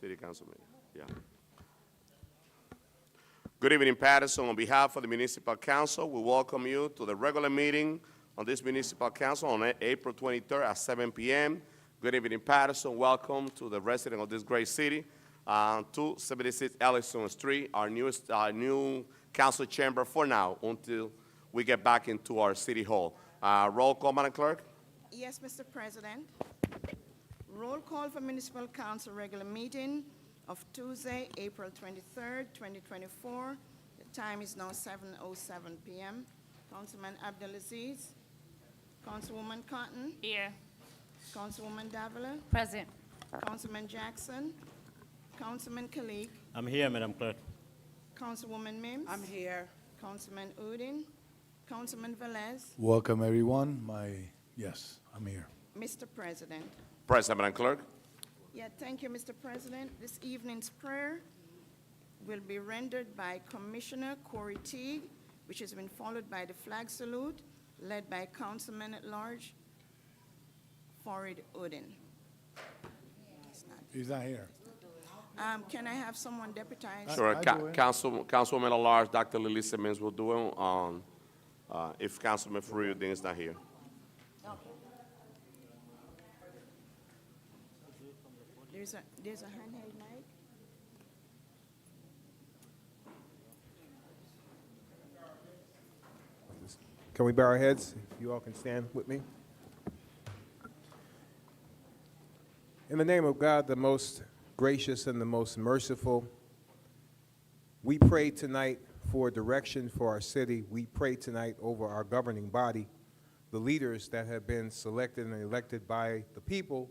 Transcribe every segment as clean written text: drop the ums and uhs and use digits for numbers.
City Council meeting, yeah. Good evening, Paterson. On behalf of the Municipal Council, we welcome you to the regular meeting on this Municipal Council on April 23rd at 7 p.m. Good evening, Paterson. Welcome to the resident of this great city. 276 Ellison Street, our new council chamber for now until we get back into our city hall. Roll call, Madam Clerk. Yes, Mr. President. Roll call for Municipal Council regular meeting of Tuesday, April 23rd, 2024. The time is now 7:07 p.m. Councilman Abdelaziz. Councilwoman Cotton. Here. Councilwoman Davila. Present. Councilman Jackson. Councilman Kalik. I'm here, Madam Clerk. Councilwoman Mims. I'm here. Councilman Udin. Councilman Velez. Welcome, everyone. Yes, I'm here. Mr. President. Present, Madam Clerk. Yeah, thank you, Mr. President. This evening's prayer will be rendered by Commissioner Corey Teague, which has been followed by the flag salute, led by Councilman at Large Farid Udin. He's not here. Can I have someone deputize? Sure, I do it. Councilwoman at Large, Dr. Lily Simmons will do it if Councilman Farid Udin is not here. There's a handheld mic. Can we bow our heads? If you all can stand with me. In the name of God, the most gracious and the most merciful, we pray tonight for direction for our city. We pray tonight over our governing body, the leaders that have been selected and elected by the people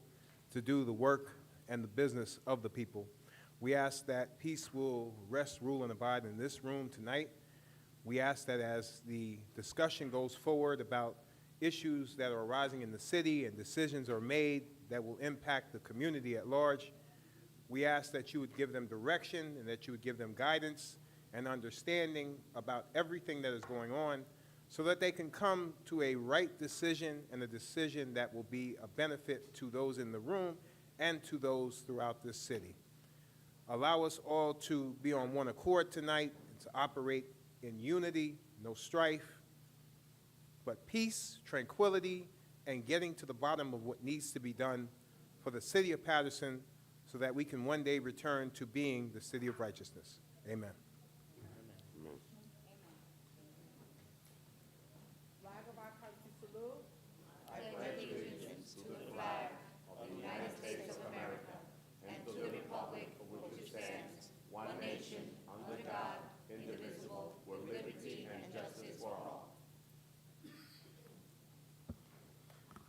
to do the work and the business of the people. We ask that peace will rest, rule, and abide in this room tonight. We ask that as the discussion goes forward about issues that are arising in the city and decisions are made that will impact the community at large, we ask that you would give them direction and that you would give them guidance and understanding about everything that is going on so that they can come to a right decision and a decision that will be a benefit to those in the room and to those throughout this city. Allow us all to be on one accord tonight and to operate in unity, no strife, but peace, tranquility, and getting to the bottom of what needs to be done for the city of Paterson so that we can one day return to being the city of righteousness. Amen.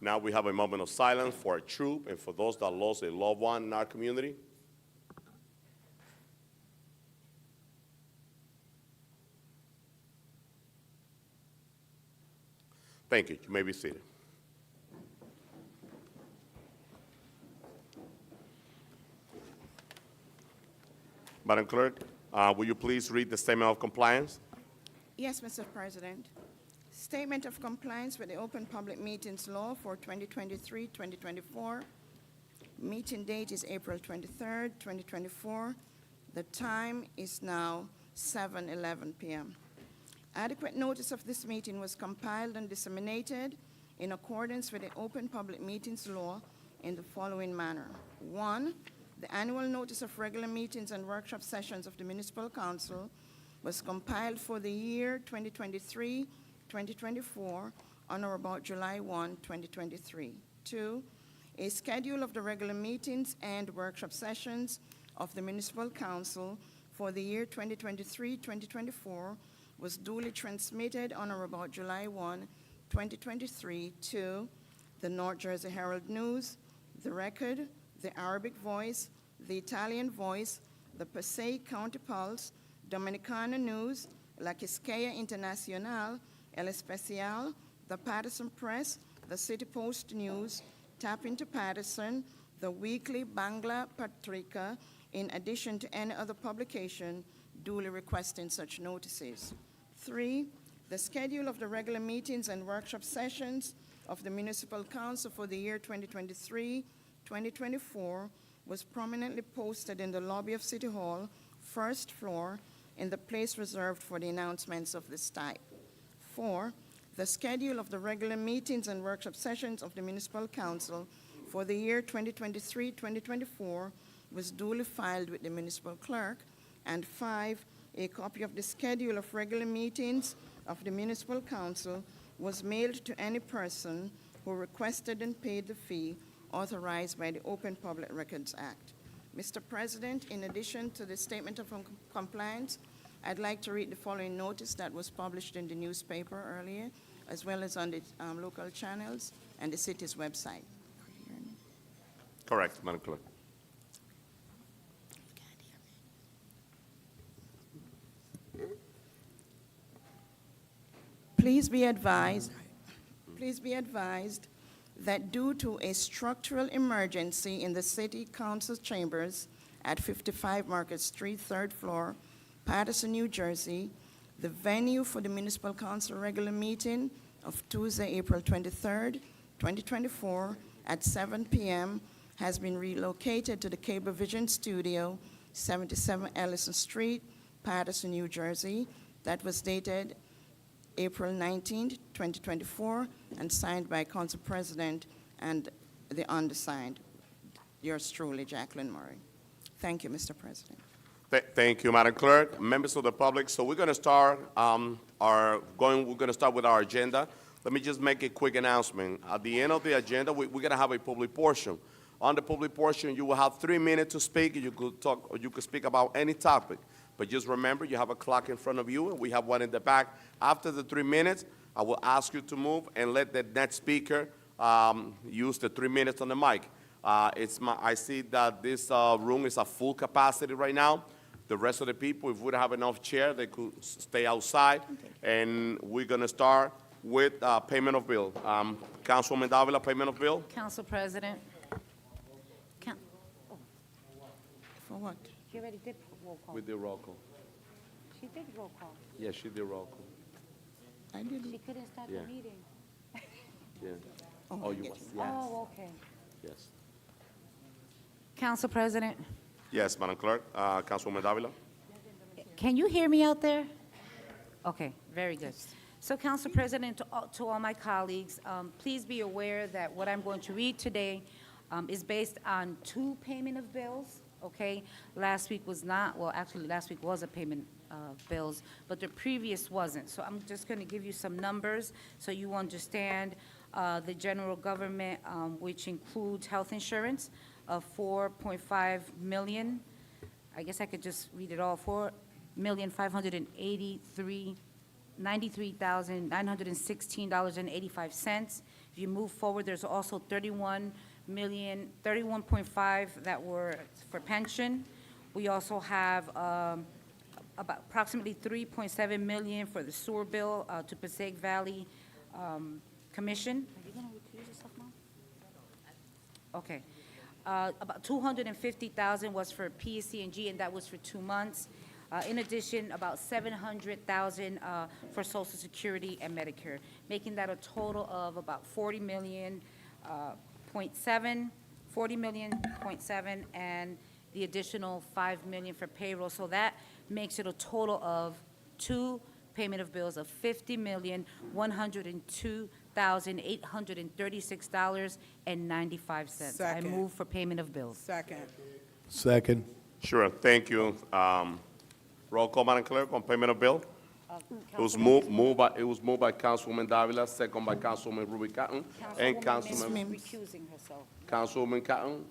Now we have a moment of silence for our troop and for those that lost a loved one in our community. Thank you. You may be seated. Madam Clerk, will you please read the statement of compliance? Yes, Mr. President. Statement of compliance with the Open Public Meetings Law for 2023-2024. Meeting date is April 23rd, 2024. The time is now 7:11 p.m. Adequate notice of this meeting was compiled and disseminated in accordance with the Open Public Meetings Law in the following manner. 1, the annual notice of regular meetings and workshop sessions of the Municipal Council was compiled for the year 2023-2024 on or about July 1, 2023. 2, a schedule of the regular meetings and workshop sessions of the Municipal Council for the year 2023-2024 was duly transmitted on or about July 1, 2023 to the North Jersey Herald News, the Record, the Arabic Voice, the Italian Voice, the Passaic County Pulse, Dominicana News, La Quisqueya Internacional, El Especial, the Paterson Press, the City Post News, Tap into Paterson, the weekly Bangla Patrika, in addition to any other publication duly requesting such notices. 3, the schedule of the regular meetings and workshop sessions of the Municipal Council for the year 2023-2024 was prominently posted in the lobby of City Hall, first floor, in the place reserved for the announcements of this type. 4, the schedule of the regular meetings and workshop sessions of the Municipal Council for the year 2023-2024 was duly filed with the municipal clerk. And 5, a copy of the schedule of regular meetings of the Municipal Council was mailed to any person who requested and paid the fee authorized by the Open Public Records Act. Mr. President, in addition to the statement of compliance, I'd like to read the following notice that was published in the newspaper earlier, as well as on the local channels and the city's website. Correct, Madam Clerk. Please be advised that due to a structural emergency in the City Council chambers at 55 Market Street, 3rd floor, Paterson, New Jersey, the venue for the Municipal Council regular meeting of Tuesday, April 23rd, 2024, at 7 p.m. has been relocated to the Cablevision Studio, 77 Ellison Street, Paterson, New Jersey. That was dated April 19, 2024, and signed by Council President and the undersigned. Yours truly, Jacqueline Murray. Thank you, Mr. President. Thank you, Madam Clerk. Members of the public, so we're going to start with our agenda. Let me just make a quick announcement. At the end of the agenda, we're going to have a public portion. On the public portion, you will have 3 minutes to speak. You could talk, or you could speak about any topic. But just remember, you have a clock in front of you, and we have one in the back. After the 3 minutes, I will ask you to move and let the next speaker use the 3 minutes on the mic. I see that this room is at full capacity right now. The rest of the people, if we don't have enough chairs, they could stay outside. And we're going to start with payment of bill. Councilwoman Davila, payment of bill. Council President. For what? She already did roll call. We did roll call. She did roll call. Yeah, she did roll call. I did. She couldn't start Yeah. the meeting. Yeah. Oh, Oh, I you get was, you. yes. Oh, okay. Yes. Council President, Yes, Madam Clerk. Councilwoman Davila. can you hear me out there? Okay, very good. So, Council President, to all my colleagues, please be aware that what I'm going to read today is based on 2 payment of bills, okay? Last week was not, well, actually, last week was a payment of bills, but the previous wasn't. So I'm just going to give you some numbers so you understand the general government, which includes health insurance of $4.5 million. I guess I could just read it all, $4,593,916.85. If you move forward, there's also 31.5 that were for pension. We also have about approximately 3.7 million for the sewer bill to Passaic Valley Commission. Are you going to recuse yourself, Mom? Okay. About 250,000 was for PSC&G, and that was for 2 months. In addition, about 700,000 for Social Security and Medicare, making that a total of about 40.7, and the additional 5 million for payroll. So that makes it a total of 2 payment of bills of $50,102,836.95. I Second. move for payment of bills. Second. Second. Sure, thank you. Roll call, Madam Clerk, on payment of bill. It was Councilwoman- moved by Councilwoman Davila, second by Councilwoman Ruby Cotton, and Councilwoman Mims. Mims recusing herself. Councilwoman Cotton.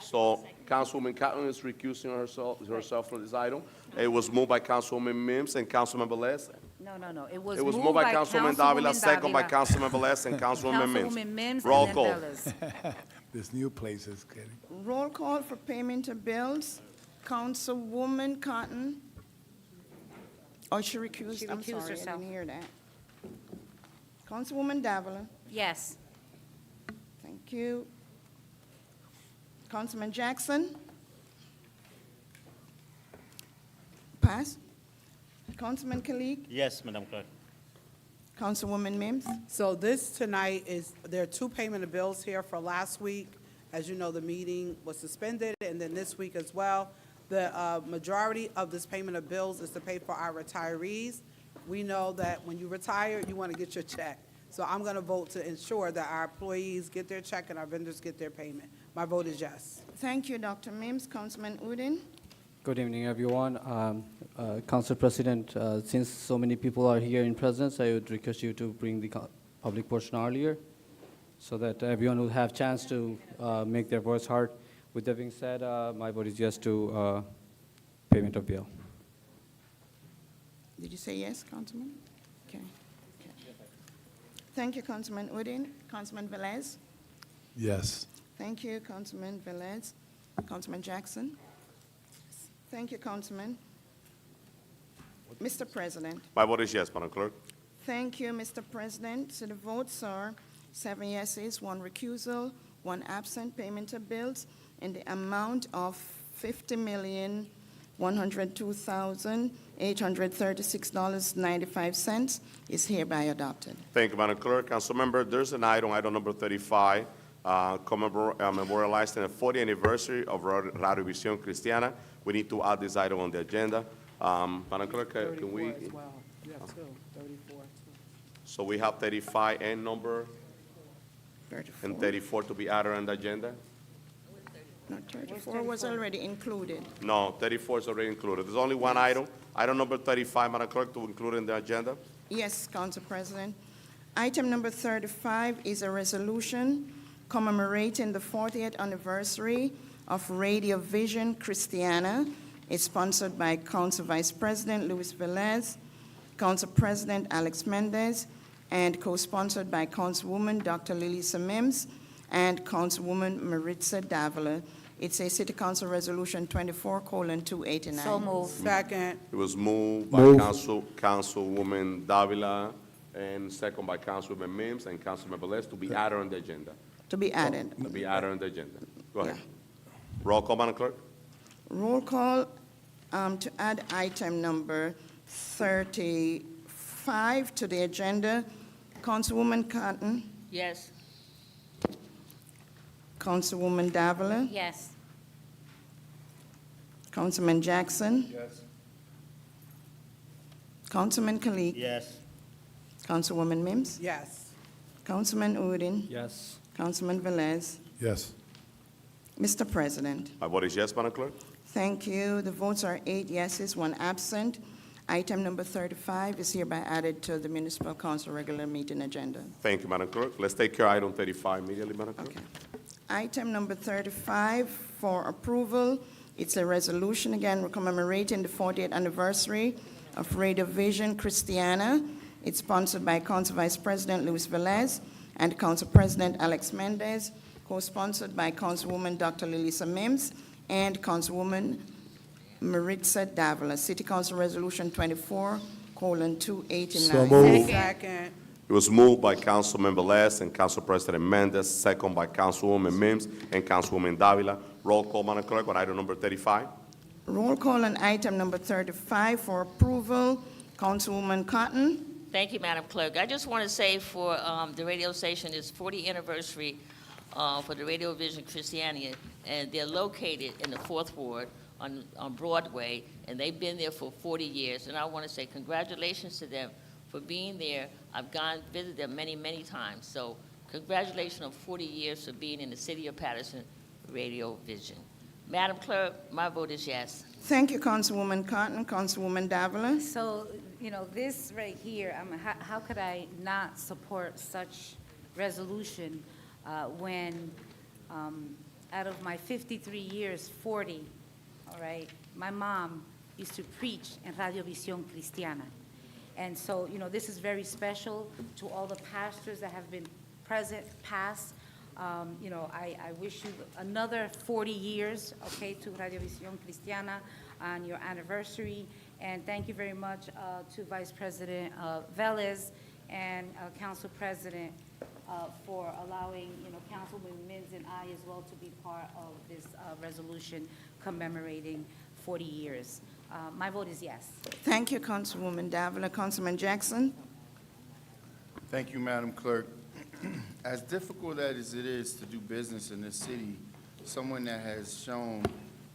So Councilwoman Cotton is recusing herself from this item. It was moved by Councilwoman Mims and Councilman Velez. No. It was moved by Councilwoman Davila, second by Davila. Councilman Velez and Councilwoman Mims. Councilwoman Mims Roll and call. then Velez. This new place is getting. Roll call for payment of bills. Councilwoman Cotton. Oh, she recused? She I'm recused sorry, I herself. didn't hear that. Councilwoman Davila. Yes. Thank you. Councilman Jackson? Pass. Councilman Kalik? Yes, Madam Clerk. Councilwoman Mims? So this tonight is, there are 2 payment of bills here for last week As you know, the meeting was suspended, and then this week as well. The majority of this payment of bills is to pay for our retirees. We know that when you retire, you want to get your check. So I'm going to vote to ensure that our employees get their check and our vendors get their payment. My vote is yes. Thank you, Dr. Mims. Councilman Udine? Good evening, everyone. Council President, since so many people are here in presence, I would request you to bring the public portion earlier so that everyone will have chance to make their voice heard. With that being said, my vote is yes to payment of bill. Did you say yes, Councilman? Okay. Thank you, Councilman Udine. Councilman Velez? Yes. Thank you, Councilman Velez. Councilman Jackson? Thank you, Councilman. Mr. President? My vote is yes, Madam Clerk. Thank you, Mr. President. So the votes are 7 yeses, 1 recusal, 1 absent. Payment of bills in the amount of $50,102,836.95 is hereby adopted. Thank you, Madam Clerk. Councilmember, there's an item number 35, memorializing the 40th anniversary of Radio Visión Cristiana. We need to add this item on the agenda. Madam Clerk, can we? 34 as well. You have two, 34 too. So we have 35 and number, 34. and 34 to be added on the agenda? No, 34 was already included. No, 34 is already included. There's only one item number 35, Madam Clerk, to include in the agenda. Yes, Council President. Item number 35 is a resolution commemorating the 40th anniversary of Radio Vision Cristiana. It's sponsored by Council Vice President Luis Velez, Council President Alex Mendez, and co-sponsored by Councilwoman Dr. Lilisa Mims and Councilwoman Maritza Davila. It's a City Council Resolution 24:289. So moved. Second. It was moved by Move. Councilwoman Davila and second by Councilwoman Mims and Councilman Velez to be added on the agenda. To be added. To be added on the agenda. Go ahead. Yeah. Roll call, Madam Clerk. Roll call to add item number 35 to the agenda. Councilwoman Cotton, Yes. Councilwoman Davila, Yes. Councilman Jackson, Yes. Councilman Kalik, Yes. Councilwoman Mims, Yes. Councilman Udine, Yes. Councilman Velez. Yes. Mr. President, My vote is yes, Madam Clerk. thank you. The votes are 8 yeses, 1 absent. Item number 35 is hereby added to the Municipal Council regular meeting agenda. Thank you, Madam Clerk. Let's take care of item 35 immediately, Madam Clerk. Okay. Item number 35 for approval. It's a resolution, again, commemorating the 40th anniversary of Radio Vision Cristiana. It's sponsored by Council Vice President Luis Velez and Council President Alex Mendez, co-sponsored by Councilwoman Dr. Lilisa Mims and Councilwoman Maritza Davila. City Council Resolution 24:289. So moved. Second. It was moved by Councilman Velez and Council President Mendez, second by Councilwoman Mims and Councilwoman Davila. Roll call, Madam Clerk, on item number 35. Roll call on item number 35 for approval. Councilwoman Cotton. Thank you, Madam Clerk. I just want to say for the radio station, it's 40th anniversary for the Radio Vision Christiania, and they're located in the 4th Ward on Broadway, and they've been there for 40 years. And I want to say congratulations to them for being there. I've gone visited them many, many times. So congratulations on 40 years for being in the city of Paterson Radio Vision. Madam Clerk, my vote is yes. Thank you, Councilwoman Cotton. Councilwoman Davila. So, this right here, how could I not support such resolution when out of my 53 years, 40, all right, my mom used to preach in Radio Visión Cristiana. And so, this is very special to all the pastors that have been present, past. I wish you another 40 years, okay, to Radio Visión Cristiana on your anniversary. And thank you very much to Vice President Velez and Council President for allowing, Councilwoman Mims and I as well to be part of this resolution commemorating 40 years. My vote is yes. Thank you, Councilwoman Davila. Councilman Jackson. Thank you, Madam Clerk. As difficult as it is to do business in this city, someone that has shown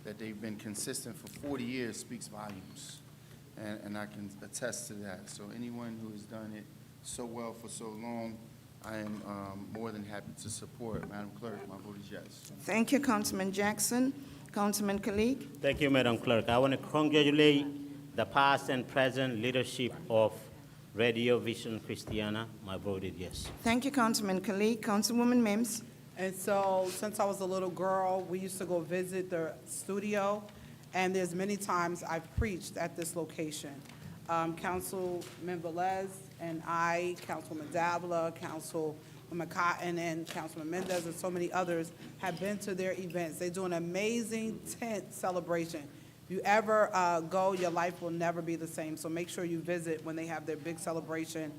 that they've been consistent for 40 years speaks volumes. And I can attest to that. So anyone who has done it so well for so long, I am more than happy to support. Madam Clerk, my vote is yes. Thank you, Councilman Jackson. Councilman Kalik? Thank you, Madam Clerk. I want to congratulate the past and present leadership of Radio Vision Christiana. My vote is yes. Thank you, Councilman Kalik. Councilwoman Mims? And so, since I was a little girl, we used to go visit the studio, and there's many times I've preached at this location. Councilman Velez and I, Councilwoman Davila, Councilwoman Cotton, and Councilman Mendez, and so many others have been to their events. They do an amazing tent celebration. If you ever go, your life will never be the same. So make sure you visit when they have their big celebration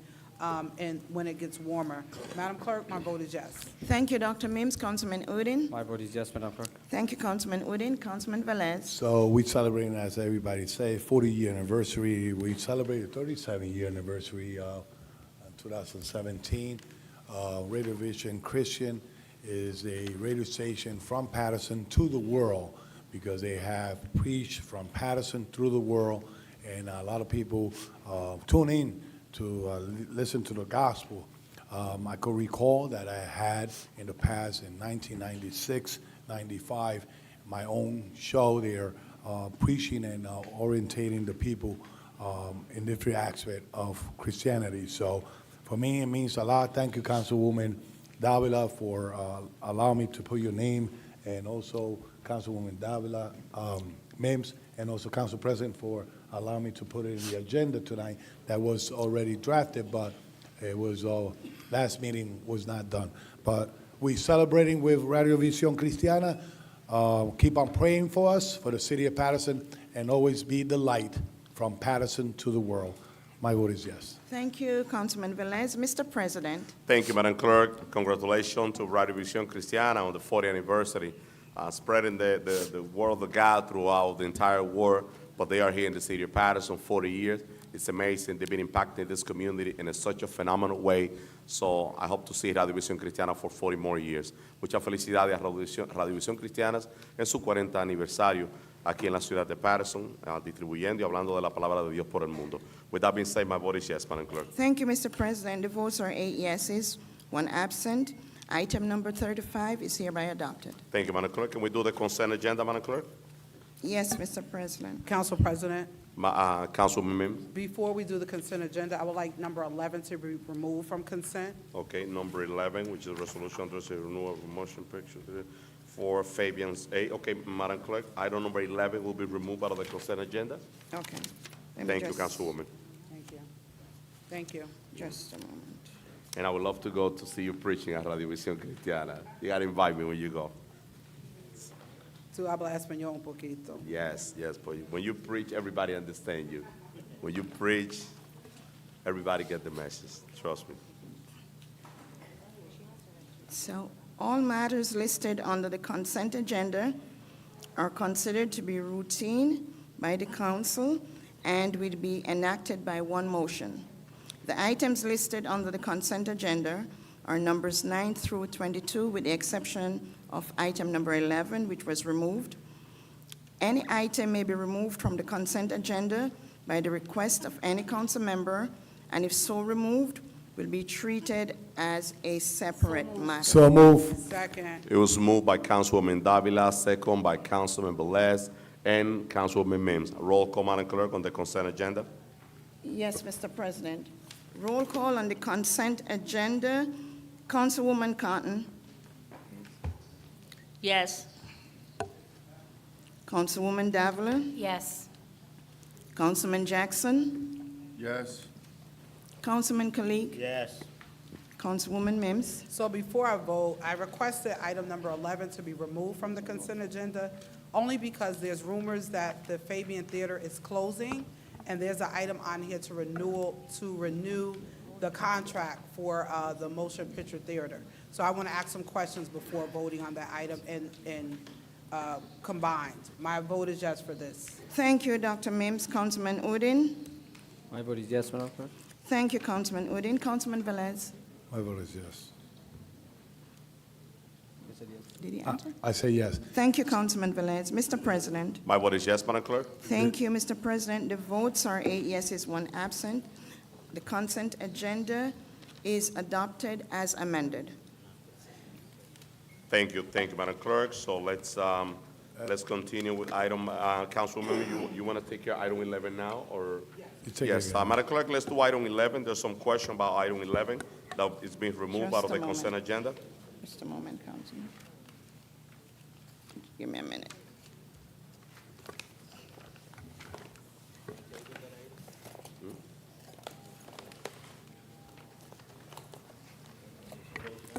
and when it gets warmer. Madam Clerk, my vote is yes. Thank you, Dr. Mims. Councilman Udine? My vote is yes, Madam Clerk. Thank you, Councilman Udine. Councilman Velez? So we celebrating, as everybody say, 40-year anniversary. We celebrated 37-year anniversary in 2017. Radio Vision Christian is a radio station from Paterson to the world, because they have preached from Paterson through the world, and a lot of people tune in to listen to the gospel. I could recall that I had in the past, in 1996, 95, my own show there, preaching and orientating the people in different aspects of Christianity. So for me, it means a lot. Thank you, Councilwoman Davila, for allowing me to put your name, and also Councilwoman Davila, Mims, and also Council President for allowing me to put it in the agenda tonight. That was already drafted, but it was, last meeting was not done. But we celebrating with Radio Vision Cristiana. Keep on praying for us, for the city of Paterson, and always be the light from Paterson to the world. My vote is yes. Thank you, Councilman Velez. Mr. President? Thank you, Madam Clerk. Congratulations to Radio Vision Cristiana on the 40th anniversary, spreading the word of God throughout the entire world. But they are here in the city of Paterson 40 years. It's amazing. They've been impacting this community in such a phenomenal way. So I hope to see Radio Vision Cristiana for 40 more years. Muchas felicidades a Radio Vision Cristianas en su 40 aniversario aquí en la ciudad de Paterson, distribuyendo y hablando de la palabra de Dios por el mundo. With that being said, my vote is yes, Madam Clerk. Thank you, Mr. President. The votes are 8 yeses, 1 absent. Item number 35 is hereby adopted. Thank you, Madam Clerk. Can we do the consent agenda, Madam Clerk? Yes, Mr. President. Council President, Councilman Mims. before we do the consent agenda, I would like number 11 to be removed from consent. Okay, number 11, which is resolution addressing renewal of motion picture for Fabian's A. Okay, Madam Clerk, item number 11 will be removed out of the consent agenda. Okay. Let me Thank you, just- Councilwoman. Thank you. Thank you. Just a moment. And I would love to go to see you preaching at Radio Vision Cristiana. You got to invite me when you go. Tú hablas español un poquito. Yes, but when you preach, everybody understands you. When you preach, everybody get the message. Trust me. So all matters listed under the consent agenda are considered to be routine by the council and will be enacted by one motion. The items listed under the consent agenda are numbers 9 through 22, with the exception of item number 11, which was removed. Any item may be removed from the consent agenda by the request of any council member, and if so removed, will be treated as a separate matter. So move. Second. It was moved by Councilwoman Davila, second by Councilman Velez and Councilwoman Mims. Roll call, Madam Clerk, on the consent agenda. Yes, Mr. President. Roll call on the consent agenda. Councilwoman Cotton. Yes. Councilwoman Davila. Yes. Councilman Jackson. Yes. Councilman Kalik. Yes. Councilwoman Mims. So before I vote, I requested item number 11 to be removed from the consent agenda, only because there's rumors that the Fabian Theater is closing, and there's an item on here to renew the contract for the motion picture theater. So I want to ask some questions before voting on that item and combined. My vote is yes for this. Thank you, Dr. Mims. Councilman Udine. My vote is yes, Madam Clerk. Thank you, Councilman Udine. Councilman Velez. My vote is yes. Did he answer? I say yes. Thank you, Councilman Velez. Mr. President. My vote is yes, Madam Clerk. Thank you, Mr. President. The votes are 8 yeses, 1 absent. The consent agenda is adopted as amended. Thank you, Madam Clerk. So let's continue with item, Councilwoman, you want to take care of item 11 now, or? You take it Yes, again. Madam Clerk, let's do item 11. There's some question about item 11 that is being removed Just out of a the consent moment. agenda. Just a moment, Councilman. Give me a minute.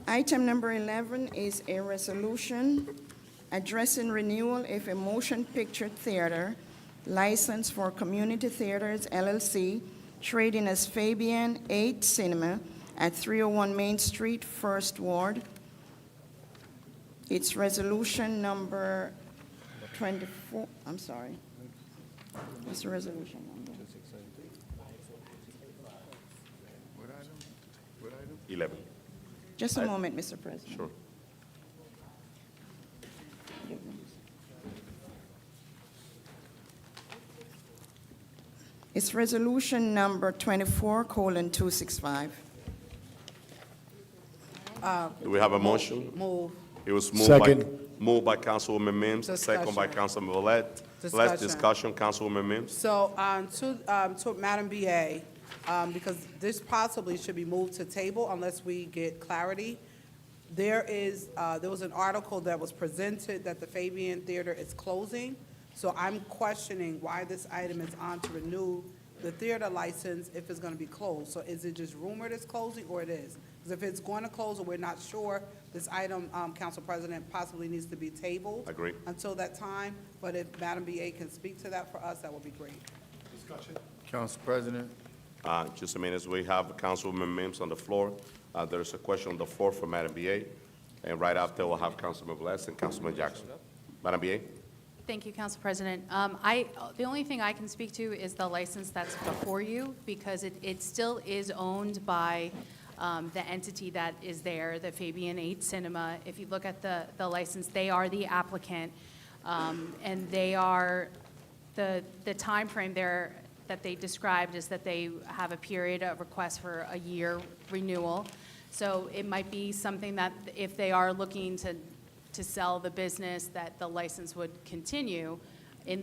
Item number 11 is a resolution addressing renewal of a motion picture theater license for Community Theaters LLC, trading as Fabian 8 Cinema at 301 Main Street, First Ward. It's resolution number 24, I'm sorry. What's the resolution number? 11, Just a moment, Mr. President. sure. It's resolution number 24:265. Do we have a motion? Move. It was moved by, Second. moved by Councilwoman Mims, second by Discussion. Councilman Velez. Let's discussion, Councilwoman Mims. So, to Madam BA, because this possibly should be moved to table unless we get clarity. There was an article that was presented that the Fabian Theater is closing. So I'm questioning why this item is on to renew the theater license if it's gonna be closed. So is it just rumored it's closing, or it is? Because if it's going to close or we're not sure, this item, Council President, possibly needs to be tabled. Agree. Until that time, but if Madam BA can speak to that for us, that would be great. Council President, Just a minute, we have Councilwoman Mims on the floor. There's a question on the floor for Madam BA, and right after we'll have Councilman Velez and Councilman Jackson. Madam BA? Thank you, Council President. The only thing I can speak to is the license that's before you, because it still is owned by the entity that is there, the Fabian 8 Cinema. If you look at the license, they are the applicant, and they are, the timeframe there that they described is that they have a period of request for a year renewal. So it might be something that if they are looking to sell the business, that the license would continue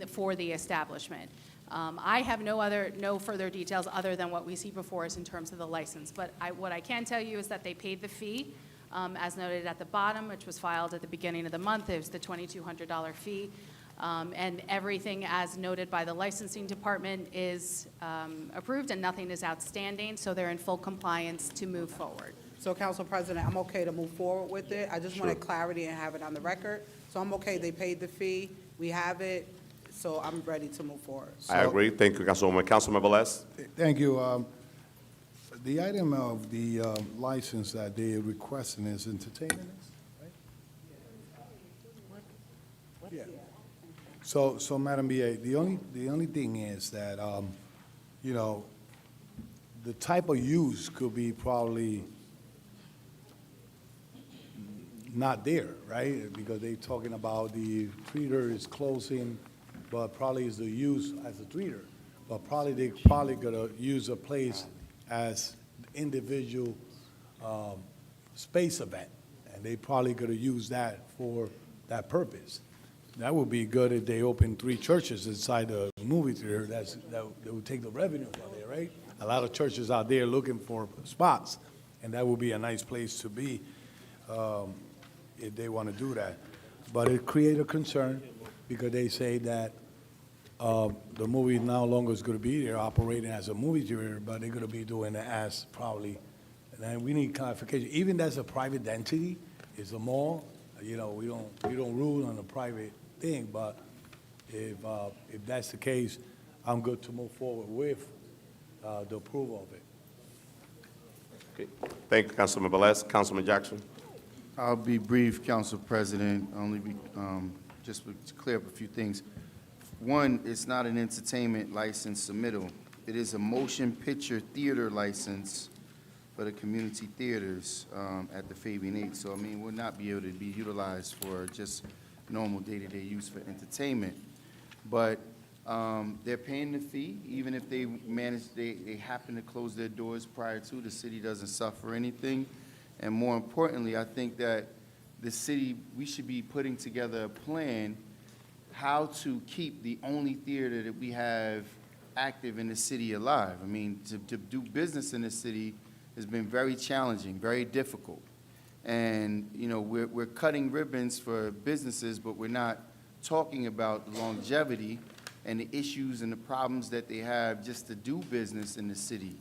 for the establishment. I have no further details other than what we see before us in terms of the license. But what I can tell you is that they paid the fee, as noted at the bottom, which was filed at the beginning of the month. It was the $2,200 fee. And everything, as noted by the licensing department, is approved and nothing is outstanding. So they're in full compliance to move forward. So, Council President, I'm okay to move forward with it. I just wanted clarity and have it on the record. So I'm okay, they paid the fee, we have it, so I'm ready to move forward. I agree. Thank you, Councilwoman. Councilman Velez? Thank you. The item of the license that they're requesting is entertainment, right? Yeah. So, Madam BA, the only thing is that, you know, the type of use could be probably not there, right? Because they're talking about the treater is closing, but probably is the use as a treater. But probably they gonna use a place as individual space event, and they probably gonna use that for that purpose. That would be good if they open 3 churches inside the movie theater. That would take the revenue out there, right? A lot of churches out there looking for spots, and that would be a nice place to be if they want to do that. But it created a concern because they say that the movie no longer is going to be there operating as a movie theater, but they're going to be doing it as probably, and we need clarification. Even that's a private entity, it's a mall. You know, we don't rule on a private thing, but if that's the case, I'm good to move forward with the approval of it. Okay. Thank you, Councilman Velez. Councilman Jackson? I'll be brief, Council President, just to clear up a few things. One, it's not an entertainment license submittal. It is a motion picture theater license for for the community theaters at the Fabian 8. So, I mean, will not be able to be utilized for just normal day-to-day use for entertainment. But they're paying the fee, even if they happen to close their doors prior to, the city doesn't suffer anything. And more importantly, I think that the city, we should be putting together a plan how to keep the only theater that we have active in the city alive. I mean, to do business in the city has been very challenging, very difficult. And, you know, we're cutting ribbons for businesses, but we're not talking about longevity and the issues and the problems that they have just to do business in the city.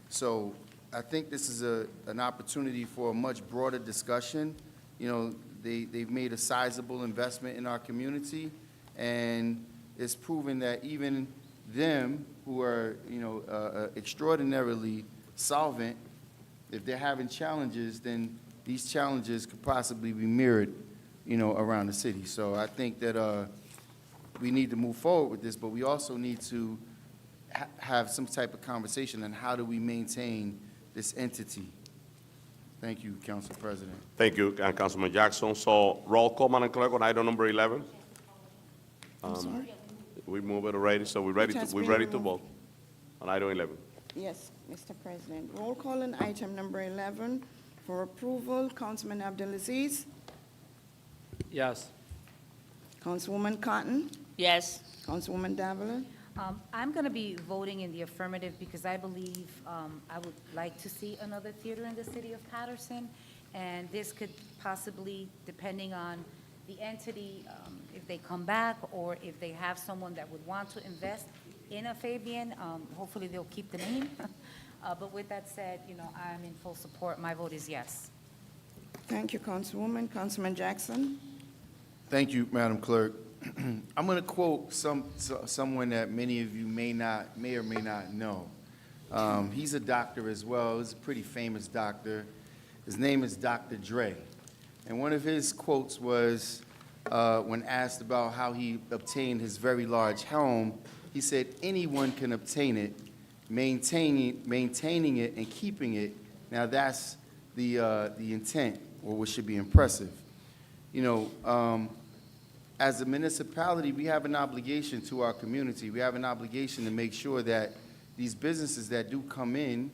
So I think this is an opportunity for a much broader discussion. You know, they've made a sizable investment in our community, and it's proven that even them, who are, you know, extraordinarily solvent, if they're having challenges, then these challenges could possibly be mirrored, you know, around the city. So I think that we need to move forward with this, but we also need to have some type of conversation on how do we maintain this entity. Thank you, Council President. Thank you, Councilman Jackson. So roll call, Madam Clerk, on item number 11. I'm sorry? We move it already, so we're ready It has to been vote removed. on item 11. Yes, Mr. President. Roll call on item number 11 for approval. Councilman Abdulaziz. Yes. Councilwoman Cotton. Yes. Councilwoman Davila. I'm going to be voting in the affirmative because I believe I would like to see another theater in the city of Paterson, and this could possibly, depending on the entity, if they come back or if they have someone that would want to invest in a Fabian, hopefully they'll keep the name. But with that said, you know, I'm in full support. My vote is yes. Thank you, Councilwoman. Councilman Jackson. Thank you, Madam Clerk. I'm going to quote someone that many of you may or may not know. He's a doctor as well. He's a pretty famous doctor. His name is Dr. Dre. And one of his quotes was, when asked about how he obtained his very large home, he said, anyone can obtain it, maintaining it and keeping it. Now that's the intent, or what should be impressive. You know, as a municipality, we have an obligation to our community. We have an obligation to make sure that these businesses that do come in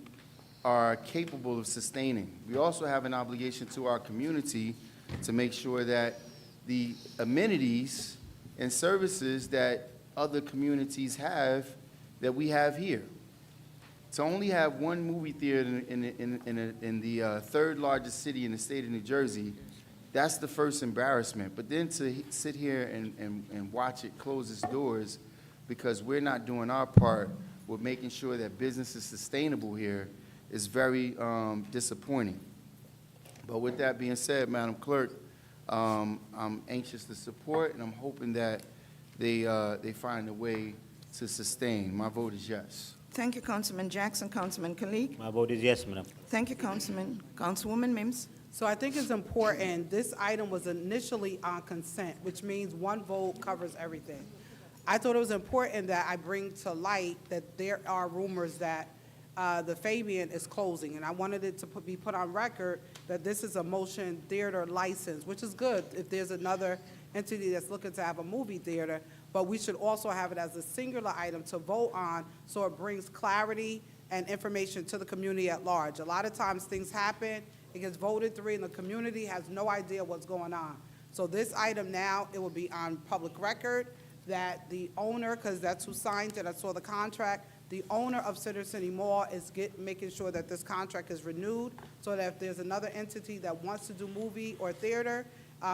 are capable of sustaining. We also have an obligation to our community to make sure that the amenities and services that other communities have, that we have here. To only have one movie theater in the third largest city in the state of New Jersey, that's the first embarrassment. But then to sit here and watch it close its doors because we're not doing our part with making sure that business is sustainable here is very disappointing. But with that being said, Madam Clerk, I'm anxious to support, and I'm hoping that they find a way to sustain. My vote is yes. Thank you, Councilman Jackson. Councilman Kalik. My vote is yes, Madam. Thank you, Councilman. Councilwoman Mims. So I think it's important, this item was initially on consent, which means one vote covers everything. I thought it was important that I bring to light that there are rumors that the Fabian is closing, and I wanted it to be put on record that this is a motion theater license, which is good if there's another entity that's looking to have a movie theater, but we should also have it as a singular item to vote on so it brings clarity and information to the community at large. A lot of times things happen, it gets voted through, and the community has no idea what's going on. So this item now, it will be on public record that the owner, because that's who signed it, I saw the contract, the owner of Center City Mall is making sure that this contract is renewed so that if there's another entity that wants to do movie or theater,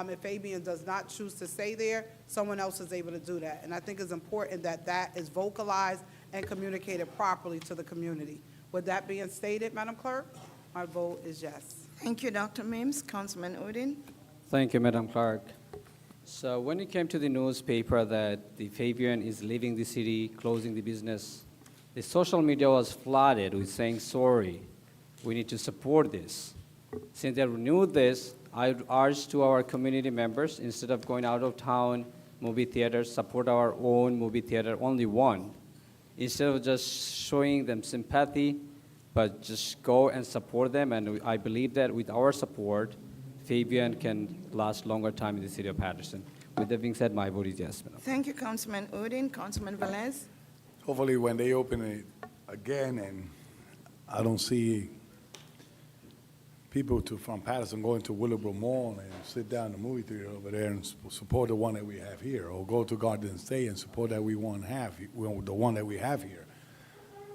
if Fabian does not choose to stay there, someone else is able to do that. And I think it's important that that is vocalized and communicated properly to the community. With that being stated, Madam Clerk, my vote is yes. Thank you, Dr. Mims. Councilman Udine. Thank you, Madam Clerk. So when it came to the newspaper that the Fabian is leaving the city, closing the business, the social media was flooded with saying, sorry, we need to support this. Since they renewed this, I urge to our community members, instead of going out of town movie theaters, support our own movie theater, only one. Instead of just showing them sympathy, but just go and support them, and I believe that with our support, Fabian can last longer time in the city of Paterson. With that being said, my vote is yes, Madam. Thank you, Councilman Udine. Councilman Velez? Hopefully, when they open it again, and I don't see people from Patterson going to Willowbrook Mall and sit down in the movie theater over there and support the one that we have here, or go to Garden State and support that the one that we have here.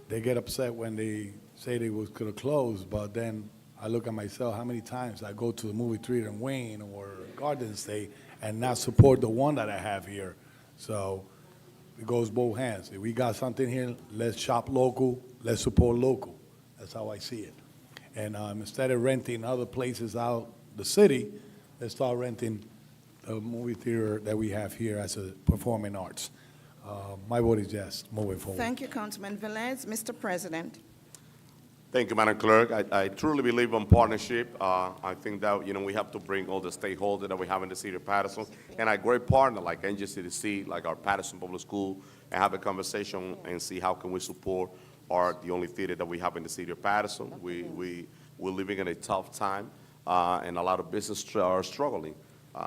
They get upset when they say they was gonna close, but then I look at myself, how many times I go to the movie theater in Wayne or Garden State and not support the one that I have here. So it goes both hands. If we got something here, let's shop local, let's support local. That's how I see it. And instead of renting other places out the city, let's start renting the movie theater that we have here as a performing arts. My vote is yes, moving forward. Thank you, Councilman Velez. Mr. President? Thank you, Madam Clerk. I truly believe in partnership. I think that, we have to bring all the stakeholders that we have in the city of Paterson and a great partner like NJCDC, like our Paterson Public School, and have a conversation and see how can we support the only theater that we have in the city of Paterson. We're living in a tough time, and a lot of businesses are struggling.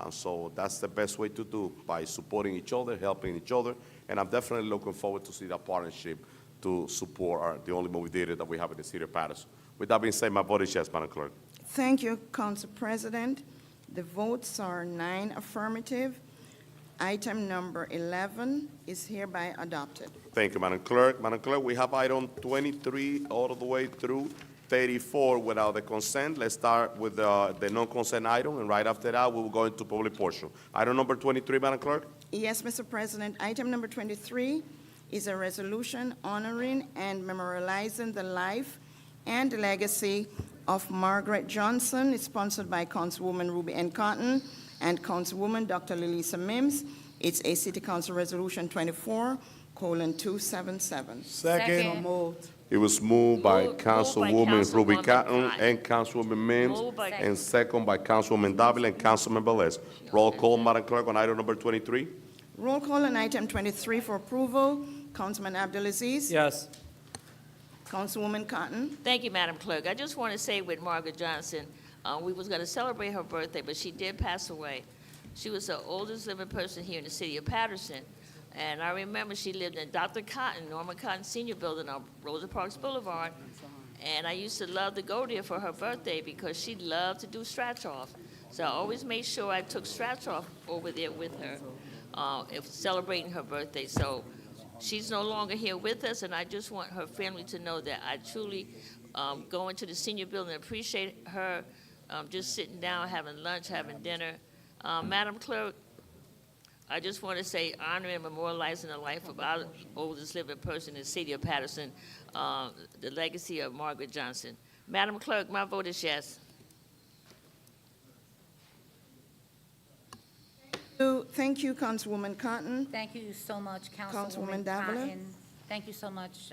So that's the best way to do, by supporting each other, helping each other, and I'm definitely looking forward to see that partnership to support the only movie theater that we have in the city of Paterson. With that being said, my vote is yes, Madam Clerk. Thank you, Council President. The votes are 9 affirmative. Item number 11 is hereby adopted. Thank you, Madam Clerk. Madam Clerk, we have item 23 all the way through 34 without the consent. Let's start with the non-consent item, and right after that, we will go into public portion. Item number 23, Madam Clerk? Yes, Mr. President. Item number 23 is a resolution honoring and memorializing the life and legacy of Margaret Johnson. It's sponsored by Councilwoman Ruby N. Cotton and Councilwoman Dr. Lilisa Mims. It's a City Council Resolution 24:277. So moved. It was moved by Moved by Councilwoman Ruby Councilwoman Cotton Cotton. and Councilwoman Mims, Moved by- and second by Councilwoman Davila and Councilman Velez. Roll call, Madam Clerk, on item number 23. Roll call on item 23 for approval. Councilman Abdulaziz? Yes. Councilwoman Cotton? Thank you, Madam Clerk. I just want to say with Margaret Johnson, we was going to celebrate her birthday, but she did pass away. She was the oldest living person here in the city of Paterson. And I remember she lived in Dr. Cotton, Norman Cotton Senior Building on Rosa Parks Boulevard. And I used to love to go there for her birthday because she loved to do scratch-off. So I always made sure I took scratch-off over there with her, if celebrating her birthday. So she's no longer here with us, and I just want her family to know that I truly go into the senior building and appreciate her just sitting down, having lunch, having dinner. Madam Clerk, I just want to say honoring and memorializing the life of our oldest living person in the city of Paterson, the legacy of Margaret Johnson. Madam Clerk, my vote is yes. Thank you, Councilwoman Cotton. Thank you so much, Councilwoman Councilwoman Davila. Cotton. Thank you so much,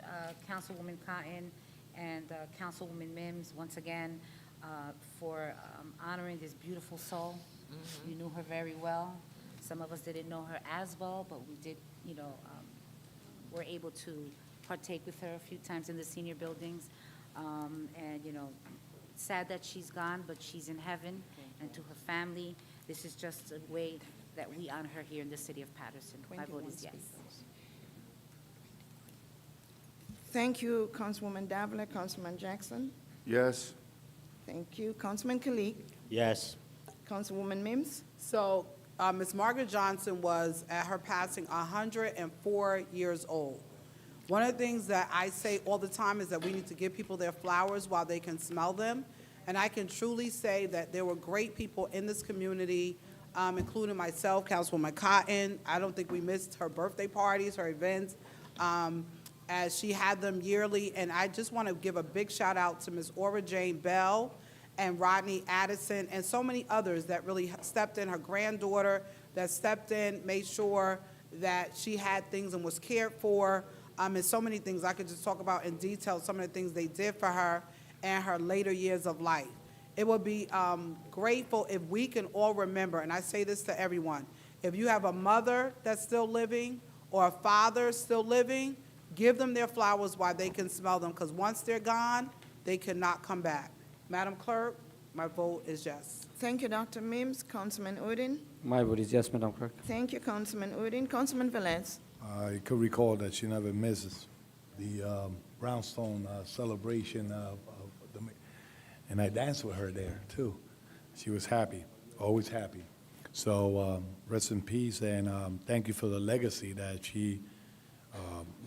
Councilwoman Cotton and Councilwoman Mims, once again, for honoring this beautiful soul. You knew her very well. Some of us didn't know her as well, but we did, were able to partake with her a few times in the senior buildings. And, sad that she's gone, but she's in heaven. And to her family, this is just a way that we honor her here in the city of Paterson. My vote is yes. Thank you, Councilwoman Davila. Councilman Jackson? Yes. Thank you. Councilman Kalik? Yes. Councilwoman Mims? So Ms. Margaret Johnson was, at her passing, 104 years old. One of the things that I say all the time is that we need to give people their flowers while they can smell them. And I can truly say that there were great people in this community, including myself, Councilwoman Cotton. I don't think we missed her birthday parties, her events, as she had them yearly. And I just want to give a big shout out to Ms. Ora Bell and Rodney Addison and so many others that really stepped in, her granddaughter that stepped in, made sure that she had things and was cared for, and so many things. I could just talk about in detail some of the things they did for her and her later years of life. It would be grateful if we can all remember, and I say this to everyone, if you have a mother that's still living or a father still living, give them their flowers while they can smell them, because once they're gone, they could not come back. Madam Clerk, my vote is yes. Thank you, Dr. Mims. Councilman Udine? My vote is yes, Madam Clerk. Thank you, Councilman Udine. Councilman Velez? I could recall that she never misses the Brownstone celebration and I danced with her there, too. She was happy, always happy. So rest in peace, and thank you for the legacy that she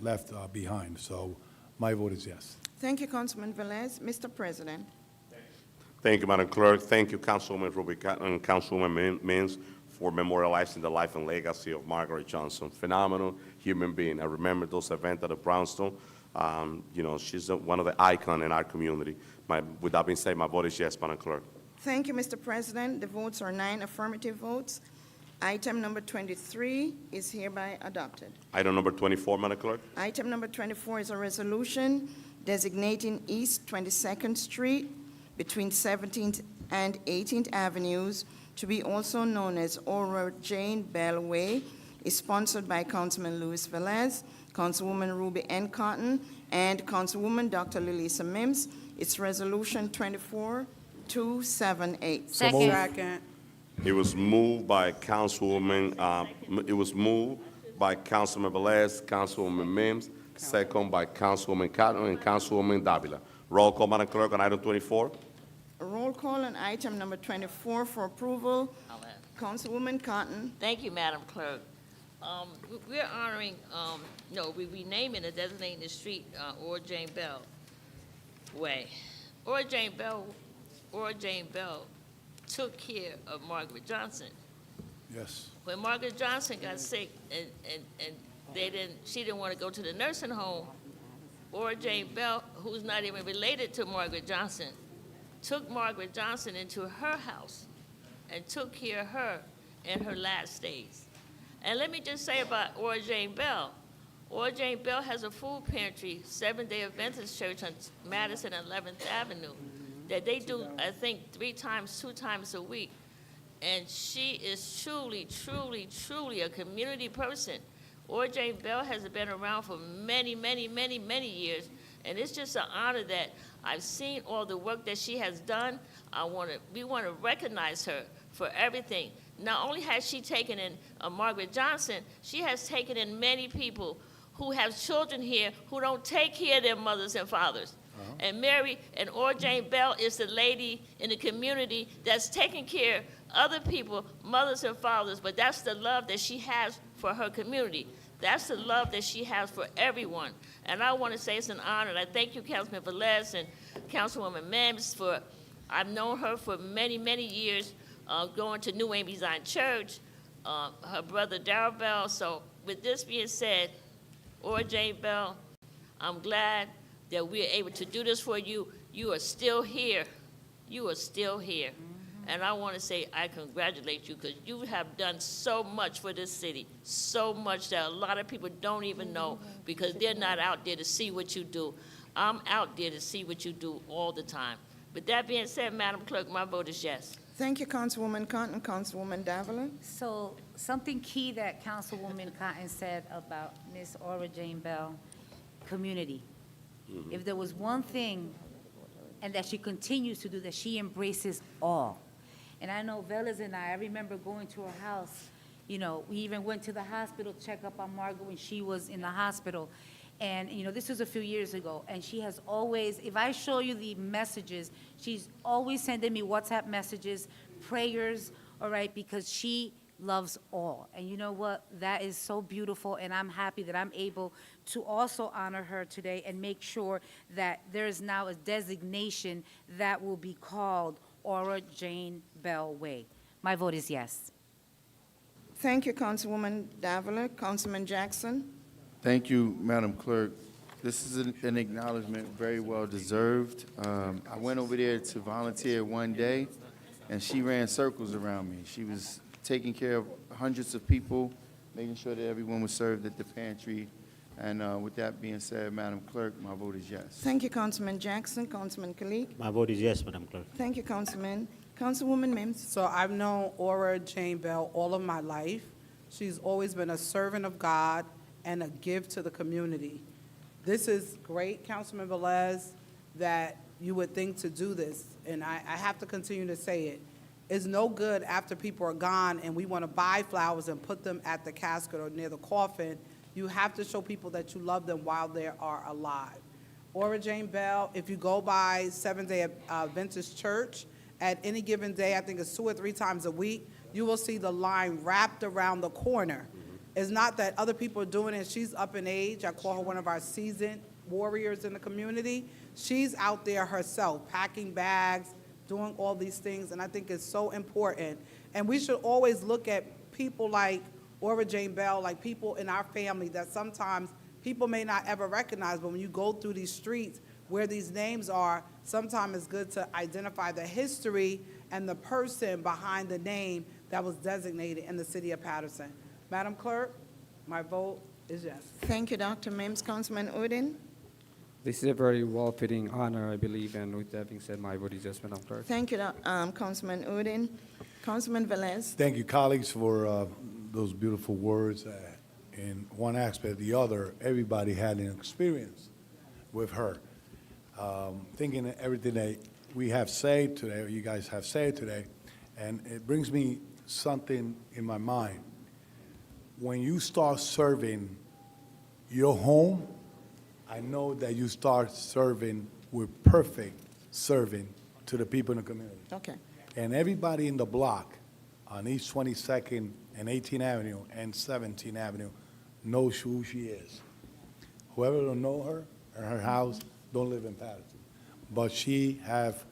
left behind. So my vote is yes. Thank you, Councilman Velez. Mr. President? Thank you, Madam Clerk. Thank you, Councilwoman Rubicon and Councilwoman Mins, for memorializing the life and legacy of Margaret Johnson. Phenomenal human being. I remember those events at the Brownstone. You know, she's one of the icons in our community. With that being said, my vote is yes, Madam Clerk. Thank you, Mr. President. The votes are 9 affirmative votes. Item number 23 is hereby adopted. Item number 24, Madam Clerk. Item number 24 is a resolution designating East 22nd Street between 17th and 18th Avenues to be also known as Ora Bell Way, is sponsored by Councilman Luis Velez, Councilwoman Ruby N. Cotton, and Councilwoman Dr. Lilisa Mims. It's Resolution 24-278. Second. Second. It was moved by Councilwoman, Councilman Velez, Councilwoman Mims, second by Councilwoman Cotton and Councilwoman Davila. Roll call, Madam Clerk, on item 24. A roll call on item number 24 for approval. Councilwoman Cotton. Thank you, Madam Clerk. We're honoring, we're renaming and designating the street Ora Bell Way. Ora Bell took care of Margaret Johnson. Yes. When Margaret Johnson got sick and she didn't want to go to the nursing home, Ora Bell, who's not even related to Margaret Johnson, took Margaret Johnson into her house and took care of her in her last days. And let me just say about Ora Bell. Ora Bell has a food pantry, Seventh-day Adventist Church on Madison and 11th Avenue, that they do, I think, 2 times a week. And she is truly, truly, truly a community person. Ora Bell has been around for many, many, many, many years, and it's just an honor that I've seen all the work that she has done. We want to recognize her for everything. Not only has she taken in Margaret Johnson, she has taken in many people who have children here who don't take care of their mothers and fathers. And Mary and Ora Bell is the lady in the community that's taking care of other people, mothers and fathers, but that's the love that she has for her community. That's the love that she has for everyone. And I want to say it's an honor. And I thank you, Councilman Velez and Councilwoman Mims, for I've known her for many, many years, going to New Amy Zion Church, her brother Darrell Bell. So with this being said, Ora Bell, I'm glad that we're able to do this for you. You are still here. You are still here. And I want to say I congratulate you because you have done so much for this city, so much that a lot of people don't even know because they're not out there to see what you do. I'm out there to see what you do all the time. With that being said, Madam Clerk, my vote is yes. Thank you, Councilwoman Cotton. Councilwoman Davila. So something key that Councilwoman Cotton said about Miss Ora Bell, community. If there was one thing, and that she continues to do, that she embraces all. And I know Velez and I remember going to her house. You know, we even went to the hospital to check up on Margaret when she was in the hospital. And, you know, this was a few years ago. And she has always, if I show you the messages, she's always sending me WhatsApp messages, prayers, all right, because she loves all. And you know what? That is so beautiful, and I'm happy that I'm able to also honor her today and make sure that there is now a designation that will be called Ora Bell Way. My vote is yes. Thank you, Councilwoman Davila. Councilman Jackson. Thank you, Madam Clerk. This is an acknowledgement very well deserved. I went over there to volunteer one day, and she ran circles around me. She was taking care of hundreds of people, making sure that everyone was served at the pantry. And with that being said, Madam Clerk, my vote is yes. Thank you, Councilman Jackson. Councilman Kalik. My vote is yes, Madam Clerk. Thank you, Councilman. Councilwoman Mims. So I've known Ora Bell all of my life. She's always been a servant of God and a gift to the community. This is great, Councilman Velez, that you would think to do this, and I have to continue to say it, it's no good after people are gone and we want to buy flowers and put them at the casket or near the coffin. You have to show people that you love them while they are alive. Ora Bell, if you go by Seventh-day Adventist Church, at any given day, I think it's 2 or 3 times a week, you will see the line wrapped around the corner. It's not that other people are doing it. She's up in age. I call her one of our seasoned warriors in the community. She's out there herself, packing bags, doing all these things, and I think it's so important. And we should always look at people like Ora Bell, like people in our family that sometimes people may not ever recognize, but when you go through these streets where these names are, sometimes it's good to identify the history and the person behind the name that was designated in the city of Paterson. Madam Clerk, my vote is yes. Thank you, Dr. Mims. Councilman Udine? This is a very well-fitting honor, I believe, and with that being said, my vote is yes, Madam Clerk. Thank you, Councilman Udine. Councilman Velez? Thank you, colleagues, for those beautiful words. In one aspect or the other, everybody had an experience with her. Thinking of everything that we have said today, or you guys have said today, and it brings me something in my mind. When you start serving your home, I know that you start serving with perfect serving to the people in the community. Okay. And everybody in the block on East 22nd and 18th Avenue and 17th Avenue knows who she is. Whoever don't know her or her house don't live in Paterson. But she have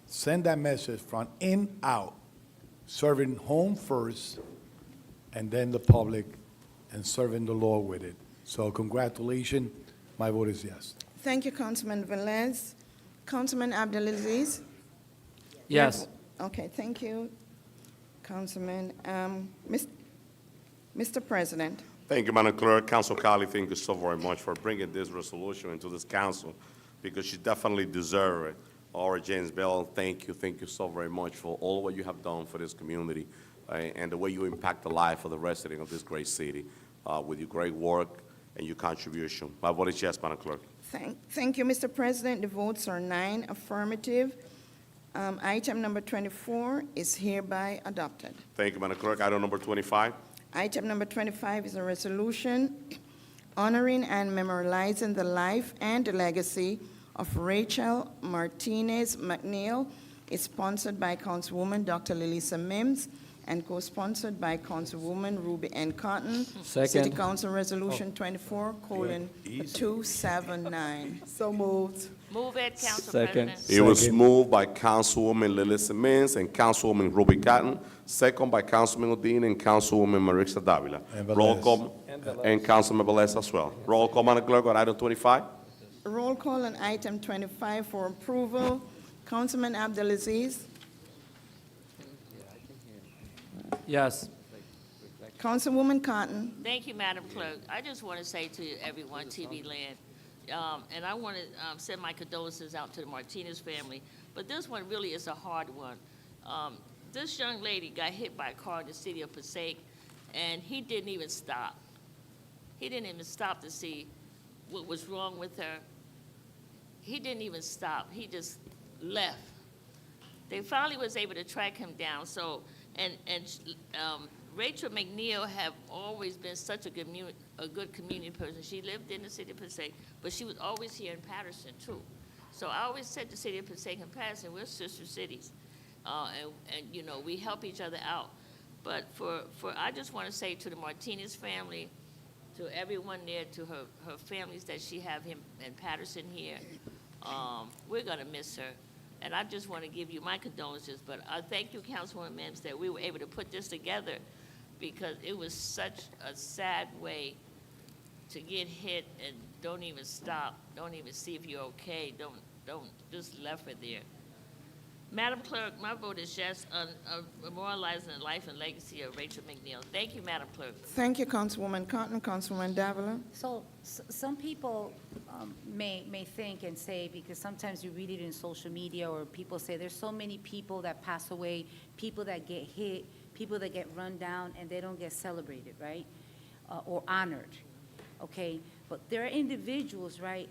sent that message from in out, serving home first and then the public and serving the Lord with it. So congratulations. My vote is yes. Thank you, Councilman Velez. Councilman Abdelaziz? Yes. Okay, thank you, Councilman. Mr. President? Thank you, Madam Clerk. Council Colley, thank you so very much for bringing this resolution into this council, because she definitely deserves it. Ora Bell, thank you so very much for all what you have done for this community and the way you impact the life of the residents of this great city with your great work and your contribution. My vote is yes, Madam Clerk. Thank you, Mr. President. The votes are 9 affirmative. Item number 24 is hereby adopted. Thank you, Madam Clerk. Item number 25. Item number 25 is a resolution honoring and memorializing the life and the legacy of Rachel Martinez McNeil. It's sponsored by Councilwoman Dr. Lilisa Mims and co-sponsored by Councilwoman Ruby N. Cotton. Second. City Council Resolution 24:279. So moved. Move it, Council Second. President. It was Second. moved by Councilwoman Lilisa Mims and Councilwoman Ruby Cotton, second by Councilman Udine and Councilwoman Marisa Davila. And Roll Velez. call, and Councilman Velez as well. Roll call, Madam Clerk, on item 25. Roll call on item 25 for approval. Councilman Abdelaziz? Yes. Councilwoman Cotton? Thank you, Madam Clerk. I just want to say to everyone, TV land, and I want to send my condolences out to the Martinez family, but this one really is a hard one. This young lady got hit by a car in the city of Passaic, and he didn't even stop. He didn't even stop to see what was wrong with her. He didn't even stop. He just left. They finally was able to track him down. So, Rachel McNeil have always been such a good community person. She lived in the city of Passaic, but she was always here in Paterson too. So I always said the city of Passaic and Paterson, we're sister cities, and you know, we help each other out. But I just want to say to the Martinez family, to everyone there, to her families that she have him in Paterson here, we're gonna miss her. And I just want to give you my condolences, but I thank you, Councilwoman Mims, that we were able to put this together, because it was such a sad way to get hit and don't even stop, don't even see if you're okay, don't just left her there. Madam Clerk, my vote is yes on memorializing the life and legacy of Rachel McNeil. Thank you, Madam Clerk. Thank you, Councilwoman Cotton. Councilwoman Davila? So some people may think and say, because sometimes you read it in social media or people say there's so many people that pass away, people that get hit, people that get run down, and they don't get celebrated, right? Or honored, okay? But there are individuals, right,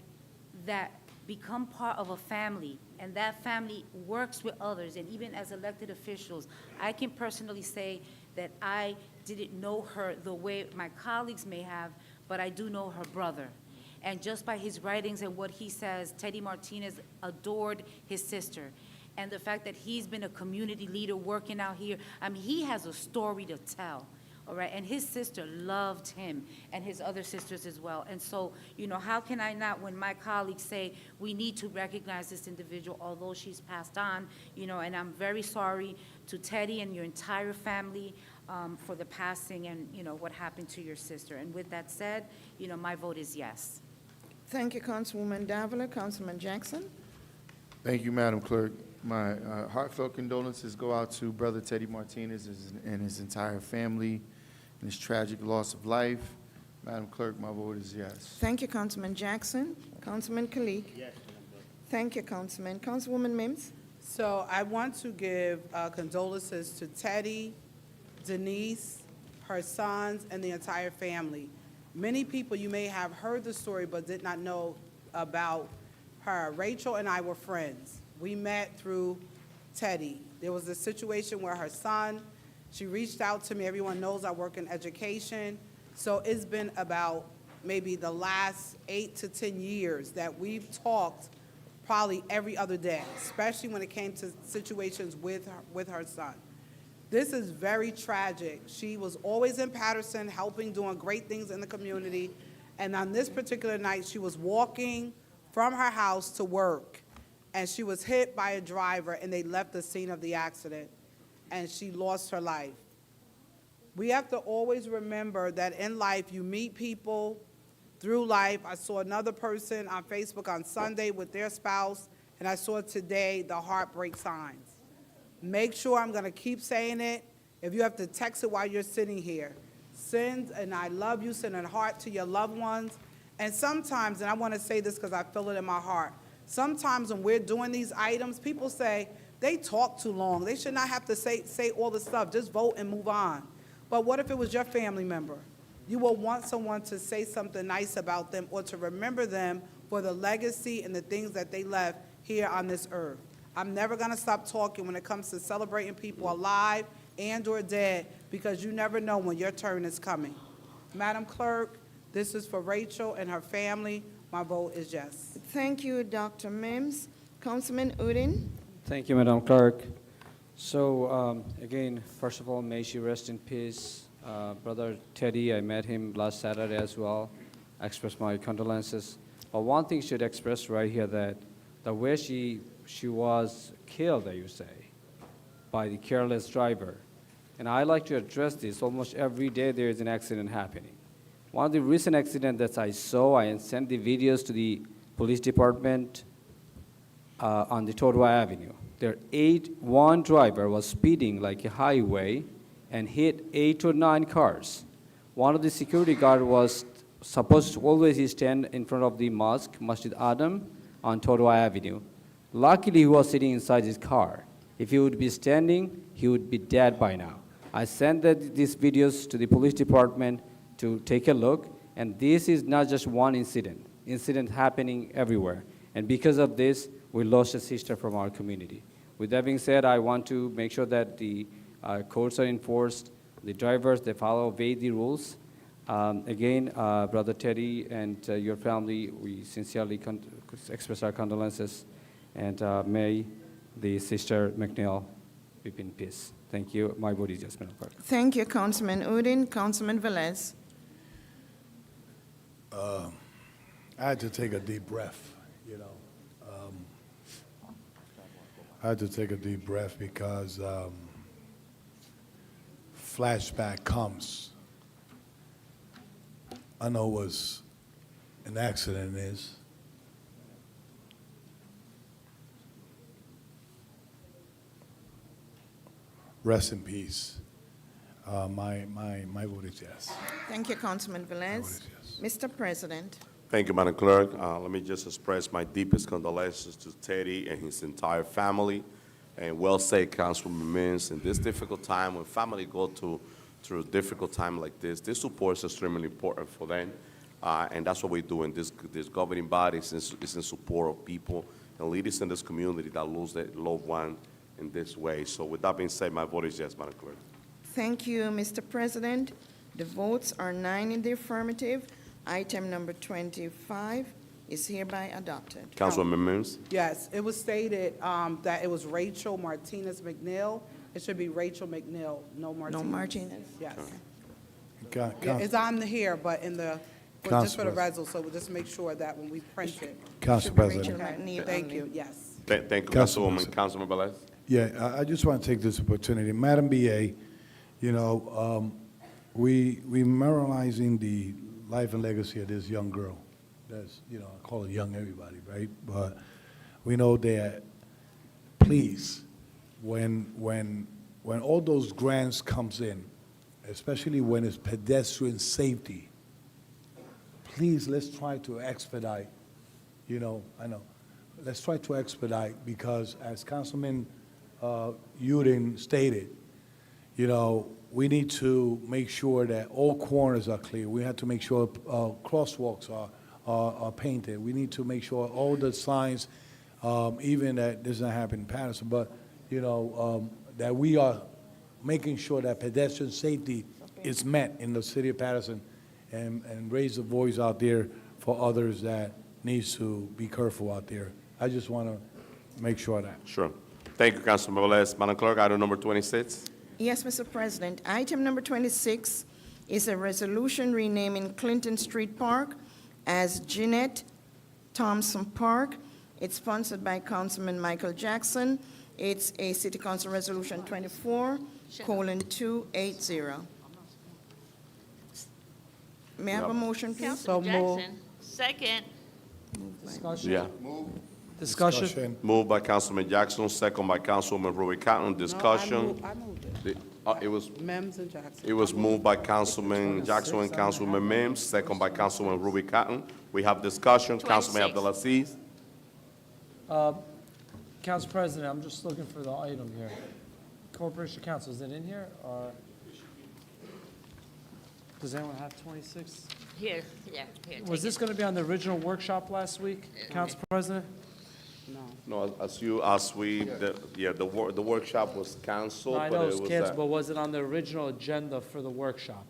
that become part of a family, and that family works with others, and even as elected officials, I can personally say that I didn't know her the way my colleagues may have, but I do know her brother. And just by his writings and what he says, Teddy Martinez adored his sister. And the fact that he's been a community leader working out here, I mean, he has a story to tell. All right, and his sister loved him and his other sisters as well. And so, you know, how can I not, when my colleagues say we need to recognize this individual, although she's passed on, you know, and I'm very sorry to Teddy and your entire family for the passing and, you know, what happened to your sister. And with that said, you know, my vote is yes. Thank you, Councilwoman Davila. Councilman Jackson? Thank you, Madam Clerk. My heartfelt condolences go out to Brother Teddy Martinez and his entire family in this tragic loss of life. Madam Clerk, my vote is yes. Thank you, Councilman Jackson. Councilman Kalik? Yes. Thank you, Councilman. Councilwoman Mims? So I want to give condolences to Teddy, Denise, her sons, and the entire family. Many people, you may have heard the story but did not know about her. Rachel and I were friends. We met through Teddy. There was a situation where her son, she reached out to me. Everyone knows I work in education. So it's been about maybe the last 8 to 10 years that we've talked probably every other day, especially when it came to situations with her son. This is very tragic. She was always in Paterson helping, doing great things in the community. And on this particular night, she was walking from her house to work, and she was hit by a driver, and they left the scene of the accident, and she lost her life. We have to always remember that in life, you meet people through life. I saw another person on Facebook on Sunday with their spouse, and I saw today the heartbreak signs. Make sure, I'm going to keep saying it, if you have to text it while you're sitting here, send an I love you, send a heart to your loved ones. And sometimes, and I want to say this because I feel it in my heart, sometimes when we're doing these items, people say they talk too long. They should not have to say all the stuff. Just vote and move on. But what if it was your family member? You will want someone to say something nice about them or to remember them for the legacy and the things that they left here on this earth. I'm never going to stop talking when it comes to celebrating people alive and or dead, because you never know when your turn is coming. Madam Clerk, this is for Rachel and her family. My vote is yes. Thank you, Dr. Mims. Councilman Udine? Thank you, Madam Clerk. So, again, first of all, may she rest in peace. Brother Teddy, I met him last Saturday as well. I express my condolences. But one thing should express right here, that the way she was killed, you say, by the careless driver. And I like to address this. Almost every day there is an accident happening. One of the recent accidents that I saw, I sent the videos to the police department on the Totowa Avenue. One driver was speeding like a highway and hit 8 or 9 cars. One of the security guard was supposed to always stand in front of the mosque, Masjid Adam, on Totowa Avenue. Luckily, he was sitting inside his car. If he would be standing, he would be dead by now. I sent these videos to the police department to take a look, and this is not just one incident. Incident happening everywhere. And because of this, we lost a sister from our community. With that being said, I want to make sure that the codes are enforced, the drivers, they obey the rules. Again, Brother Teddy and your family, we sincerely express our condolences, and may the sister McNeil be in peace. Thank you. My vote is yes, Madam Clerk. Thank you, Councilman Udine. Councilman Velez? I had to take a deep breath, you know. I had to take a deep breath because flashback comes. I know what an accident is. Rest in peace. My vote is yes. Thank you, Councilman My vote Velez. is yes. Mr. President? Thank you, Madam Clerk. Let me just express my deepest condolences to Teddy and his entire family. And well said, Councilwoman Mims. In this difficult time, when family go through a difficult time like this support is extremely important for them. And that's what we're doing. This governing body is in support of people and leaders in this community that lose their loved one in this way. So with that being said, my vote is yes, Madam Clerk. Thank you, Mr. President. The votes are 9 in the affirmative. Item number 25 is hereby adopted. Councilwoman Mims? Yes, it was stated that it was Rachel Martinez McNeil. It should be Rachel McNeil, no Martinez. No Martinez. Yes. Ca- Yeah, Council- it's on here, but in the, just Council for the President. resol, so we'll just make sure that when we print it. Council Should be President. Rachel McNeil Thank only. you, yes. Thank you, Councilman. Councilwoman. Councilman Velez? Yeah, I just want to take this opportunity. Madam BA, you know, we memorializing the life and legacy of this young girl. That's, you know, I call it young everybody, right? But we know that, please, when all those grants comes in, especially when it's pedestrian safety, please, let's try to expedite, you know, I know, let's try to expedite, because as Councilman Uden stated, you know, we need to make sure that all corners are clear. We have to make sure crosswalks are painted. We need to make sure all the signs, even that does not happen in Paterson, but, you know, that we are making sure that pedestrian safety is met in the city of Paterson, and raise the voice out there for others that needs to be careful out there. I just want to make sure of that. Sure. Thank you, Councilman Velez. Madam Clerk, item number 26. Yes, Mr. President. Item number 26 is a resolution renaming Clinton Street Park as Jeanette Thompson Park. It's sponsored by Councilman Michael Jackson. It's a City Council Resolution 24:280. May I have a motion, please? Councilman So moved. Jackson, second. Discussion? Yeah. Discussion? Moved by Councilman Jackson, second by Councilwoman Ruby Cotton. Discussion. I moved it. It was Mims and Jackson. It was moved by Councilman Jackson and Councilwoman Mims, second by Councilwoman Ruby Cotton. We have discussion. Councilman 26. Abdelaziz. Council President, I'm just looking for the item here. Corporation Council, is it in here, or? Does anyone have 26? Here, yeah, here. Was take this going to be on the original workshop last week, Council President? No, the workshop was canceled, I but know it it was was, canceled, but was it on the original agenda for the workworkshop?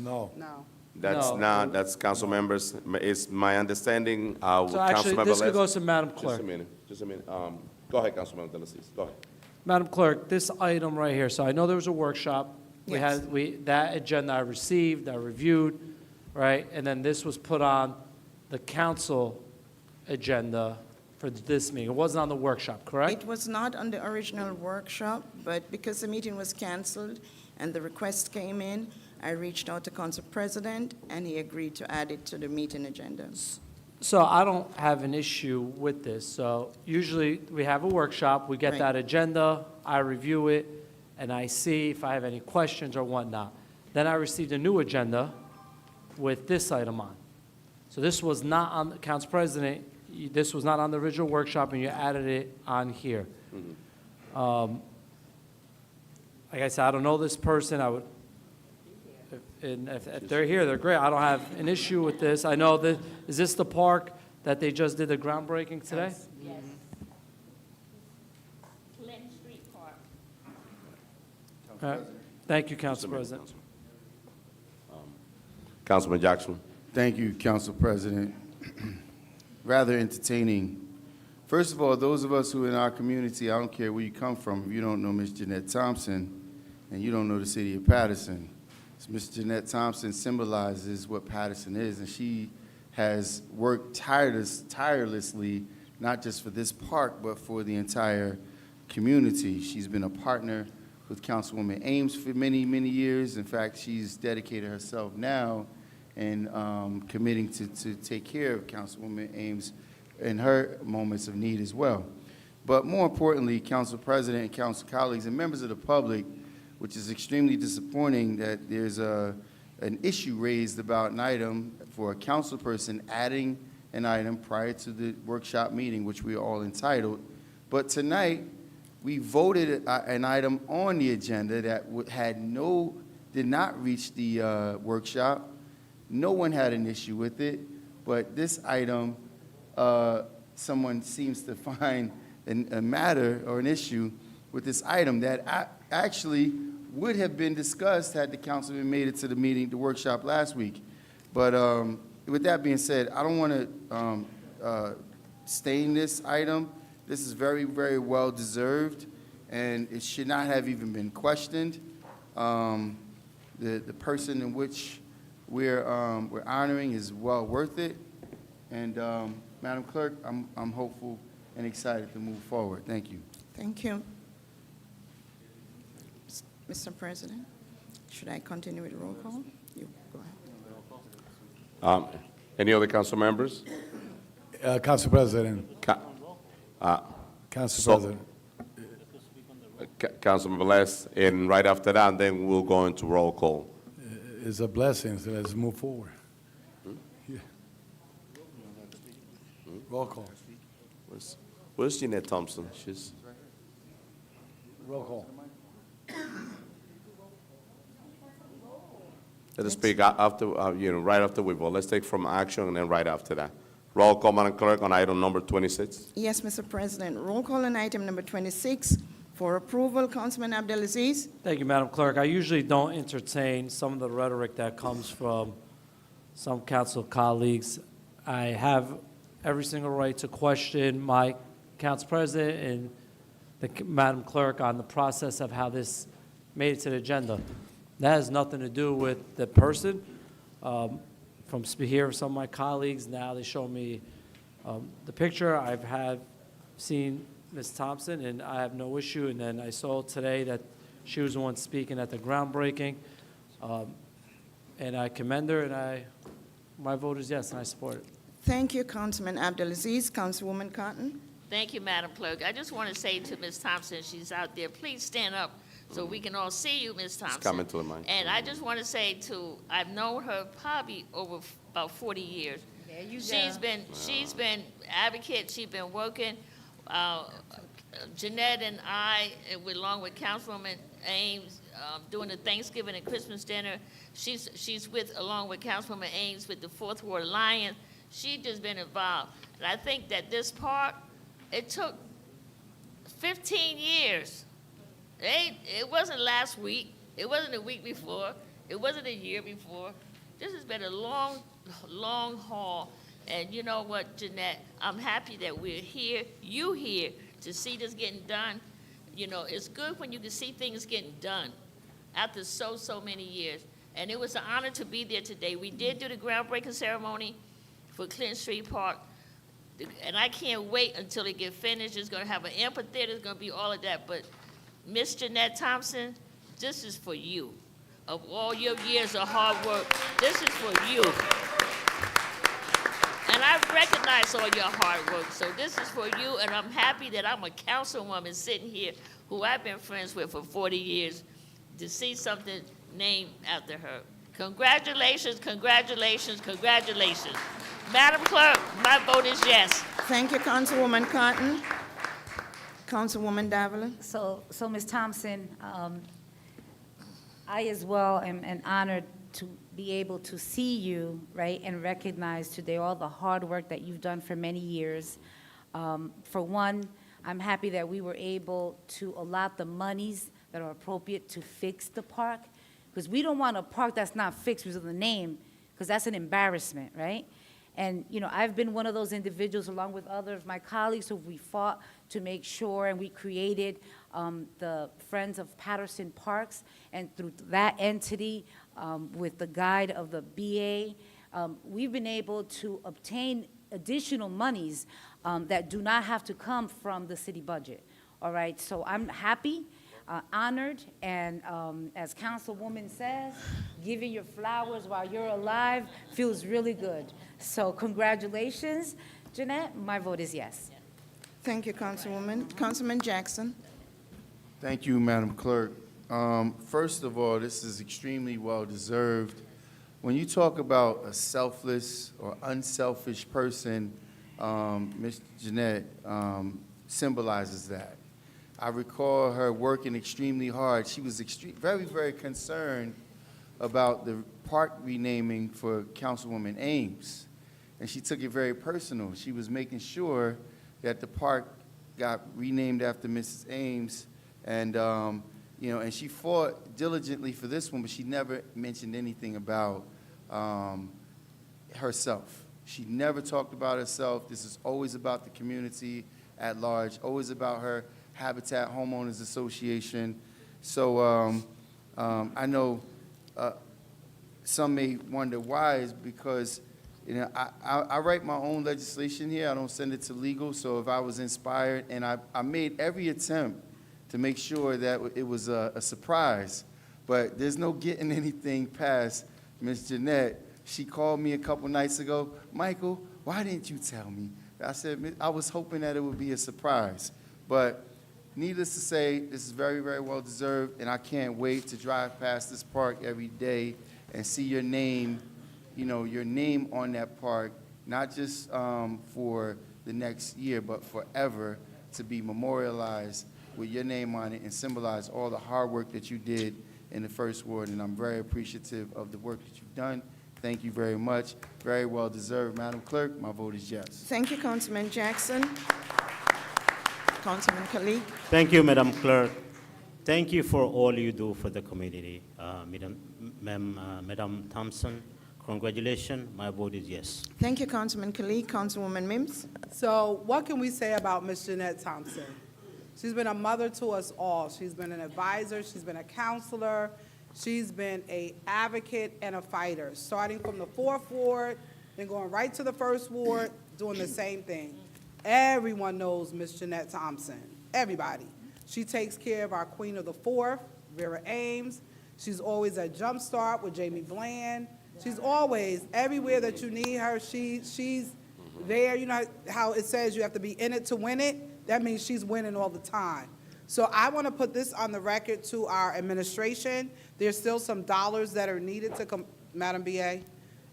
No. No. that's No. not, that's council members. It's my understanding, with So actually, Councilmember this could go Les. to Madam Just Clerk. a minute, just a minute. Go ahead, Councilman Abdelaziz, go ahead. Madam Clerk, this item right here, so I know there was a workshop. We Yes. had, that agenda I received, I reviewed, right? And then this was put on the council agenda for this meeting. It wasn't on the workshop, correct? It was not on the original workshop, but because the meeting was canceled and the request came in, I reached out to Council President, and he agreed to add it to the meeting agenda. So I don't have an issue with this. So usually we have a workshop, we get Right. that agenda, I review it, and I see if I have any questions or whatnot. Then I received a new agenda with this item on. So this was not on, Council President, this was not on the original workshop, and you added it on here. Like I said, I don't know this person, I would, if they're here, they're great. I don't have an issue with this. I know that, is this the park that they just did the groundbreaking today? Yes. Clinton Street Park. All right. Thank you, Council President. Councilman Jackson. Thank you, Council President. Rather entertaining. First of all, those of us who are in our community, I don't care where you come from, if you don't know Ms. Jeanette Thompson, and you don't know the city of Paterson, Ms. Jeanette Thompson symbolizes what Paterson is, and she has worked tirelessly, not just for this park, but for the entire community. She's been a partner with Councilwoman Ames for many, many years. In fact, she's dedicated herself now and committing to take care of Councilwoman Ames in her moments of need as well. But more importantly, Council President and Council colleagues and members of the public, which is extremely disappointing that there's an issue raised about an item for a council person adding an item prior to the workshop meeting, which we are all entitled. But tonight, we voted an item on the agenda that did not reach the workshop, no one had an issue with it, but this item, someone seems to find a matter or an issue with this item that actually would have been discussed had the councilman made it to the meeting, the workshop last week. But with that being said, I don't want to stain this item. This is very, very well deserved, and it should not have even been questioned. The person in which we're honoring is well worth it. And Madam Clerk, I'm hopeful and excited to move forward. Thank you. Thank you. Mr. President, should I continue with roll call? You go ahead. Any other council members? Council President, Council President. Councilman Velez, and right after that, then we'll go into roll call. It's a blessing, so let's move forward. Yeah. Roll call. Where's Jeanette Thompson? She's. Roll call. Let us speak after, right after we vote. Let's take from action and then right after that. Roll call, Madam Clerk, on item number 26. Yes, Mr. President. Roll call on item number 26 for approval. Councilman Abdelaziz. Thank you, Madam Clerk. I usually don't entertain some of the rhetoric that comes from some council colleagues. I have every single right to question my council president and the Madam Clerk on the process of how this made it to the agenda. That has nothing to do with the person. From hearing some of my colleagues, now they show me the picture. I've seen Ms. Thompson, and I have no issue. And then I saw today that she was the one speaking at the groundbreaking. And I commend her, and my vote is yes, and I support it. Thank you, Councilman Abdelaziz. Councilwoman Cotton. Thank you, Madam Clerk. I just want to say to Ms. Thompson, she's out there, please stand up so we can all see you, Ms. Thompson. coming to the mic. And I just want to say I've known her probably over about 40 years. There you She's been advocate, she's been working. Jeanette and I, along with Councilwoman Ames, doing the Thanksgiving and Christmas dinner. She's along with Councilwoman Ames with the Fourth Ward Alliance. She's just been involved. And I think that this park, it took 15 years. It wasn't last week. It wasn't the week before. It wasn't a year before. This has been a long, long haul. And you know what, Jeanette? I'm happy that we're here, you here, to see this getting done. You know, it's good when you can see things getting done after so many years. And it was an honor to be there today. We did do the groundbreaking ceremony for Clinton Street Park. And I can't wait until it gets finished. It's going to have an amphitheater. It's going to be all of that. But Miss Jeanette Thompson, this is for you. Of all your years of hard work, this is for you. And I recognize all your hard work, so this is for you, and I'm happy that I'm a councilwoman sitting here who I've been friends with for 40 years to see something named after her. Congratulations, congratulations, congratulations. Madam Clerk, my vote is yes. Thank you, Councilwoman Cotton. Councilwoman Davila. So Ms. Thompson, I as well am honored to be able to see you, right, and recognize today all the hard work that you've done for many years. For one, I'm happy that we were able to allot the monies that are appropriate to fix the park, because we don't want a park that's not fixed because of the name, because that's an embarrassment, right? And, you know, I've been one of those individuals, along with other of my colleagues, who we fought to make sure, and we created the Friends of Paterson Parks, and through that entity, with the guide of the BA, we've been able to obtain additional monies that do not have to come from the city budget, all right? So I'm happy, honored, and as Councilwoman says, giving your flowers while you're alive feels really good. So congratulations, Jeanette. My vote is yes. Thank you, Councilwoman. Councilman Jackson. Thank you, Madam Clerk. First of all, this is extremely well-deserved. When you talk about a selfless or unselfish person, Ms. Jeanette symbolizes that. I recall her working extremely hard. She was very, very concerned about park renaming for Councilwoman Ames, and she took it very personal. She was making sure that the park got renamed after Mrs. Ames, and and she fought diligently for this one, but she never mentioned anything about herself. She never talked about herself. This is always about the community at large, always about her Habitat Homeowners Association. So I know some may wonder why, is because I write my own legislation here. I don't send it to legal. So if I was inspired, and I made every attempt to make sure that it was a surprise, but there's no getting anything past Ms. Jeanette. She called me a couple nights ago, Michael, why didn't you tell me? I said, I was hoping that it would be a surprise. But needless to say, this is very, very well deserved, and I can't wait to drive past this park every day and see your name, your name on that park, not just for the next year, but forever, to be memorialized with your name on it and symbolize all the hard work that you did in the First Ward. And I'm very appreciative of the work that you've done. Thank you very much. Very well deserved, Madam Clerk. My vote is yes. Thank you, Councilman Jackson. Councilman Kalik. Thank you, Madam Clerk. Thank you for all you do for the community. Madam Thompson, congratulations. My vote is yes. Thank you, Councilman Kalik. Councilwoman Mims. So what can we say about Ms. Jeanette Thompson? She's been a mother to us all. She's been an advisor. She's been a counselor. She's been an advocate and a fighter, starting from the 4th Ward, then going right to the 1st Ward, doing the same thing. Everyone knows Ms. Jeanette Thompson, everybody. She takes care of our Queen of the 4th, Vera Ames. She's always at Jumpstart with Jamie Bland. She's always, everywhere that you need her, she's there. You know how it says you have to be in it to win it? That means she's winning all the time. So I want to put this on the record to our administration. There's still some dollars that are needed to come, Madam BA,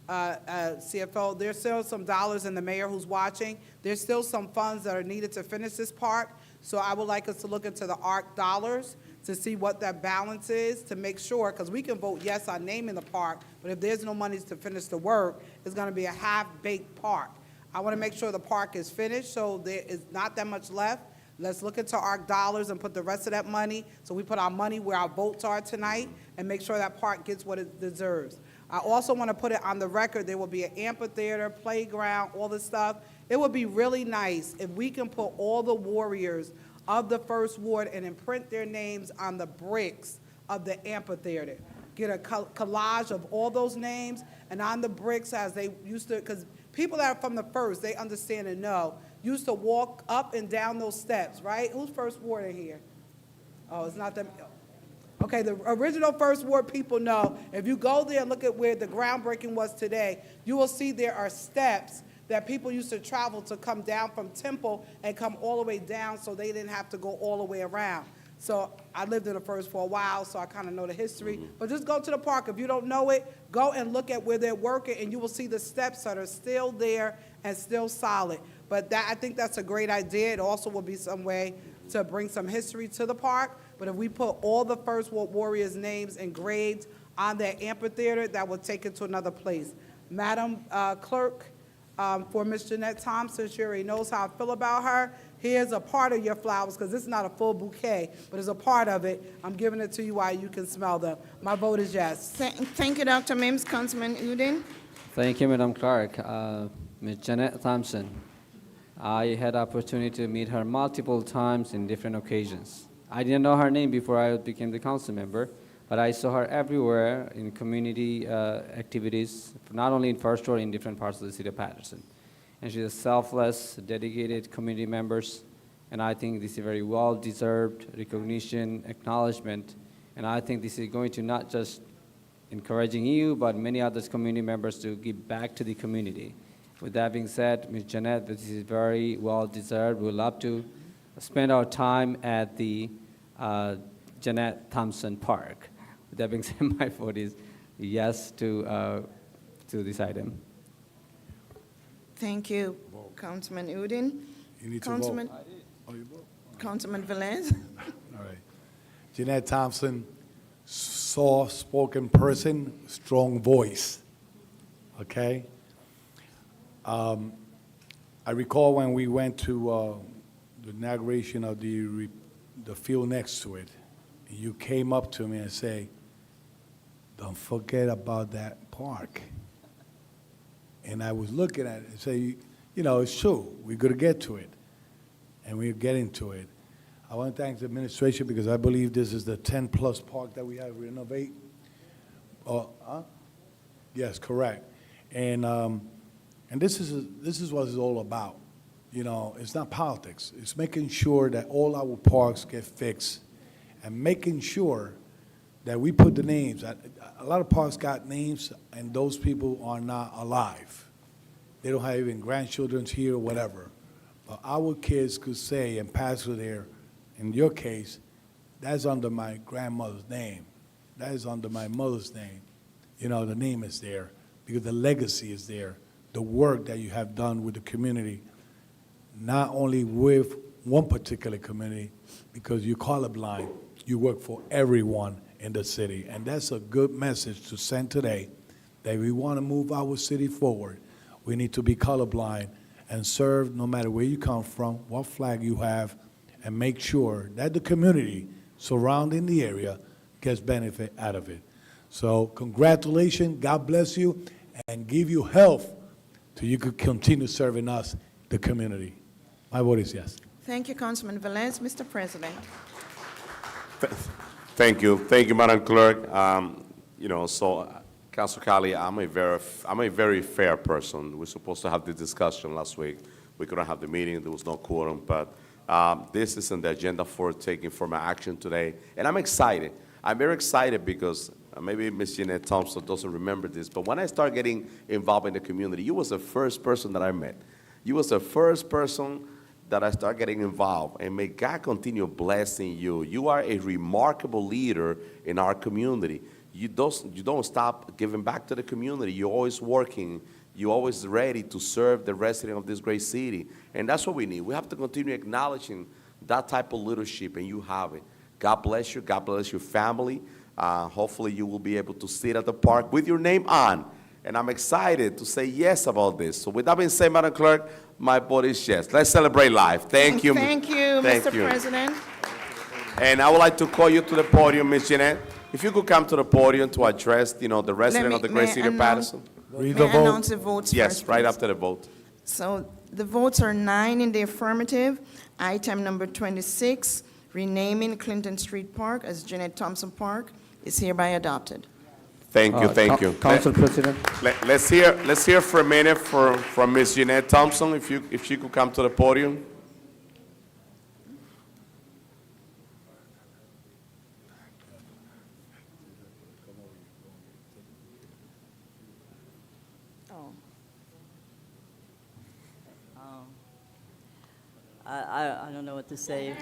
CFO, there's still some dollars, and the mayor who's watching, there's still some funds that are needed to finish this park. So I would like us to look into the ARC dollars to see what that balance is, to make sure, because we can vote yes on naming the park, but if there's no money to finish the work, it's going to be a half-baked park. I want to make sure the park is finished, so there is not that much left. Let's look into ARC dollars and put the rest of that money, so we put our money where our votes are tonight, and make sure that park gets what it deserves. I also want to put it on the record, there will be an amphitheater, playground, all this stuff. It would be really nice if we can put all the warriors of the First Ward and imprint their names on the bricks of the amphitheater. Get a collage of all those names, and on the bricks as they used to, because people that are from the first, they understand and know, used to walk up and down those steps, right? Who's First Ward in here? Oh, it's not them. Okay, the original First Ward people know, if you go there and look at where the groundbreaking was today, you will see there are steps that people used to travel to come down from Temple and come all the way down so they didn't have to go all the way around. So I lived in the First for a while, so I kind of know the history. But just go to the park. If you don't know it, go and look at where they're working, and you will see the steps that are still there and still solid. But that, I think that's a great idea. It also will be some way to bring some history to the park. But if we put all the First World Warriors' names engraved on that amphitheater, that will take it to another place. Madam Clerk, for Ms. Jeanette Thompson, she already knows how I feel about her. Here's a part of your flowers, because this is not a full bouquet, but it's a part of it. I'm giving it to you while you can smell them. My vote is yes. Thank you, Dr. Mims. Councilman Udine. Thank you, Madam Clerk. Ms. Jeanette Thompson, I had opportunity to meet her multiple times in different occasions. I didn't know her name before I became the council member, but I saw her everywhere in community activities, not only in First Ward, in different parts of the city of Paterson. And she's a selfless, dedicated community members, and I think this is a very well-deserved recognition, acknowledgement, and I think this is going to not just encouraging you, but many other community members to give back to the community. With that being said, Ms. Jeanette, this is very well-deserved. We'd love to spend our time at the Jeanette Thompson Park. With that being said, my vote is yes to this item. Thank you, Councilman Udine. You need Councilman, to vote. Oh, you vote? Councilman Velez. All right. Jeanette Thompson, soft-spoken person, strong voice, okay? I recall when we went to the inauguration of the field next to it, you came up to me and say, "Don't forget about that park." And I was looking at it and say, you know, it's true. We're going to get to it, and we're getting to it. I want to thank the administration because I believe this is the 10-plus park that we have to renovate. Yes, correct. And this is what it's all about. You know, it's not politics. It's making sure that all our parks get fixed and making sure that we put the names. A lot of parks got names, and those people are not alive. They don't have even grandchildren here or whatever. But our kids could say and pass through there, in your case, that's under my grandmother's name. That is under my mother's name. You know, the name is there because the legacy is there. The work that you have done with the community, not only with one particular community, because you're colorblind, you work for everyone in the city. And that's a good message to send today, that we want to move our city forward. We need to be colorblind and serve no matter where you come from, what flag you have, and make sure that the community surrounding the area gets benefit out of it. So congratulations, God bless you, and give you health so you could continue serving us, the community. My vote is yes. Thank you, Councilman Velez. Mr. President. Thank you, Madam Clerk. You know, so Council Cali, I'm a very fair person. We're supposed to have this discussion last week. We couldn't have the meeting. There was no quorum, but this is on the agenda for taking formal action today, and I'm excited. I'm very excited because maybe Ms. Jeanette Thompson doesn't remember this, but when I started getting involved in the community, you was the first person that I met. You was the first person that I started getting involved, and may God continue blessing you. You are a remarkable leader in our community. You don't stop giving back to the community. You're always working. You're always ready to serve the resident of this great city, and that's what we need. We have to continue acknowledging that type of leadership, and you have it. God bless you. God bless your family. Hopefully you will be able to sit at the park with your name on, and I'm excited to say yes about this. So with that being said, Madam Clerk, my vote is yes. Let's celebrate life. Thank you. Thank you, Mr. President. And I would like to call you to the podium, Ms. Jeanette. If you could come to the podium to address, you know, the resident of the great city of Paterson. Read May the I vote. announce the votes Yes, first, right please? after the vote. So the votes are 9 in the affirmative. Item number 26, renaming Clinton Street Park as Jeanette Thompson Park, is hereby adopted. Thank you. Council President. Let's hear for a minute from Ms. Jeanette Thompson, if she could come to the podium. I don't know what to say.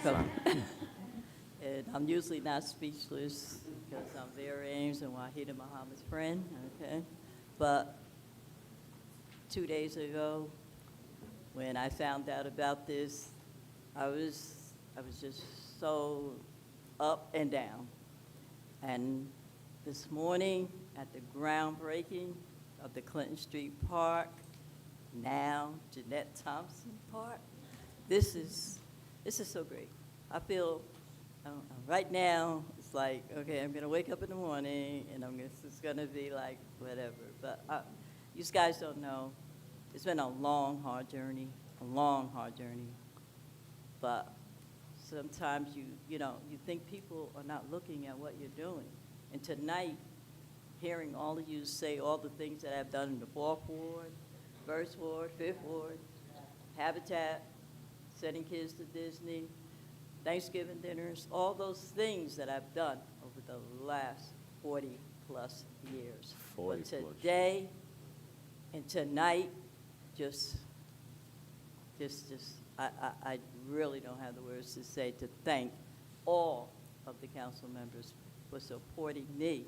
And I'm usually not speechless because I'm Vera Ames and Wahida Muhammad's friend, okay? But 2 days ago, when I found out about this, I was just so up and down. And this morning, at the groundbreaking of the Clinton Street Park, now Jeanette Thompson Park, this is so great. I feel right now it's like, okay, I'm gonna wake up in the morning and it's gonna be like whatever. But you guys don't know, it's been a long, hard journey. But sometimes you think people are not looking at what you're doing. And tonight, hearing all of you say all the things that I've done in the 4th Ward, 1st Ward, 5th Ward, Habitat, sending kids to Disney, Thanksgiving dinners, all those things that I've done over the last 40-plus years. 40 But plus. today and tonight, I really don't have the words to say to thank all of the council members for supporting me,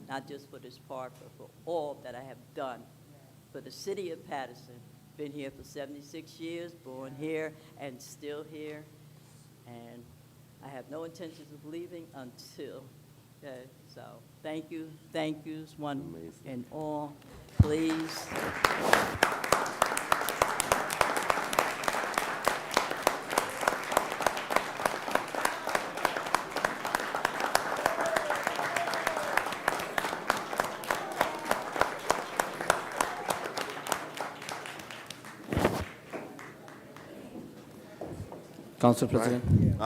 not just for this park, but for all that I have done for the city of Paterson. Been here for 76 years, born here and still here, and I have no intentions of leaving until Okay, so thank yous, one and all, please. Council President.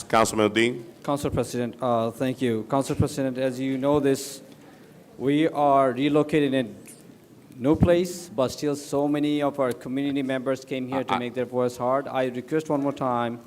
Councilman Dean. Council President, thank you. Council President, as you know this, we are relocated in no place, but still so many of our community members came here to make their voice heard. I request one more time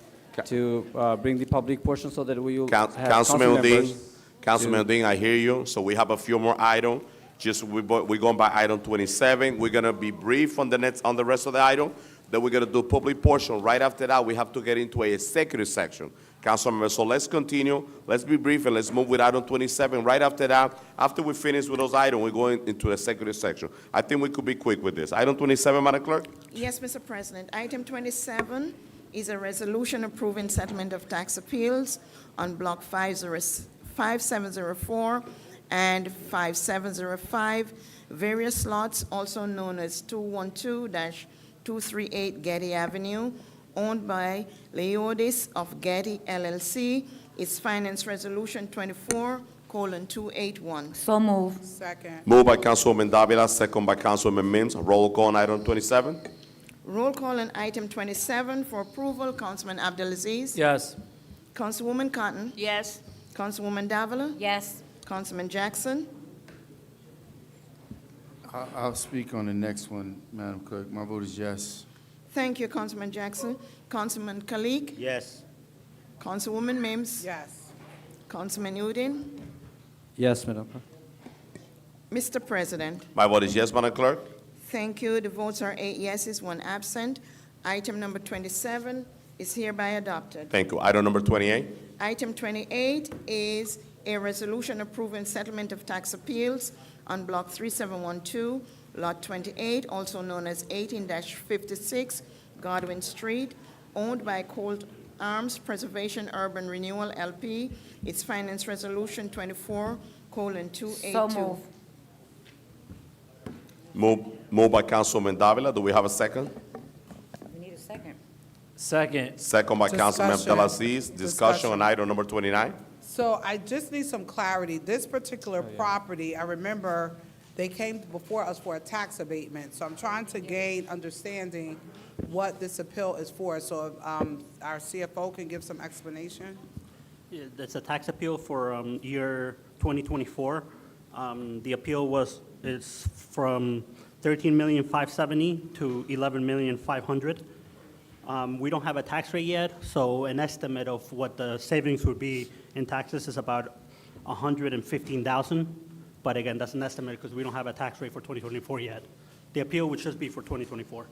to bring the public portion so that we will have Councilman Dean, members Councilman Dean, I hear you. So we have a few more items. Just we're going by item 27. We're gonna be brief on the rest of the item. Then we're gonna do public portion. Right after that, we have to get into a executive section. Council members, so let's continue. Let's be brief and let's move with item 27. Right after that, after we finish with those items, we're going into the executive section. I think we could be quick with this. Item 27, Madam Clerk? Yes, Mr. President. Item 27 is a resolution approving settlement of tax appeals on Block 5704 and 5705, various lots also known as 212-238 Getty Avenue, owned by Leodis of Getty LLC. Its finance resolution 24:281. So move. Second. Moved by Councilwoman Davila, second by Councilwoman Mims. Roll call on item 27. Roll call on item 27 for approval. Councilman Abdelaziz. Yes. Councilwoman Cotton. Yes. Councilwoman Davila. Yes. Councilman Jackson. I'll speak on the next one, Madam Clerk. My vote is yes. Thank you, Councilman Jackson. Councilman Kalik. Yes. Councilwoman Mims. Yes. Councilman Udine. Yes, Madam. Mr. President, My vote is yes, Madam Clerk. thank you. The votes are 8 yeses, 1 absent. Item number 27 is hereby adopted. Thank you. Item number 28. Item 28 is a resolution approving settlement of tax appeals on Block 3712, Lot 28, also known as 18-56 Godwin Street, owned by Colt Arms Preservation Urban Renewal LP. Its finance resolution 24:282. So move. Moved by Councilwoman Davila. Do we have a second? We need a second. Second. Second by Councilman Discussion. Abdelaziz. Discussion on item number 29. So I just need some clarity. This particular property, I remember they came before us for a tax abatement. So I'm trying to gain understanding what this appeal is for. So if our CFO can give some explanation? Yeah, that's a tax appeal for year 2024. The appeal is from $13,570,000 to $11,500,000. We don't have a tax rate yet, so an estimate of what the savings would be in taxes is about $115,000. But again, that's an estimate because we don't have a tax rate for 2024 yet. The appeal would just be for 2024.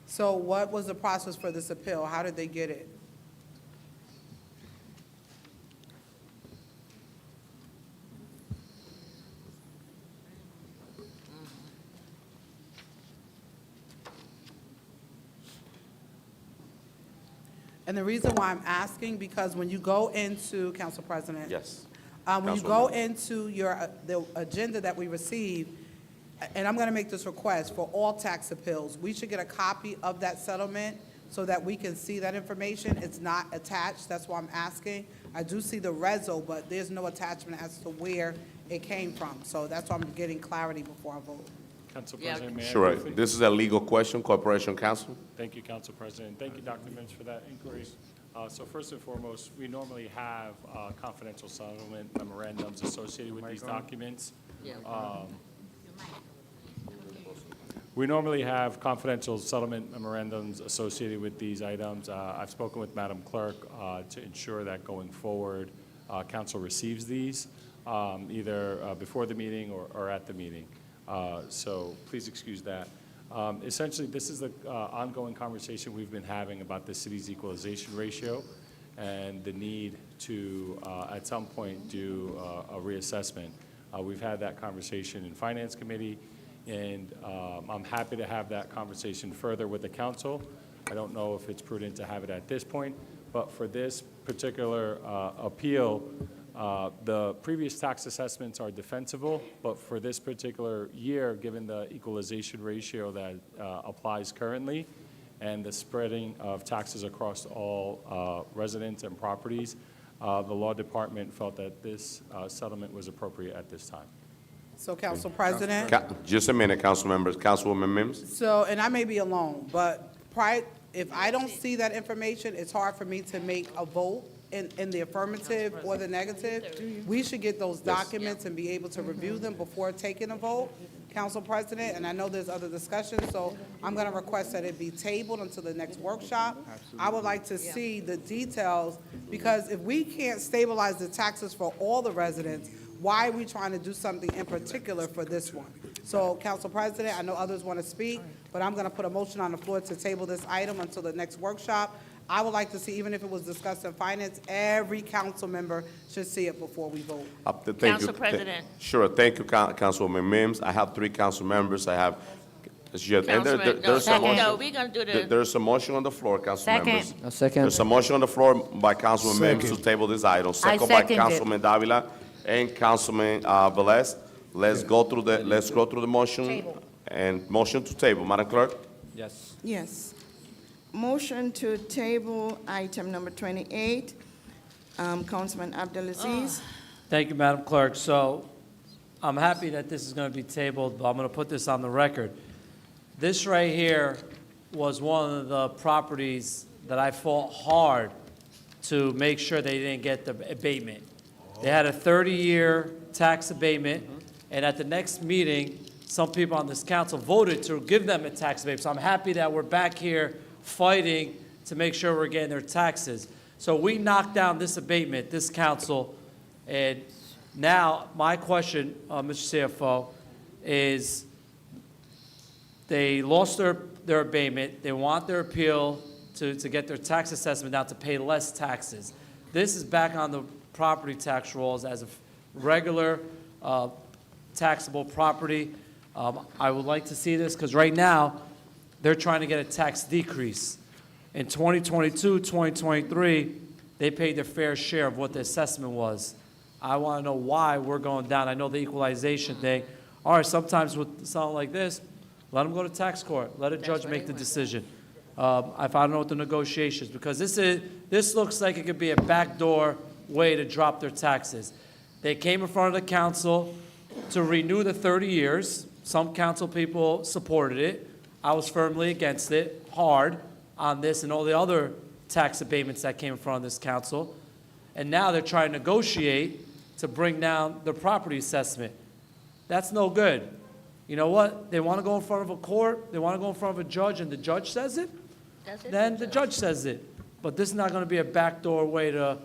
So what was the process for this appeal? How did they get it? And the reason why I'm asking, because when you go into, Council President. Yes. When you go into the agenda that we receive, and I'm going to make this request for all tax appeals, we should get a copy of that settlement so that we can see that information. It's not attached, that's why I'm asking. I do see the reso, but there's no attachment as to where it came from. So that's why I'm getting clarity before I vote. Council Yeah. President, may I Sure. briefly? This is a legal question, Corporation Counsel. Thank you, Council President. Thank you, Dr. Mims, for that inquiry. So first and foremost, we normally have confidential settlement memorandums associated with these documents. Yeah. We normally have confidential settlement memorandums associated with these items. I've spoken with Madam Clerk to ensure that going forward, council receives these either before the meeting or at the meeting. So please excuse that. Essentially, this is the ongoing conversation we've been having about the city's equalization ratio and the need to, at some point, do a reassessment. We've had that conversation in Finance Committee, and I'm happy to have that conversation further with the council. I don't know if it's prudent to have it at this point, But for this particular appeal, the previous tax assessments are defensible, but for this particular year, given the equalization ratio that applies currently and the spreading of taxes across all residents and properties, the law department felt that this settlement was appropriate at this time. So, Council President, Just a minute, council members. Councilwoman Mims? so, and I may be alone, but if I don't see that information, it's hard for me to make a vote in the affirmative or the negative. We should get those documents and be able to review them before taking a vote, Council President, and I know there's other discussions, so I'm going to request that it be tabled until the next workshop. I would like to see the details, because if we can't stabilize the taxes for all the residents, why are we trying to do something in particular for this one? So, Council President, I know others want to speak, but I'm going to put a motion on the floor to table this item until the next workshop. I would like to see, even if it was discussed in finance, every council member should see it before we vote. Thank you. Council President. Sure, thank you, Councilwoman Mims. I have 3 council members. I have, and there's a motion. No, we're going to do the, There's a motion on the floor, council members. Second. A second. There's a motion on the floor by Councilwoman Mims to Second. table this item, second by second it. Councilman Davila and Councilman Velez. Let's go through the motion. Table. And motion to table. Madam Clerk? Yes. Yes. Motion to table item number 28. Councilman Abdelaziz. Thank you, Madam Clerk. So I'm happy that this is going to be tabled, but I'm going to put this on the record. This right here was one of the properties that I fought hard to make sure they didn't get the abatement. They had a 30-year tax abatement, and at the next meeting, some people on this council voted to give them a tax abatement. So I'm happy that we're back here fighting to make sure we're getting their taxes. So we knocked down this abatement, this council, and now my question, Mr. CFO, is they lost their abatement, they want their appeal to get their tax assessment down to pay less taxes. This is back on the property tax rolls as a regular taxable property. I would like to see this because right now, they're trying to get a tax decrease. In 2022, 2023, they paid their fair share of what the assessment was. I want to know why we're going down. I know the equalization thing. All right, sometimes with something like this, let them go to tax court. Let a judge make the decision. If I don't know what the negotiations, because this looks like it could be a backdoor way to drop their taxes. They came in front of the council to renew the 30 years. Some council people supported it. I was firmly against it, hard on this and all the other tax abatements that came in front of this council. And now they're trying to negotiate to bring down the property assessment. That's no good. You know what? They want to go in front of a court, they want to go in front of a judge, and the judge says it, then the judge says it. But this is not going to be a backdoor way to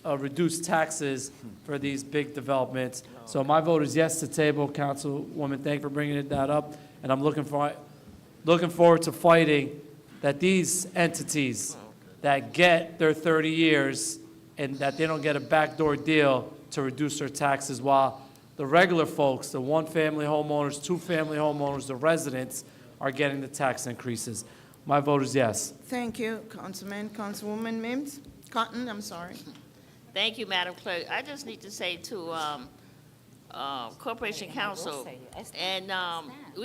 reduce taxes for these big developments. So my vote is yes to table. Councilwoman, thank you for bringing that up. And I'm looking forward to fighting that these entities that get their 30 years and that they don't get a backdoor deal to reduce their taxes, while the regular folks, the one-family homeowners, two-family homeowners, the residents are getting the tax increases. My vote is yes. Thank you, Councilman. Councilwoman Mims? Cotton, I'm sorry. thank you, Madam Clerk. I just need to say to Corporation Council, and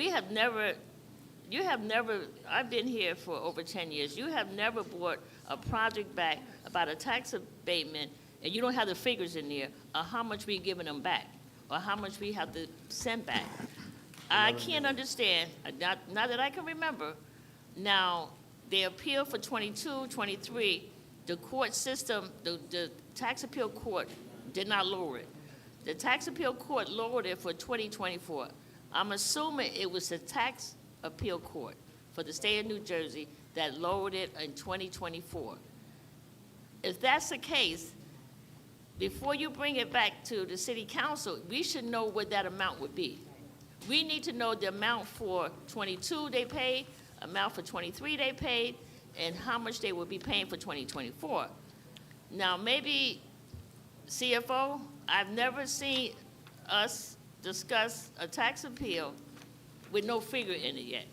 you have never, I've been here for over 10 years, you have never brought a project back about a tax abatement, and you don't have the figures in there of how much we're giving them back, or how much we have to send back. I can't understand, not that I can remember. Now, they appeal for 22, 23, the court system, the tax appeal court did not lower it. The tax appeal court lowered it for 2024. I'm assuming it was the tax appeal court for the state of New Jersey that lowered it in 2024. If that's the case, before you bring it back to the city council, we should know what that amount would be. We need to know the amount for 22 they paid, amount for 23 they paid, and how much they will be paying for 2024. Now, maybe CFO, I've never seen us discuss a tax appeal with no figure in it yet.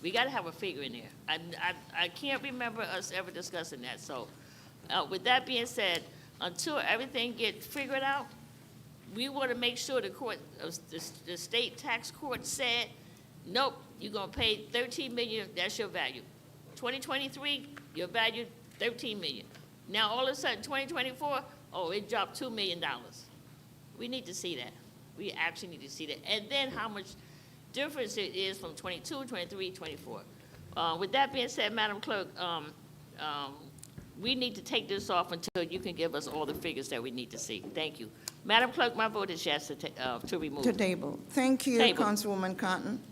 We got to have a figure in there. I can't remember us ever discussing that. So with that being said, until everything gets figured out, we want to make sure the court, the state tax court said, nope, you're going to pay 13 million, that's your value. 2023, your value 13 million. Now, all of a sudden, 2024, oh, it dropped $2 million. We need to see that. We actually need to see that. And then how much difference it is from 22, 23, 24. With that being said, Madam Clerk, we need to take this off until you can give us all the figures that we need to see. Thank you. Madam Clerk, my vote is yes to remove. To table. Thank you, Table. Councilwoman Cotton.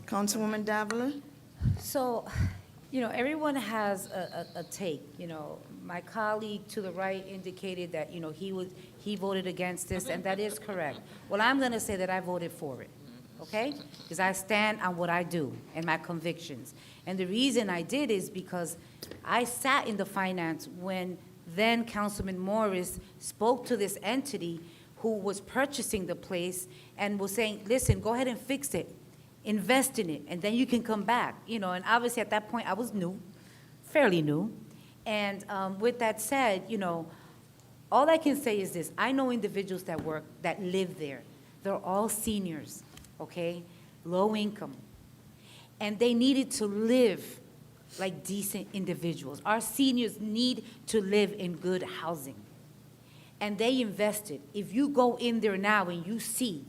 Councilwoman Davila? So, everyone has a take, My colleague to the right indicated that, he voted against this, and that is correct. Well, I'm going to say that I voted for it, okay? Because I stand on what I do and my convictions. And the reason I did is because I sat in the finance when then Councilman Morris spoke to this entity who was purchasing the place and was saying, listen, go ahead and fix it. Invest in it, and then you can come back, and obviously at that point I was new, fairly new, and with that said, all I can say is this: I know individuals that live there. They're all seniors, okay, low income, and they needed to live like decent individuals. Our seniors need to live in good housing, and they invested. If you go in there now and you see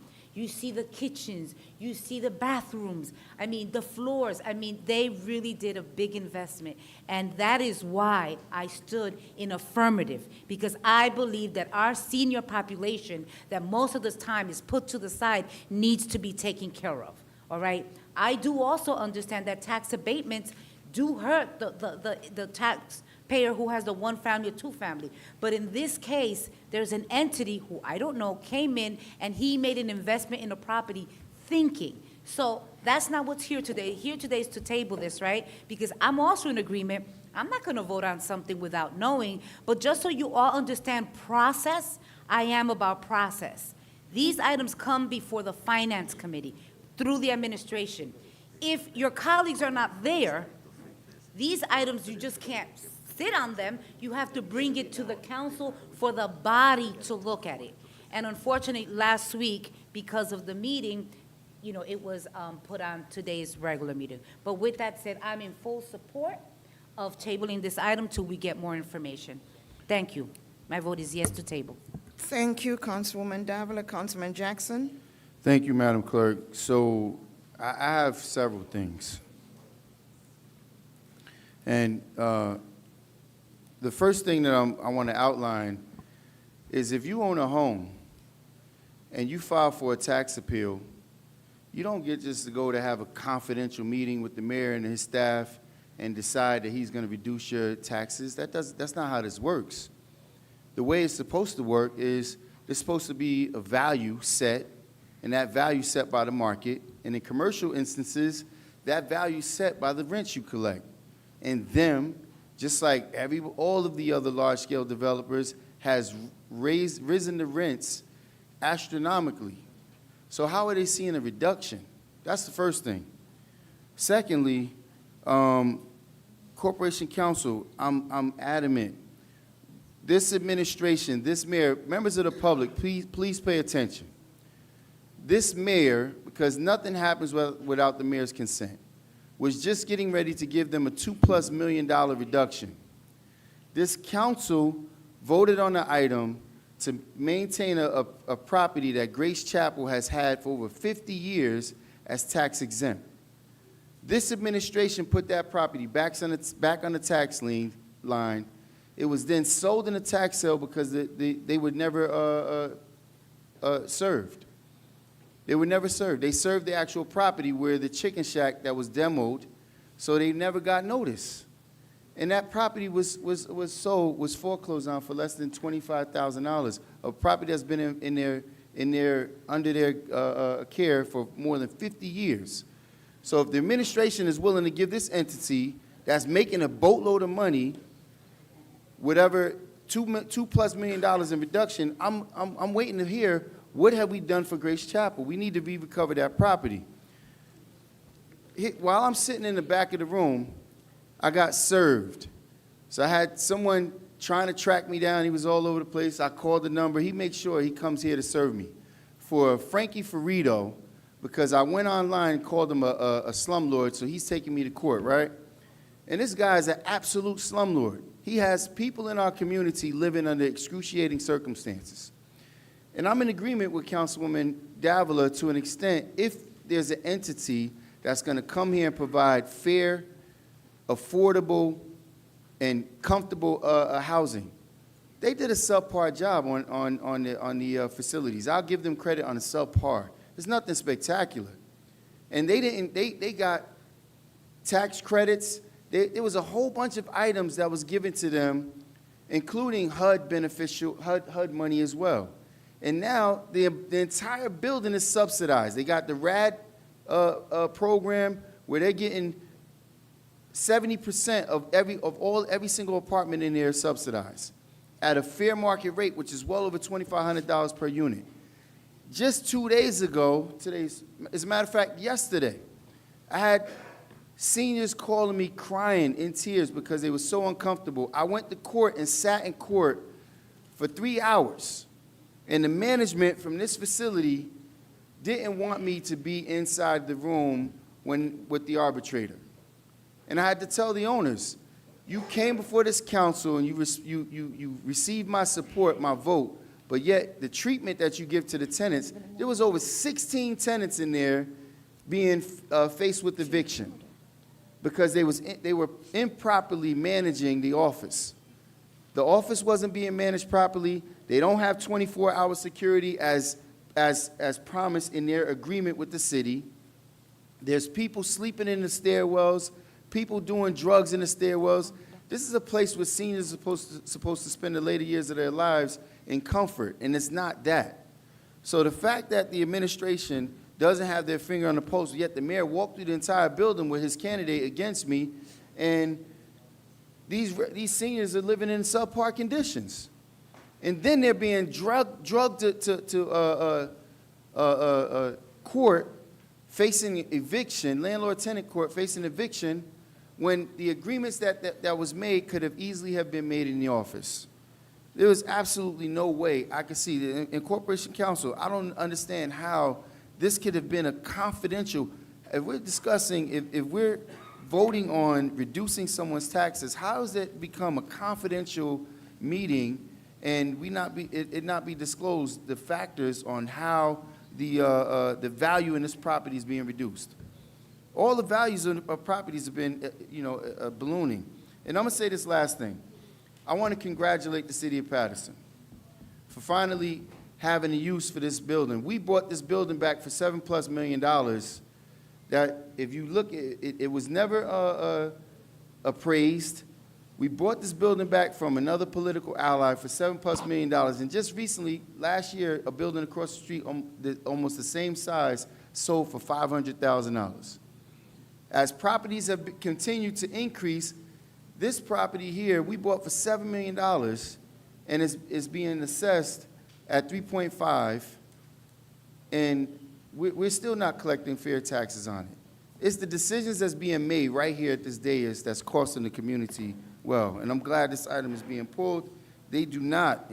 the kitchens, you see the bathrooms, the floors. They really did a big investment. And that is why I stood in affirmative, because I believe that our senior population, that most of the time is put to the side, needs to be taken care of, all right? I do also understand that tax abatements do hurt the taxpayer who has the one family or two family. But in this case, there's an entity who, I don't know, came in and he made an investment in a property thinking. So that's not what's here today. Here today is to table this, right? Because I'm also in agreement. I'm not going to vote on something without knowing. But just so you all understand process, I am about process. These items come before the Finance Committee through the administration. If your colleagues are not there, these items, you just can't sit on them. You have to bring it to the council for the body to look at it. And unfortunately, last week, because of the meeting, it was put on today's regular meeting. But with that said, I'm in full support of tabling this item till we get more information. Thank you. My vote is yes to table. Thank you, Councilwoman Davila. Councilman Jackson? Thank you, Madam Clerk. So I have several things. And the first thing that I want to outline is if you own a home and you file for a tax appeal, you don't get just to go to have a confidential meeting with the mayor and his staff and decide that he's going to reduce your taxes. That's not how this works. The way it's supposed to work is there's supposed to be a value set, and that value set by the market. And in commercial instances, that value set by the rents you collect. And them, just like all of the other large-scale developers, has risen the rents astronomically. So how are they seeing a reduction? That's the first thing. Secondly, Corporation Counsel, I'm adamant. This administration, this mayor, members of the public, please pay attention. This mayor, because nothing happens without the mayor's consent, was just getting ready to give them a $2+ million reduction. This council voted on the item to maintain a property that Grace Chapel has had for over 50 years as tax exempt. This administration put that property back on the tax line. It was then sold in a tax sale because they were never served. They were never served. They served the actual property where the chicken shack that was demoed, so they never got notice. And that property was foreclosed on for less than $25,000. A property that's been under their care for more than 50 years. So if the administration is willing to give this entity that's making a boatload of money, whatever $2+ million in reduction, I'm waiting to hear, what have we done for Grace Chapel? We need to recover that property. While I'm sitting in the back of the room, I got served. So I had someone trying to track me down. He was all over the place. I called the number. He makes sure he comes here to serve me. For Frankie Ferrito, because I went online and called him a slumlord, so he's taking me to court, right? And this guy is an absolute slumlord. He has people in our community living under excruciating circumstances. And I'm in agreement with Councilwoman Davila to an extent if there's an entity that's going to come here and provide fair, affordable, and comfortable housing. They did a subpar job on the facilities. I'll give them credit on the subpar. There's nothing spectacular. And they got tax credits. There was a whole bunch of items that was given to them, including HUD money as well. And now the entire building is subsidized. They got the RAD program where they're getting 70% of every single apartment in there is subsidized at a fair market rate, which is well over $2,500 per unit. Just 2 days ago, as a matter of fact, yesterday, I had seniors calling me crying in tears because they were so uncomfortable. I went to court and sat in court for 3 hours, and the management from this facility didn't want me to be inside the room with the arbitrator. And I had to tell the owners, you came before this council and you received my support, my vote, but yet the treatment that you give to the tenants, there was over 16 tenants in there being faced with eviction because they were improperly managing the office. The office wasn't being managed properly. They don't have 24-hour security as promised in their agreement with the city. There's people sleeping in the stairwells, people doing drugs in the stairwells. This is a place where seniors are supposed to spend the later years of their lives in comfort, and it's not that. So the fact that the administration doesn't have their finger on the pulse, yet the mayor walked through the entire building with his candidate against me, and these seniors are living in subpar conditions. And then they're being drugged to court facing eviction, landlord-tenant court facing eviction, when the agreements that was made could have easily have been made in the office. There was absolutely no way I could see that. In Corporation Council, I don't understand how this could have been a confidential. If we're discussing, if we're voting on reducing someone's taxes, how does it become a confidential meeting and it not be disclosed the factors on how the value in this property is being reduced? All the values of properties have been, ballooning. And I'm gonna say this last thing. I want to congratulate the city of Paterson for finally having a use for this building. We bought this building back for $7+ million. That, if you look at it, it was never appraised. We bought this building back from another political ally for $7+ million. And just recently, last year, a building across the street, almost the same size, sold for $500,000. As properties have continued to increase, this property here, we bought for $7 million, and is being assessed at 3.5, and we're still not collecting fair taxes on it. It's the decisions that's being made right here at this dais that's costing the community well, and I'm glad this item is being pulled. They do not,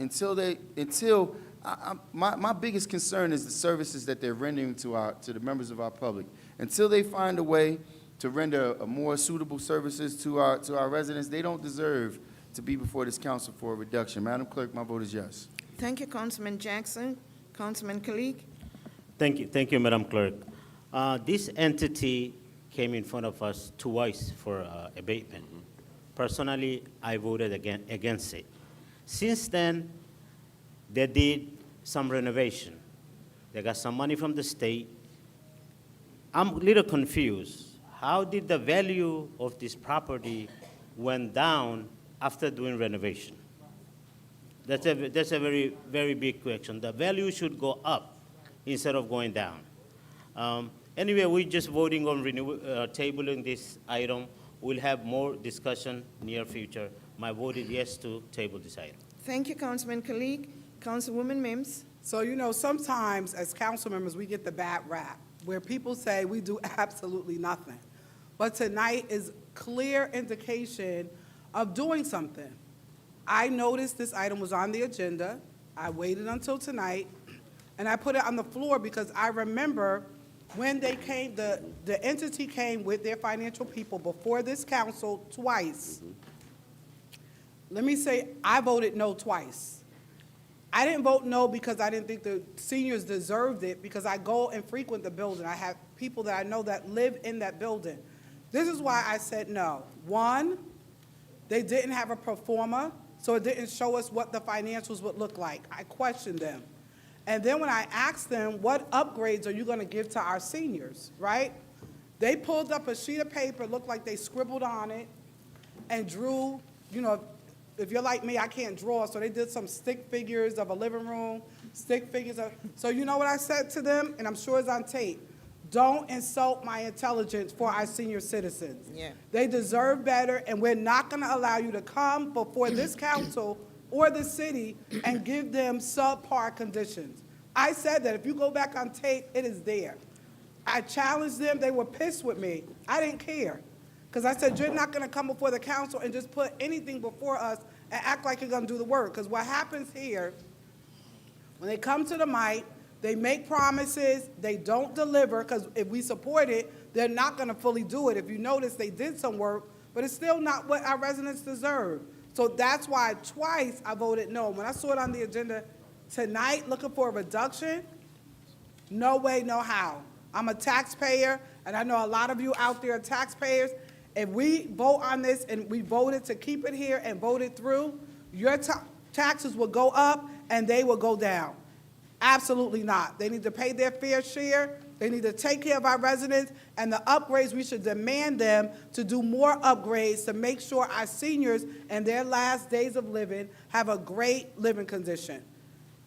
my biggest concern is the services that they're rendering to the members of our public. Until they find a way to render a more suitable services to our residents, they don't deserve to be before this council for a reduction. Madam Clerk, my vote is yes. Thank you, Councilman Jackson. Councilman Kalik? Thank you, Madam Clerk. This entity came in front of us twice for abatement. Personally, I voted against it. Since then, they did some renovation. They got some money from the state. I'm a little confused. How did the value of this property went down after doing renovation? That's a very, very big question. The value should go up instead of going down. Anyway, we're just voting on tabling this item. We'll have more discussion near future. My vote is yes to table this item. Thank you, Councilman Kalik. Councilwoman Mims? So, sometimes as council members, we get the bad rap where people say we do absolutely nothing. But tonight is clear indication of doing something. I noticed this item was on the agenda. I waited until tonight, and I put it on the floor because I remember when they came, the entity came with their financial people before this council twice. Let me say, I voted no twice. I didn't vote no because I didn't think the seniors deserved it, because I go and frequent the building. I have people that I know that live in that building. This is why I said no. One, they didn't have a pro forma, so it didn't show us what the financials would look like. I questioned them. And then when I asked them, what upgrades are you going to give to our seniors, right? They pulled up a sheet of paper, looked like they scribbled on it, and drew, you know, if you're like me, I can't draw, so they did some stick figures of a living room, stick figures of, so you know what I said to them, and I'm sure it's on tape? Don't insult my intelligence for our senior citizens. Yeah. They deserve better, and we're not going to allow you to come before this council or the city and give them subpar conditions. I said that. If you go back on tape, it is there. I challenged them. They were pissed with me. I didn't care, because I said, you're not going to come before the council and just put anything before us and act like you're going to do the work. Because what happens here, when they come to the mic, they make promises, they don't deliver, because if we support it, they're not going to fully do it. If you notice, they did some work, but it's still not what our residents deserve. So that's why twice I voted no. When I saw it on the agenda tonight, looking for a reduction, no way, no how. I'm a taxpayer, and I know a lot of you out there are taxpayers. If we vote on this and we voted to keep it here and vote it through, your taxes will go up and they will go down. Absolutely not. They need to pay their fair share. They need to take care of our residents, and the upgrades, we should demand them to do more upgrades to make sure our seniors and their last days of living have a great living condition.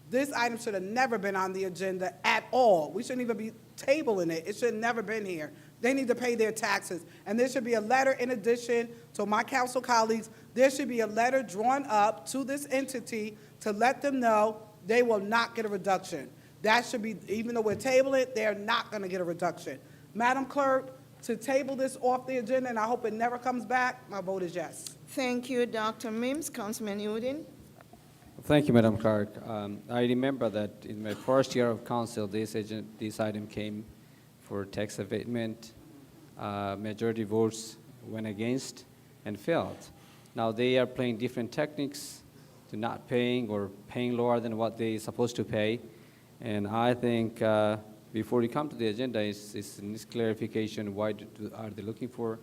This item should have never been on the agenda at all. We shouldn't even be tabling it. It should have never been here. They need to pay their taxes. And there should be a letter in addition to my council colleagues. There should be a letter drawn up to this entity to let them know they will not get a reduction. That should be, even though we're tabling it, they're not going to get a reduction. Madam Clerk, to table this off the agenda, and I hope it never comes back, my vote is yes. Thank you, Dr. Mims. Councilman Udine. Thank you, Madam Clerk. I remember that in my first year of council, this item came for tax abatement. Majority votes went against and failed. Now they are playing different techniques to not paying or paying lower than what they're supposed to pay. And I think before you come to the agenda, it's in this clarification, why are they looking for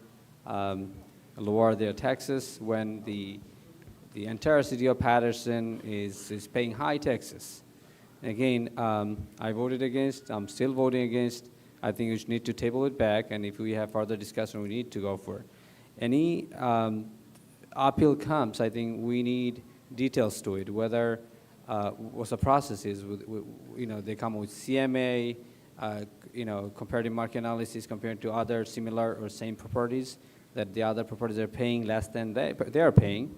lower their taxes when the entire city of Paterson is paying high taxes? Again, I voted against, I'm still voting against. I think we need to table it back, and if we have further discussion, we need to go for it. Any appeal comes, I think we need details to it, whether what the process is, you know, they come with CMA, you know, comparative market analysis compared to other similar or same properties, that the other properties are paying less than they are paying.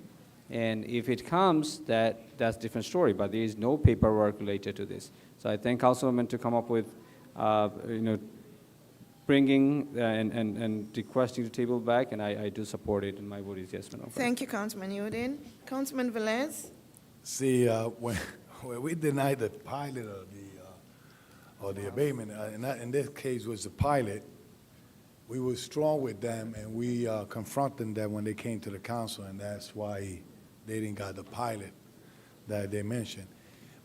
And if it comes, that's a different story, but there is no paperwork related to this. So I thank Councilwoman to come up with, you know, bringing and requesting the table back, and I do support it, and my vote is yes, Madam Clerk. Thank you, Councilman Udine. Councilman Velez. See, when we denied the pilot of the abatement, and that in this case was the pilot, we were strong with them, and we confronted them when they came to the council, and that's why they didn't got the pilot that they mentioned.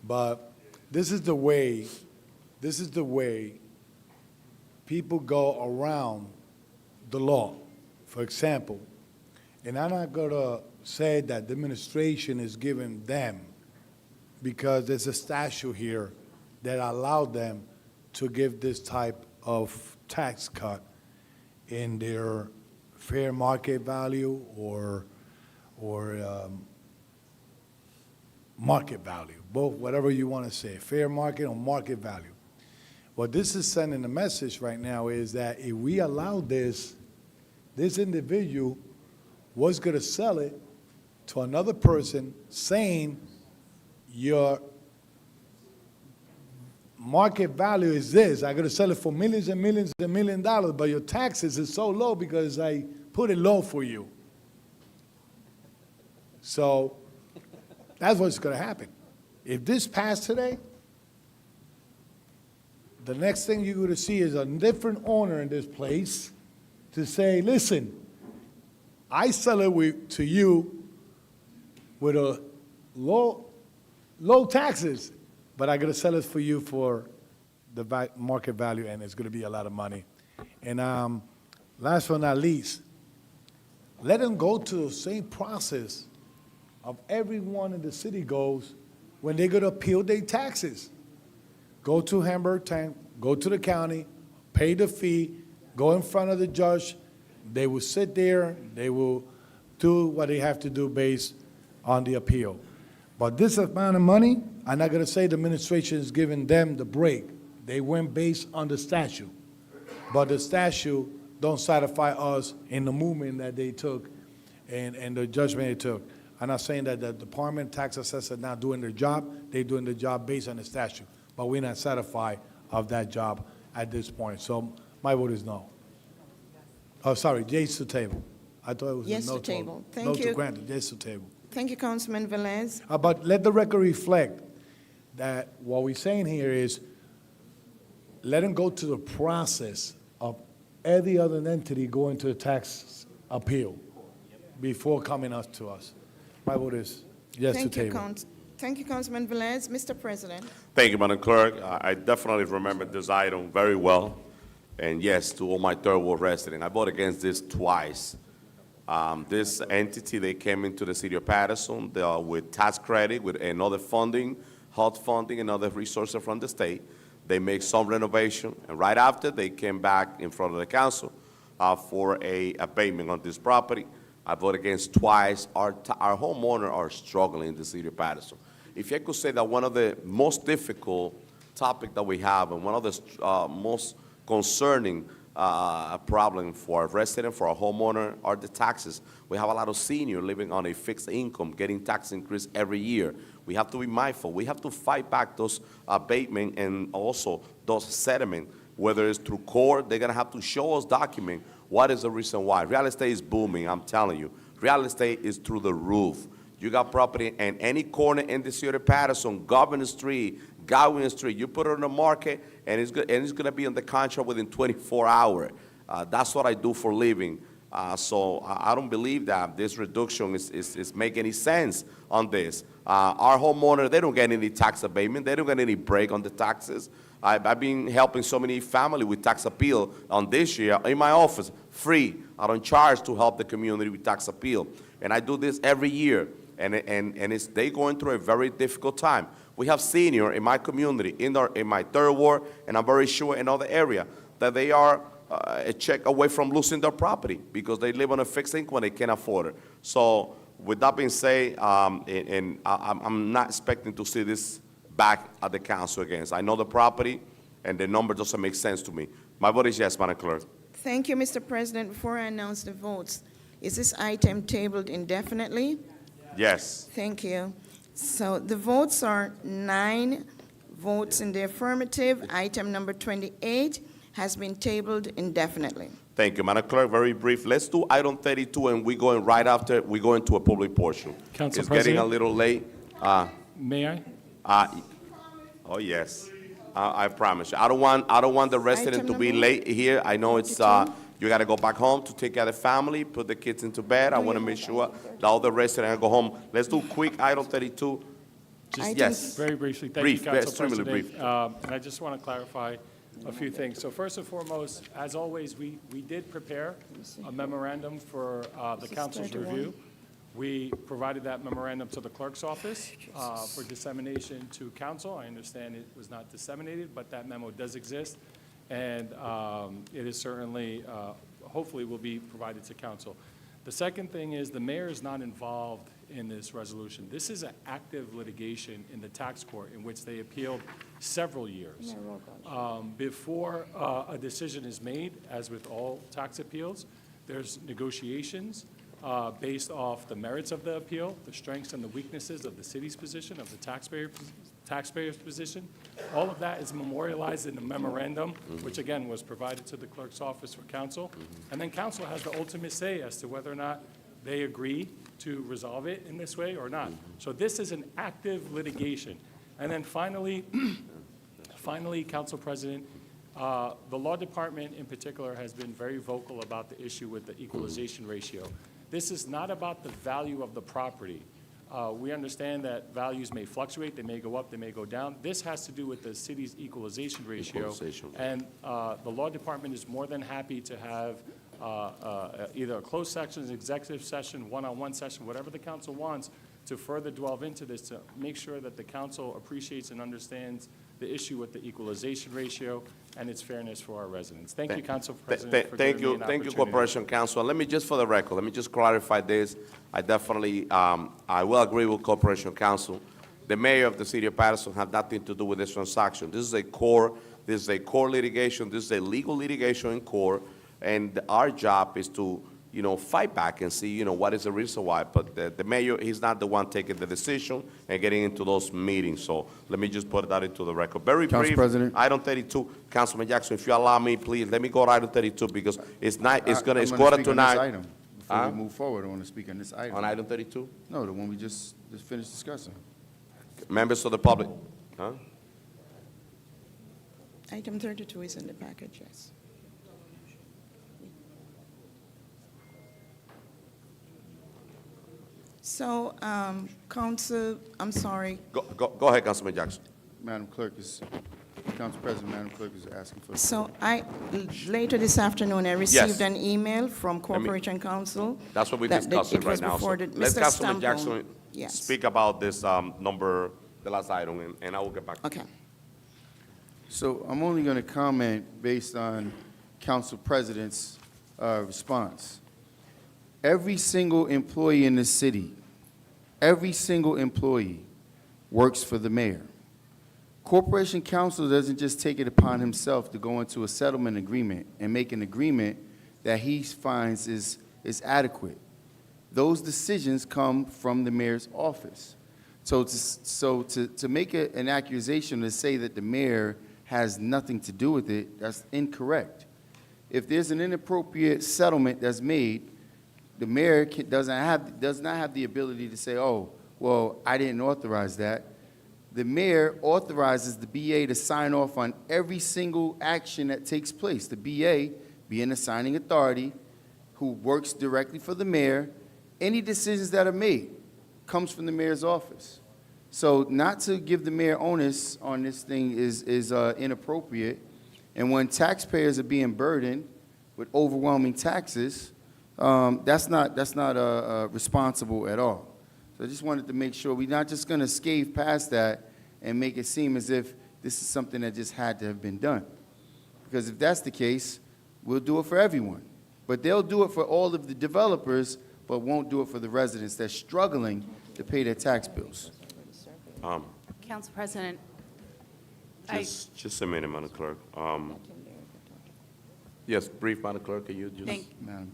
But this is the way people go around the law. For example, and I'm not going to say that the administration is giving them, because there's a statute here that allowed them to give this type of tax cut in their fair market value or market value, both, whatever you want to say, fair market or market value. What this is sending a message right now is that if we allow this individual was going to sell it to another person saying your market value is this. I'm going to sell it for millions and millions and $1 million, but your taxes is so low because I put it low for you. So That's what's gonna happen. If this passed today, the next thing you're gonna see is a different owner in this place to say, listen, I sell it to you with a low taxes, but I'm gonna sell it for you for the market value, and it's gonna be a lot of money. And last but not least, let them go to the same process of everyone in the city goes when they're gonna appeal their taxes. Go to Hamburg Tank, go to the county, pay the fee, go in front of the judge. They will sit there, they will do what they have to do based on the appeal. But this amount of money, I'm not gonna say the administration is giving them the break. They went based on the statute. But the statute don't satisfy us in the movement that they took and the judgment they took. I'm not saying that the department tax assessor not doing their job. They're doing the job based on the statute. But we're not satisfied of that job at this point. So my vote is no. Oh, sorry, yes to table. I thought it was Yes a no to table. Thank No you. to grant it, yes to table. Thank you, Councilman Velez. But let the record reflect that what we're saying here is let them go to the process of every other entity going to a tax appeal before coming up to us. My vote is yes to table. Thank you, Councilman Velez. Mr. President. Thank you, Madam Clerk. I definitely remember this item very well. And yes, to all my third ward residents, I voted against this twice. This entity, they came into the city of Paterson with tax credit, with another funding, health funding, and other resources from the state. They make some renovation, and right after, they came back in front of the council for a abatement on this property. I voted against twice. Our homeowners are struggling in the city of Paterson. If I could say that one of the most difficult topics that we have and one of the most concerning problem for our residents, for our homeowner, are the taxes. We have a lot of seniors living on a fixed income, getting tax increase every year. We have to be mindful. We have to fight back those abatement and also those settlement. Whether it's through court, they're gonna have to show us document what is the reason why. Real estate is booming, I'm telling you. Real estate is through the roof. You got property in any corner in the city of Paterson, Governor Street, Godwin Street. You put it on the market, and it's going to be on the contract within 24 hours. That's what I do for a living. So I don't believe that this reduction is making any sense on this. Our homeowners, they don't get any tax abatement. They don't get any break on the taxes. I've been helping so many families with tax appeal on this year in my office, free. I don't charge to help the community with tax appeal. And I do this every year. And they going through a very difficult time. We have seniors in my community, in my third ward, and I'm very sure in other area, that they are a check away from losing their property because they live on a fixed income and they can't afford it. So with that being said, I'm not expecting to see this back at the council again. I know the property, and the number doesn't make sense to me. My vote is yes, Madam Clerk. Thank you, Mr. President. Before I announce the votes, is this item tabled indefinitely? Yes. Thank you. So the votes are 9 votes in the affirmative. Item number 28 has been tabled indefinitely. Thank you, Madam Clerk. Very brief. Let's do item 32, and we're going right after. We go into a public portion. Council It's getting a President? little late. May I? Oh yes, I promise you. I don't want the resident Item to be number late here. I know it's 42. you got to go back home to take care of the family, put the kids into bed. I want to make sure that all the residents go home. Let's do quick item 32. Just yes. Very briefly, thank Brief, you, Council extremely President. brief. And I just want to clarify a few things. So first and foremost, as always, we did prepare a memorandum for the This is council's 31. review. We provided that memorandum to the clerk's office for dissemination to council. I understand it was not disseminated, but that memo does exist. And it is certainly, hopefully will be provided to council. The second thing is the mayor is not involved in this resolution. This is an active litigation in the tax court in which they appealed several years. Before a decision is made, as with all tax appeals, there's negotiations based off the merits of the appeal, the strengths and the weaknesses of the city's position, of the taxpayer's position. All of that is memorialized in the memorandum, which again was provided to the clerk's office for council. And then council has the ultimate say as to whether or not they agree to resolve it in this way or not. So this is an active litigation. And then finally, Council President, the Law Department in particular has been very vocal about the issue with the equalization ratio. This is not about the value of the property. We understand that values may fluctuate, they may go up, they may go down. This has to do with the city's equalization ratio. And the Law Department is more than happy to have either a closed session, an executive session, one-on-one session, whatever the council wants, to further delve into this, to make sure that the council appreciates and understands the issue with the equalization ratio and its fairness for our residents. Thank you, Council President, for Thank giving me you, an thank you, opportunity. Corporation Council. Let me just, for the record, let me just clarify this. I definitely, I will agree with Corporation Council. The mayor of the city of Paterson had nothing to do with this transaction. This is a core litigation. This is a legal litigation in court, and our job is to, fight back and see, what is the reason why. But the mayor, he's not the one taking the decision and getting into those meetings. So let me just put that into the record. Very Council brief. President. Item 32, Councilman Jackson, if you allow me, please, let me go to item 32 because it's I'm quarter gonna to speak on this 9. item. Before Huh? we move forward, I want to speak on this item. On item 32? No, the one we just finished discussing. Members of the public? Huh? Item 32 is in the package, yes. So, Council, I'm sorry. Go ahead, Councilman Jackson. Madam Clerk Council President, Madam Clerk is asking for. So later this afternoon, I received an email from Corporation Council. That's what we're that discussing it right was now. So before let Mr. Councilman Stampone. Jackson Yes. speak about this number, the last item, and I will get back. Okay. So I'm only going to comment based on Council President's response. Every single employee in the city, every single employee works for the mayor. Corporation Council doesn't just take it upon himself to go into a settlement agreement and make an agreement that he finds is adequate. Those decisions come from the mayor's office. So to make an accusation to say that the mayor has nothing to do with it, that's incorrect. If there's an inappropriate settlement that's made, the mayor does not have the ability to say, oh, well, I didn't authorize that. The mayor authorizes the BA to sign off on every single action that takes place. The BA, being the signing authority, who works directly for the mayor, any decisions that are made comes from the mayor's office. So not to give the mayor onus on this thing is inappropriate. And when taxpayers are being burdened with overwhelming taxes, that's not responsible at all. So I just wanted to make sure we're not just going to scathe past that and make it seem as if this is something that just had to have been done. Because if that's the case, we'll do it for everyone. But they'll do it for all of the developers, but won't do it for the residents that's struggling to pay their tax bills. Council President, Just a minute, Madam Clerk. Yes, brief, Madam Clerk, can you just?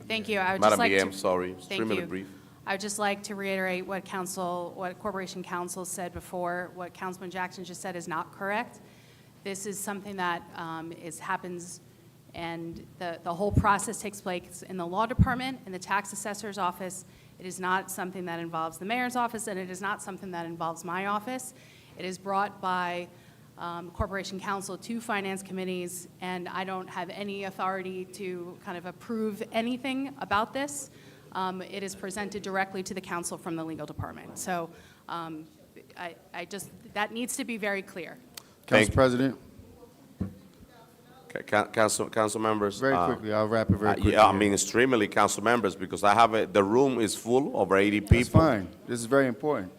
thank you. I would just Madam like BA, to- I'm sorry, Thank extremely you. brief. I would just like to reiterate what Corporation Counsel said before. What Councilman Jackson just said is not correct. This is something that happens, and the whole process takes place in the Law Department, in the Tax Assessor's Office. It is not something that involves the Mayor's office, and it is not something that involves my office. It is brought by Corporation Counsel to Finance Committees, and I don't have any authority to kind of approve anything about this. It is presented directly to the council from the legal department. So that needs to be very clear. Council President, Okay, council members. very quickly, I'll wrap it very quickly. Yeah, I here. mean, extremely, council members, because the room is full, over 80 people. That's fine. This is very important.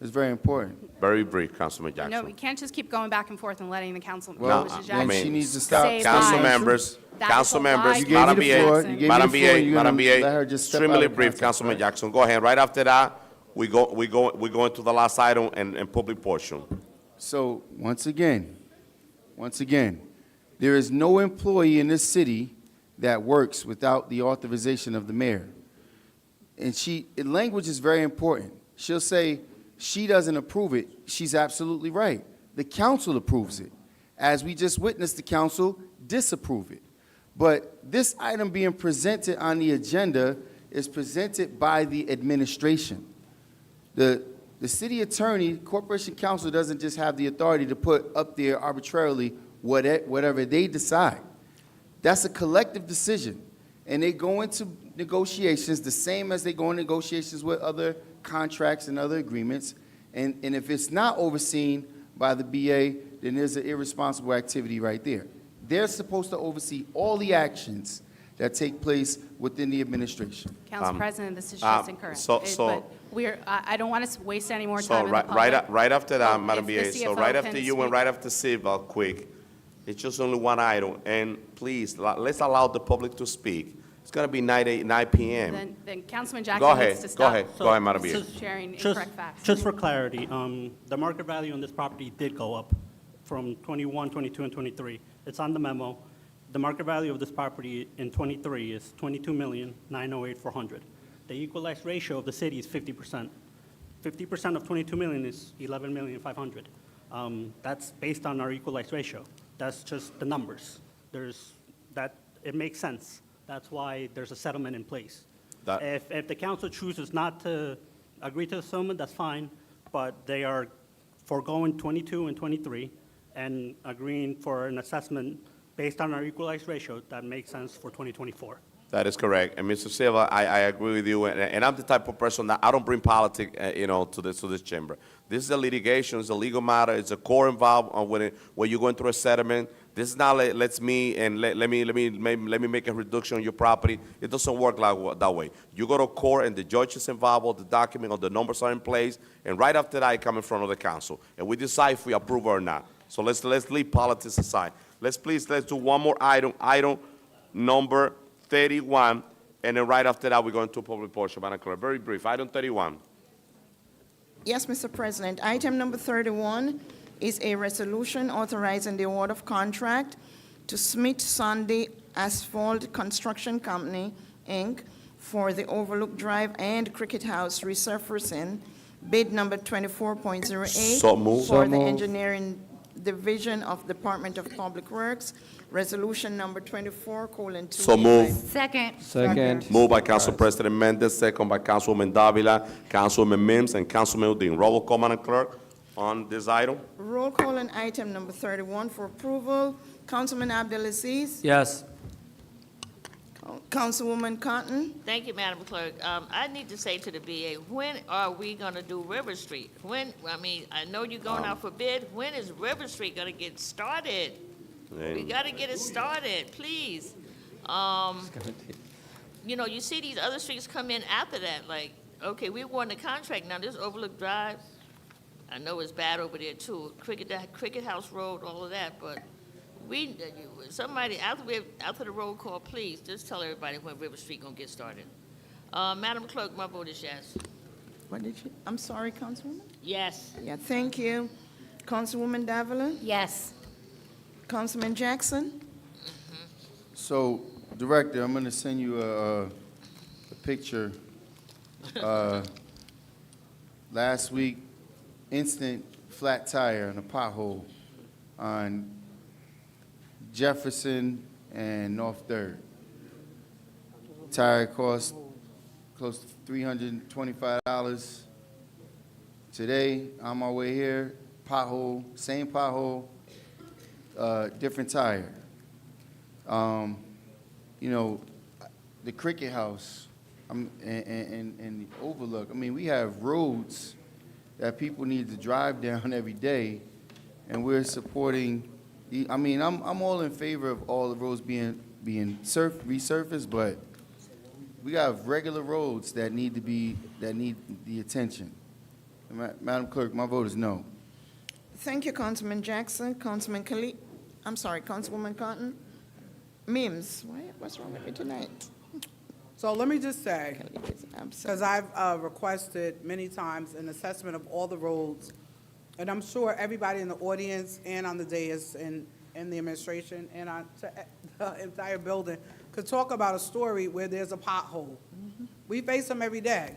It's very important. Very brief, Councilman No, Jackson. we can't just keep going back and forth and letting the council. Well, Mr. I Jackson mean, she needs to stop. say Council lies. members, That is council a members, lie, You gave me Madam the floor. BA, You gave me Madam the floor. BA, You're Madam gonna BA, let her just step out extremely of brief, context, Councilman right? Jackson. Go ahead. Right after that, we go into the last item and public portion. So, once again, there is no employee in this city that works without the authorization of the mayor. And language is very important. She'll say she doesn't approve it. She's absolutely right. The council approves it. As we just witnessed, the council disapprove it. But this item being presented on the agenda is presented by the administration. The city attorney, corporation counsel doesn't just have the authority to put up there arbitrarily whatever they decide. That's a collective decision. And they go into negotiations the same as they go into negotiations with other contracts and other agreements. And if it's not overseen by the BA, then there's an irresponsible activity right there. They're supposed to oversee all the actions that take place within the administration. Council President, this is just incorrect. But I don't want to waste any more So time in the public. right after that, Oh, Madam if the BA, so CFO right can after you and speak. right after Silva, quick, it's just only one item, and please, let's allow the public to speak. It's gonna be 9 p.m. Then Councilman Go Jackson ahead, needs to go stop. ahead, go ahead, Madam BA. Sharing Just- incorrect facts. Just for clarity, the market value on this property did go up from 21, 22, and 23. It's on the memo. The market value of this property in 23 is 22,908,400. The equalized ratio of the city is 50%. 50% of 22 million is 11,500,000. That's based on our equalized ratio. That's just the numbers. It makes sense. That's why there's a settlement in place. That- If the council chooses not to agree to the settlement, that's fine, but they are foregoing 22 and 23 and agreeing for an assessment based on our equalized ratio that makes sense for 2024. That is correct. And Mr. Silva, I agree with you, and I'm the type of person that I don't bring politics, to this chamber. This is a litigation, it's a legal matter, it's a court involved when you're going through a settlement. This is not let me make a reduction on your property. It doesn't work that way. You go to court and the judge is involved, or the document or the numbers are in place, and right after that, I come in front of the council, and we decide if we approve or not. So let's leave politics aside. Let's do one more item number 31, and then right after that, we go into public portion. Madam Clerk, very brief. Item 31. Yes, Mr. President. Item number 31 is a resolution authorizing the award of contract to Smith Sunday Asphalt Construction Company, Inc., for the Overlook Drive and Cricket House resurfacing, bid number 24.08. So moved. For So the moved. Engineering Division of Department of Public Works, resolution number 24:2. So moved. Second. Second. Moved by Council President Mendez, second by Councilwoman Davila, Councilwoman Mims, and Councilman Udine. Roll call, Madam Clerk, on this item. Roll call on item number 31 for approval. Councilman Abdelaziz. Yes. Councilwoman Cotton. Thank you, Madam Clerk. I need to say to the BA, when are we gonna do River Street? I know you're going out for bid. When is River Street gonna get started? We gotta get it started, please. You see these other streets come in after that, like, okay, we won the contract, now this Overlook Drive, I know it's bad over there too, Cricket House Road, all of that, but somebody, after the roll call, please, just tell everybody when River Street gonna get started. Madam Clerk, my vote is yes. What did you, I'm sorry, Councilwoman? Yes. Yeah, thank you. Councilwoman Davila? Yes. Councilman Jackson? So, Director, I'm gonna send you a picture. Last week, instant flat tire on a pothole on Jefferson and North Third. Tire cost close to $325. Today, on my way here, pothole, same pothole, different tire. The Cricket House and the Overlook, we have roads that people need to drive down every day, and we're supporting, I'm all in favor of all the roads being resurfaced, but we have regular roads that need the attention. Madam Clerk, my vote is no. Thank you, Councilman Jackson. Councilman Councilwoman Cotton? Mims, what's wrong with me tonight? So let me just say, I'm because sorry. I've requested many times an assessment of all the roads, and I'm sure everybody in the audience and on the dais and in the administration and on the entire building could talk about a story where there's a pothole. We face them every day.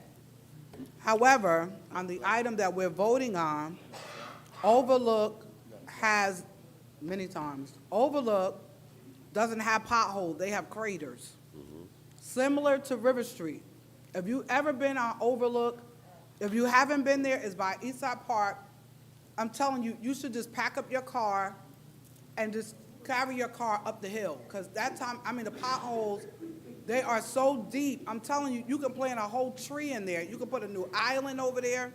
However, on the item that we're voting on, Overlook has, many times, Overlook doesn't have potholes, they have craters. Similar to River Street. If you ever been on Overlook, if you haven't been there, it's by Eastside Park. I'm telling you, you should just pack up your car and just carry your car up the hill. Because that time, I mean, the potholes, they are so deep. I'm telling you, you can plant a whole tree in there. You can put a new island over there.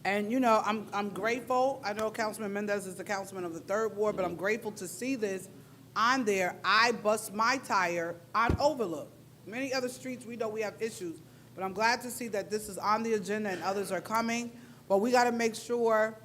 And, you know, I'm grateful. I know Councilman Mendez is the councilman of the 3rd Ward, but I'm grateful to see this on there. I bust my tire on Overlook. Many other streets, we know we have issues, but I'm glad to see that this is on the agenda and others are coming. But we got to make sure,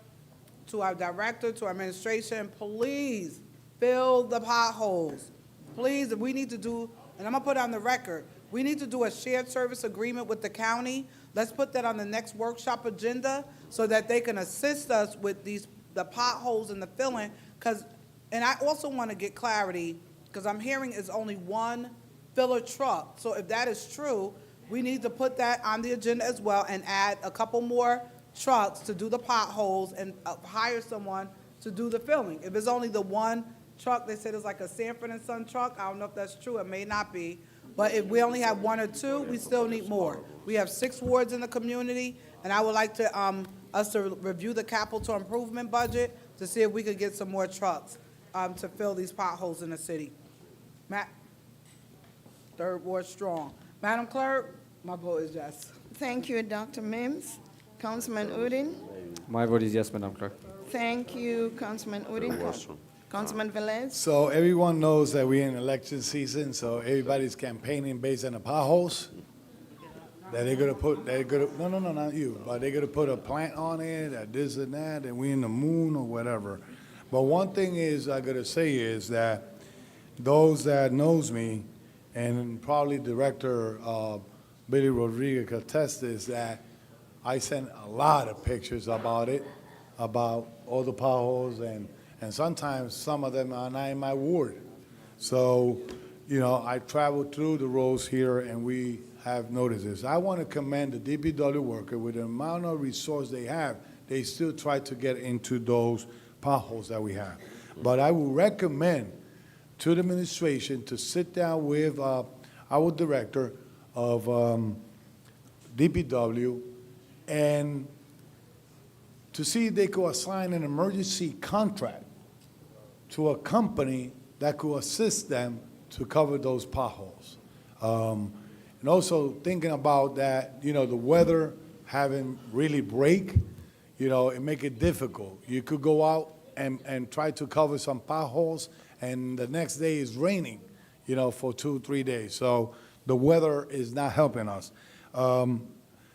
to our director, to our administration, please fill the potholes. Please, we need to do, and I'm going to put it on the record, we need to do a shared service agreement with the county. Let's put that on the next workshop agenda so that they can assist us with the potholes and the filling. And I also want to get clarity, because I'm hearing it's only one filler truck. So if that is true, we need to put that on the agenda as well and add a couple more trucks to do the potholes and hire someone to do the filling. If it's only the one truck, they said it's like a Sanford and Son truck. I don't know if that's true. It may not be. But if we only have 1 or 2, we still need more. We have 6 wards in the community, and I would like to us to review the capital improvement budget to see if we could get some more trucks to fill these potholes in the city. Matt? 3rd Ward strong. Madam Clerk, my vote is yes. Thank you, Dr. Mims. Councilman Udine? My vote is yes, Madam Clerk. Thank you, Councilman Udine. Councilman Velez? So everyone knows that we're in election season, so everybody's campaigning based on the potholes. That no, not you, but they're gonna put a plant on it, that this and that, and we in the moon or whatever. But one thing is, I gotta say is that those that knows me, and probably Director Billy Rodriguez could attest this, that I sent a lot of pictures about it, about all the potholes, and sometimes some of them are not in my ward. So, you know, I traveled through the roads here, and we have noticed this. I want to commend the DPW worker. With the amount of resource they have, they still try to get into those potholes that we have. But I would recommend to the administration to sit down with our director of DPW and to see if they could assign an emergency contract to a company that could assist them to cover those potholes. And also thinking about that, you know, the weather having really break, you know, it make it difficult. You could go out and try to cover some potholes, and the next day is raining, you know, for 2-3 days. So the weather is not helping us.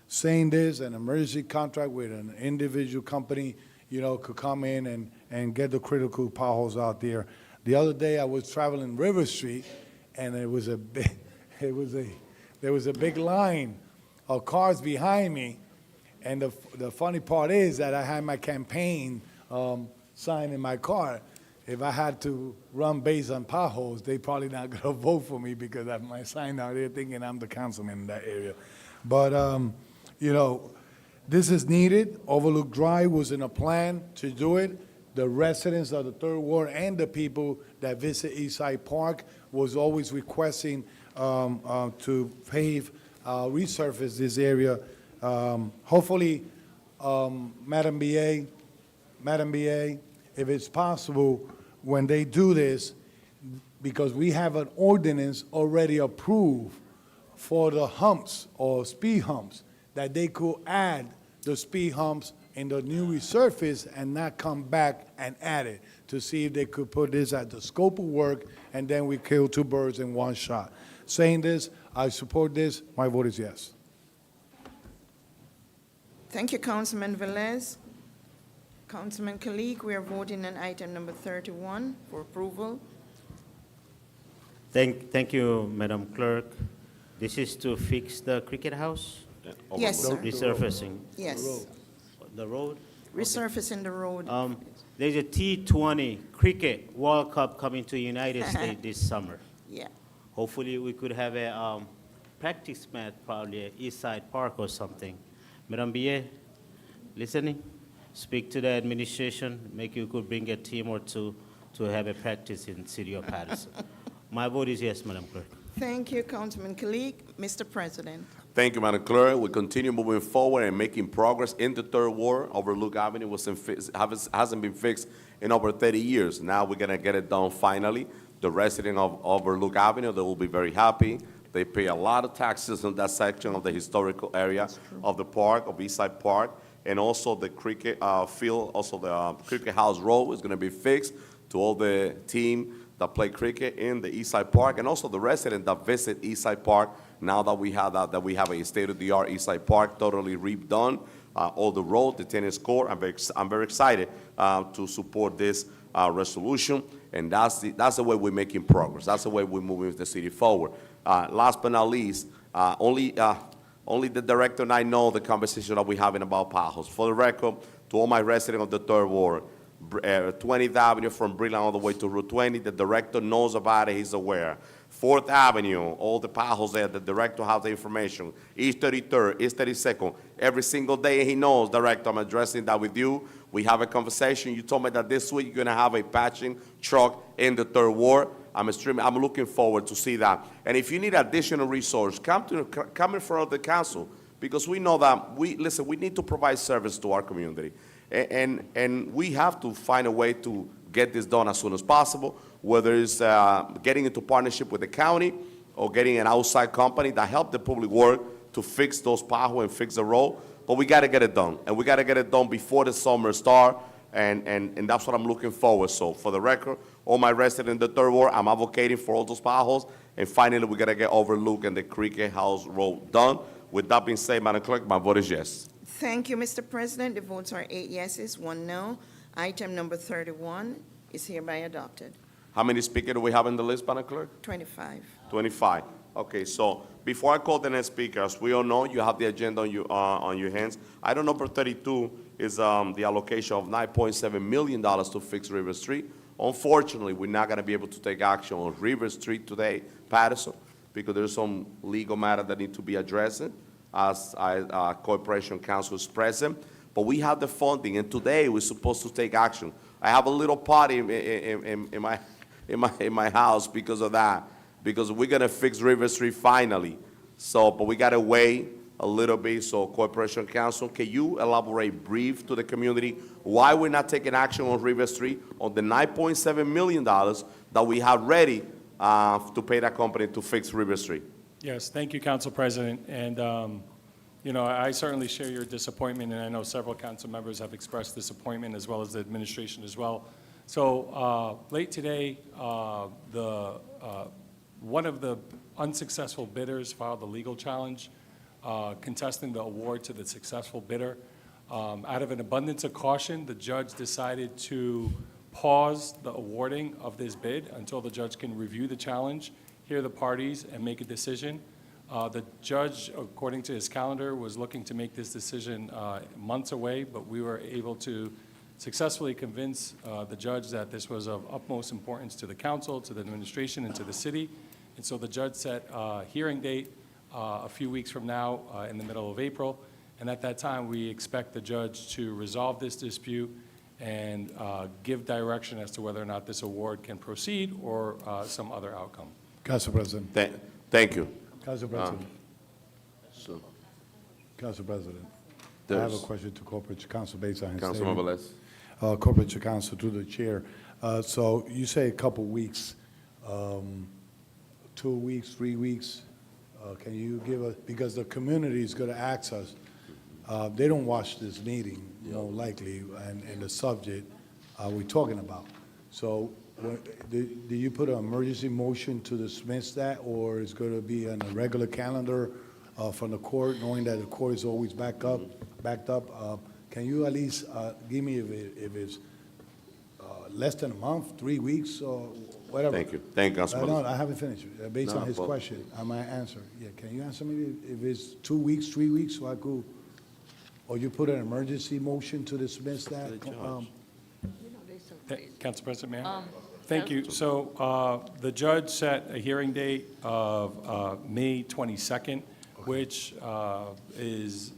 Saying this, an emergency contract with an individual company, you know, could come in and get the critical potholes out there. The other day I was traveling River Street, and there was a big line of cars behind me, and the funny part is that I had my campaign sign in my car. If I had to run based on potholes, they probably not gonna vote for me because I have my sign out there thinking I'm the councilman in that area. But you know, this is needed. Overlook Drive was in a plan to do it. The residents of the 3rd Ward and the people that visit Eastside Park was always requesting to pave, resurface this area. Hopefully, Madam BA, if it's possible, when they do this, because we have an ordinance already approved for the humps or speed humps, that they could add the speed humps in the new resurface and not come back and add it, to see if they could put this at the scope of work, and then we kill 2 birds in 1 shot. Saying this, I support this. My vote is yes. Thank you, Councilman Velez. Councilman Kalik, we are voting on item number 31 for approval. Thank you, Madam Clerk. This is to fix the cricket house? Yes, sir. Resurfacing. Yes. The road? Resurfacing the road. There's a T20 cricket World Cup coming to United States this summer. Yeah. Hopefully, we could have a practice match, probably at Eastside Park or something. Madam BA, listening? Speak to the administration, maybe you could bring a team or 2 to have a practice in city of Paterson. My vote is yes, Madam Clerk. Thank you, Councilman Kalik. Mr. President. Thank you, Madam Clerk. We continue moving forward and making progress in the Third Ward. Overlook Avenue hasn't been fixed in over 30 years. Now we're gonna get it done finally. The resident of Overlook Avenue, they will be very happy. They pay a lot of taxes on that section of the historical area of the park, of Eastside Park, and also the cricket field, also the Cricket House Road is gonna be fixed to all the team that play cricket in the Eastside Park, and also the residents that visit Eastside Park. Now that we have a state-of-the-art Eastside Park totally redone, all the road, the tennis court. I'm very excited to support this resolution, and that's the way we're making progress. That's the way we're moving the city forward. Last but not least, only the director and I know the conversation that we're having about potholes. For the record, to all my residents of the Third Ward, 20th Avenue from Brilliant all the way to Route 20, the director knows about it, he's aware. 4th Avenue, all the potholes there, the director has the information. East 33rd, East 32nd, every single day he knows, director, I'm addressing that with you. We have a conversation. You told me that this week you're gonna have a patching truck in the Third Ward. I'm looking forward to see that. And if you need additional resource, come in front of the council, because we know that we need to provide service to our community. And we have to find a way to get this done as soon as possible, whether it's getting into partnership with the county or getting an outside company that help the public work to fix those potholes and fix the road. But we got to get it done, and we got to get it done before the summer starts, and that's what I'm looking forward. So for the record, all my residents in the Third Ward, I'm advocating for all those potholes, and finally we got to get Overlook and the Cricket House Road done. With that being said, Madam Clerk, my vote is yes. Thank you, Mr. President. The votes are 8 yeses, 1 no. Item number 31 is hereby adopted. How many speakers do we have in the list, Madam Clerk? 25. 25. Okay, so before I call the next speaker, as we all know, you have the agenda on your hands. Item number 32 is the allocation of $9.7 million to fix River Street. Unfortunately, we're not going to be able to take action on River Street today, Paterson, because there's some legal matter that need to be addressed as Corporation Council is present. But we have the funding, and today we're supposed to take action. I have a little party in my house because of that, because we're gonna fix River Street finally. So, but we gotta wait a little bit. So, Corporation Council, can you elaborate brief to the community why we're not taking action on River Street on the $9.7 million that we have ready to pay that company to fix River Street? Yes, thank you, Council President. And, you know, I certainly share your disappointment, and I know several council members have expressed disappointment, as well as the administration as well. So late today, one of the unsuccessful bidders filed a legal challenge contesting the award to the successful bidder. Out of an abundance of caution, the judge decided to pause the awarding of this bid until the judge can review the challenge, hear the parties, and make a decision. The judge, according to his calendar, was looking to make this decision months away, but we were able to successfully convince the judge that this was of utmost importance to the council, to the administration, and to the city. And so the judge set a hearing date a few weeks from now in the middle of April. And at that time, we expect the judge to resolve this dispute and give direction as to whether or not this award can proceed or some other outcome. Council President. Thank you. Council President. Council President. I have a question to Corporate Council based on his statement. Councilmember Les. Corporate Council through the chair. So you say a couple weeks, 2 weeks, 3 weeks. Can you give us, because the community is going to ask us, they don't watch this meeting, more likely, and the subject we're talking about. So do you put an emergency motion to dismiss that, or is going to be on a regular calendar from the court, knowing that the court is always backed up? Can you at least give me if it's less than a month, 3 weeks, or whatever? Thank you. Thank you, Councilman. No, I haven't finished. Based on his question, I might answer. Yeah, can you answer me if it's 2 weeks, 3 weeks, so I could, or you put an emergency motion to dismiss that? Council President, may I? Thank you. So the judge set a hearing date of May 22nd, which is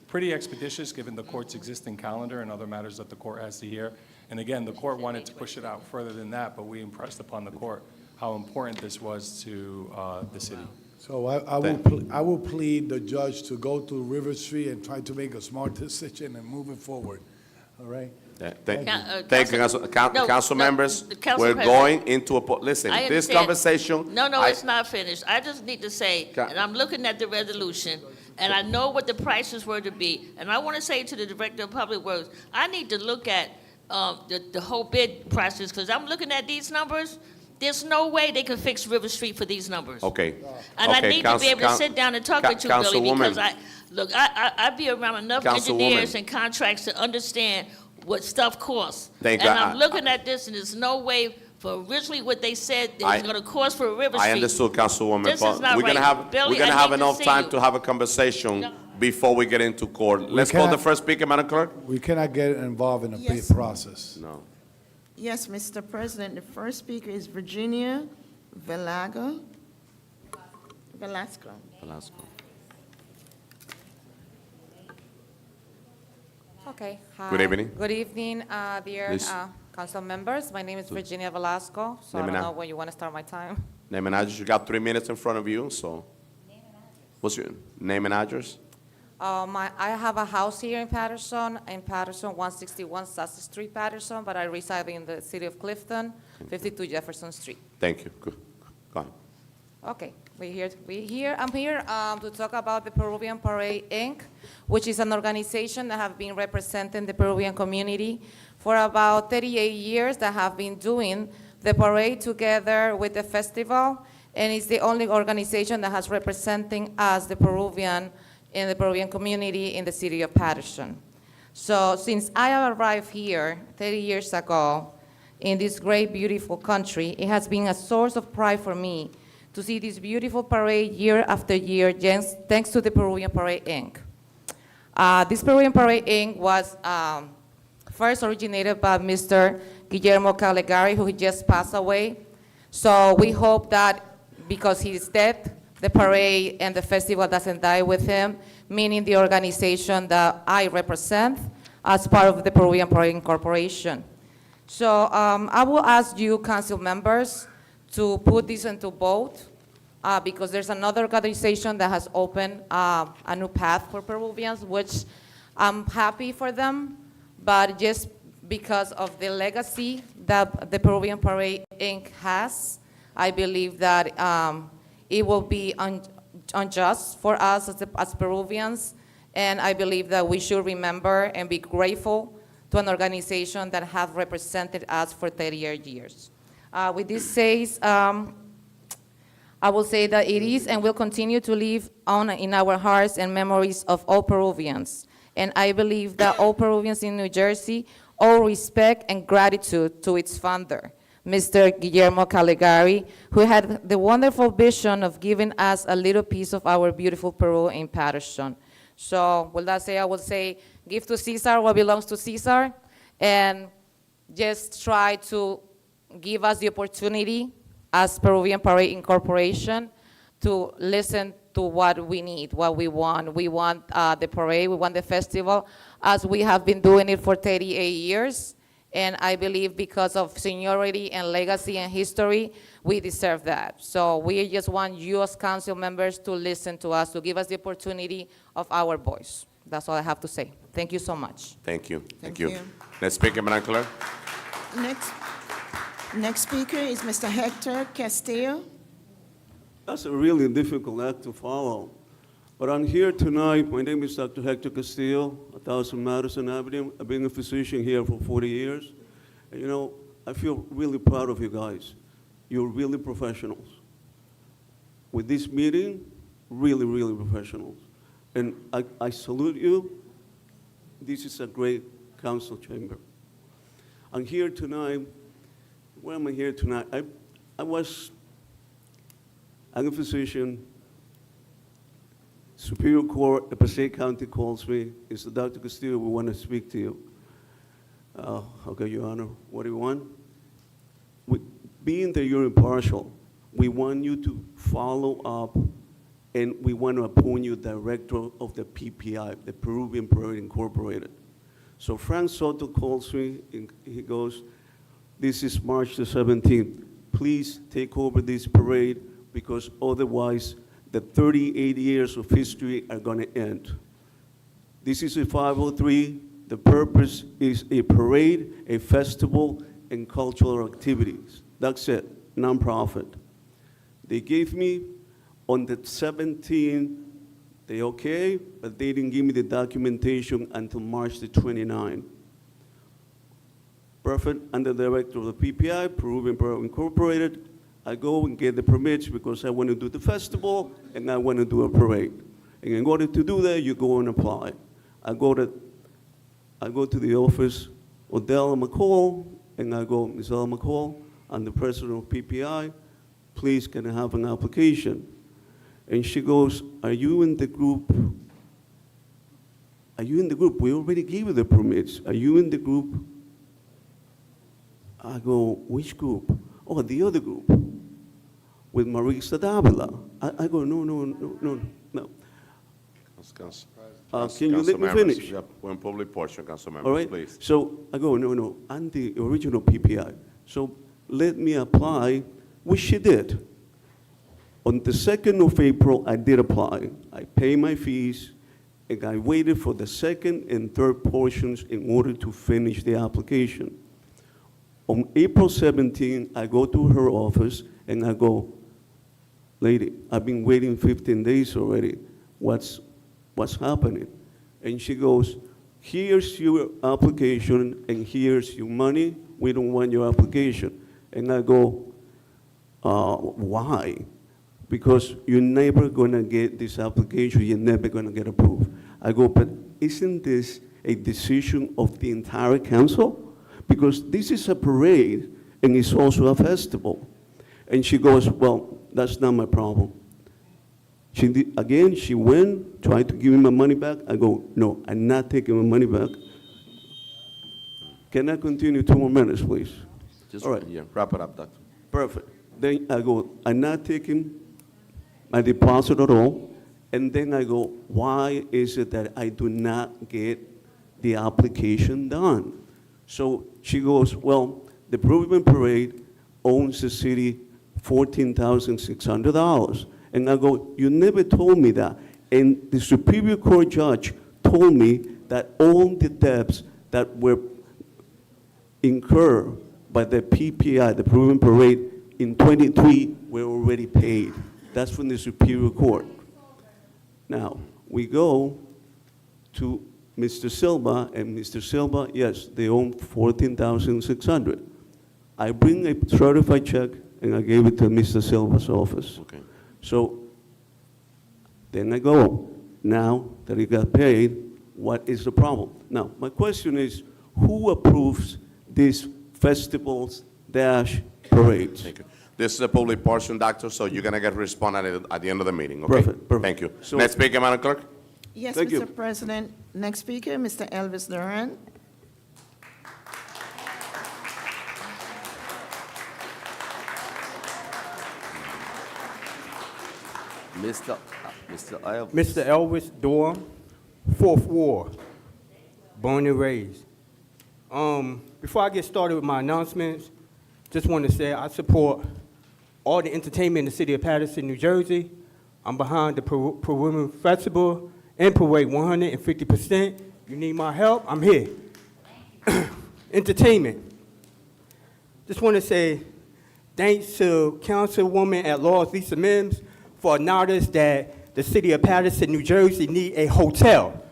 pretty expeditious given the court's existing calendar and other matters that the court has to hear. And again, the court wanted to push it out further than that, but we impressed upon the court how important this was to the city. So I will plead the judge to go to River Street and try to make a smart decision and move it forward, all right? Thank you, Council- council no, members. the council We're president. going into listen, I this understand. conversation. No, I- it's not finished. I just need to say, and I'm looking at the resolution, and I know what the prices were to be, and I want to say to the Director of Public Works, I need to look at the whole bid process, because I'm looking at these numbers. There's no way they can fix River Street for these numbers. Okay. And I Okay, need to be able to sit down and talk with you, Billy, Councilwoman. because I be around enough Councilwoman. engineers and contracts to understand what stuff costs. Thank And you. I'm looking at this, and there's no way for originally what they said it I- was gonna cost for River Street. I understood, Councilwoman, This but is not we're gonna right. have, Billy, we're gonna I have need to enough see time you. to have a conversation No. before we get into court. Let's call the cannot- first speaker, Madam Clerk. We cannot get involved in the bid Yes. process. No. Yes, Mr. President, the first speaker is Virginia Velasco. Velasco. Okay. Hi. Good evening. Good evening, dear Please. council members. My name is Virginia Velasco, so I Name don't and know ad- when you want to start my time. Name and address, you got 3 minutes in front of you, so. What's your name and address? I have a house here in Paterson, 161 Sussex Street, Paterson, but I reside in the city of Clifton, 52 Jefferson Street. Thank you. Go ahead. Okay, I'm here to talk about the Peruvian Parade, Inc., which is an organization that have been representing the Peruvian community for about 38 years, that have been doing the parade together with the festival, and it's the only organization that has representing us, the Peruvian, in the Peruvian community in the city of Paterson. So since I arrived here 30 years ago in this great, beautiful country, it has been a source of pride for me to see this beautiful parade year after year, thanks to the Peruvian Parade, Inc. This Peruvian Parade, Inc. was first originated by Mr. Guillermo Calegari, who just passed away. So we hope that because he's dead, the parade and the festival doesn't die with him, meaning the organization that I represent as part of the Peruvian Parade Incorporation. So I will ask you, council members, to put this into vote, because there's another organization that has opened a new path for Peruvians, which I'm happy for them, but just because of the legacy that the Peruvian Parade, Inc. has, I believe that it will be unjust for us as Peruvians, and I believe that we should remember and be grateful to an organization that have represented us for 38 years. With this says, I will say that it is and will continue to live on in our hearts and memories of all Peruvians. And I believe that all Peruvians in New Jersey owe respect and gratitude to its founder, Mr. Guillermo Calegari, who had the wonderful vision of giving us a little piece of our beautiful Peru in Paterson. So with that say, I will say, give to Caesar what belongs to Caesar, and just try to give us the opportunity as Peruvian Parade Incorporation to listen to what we need, what we want. We want the parade, we want the festival, as we have been doing it for 38 years. And I believe because of seniority and legacy and history, we deserve that. So we just want you as council members to listen to us, to give us the opportunity of our voice. That's all I have to say. Thank you so much. Thank you. Thank you. Next speaker, Madam Clerk. Next speaker is Mr. Hector Castillo. That's a really difficult act to follow. But I'm here tonight. My name is Dr. Hector Castillo, 1000 Madison Avenue. I've been a physician here for 40 years. And you know, I feel really proud of you guys. You're really professionals. With this meeting, really, really professionals. And I salute you. This is a great council chamber. I'm here tonight. Why am I here tonight? I'm a physician. Superior Court, the Passaic County calls me. It's Dr. Castillo, we want to speak to you. Okay, Your Honor, what do you want? Being that you're impartial, we want you to follow up, and we want to appoint you director of the PPI, the Peruvian Parade Incorporated. So Frank Soto calls me, and he goes, this is March the 17th. please take over this parade because otherwise the 38 years of history are going to end. This is a 503. The purpose is a parade, a festival, and cultural activities. That's it, nonprofit. They gave me on the 17th, they okay, but they didn't give me the documentation until March the 29th. Perfect, I'm the director of the PPI, Peruvian Parade Incorporated. I go and get the permits because I want to do the festival and I want to do a parade. And in order to do that, you go and apply. I go to the office of Della McCall, and I go, Ms. Della McCall, I'm the president of PPI, please can I have an application? And she goes, are you in the group? Are you in the group? We already gave you the permits. Are you in the group? I go, which group? Oh, the other group, with Marisa Davila. I go, no. Can you let me finish? Yep, we're in public portion, council members, All right? please. So I go, no, I'm the original PPI. So let me apply, which she did. On the 2nd of April, I did apply. I paid my fees, and I waited for the second and third portions in order to finish the application. On April 17, I go to her office, and I go, lady, I've been waiting 15 days already. What's happening? And she goes, here's your application, and here's your money. We don't want your application. And I go, why? Because you're never gonna get this application, you're never gonna get approved. I go, but isn't this a decision of the entire council? Because this is a parade, and it's also a festival. And she goes, well, that's not my problem. She went, tried to give me my money back. I go, no, I'm not taking my money back. Can I continue 2 more minutes, please? Just, all right. yeah, wrap it up, Doctor. Perfect. Then I go, I'm not taking my deposit at all. And then I go, why is it that I do not get the application done? So she goes, well, the Peruvian Parade owns the city $14,600. And I go, you never told me that. And the Superior Court judge told me that all the debts that were incurred by the PPI, the Peruvian Parade, in 23 were already paid. That's from the Superior Court. Now, we go to Mr. Silva, and Mr. Silva, yes, they own $14,600. I bring a certified check, and I gave it to Mr. Silva's office. Okay. So then I go, now that it got paid, what is the problem? Now, my question is, who approves these festivals dash parades? Thank you. This is a public portion, Doctor, so you're gonna get responded at the end of the meeting, okay? Perfect, perfect. Thank you. So- Next speaker, Madam Clerk. Yes, Thank you. Mr. President. Next speaker, Mr. Elvis Duran. Mr. Elvis. Mr. Elvis Dorm, 4th Ward, born and raised. Before I get started with my announcements, just want to say I support all the entertainment in the city of Paterson, New Jersey. I'm behind the Peruvian Festival and Parade 150%. You need my help, I'm here. Entertainment. Just want to say thanks to Councilwoman at Law Lisa Mims for a notice that the city of Paterson, New Jersey need a hotel.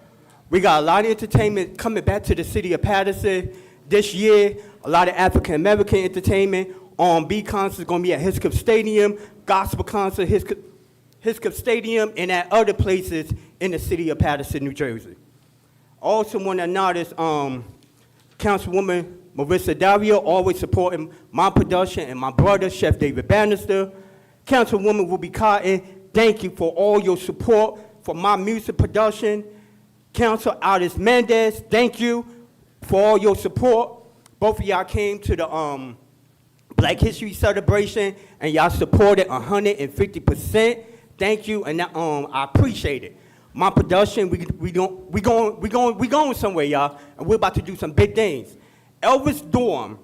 We got a lot of entertainment coming back to the city of Paterson this year, a lot of African-American entertainment. R&B concert is going to be at Hiscop Stadium, gospel concert, Hiscop Stadium, and at other places in the city of Paterson, New Jersey. Also want to notice Councilwoman Marissa Dario always supporting my production and my brother, Chef David Bannister. Councilwoman Ruby Cotton, thank you for all your support for my music production. Council Alice Mendez, thank you for all your support. Both of y'all came to the Black History Celebration and y'all supported 150%. Thank you, and I appreciate it. My production, we going somewhere, y'all, and we're about to do some big things. Elvis Dorm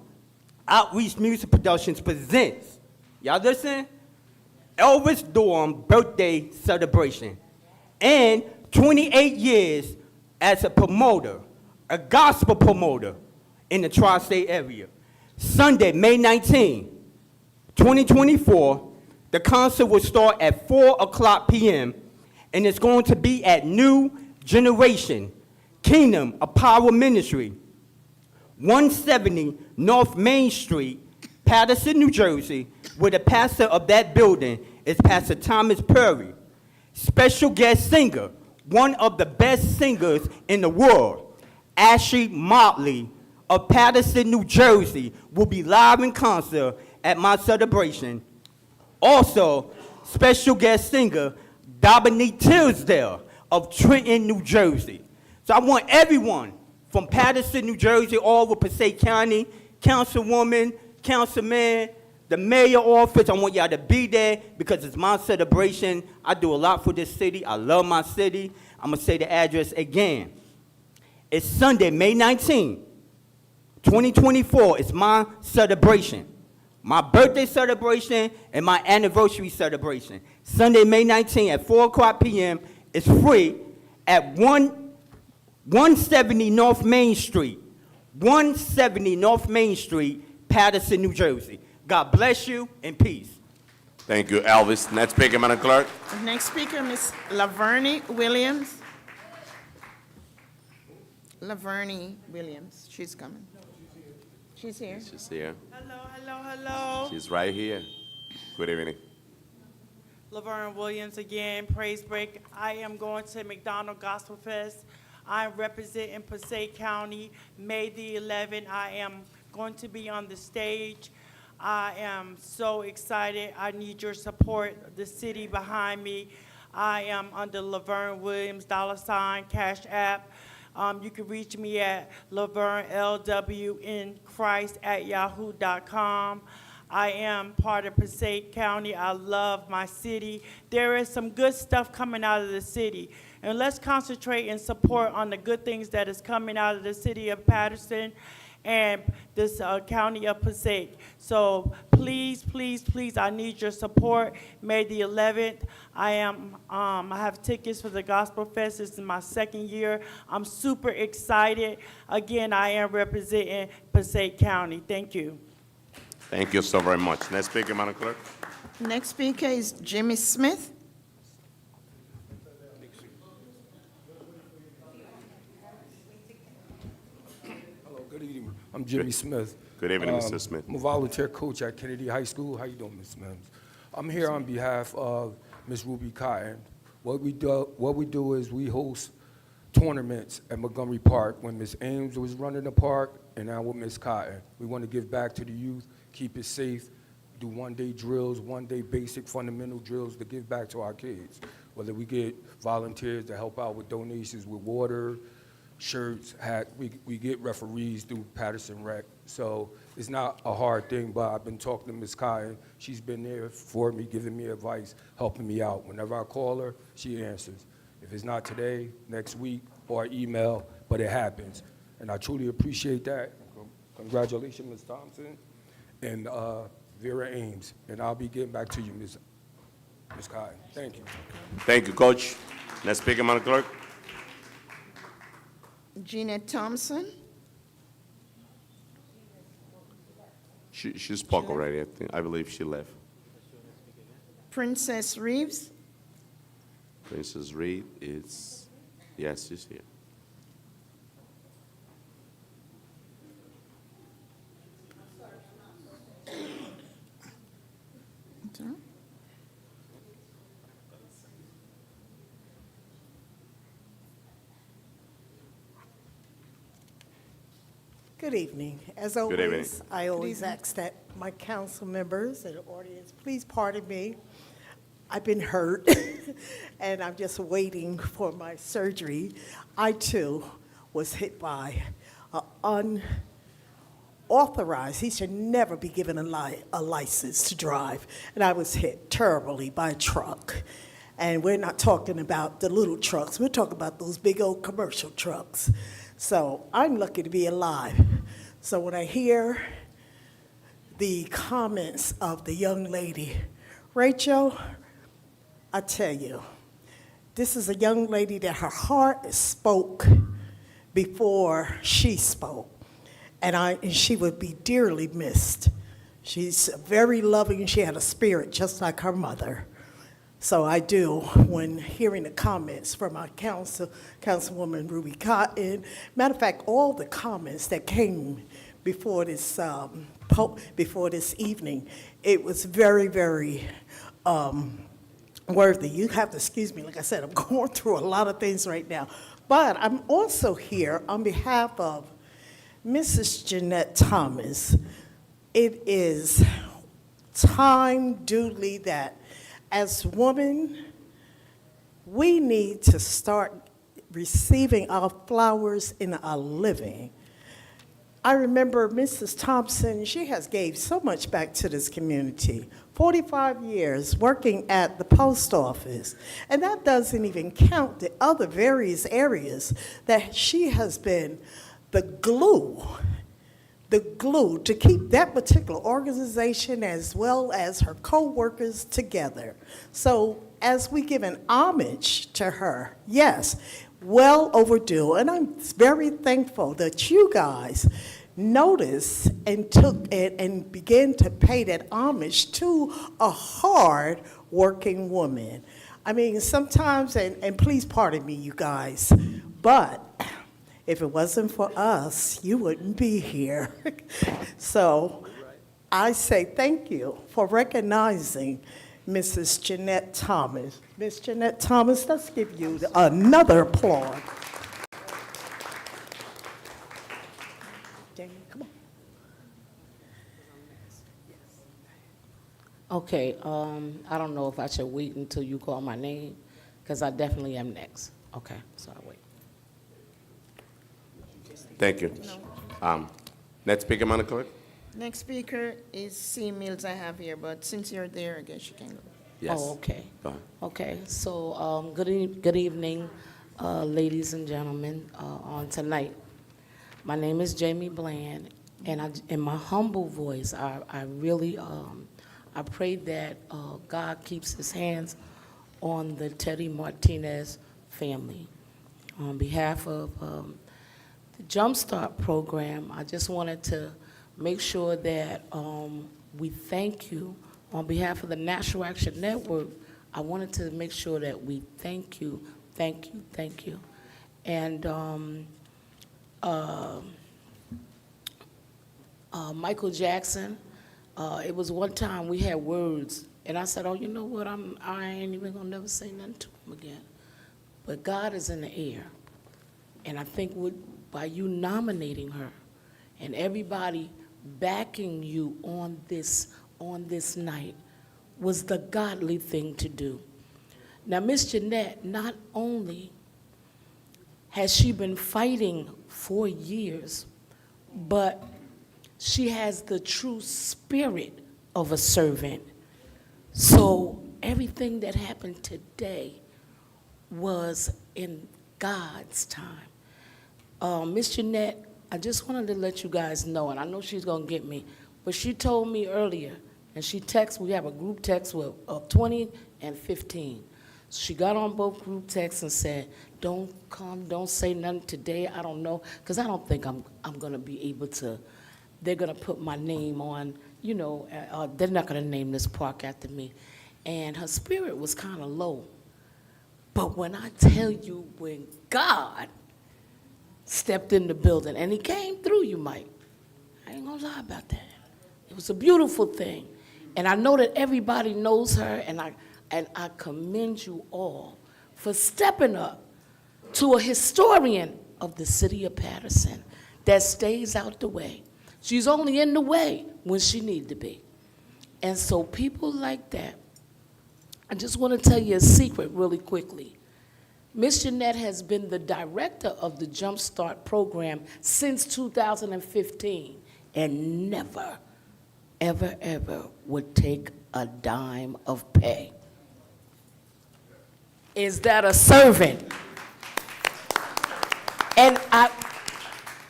Outreach Music Productions presents Y'all listen? Elvis Duran birthday celebration. And 28 years as a promoter, a gospel promoter in the tri-state area. Sunday, May 19, 2024, the concert will start at 4 o'clock p.m. and it's going to be at New Generation, Kingdom of Power Ministry, 170 North Main Street, Paterson, New Jersey, where the pastor of that building is Pastor Thomas Perry. Special guest singer, one of the best singers in the world, Ashley Motley of Paterson, New Jersey, will be live in concert at my celebration. Also, special guest singer, Dominique Tisdale of Trenton, New Jersey. So I want everyone from Paterson, New Jersey, all over Passaic County, councilwoman, councilman, the mayor office, I want y'all to be there because it's my celebration. I do a lot for this city. I love my city. I'm going to say the address again. It's Sunday, May 19, 2024. It's my celebration. My birthday celebration and my anniversary celebration. Sunday, May 19 at 4 o'clock p.m. It's free at 170 North Main Street. 170 North Main Street, Paterson, New Jersey. God bless you and peace. Thank you, Elvis. Next speaker, Madam Clerk. Next speaker, Ms. Laverne Williams. Laverne Williams, she's coming. She's here. She's here. Hello. She's right here. Good evening. Laverne Williams again, praise break. I am going to McDonald Gospel Fest. I'm representing Passaic County, May the 11th. I am going to be on the stage. I am so excited. I need your support, the city behind me. I am under Laverne Williams, $ Cash App. You can reach me at lavernelwinchrist@yahoo.com. I am part of Passaic County. I love my city. There is some good stuff coming out of the city. And let's concentrate and support on the good things that is coming out of the city of Paterson and this county of Passaic. So please, please, please, I need your support. May the 11th, I have tickets for the Gospel Fest. This is my second year. I'm super excited. Again, I am representing Passaic County. Thank you. Thank you so very much. Next speaker, Madam Clerk. Next speaker is Jimmy Smith. Good evening. I'm Jimmy Smith. Good evening, Mr. Smith. I'm a volunteer coach at Kennedy High School. How you doing, Ms. Mims? I'm here on behalf of Ms. Ruby Cotton. What we do is we host tournaments at Montgomery Park when Ms. Ames was running the park, and now with Ms. Cotton. We want to give back to the youth, keep it safe, do one-day drills, one-day basic fundamental drills to give back to our kids. Whether we get volunteers to help out with donations with water, shirts, hats, we get referees through Paterson Rec. So it's not a hard thing, but I've been talking to Ms. Cotton. She's been there for me, giving me advice, helping me out. Whenever I call her, she answers. If it's not today, next week, or email, but it happens. And I truly appreciate that. Congratulations, Ms. Thompson and Vera Ames. And I'll be getting back to you, Ms. Cotton. Thank you. Thank you, Coach. Next speaker, Madam Clerk. Jeanette Thompson. She spoke already. I believe she left. Princess Reeves. Princess Reed is, yes, she's here. Good evening. As Good evening. always, I always ask that my council members and the audience, please pardon me. I've been hurt, and I'm just waiting for my surgery. I, too, was hit by an unauthorized, he should never be given a license to drive, and I was hit terribly by a truck. And we're not talking about the little trucks. We're talking about those big old commercial trucks. So I'm lucky to be alive. So when I hear the comments of the young lady. Rachel, I tell you, this is a young lady that her heart spoke before she spoke, and she would be dearly missed. She's very loving. She had a spirit just like her mother. So I do, when hearing the comments from our Councilwoman Ruby Cotton, matter of fact, all the comments that came before this evening, it was very, very worthy. You have to excuse me, like I said, I'm going through a lot of things right now. But I'm also here on behalf of Mrs. Jeanette Thomas. It is time duly that as women, we need to start receiving our flowers in our living. I remember Mrs. Thompson, she has gave so much back to this community. 45 years working at the post office. And that doesn't even count the other various areas that she has been the glue to keep that particular organization as well as her co-workers together. So as we give an homage to her, yes, well overdue. And I'm very thankful that you guys noticed and took it and began to pay that homage to a hard-working woman. I mean, sometimes, and please pardon me, you guys, but if it wasn't for us, you wouldn't be here. So I say thank you for recognizing Mrs. Jeanette Thomas. Miss Jeanette Thomas, let's give you another applause. Jamie, come on. Okay, I don't know if I should wait until you call my name, because I definitely am next. Okay, so I'll wait. Thank you. Next speaker, Madam Clerk. Next speaker is C. Mills I have here, but since you're there, I guess you can go. Yes. Oh, okay. Go ahead. Okay, so good evening, ladies and gentlemen, on tonight. My name is Jamie Bland, and in my humble voice, I really I pray that God keeps his hands on the Teddy Martinez family. On behalf of the Jumpstart program, I just wanted to make sure that we thank you. On behalf of the National Action Network, I wanted to make sure that we thank you. And Michael Jackson, it was one time we had words, and I said, oh, you know what, I ain't even gonna never say nothing to him again. But God is in the air, and I think by you nominating her and everybody backing you on this night was the godly thing to do. Now, Miss Jeanette, not only has she been fighting for years, but she has the true spirit of a servant. So everything that happened today was in God's time. Miss Jeanette, I just wanted to let you guys know, and I know she's gonna get me, but she told me earlier, and we have a group text of 20 and 15. So she got on both group texts and said, don't say nothing today, I don't know, because I don't think I'm gonna be able to, they're gonna put my name on, they're not gonna name this park after me. And her spirit was kind of low. But when I tell you, when God stepped in the building, and he came through you, Mike, I ain't gonna lie about that. It was a beautiful thing. And I know that everybody knows her, and I commend you all for stepping up to a historian of the city of Paterson that stays out the way. She's only in the way when she needs to be. And so people like that, I just want to tell you a secret really quickly. Miss Jeanette has been the director of the Jumpstart program since 2015 and never, ever, ever would take a dime of pay. Is that a servant? And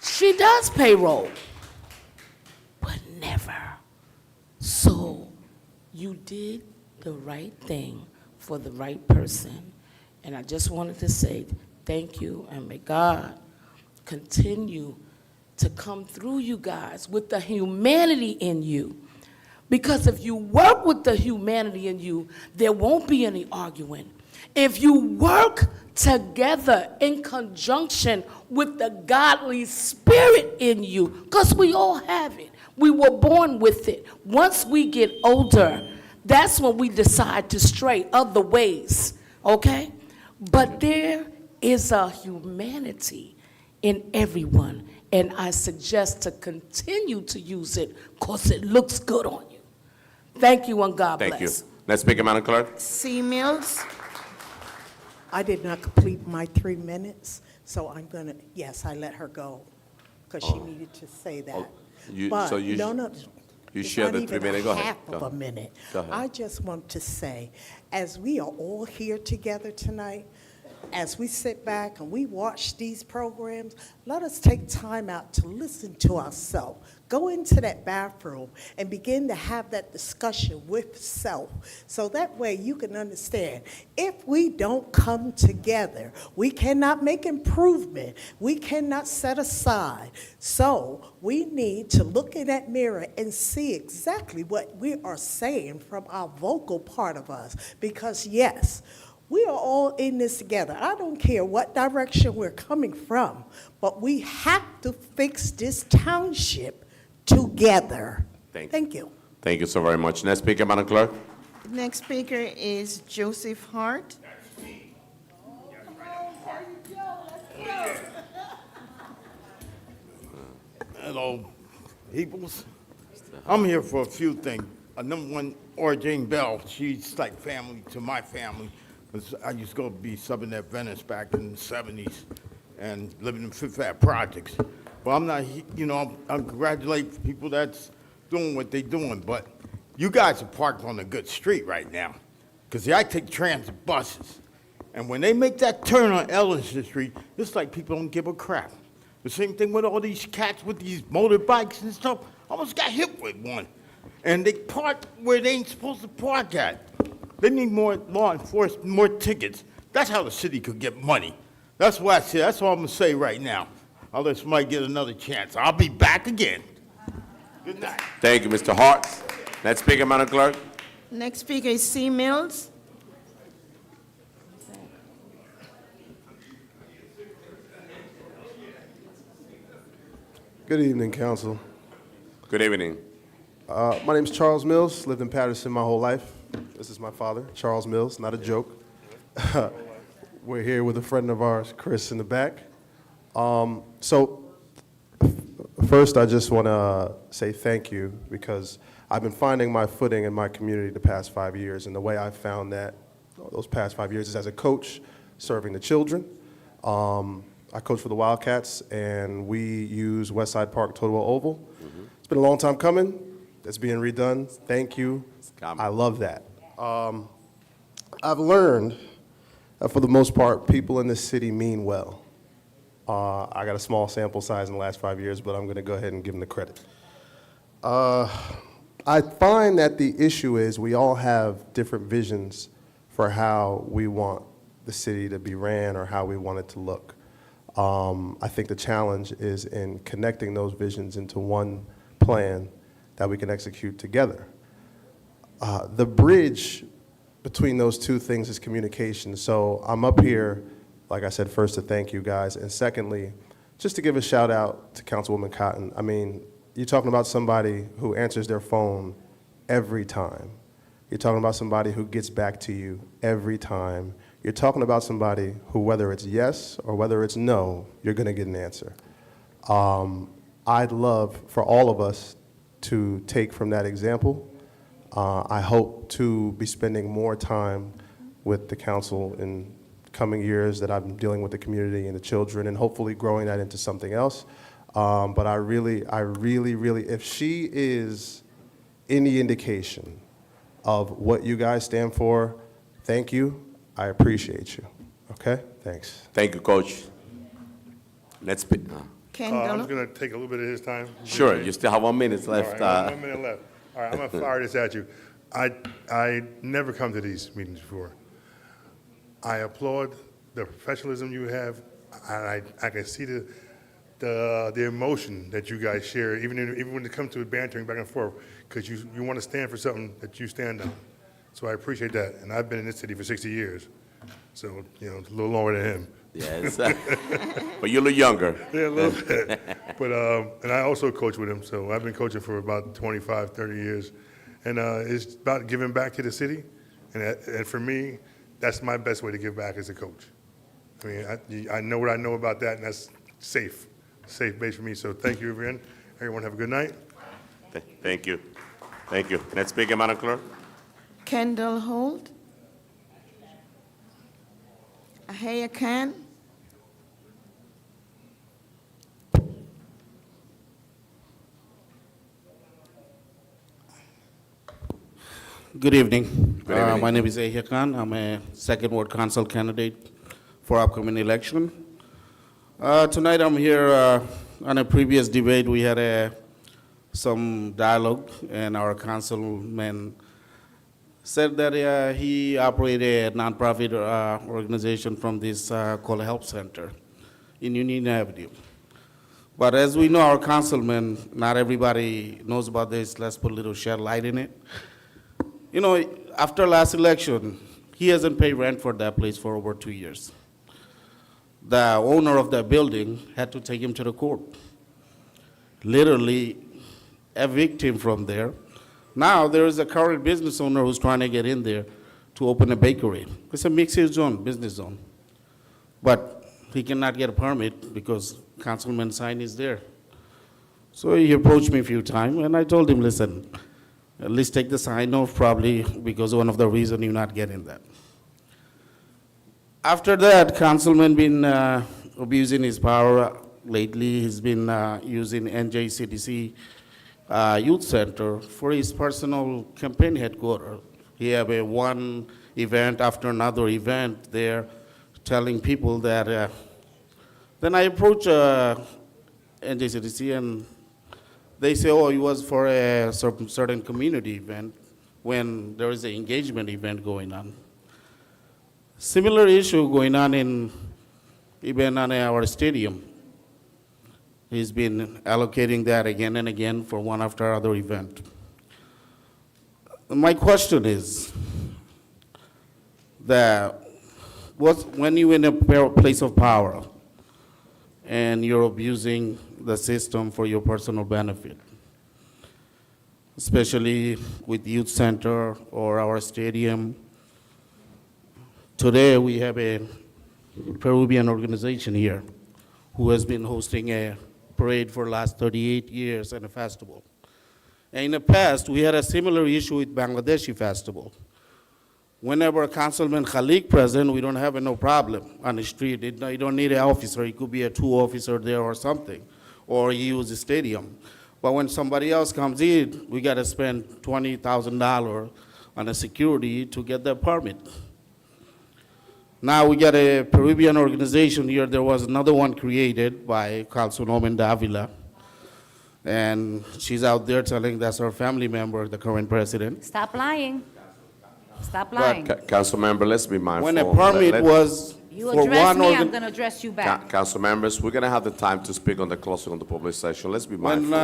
she does payroll, but never So you did the right thing for the right person. And I just wanted to say thank you, and may God continue to come through you guys with the humanity in you. Because if you work with the humanity in you, there won't be any arguing. If you work together in conjunction with the godly spirit in you, because we all have it, we were born with it. Once we get older, that's when we decide to stray other ways, okay? But there is a humanity in everyone, and I suggest to continue to use it because it looks good on you. Thank you, and God bless. Thank you. Next speaker, Madam Clerk. C. Mills. I did not complete my 3 minutes, so I'm going to, yes, I let her go because she needed to say that. But no, You it's share not the even 3 minutes. Go ahead. half of a minute. Go ahead. I just want to say, as we are all here together tonight, as we sit back and we watch these programs, let us take time out to listen to ourselves. Go into that bathroom and begin to have that discussion with self. So that way you can understand, if we don't come together, we cannot make improvement. We cannot set aside. So we need to look in that mirror and see exactly what we are saying from our vocal part of us. Because yes, we are all in this together. I don't care what direction we're coming from, but we have to fix this township together. Thank you. Thank you so very much. Next speaker, Madam Clerk. Next speaker is Joseph Hart. Hello, peoples. I'm here for a few things. Number one, Ora Bell, she's like family to my family. 'Cause I used to go be subbing at Venice back in the 70s and living in Fifth Ave projects. But I'm not, I congratulate people that's doing what they're doing. But you guys are parked on a good street right now. Because I take transit buses. And when they make that turn on Ellison Street, it's like people don't give a crap. The same thing with all these cats with these motorbikes and stuff. I almost got hit with one. And they park where they ain't supposed to park at. They need more law enforcement, more tickets. That's how the city could get money. That's what I say. That's all I'm going to say right now. I'll let somebody get another chance. I'll be back again. Good night. Thank you, Mr. Hart. Next speaker, Madam Clerk. Next speaker is C. Mills. Good evening, Council. Good evening. My name's Charles Mills, lived in Paterson my whole life. This is my father, Charles Mills, not a joke. We're here with a friend of ours, Chris, in the back. First, I just want to say thank you because I've been finding my footing in my community the past 5 years, and the way I found that those past 5 years is as a coach serving the children. I coach for the Wildcats, and we use Westside Park Total Oval. It's been a long time coming. It's being redone. Thank you. I love that. I've learned that for the most part, people in this city mean well. I got a small sample size in the last 5 years, but I'm going to go ahead and give them the credit. I find that the issue is we all have different visions for how we want the city to be ran or how we want it to look. I think the challenge is in connecting those visions into one plan that we can execute together. The bridge between those two things is communication. So I'm up here, like I said, first to thank you guys, and secondly, just to give a shout out to Councilwoman Cotton. I mean, you're talking about somebody who answers their phone every time. You're talking about somebody who gets back to you every time. You're talking about somebody who, whether it's yes or whether it's no, you're gonna get an answer. I'd love for all of us to take from that example. I hope to be spending more time with the council in coming years that I'm dealing with the community and the children and hopefully growing that into something else. But I really, if she is any indication of what you guys stand for, thank you. I appreciate you. Okay? Thanks. Thank you, Coach. Let's I'm just going to take a little bit of his time. Sure, you still have 1 minute left. All right, 1 minute left. All right, I'm gonna fire this at you. I never come to these meetings before. I applaud the professionalism you have. I can see the emotion that you guys share, even when it comes to bantering back and forth, because you want to stand for something that you stand on. So I appreciate that. And I've been in this city for 60 years, so it's a little longer than him. Yes. But you're a little younger. Yeah, a little bit. But, and I also coach with him, so I've been coaching for about 25, 30 years. And it's about giving back to the city. And for me, that's my best way to give back as a coach. I mean, I know what I know about that, and that's safe base for me. So thank you again. Everyone have a good night. Thank you. Thank you. Next speaker, Madam Clerk. Kendall Holt. Ahaya Khan. Good evening. Good evening. My name is Ahia Khan. I'm a second ward council candidate for upcoming election. Tonight I'm here on a previous debate. We had some dialogue, and our councilman said that he operated a nonprofit organization from this called Help Center in Union Avenue. But as we know, our councilman, not everybody knows about this. Let's put a little shed light in it. You know, after last election, he hasn't paid rent for that place for over 2 years. The owner of that building had to take him to the court, literally evict him from there. Now there is a current business owner who's trying to get in there to open a bakery. It's a mixed-use zone, business zone. But he cannot get a permit because councilman's sign is there. So he approached me a few times, and I told him, listen, at least take the sign off, probably because one of the reasons you're not getting that. After that, councilman been abusing his power lately. He's been using NJCDC Youth Center for his personal campaign headquarters. He have one event after another event there, telling people that. Then I approach NJCDC, and they say, oh, it was for a certain community event when there is an engagement event going on. Similar issue going on even on our stadium. He's been allocating that again and again for one after other event. My question is that when you're in a place of power and you're abusing the system for your personal benefit, especially with youth center or our stadium. Today we have a Peruvian organization here who has been hosting a parade for the last 38 years and a festival. And in the past, we had a similar issue with Bangladeshi festival. Whenever Councilman Khalik present, we don't have no problem on the street. You don't need an officer. It could be a 2 officer there or something, or you use the stadium. But when somebody else comes in, we got to spend $20,000 on a security to get the permit. Now we got a Peruvian organization here. There was another one created by Councilwoman Davila, and she's out there telling that's her family member, the current president. Stop lying. Stop lying. Council member, let's be mindful. When a permit was You for address one me, I'm going to address you back. Council members, we're going to have the time to speak on the closing of the public session. Let's be mindful.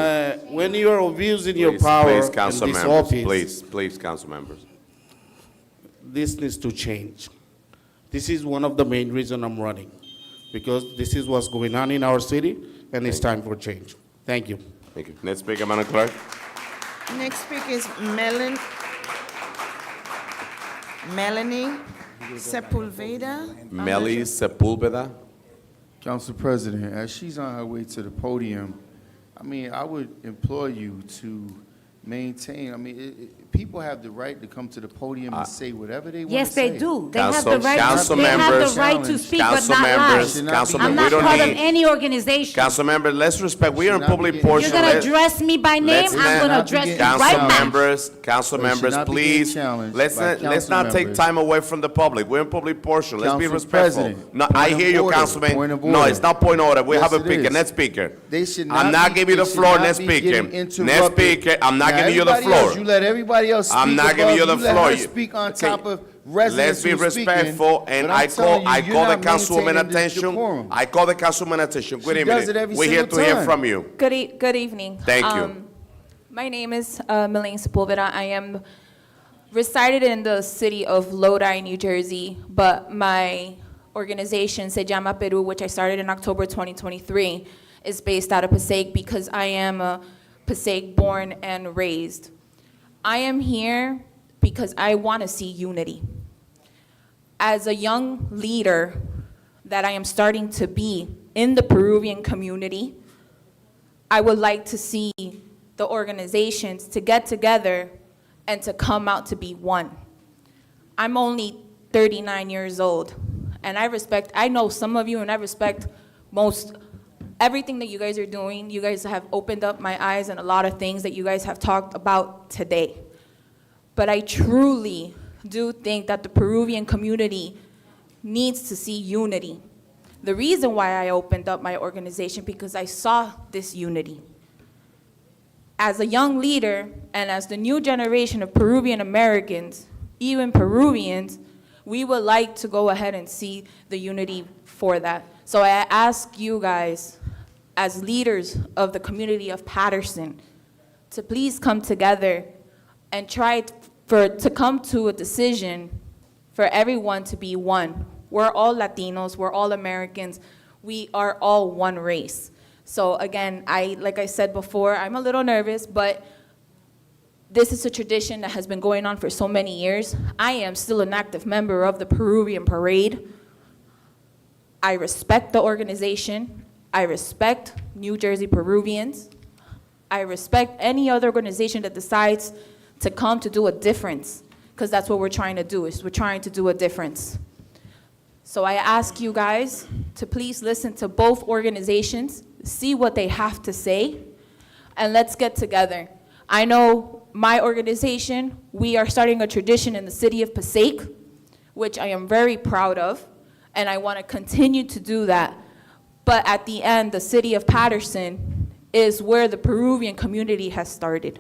When you are abusing your Please, power please, in council this members, office, please, council members. this needs to change. This is one of the main reasons I'm running, because this is what's going on in our city, and it's time for change. Thank you. Thank you. Next speaker, Madam Clerk. Next speaker is Melanie Sepulveda. Melly Sepulveda. Council President, as she's on her way to the podium, I mean, I would implore you to maintain, people have the right to come to the podium and say whatever they want to Yes, say. they do. They have Council- the right, council they have members- the right to speak, but council not members- lie. council I'm members, not we don't part of need- any organization. Council member, let's respect, we are in Should not public be getting- portion. You're gonna Let's- address me by name, let's I'm not- gonna not be address you getting- right Council back. council They should members, not be getting please, challenged let's by let's not council take members. time away from the public. We're in public portion. Let's be Council respectful. President, No, point I of hear you, order, Councilman. point of No, order. it's not point of order. We Yes, have a it speaker. is. Next speaker. They should I'm not not be- giving you the they should floor. not Next be speaker. getting Next interrupted. speaker. I'm not Now, giving you the everybody else, floor. you let everybody else speak I'm not giving you the above, let floor. her speak on top of residents Let's be who's speaking, respectful, and but I'm I telling call you, you're the not councilwoman maintaining the attention. decorum. I call the councilwoman attention. Good She evening. does it every We're here single to hear time. from you. Good evening. Thank you. My name is Milene Sepulveda. I am resided in the city of Lodi, New Jersey, but my organization, Se Llama Peru, which I started in October 2023, is based out of Passaic because I am a Passaic born and raised. I am here because I want to see unity. As a young leader that I am starting to be in the Peruvian community, I would like to see the organizations to get together and to come out to be one. I'm only 39 years old, and I know some of you, and I respect everything that you guys are doing. You guys have opened up my eyes and a lot of things that you guys have talked about today. But I truly do think that the Peruvian community needs to see unity. The reason why I opened up my organization, because I saw this unity. As a young leader and as the new generation of Peruvian Americans, even Peruvians, we would like to go ahead and see the unity for that. So I ask you guys, as leaders of the community of Paterson, to please come together and try to come to a decision for everyone to be one. We're all Latinos, we're all Americans, we are all one race. So again, like I said before, I'm a little nervous, but this is a tradition that has been going on for so many years. I am still an active member of the Peruvian Parade. I respect the organization. I respect New Jersey Peruvians. I respect any other organization that decides to come to do a difference, because that's what we're trying to do, is we're trying to do a difference. So I ask you guys to please listen to both organizations, see what they have to say, and let's get together. I know my organization, we are starting a tradition in the city of Passaic, which I am very proud of, and I want to continue to do that. But at the end, the city of Paterson is where the Peruvian community has started.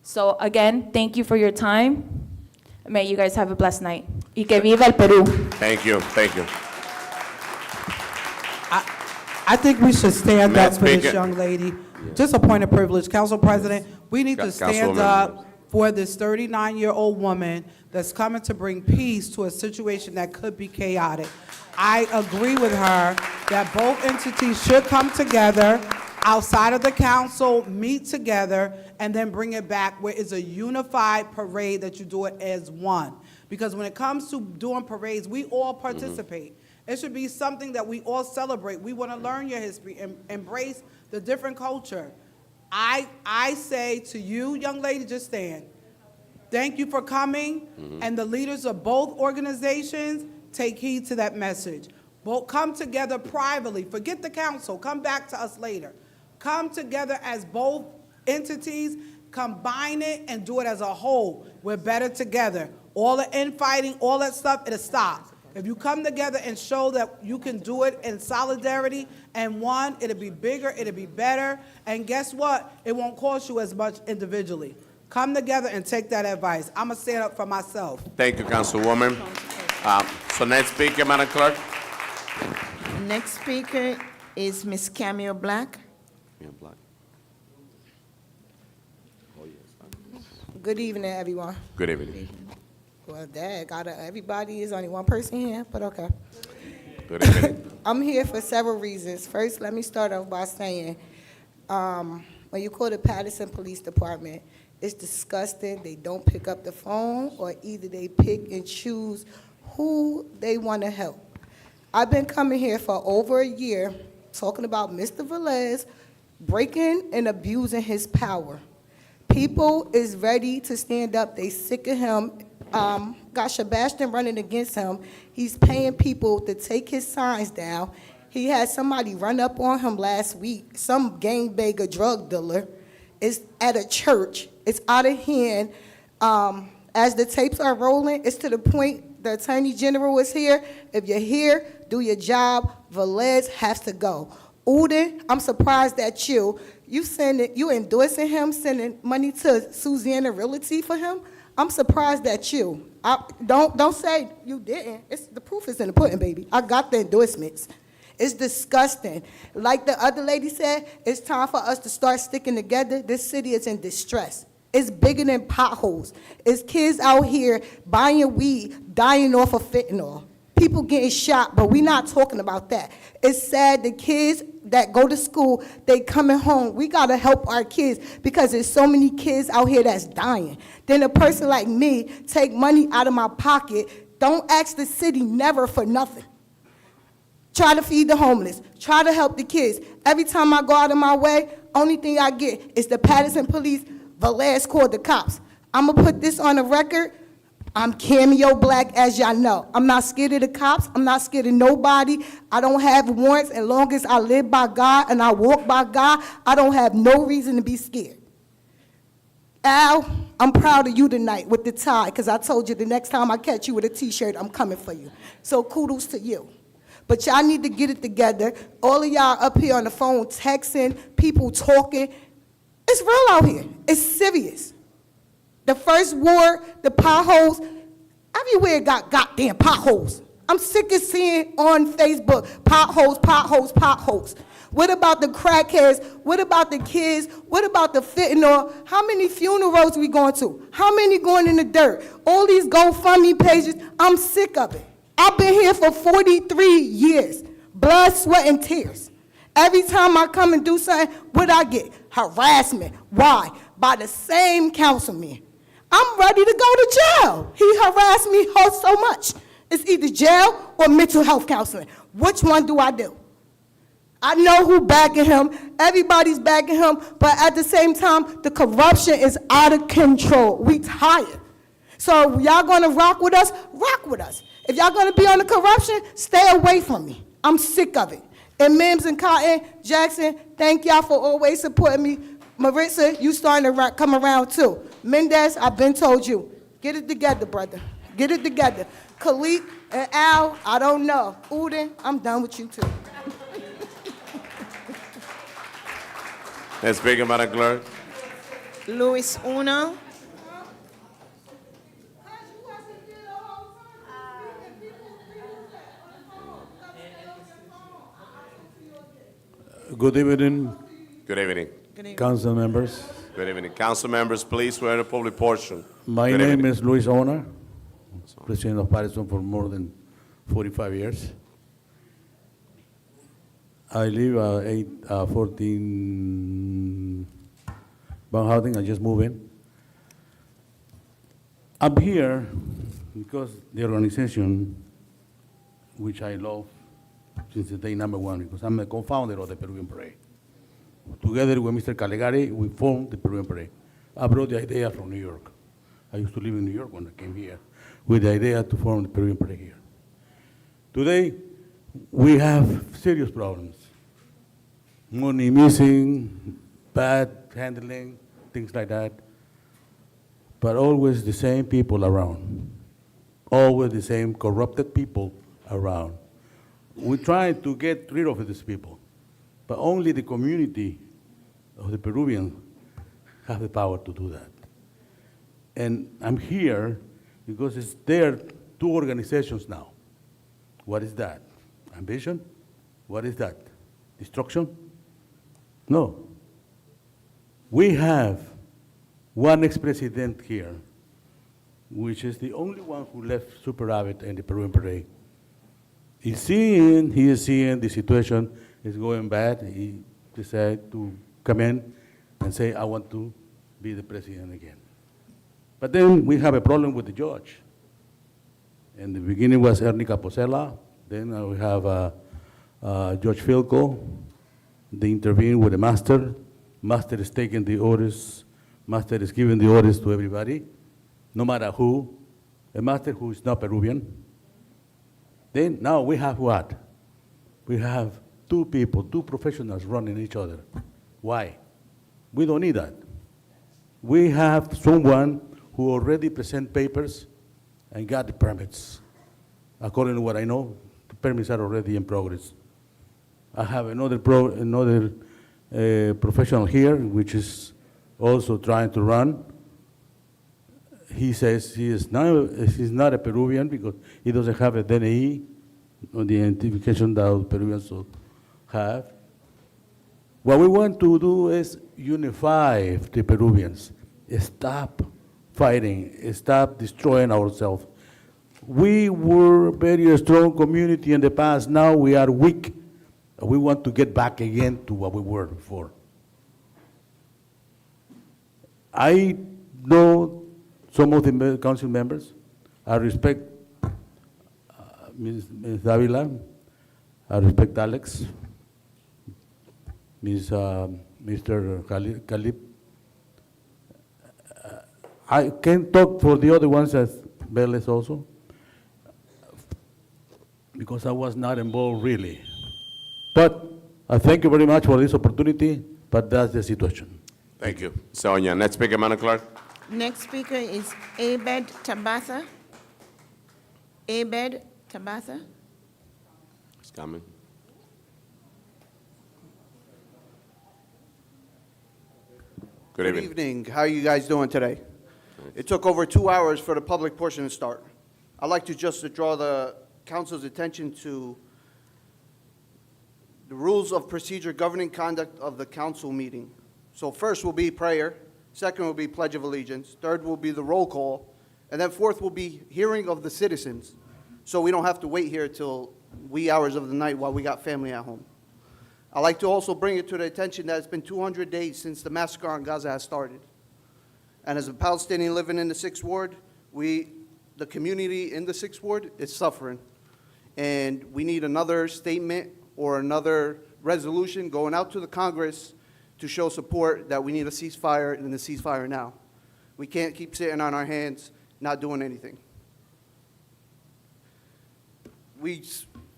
So again, thank you for your time. May you guys have a blessed night. Y que viva el Perú. Thank you, thank you. I think we should stand Madam up for this Speaker. young lady. Just a point of privilege. Council President, we need to stand Councilwoman. up for this 39-year-old woman that's coming to bring peace to a situation that could be chaotic. I agree with her that both entities should come together outside of the council, meet together, and then bring it back where it's a unified parade that you do it as one. Because when it comes to doing parades, we all participate. It should be something that we all celebrate. We want to learn your history and embrace the different culture. I say to you, young lady, just stand. Thank you for coming, and the leaders of both organizations, take heed to that message. Both come together privately. Forget the council. Come back to us later. Come together as both entities, combine it, and do it as a whole. We're better together. All the infighting, all that stuff, it'll stop. If you come together and show that you can do it in solidarity and one, it'll be bigger, it'll be better, and guess what? It won't cost you as much individually. Come together and take that advice. I'm gonna stand up for myself. Thank you, Councilwoman. So next speaker, Madam Clerk. Next speaker is Ms. Camille Black. Good evening, everyone. Good evening. Well, Dad, everybody is only one person here, but okay. Good evening. I'm here for several reasons. First, let me start off by saying, when you call the Paterson Police Department, it's disgusting. They don't pick up the phone, or either they pick and choose who they want to help. I've been coming here for over a year talking about Mr. Velez breaking and abusing his power. People is ready to stand up. They sick of him. Got Sebastian running against him. He's paying people to take his signs down. He had somebody run up on him last week, some gangbanger drug dealer. It's at a church. It's out of hand. As the tapes are rolling, it's to the point the Attorney General is here. If you're here, do your job. Velez has to go. Uden, I'm surprised at you. You endorsing him, sending money to Susanna Realty for him? I'm surprised at you. Don't say you didn't. The proof is in the pudding, baby. I got the endorsements. It's disgusting. Like the other lady said, it's time for us to start sticking together. This city is in distress. It's bigger than potholes. It's kids out here buying weed, dying off of fentanyl. People getting shot, but we're not talking about that. It's sad the kids that go to school, they coming home. We gotta help our kids because there's so many kids out here that's dying. Then a person like me take money out of my pocket, don't ask the city never for nothing. Try to feed the homeless, try to help the kids. Every time I go out of my way, only thing I get is the Paterson police, Velez called the cops. I'm gonna put this on the record. I'm Cameo Black, as y'all know. I'm not scared of the cops. I'm not scared of nobody. I don't have warrants. As long as I live by God and I walk by God, I don't have no reason to be scared. Al, I'm proud of you tonight with the tie, because I told you the next time I catch you with a T-shirt, I'm coming for you. So kudos to you. But y'all need to get it together. All of y'all up here on the phone texting, people talking. It's real out here. It's serious. The first war, the potholes, everywhere got goddamn potholes. I'm sick of seeing on Facebook, potholes, potholes, potholes. What about the crackheads? What about the kids? What about the fentanyl? How many funerals we going to? How many going in the dirt? All these GoFundMe pages, I'm sick of it. I've been here for 43 years. Blood, sweat, and tears. Every time I come and do something, what I get? Harassment. Why? By the same councilman. I'm ready to go to jail. He harassed me so much. It's either jail or mental health counseling. Which one do I do? I know who backing him. Everybody's backing him. But at the same time, the corruption is out of control. We tired. So y'all going to rock with us? Rock with us. If y'all going to be on the corruption, stay away from me. I'm sick of it. And Mims and Cotton, Jackson, thank y'all for always supporting me. Maritza, you starting to come around too. Mendez, I've been told you. Get it together, brother. Get it together. Khalid and Al, I don't know. Uden, I'm done with you too. Let's bring him, Madam Clerk. Luis Uno. Good evening. Good evening. Council members. Good evening. Council members, please, we're in the public portion. My Good name evening. is Luis Ona, president of Paterson for more than 45 years. I live at 14 Van Houten. I just moved in. I'm here because the organization, which I love since the day number one, because I'm the co-founder of the Peruvian Parade. Together with Mr. Calegari, we formed the Peruvian Parade. I brought the idea from New York. I used to live in New York when I came here, with the idea to form the Peruvian Parade here. Today, we have serious problems. Money missing, bad handling, things like that. But always the same people around. Always the same corrupted people around. We try to get rid of these people, but only the community of the Peruvians have the power to do that. And I'm here because there are two organizations now. What is that? Ambition? What is that? Destruction? No. We have one ex-president here, which is the only one who left Superávit and the Peruvian Parade. He is seeing the situation is going bad. He decided to come in and say, I want to be the president again. But then we have a problem with the judge. In the beginning was Ernie Caposella. Then we have Judge Filco. They intervene with the master. Master is taking the orders Master is giving the orders to everybody, no matter who. A master who is not Peruvian. Then now we have what? We have two people, two professionals running each other. Why? We don't need that. We have someone who already present papers and got the permits. According to what I know, the permits are already in progress. I have another professional here, which is also trying to run. He says he's not a Peruvian because he doesn't have a DNI on the identification that Peruvians have. What we want to do is unify the Peruvians. Stop fighting, stop destroying ourselves. We were a very strong community in the past, now we are weak. We want to get back again to what we were before. I know some of the council members. I respect Ms. Davila. I respect Alex, Mr. Khalib. I can talk for the other ones as Vélez also, because I was not involved really. But I thank you very much for this opportunity, but that's the situation. Thank you. Sonia, next speaker, Madam Clerk. Next speaker is Abed Tabatha. Abed Tabatha. He's coming. Good evening. How are you guys doing today? It took over 2 hours for the public portion to start. I'd like to just draw the council's attention to the rules of procedure governing conduct of the council meeting. So first will be prayer, second will be pledge of allegiance, third will be the roll call, and then fourth will be hearing of the citizens. So we don't have to wait here till wee hours of the night while we got family at home. I'd like to also bring it to the attention that it's been 200 days since the massacre on Gaza has started. And as a Palestinian living in the 6th Ward, the community in the 6th Ward is suffering. And we need another statement or another resolution going out to the Congress to show support that we need a ceasefire and a ceasefire now. We can't keep sitting on our hands, not doing anything.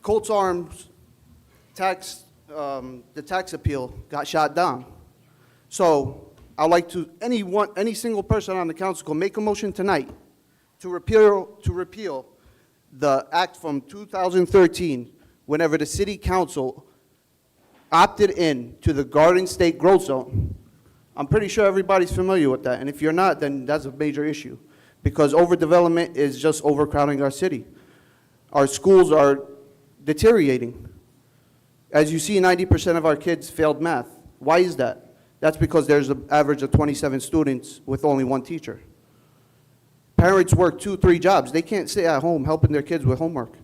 Colts Arms the tax appeal got shot down. So I'd like to, any single person on the council can make a motion tonight to repeal the act from 2013 whenever the city council opted in to the Garden State Growth Zone. I'm pretty sure everybody's familiar with that, and if you're not, then that's a major issue, because overdevelopment is just overcrowding our city. Our schools are deteriorating. As you see, 90% of our kids failed math. Why is that? That's because there's an average of 27 students with only one teacher. Parents work 2-3 jobs. They can't sit at home helping their kids with homework.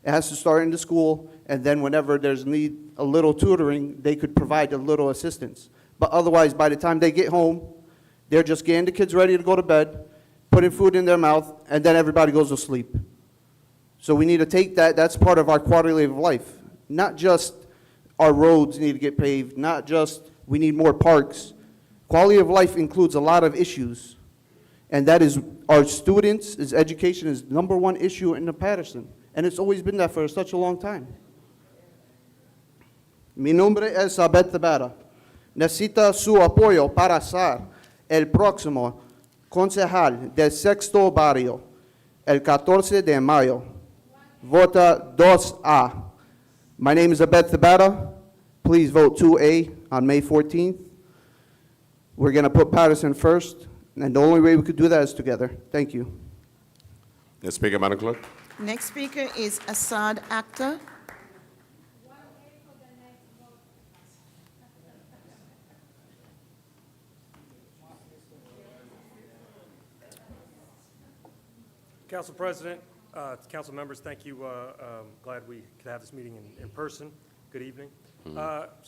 It has to start in the school, and then whenever there's need a little tutoring, they could provide a little assistance. But otherwise, by the time they get home, they're just getting the kids ready to go to bed, putting food in their mouth, and then everybody goes to sleep. So we need to take that. That's part of our quality of life. Not just our roads need to get paved, not just we need more parks. Quality of life includes a lot of issues. And that is our students, education is #1 issue in the Paterson. And it's always been that for such a long time. Mi nombre es Abed Tabata. Necesita su apoyo para ser el próximo concejal del 6º barrio, el 14 de mayo. Vota 2A. My name is Abed Tabata. Please vote 2A on May 14th. We're going to put Paterson first, and the only way we could do that is together. Thank you. Next speaker, Madam Clerk. Next speaker is Assad Akhtar. Council President, council members, thank you. Glad we could have this meeting in person. Good evening.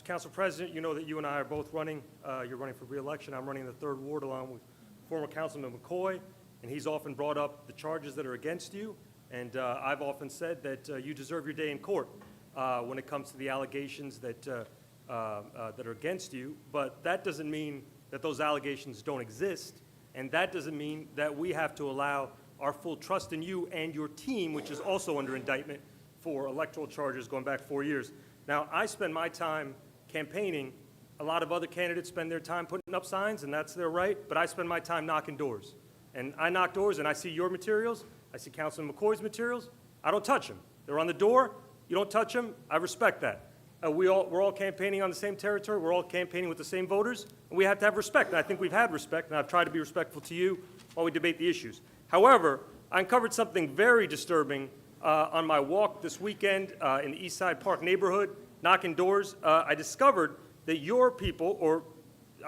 Council President, you know that you and I are both running. You're running for re-election. I'm running in the 3rd Ward along with former Councilman McCoy, and he's often brought up the charges that are against you, and I've often said that you deserve your day in court when it comes to the allegations that are against you, but that doesn't mean that those allegations don't exist, and that doesn't mean that we have to allow our full trust in you and your team, which is also under indictment for electoral charges going back 4 years. Now, I spend my time campaigning. A lot of other candidates spend their time putting up signs, and that's their right, but I spend my time knocking doors. And I knock doors, and I see your materials, I see Councilman McCoy's materials. I don't touch them. They're on the door. You don't touch them. I respect that. We're all campaigning on the same territory. We're all campaigning with the same voters, and we have to have respect. And I think we've had respect, and I've tried to be respectful to you while we debate the issues. However, I uncovered something very disturbing on my walk this weekend in the East Side Park neighborhood, knocking doors. I discovered that your people, or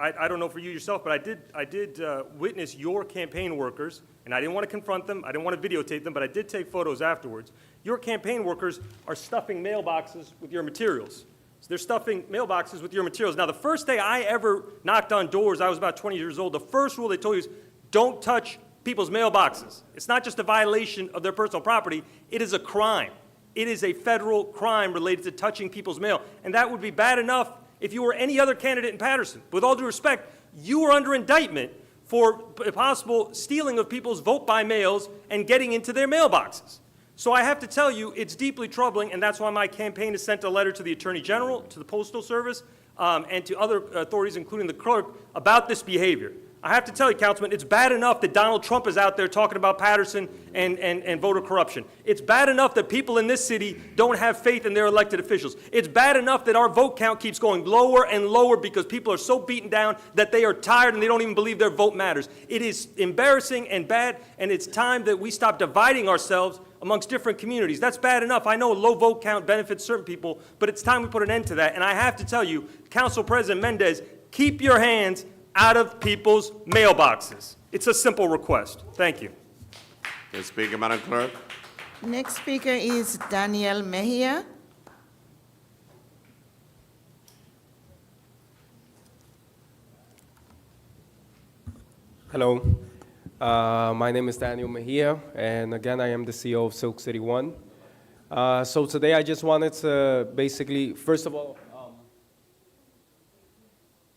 I don't know for you yourself, but I did witness your campaign workers, and I didn't want to confront them, I didn't want to videotape them, but I did take photos afterwards. Your campaign workers are stuffing mailboxes with your materials. So they're stuffing mailboxes with your materials. Now, the first day I ever knocked on doors, I was about 20 years old, the first rule they told you is don't touch people's mailboxes. It's not just a violation of their personal property, it is a crime. It is a federal crime related to touching people's mail, and that would be bad enough if you were any other candidate in Paterson. With all due respect, you are under indictment for possible stealing of people's vote by mails and getting into their mailboxes. So I have to tell you, it's deeply troubling, and that's why my campaign has sent a letter to the Attorney General, to the Postal Service, and to other authorities, including the clerk, about this behavior. I have to tell you, Councilman, it's bad enough that Donald Trump is out there talking about Paterson and voter corruption. It's bad enough that people in this city don't have faith in their elected officials. It's bad enough that our vote count keeps going lower and lower because people are so beaten down that they are tired and they don't even believe their vote matters. It is embarrassing and bad, and it's time that we stop dividing ourselves amongst different communities. That's bad enough. I know a low vote count benefits certain people, but it's time we put an end to that. And I have to tell you, Council President Mendez, keep your hands out of people's mailboxes. It's a simple request. Thank you. Next speaker, Madam Clerk. Next speaker is Daniel Mejia. Hello. My name is Daniel Mejia, and again, I am the CEO of Silk City One. So today I just wanted to basically, first of all,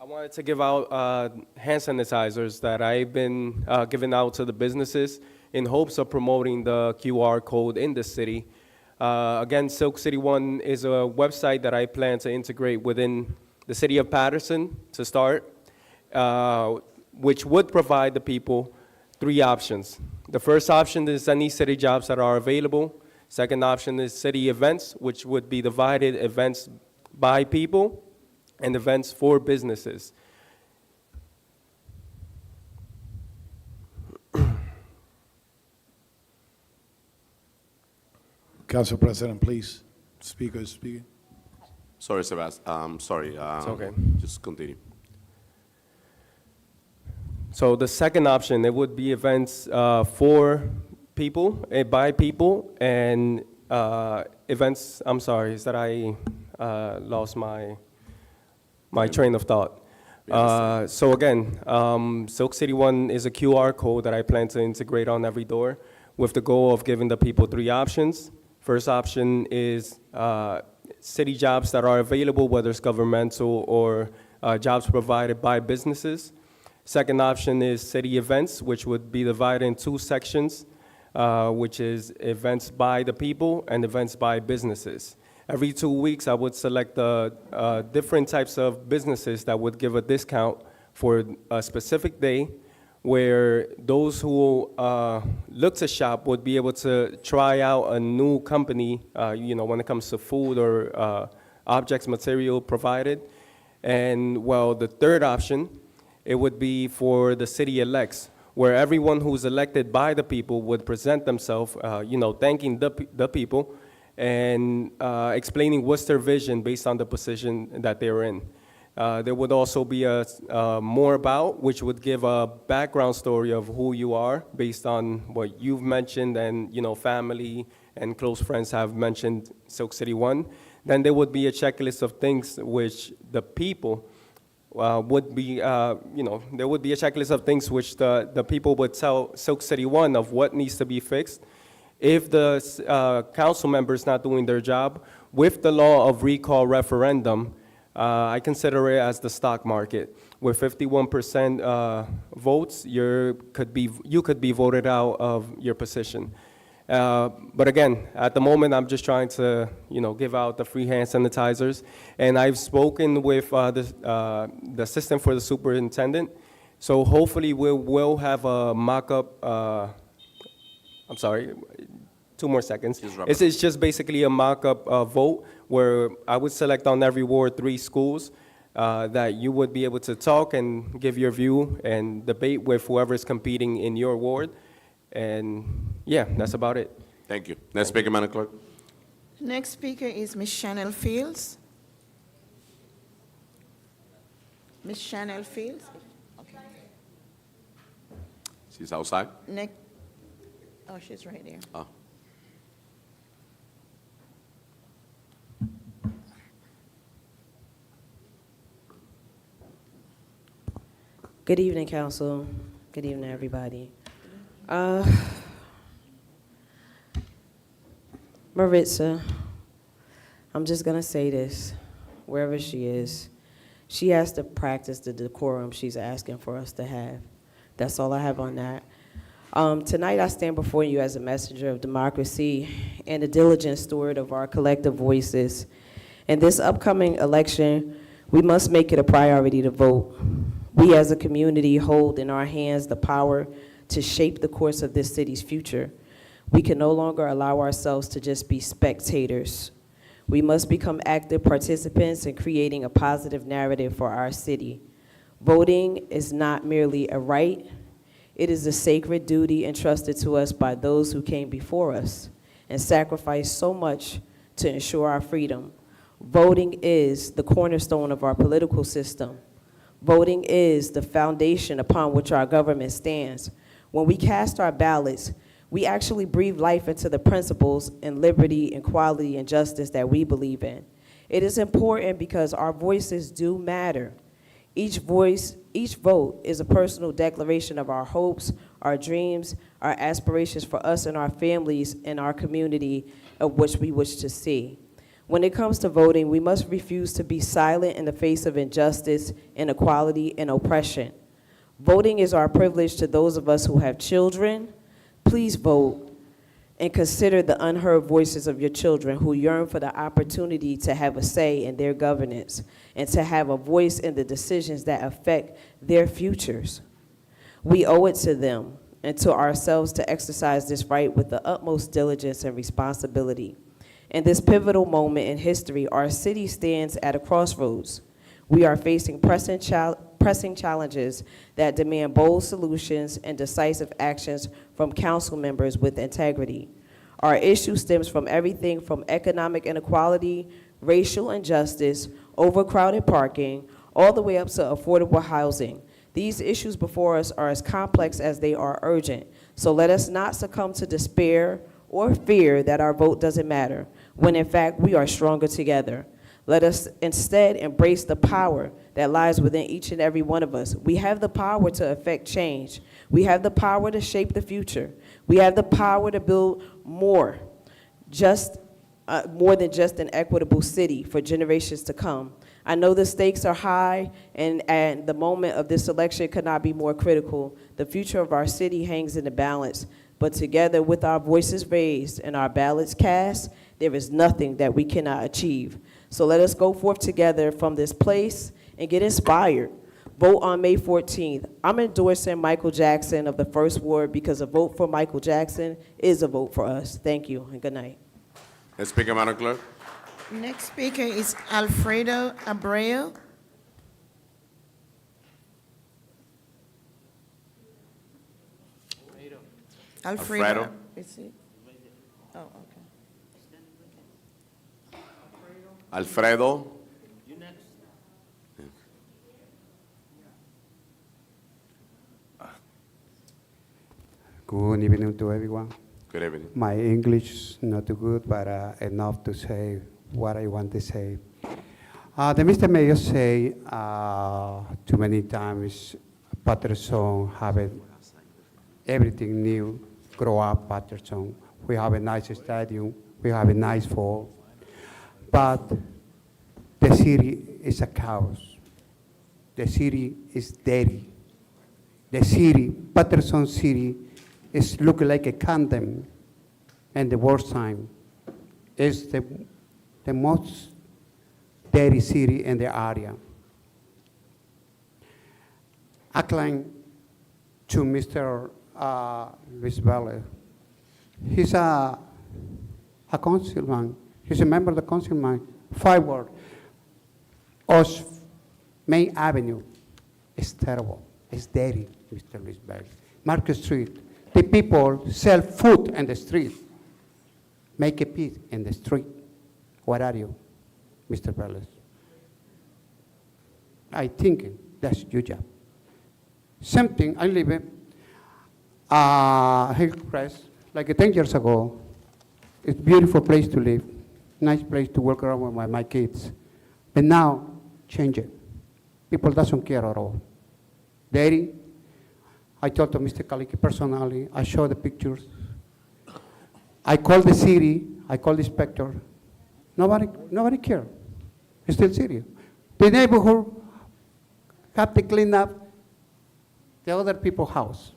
I wanted to give out hand sanitizers that I've been giving out to the businesses in hopes of promoting the QR code in the city. Again, Silk City One is a website that I plan to integrate within the city of Paterson to start, which would provide the people 3 options. The first option is any city jobs that are available. Second option is city events, which would be divided events by people and events for businesses. Council President, please. Speaker is speaking. Sorry, Sebastian. Sorry. It's okay. Just continue. So the second option, it would be events for people, by people, and events, I'm sorry, is that I lost my train of thought. So again, Silk City One is a QR code that I plan to integrate on every door with the goal of giving the people 3 options. First option is city jobs that are available, whether it's governmental or jobs provided by businesses. Second option is city events, which would be divided in 2 sections, which is events by the people and events by businesses. Every 2 weeks, I would select different types of businesses that would give a discount for a specific day, where those who look to shop would be able to try out a new company, when it comes to food or objects, material provided. And well, the third option, it would be for the city elects, where everyone who's elected by the people would present themselves, thanking the people and explaining what's their vision based on the position that they're in. There would also be a more about, which would give a background story of who you are based on what you've mentioned, and family and close friends have mentioned Silk City One. Then there would be a checklist of things which the people would be, there would be a checklist of things which the people would tell Silk City One of what needs to be fixed. If the council member is not doing their job, with the law of recall referendum, I consider it as the stock market. With 51% votes, you could be voted out of your position. But again, at the moment, I'm just trying to, give out the free hand sanitizers. And I've spoken with the assistant for the superintendent. So hopefully we will have a mock-up, I'm sorry, 2 more seconds. It's just basically a mock-up vote where I would select on every ward 3 schools that you would be able to talk and give your view and debate with whoever's competing in your ward. And yeah, that's about it. Thank you. Next speaker, Madam Clerk. Next speaker is Ms. Chanel Fields. Ms. Chanel Fields? Okay. She's outside? Oh, she's right there. Oh. Good evening, Council. Good evening, everybody. Maritza, I'm just going to say this. Wherever she is, she has to practice the decorum she's asking for us to have. That's all I have on that. Tonight, I stand before you as a messenger of democracy and a diligent steward of our collective voices. In this upcoming election, we must make it a priority to vote. We as a community hold in our hands the power to shape the course of this city's future. We can no longer allow ourselves to just be spectators. We must become active participants in creating a positive narrative for our city. Voting is not merely a right, it is a sacred duty entrusted to us by those who came before us and sacrificed so much to ensure our freedom. Voting is the cornerstone of our political system. Voting is the foundation upon which our government stands. When we cast our ballots, we actually breathe life into the principles in liberty, equality, and justice that we believe in. It is important because our voices do matter. Each vote is a personal declaration of our hopes, our dreams, our aspirations for us and our families and our community of which we wish to see. When it comes to voting, we must refuse to be silent in the face of injustice, inequality, and oppression. Voting is our privilege to those of us who have children. Please vote and consider the unheard voices of your children who yearn for the opportunity to have a say in their governance and to have a voice in the decisions that affect their futures. We owe it to them and to ourselves to exercise this right with the utmost diligence and responsibility. In this pivotal moment in history, our city stands at a crossroads. We are facing pressing challenges that demand bold solutions and decisive actions from council members with integrity. Our issue stems from everything from economic inequality, racial injustice, overcrowded parking, all the way up to affordable housing. These issues before us are as complex as they are urgent. So let us not succumb to despair or fear that our vote doesn't matter, when in fact we are stronger together. Let us instead embrace the power that lies within each and every one of us. We have the power to affect change. We have the power to shape the future. We have the power to build more than just an equitable city for generations to come. I know the stakes are high, and the moment of this election could not be more critical. The future of our city hangs in the balance, but together with our voices raised and our ballots cast, there is nothing that we cannot achieve. So let us go forth together from this place and get inspired. Vote on May 14th. I'm endorsing Michael Jackson of the First Ward because a vote for Michael Jackson is a vote for us. Thank you and good night. Next speaker, Madam Clerk. Next speaker is Alfredo Abreu. Alfredo. Is it? Oh, okay. Alfredo. Good evening to everyone. Good evening. My English is not too good, but enough to say what I want to say. The Mr. Mayor say too many times Paterson have everything new, grow up Paterson. We have a nice stadium, we have a nice fall. But the city is a chaos. The city is dirty. The city, Paterson City, is looking like a condemn. And the worst time is the most dirty city in the area. I claim to Mr. Luis Bell. He's a councilman. He's a member of the councilman. 5 ward. Us Main Avenue is terrible. It's dirty, Mr. Luis Bell. Market Street. The people sell food in the street. Make a peace in the street. What are you, Mr. Bellis? I think that's your job. Something, I live in Hillcrest, like 10 years ago. It's a beautiful place to live, nice place to work around with my kids. But now, change it. People doesn't care at all. Dirty. I talked to Mr. Kaliki personally. I showed the pictures. I called the city. I called the inspector. Nobody cared. It's still city. The neighborhood have to clean up the other people's house.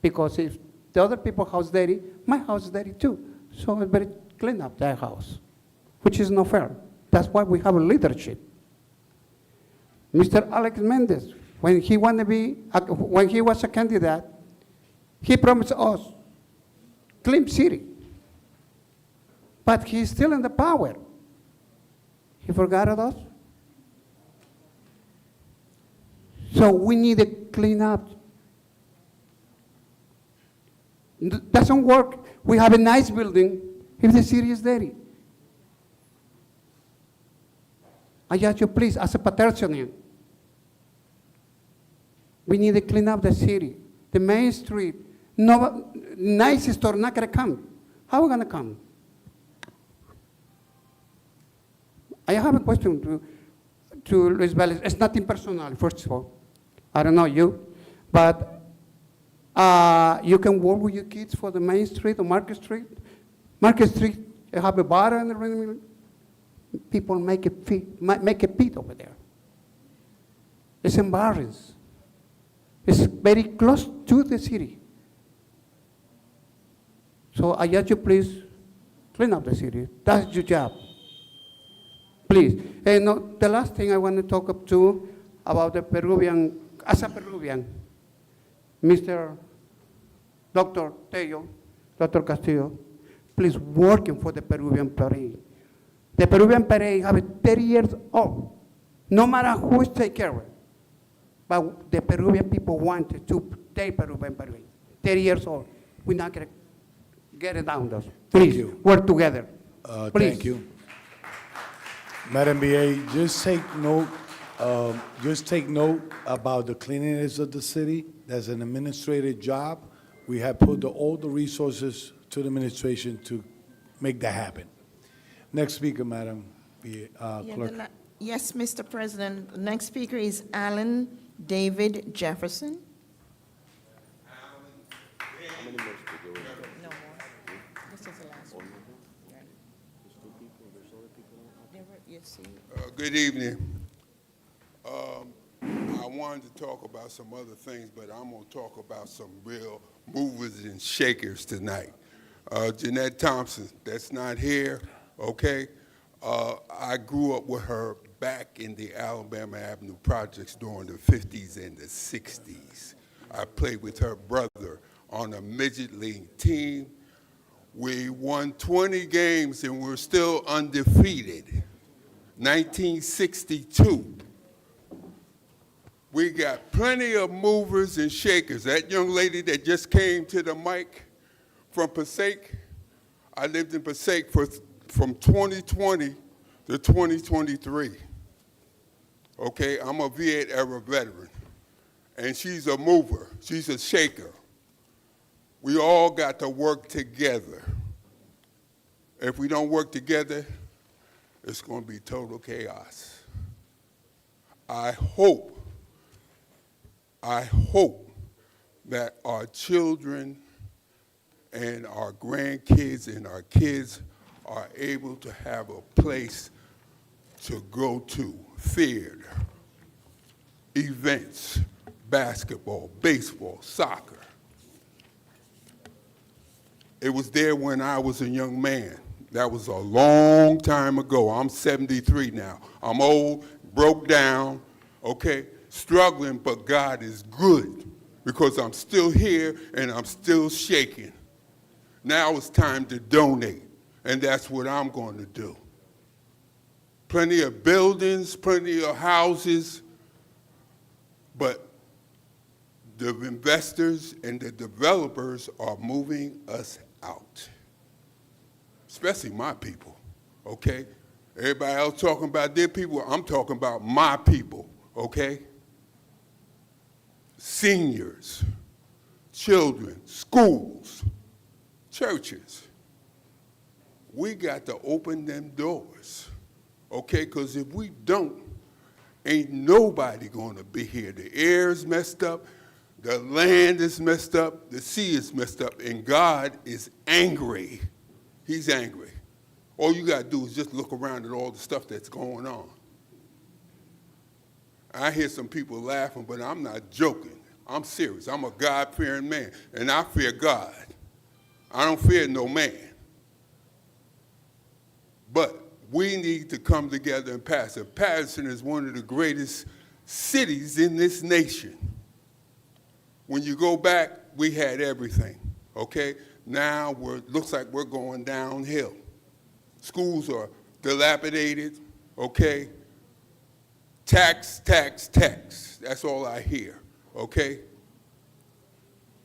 Because if the other people's house dirty, my house is dirty too. So I better clean up their house, which is not fair. That's why we have a leadership. Mr. Alex Mendez, when he was a candidate, he promised us clean city. But he's still in the power. He forgot us. So we need to clean up. Doesn't work. We have a nice building if the city is dirty. I ask you, please, as a Patersonian, we need to clean up the city. The main street, no, nice store not gonna come. How are we gonna come? I have a question to Luis Velez. It's nothing personal, first of all. I don't know you, but you can work with your kids for the main street or Market Street. Market Street, you have a bar and everything. People make a pit over there. It's embarrassing. It's very close to the city. So I ask you, please, clean up the city. That's your job. Please. And the last thing I want to talk up to about the Peruvian, as a Peruvian, Mr. Dr. Tello, Dr. Castillo, please working for the Peruvian parade. The Peruvian parade have 30 years old. No matter who is take care of it. But the Peruvian people wanted to take Peruvian parade. 30 years old. We're not going to get it down, though. Please, work together. Please. Thank you. Madam BA, just take note about the cleanliness of the city. That's an administrative job. We have put all the resources to the administration to make that happen. Next speaker, Madam Clerk. Yes, Mr. President. The next speaker is Alan David Jefferson. No more. This is the last one. Good evening. I wanted to talk about some other things, but I'm going to talk about some real movers and shakers tonight. Jeanette Thompson, that's not here, okay? I grew up with her back in the Alabama Avenue projects during the 50s and the 60s. I played with her brother on a midget league team. We won 20 games and we're still undefeated. 1962. We got plenty of movers and shakers. That young lady that just came to the mic from Passaic, I lived in Passaic from 2020 to 2023. Okay, I'm a Viet era veteran. And she's a mover, she's a shaker. We all got to work together. If we don't work together, it's going to be total chaos. I hope that our children and our grandkids and our kids are able to have a place to go to theater, events, basketball, baseball, soccer. It was there when I was a young man. That was a long time ago. I'm 73 now. I'm old, broke down, okay, struggling, but God is good because I'm still here and I'm still shaking. Now it's time to donate, and that's what I'm going to do. Plenty of buildings, plenty of houses, but the investors and the developers are moving us out, especially my people, okay? Everybody else talking about their people, I'm talking about my people, okay? Seniors, children, schools, churches. We got to open them doors, okay? Because if we don't, ain't nobody gonna be here. The air is messed up, the land is messed up, the sea is messed up, and God is angry. He's angry. All you gotta do is just look around at all the stuff that's going on. I hear some people laughing, but I'm not joking. I'm serious. I'm a God-fearing man, and I fear God. I don't fear no man. But we need to come together and pass it. Paterson is one of the greatest cities in this nation. When you go back, we had everything, okay? Now looks like we're going downhill. Schools are dilapidated, okay? Tax, tax, tax. That's all I hear, okay?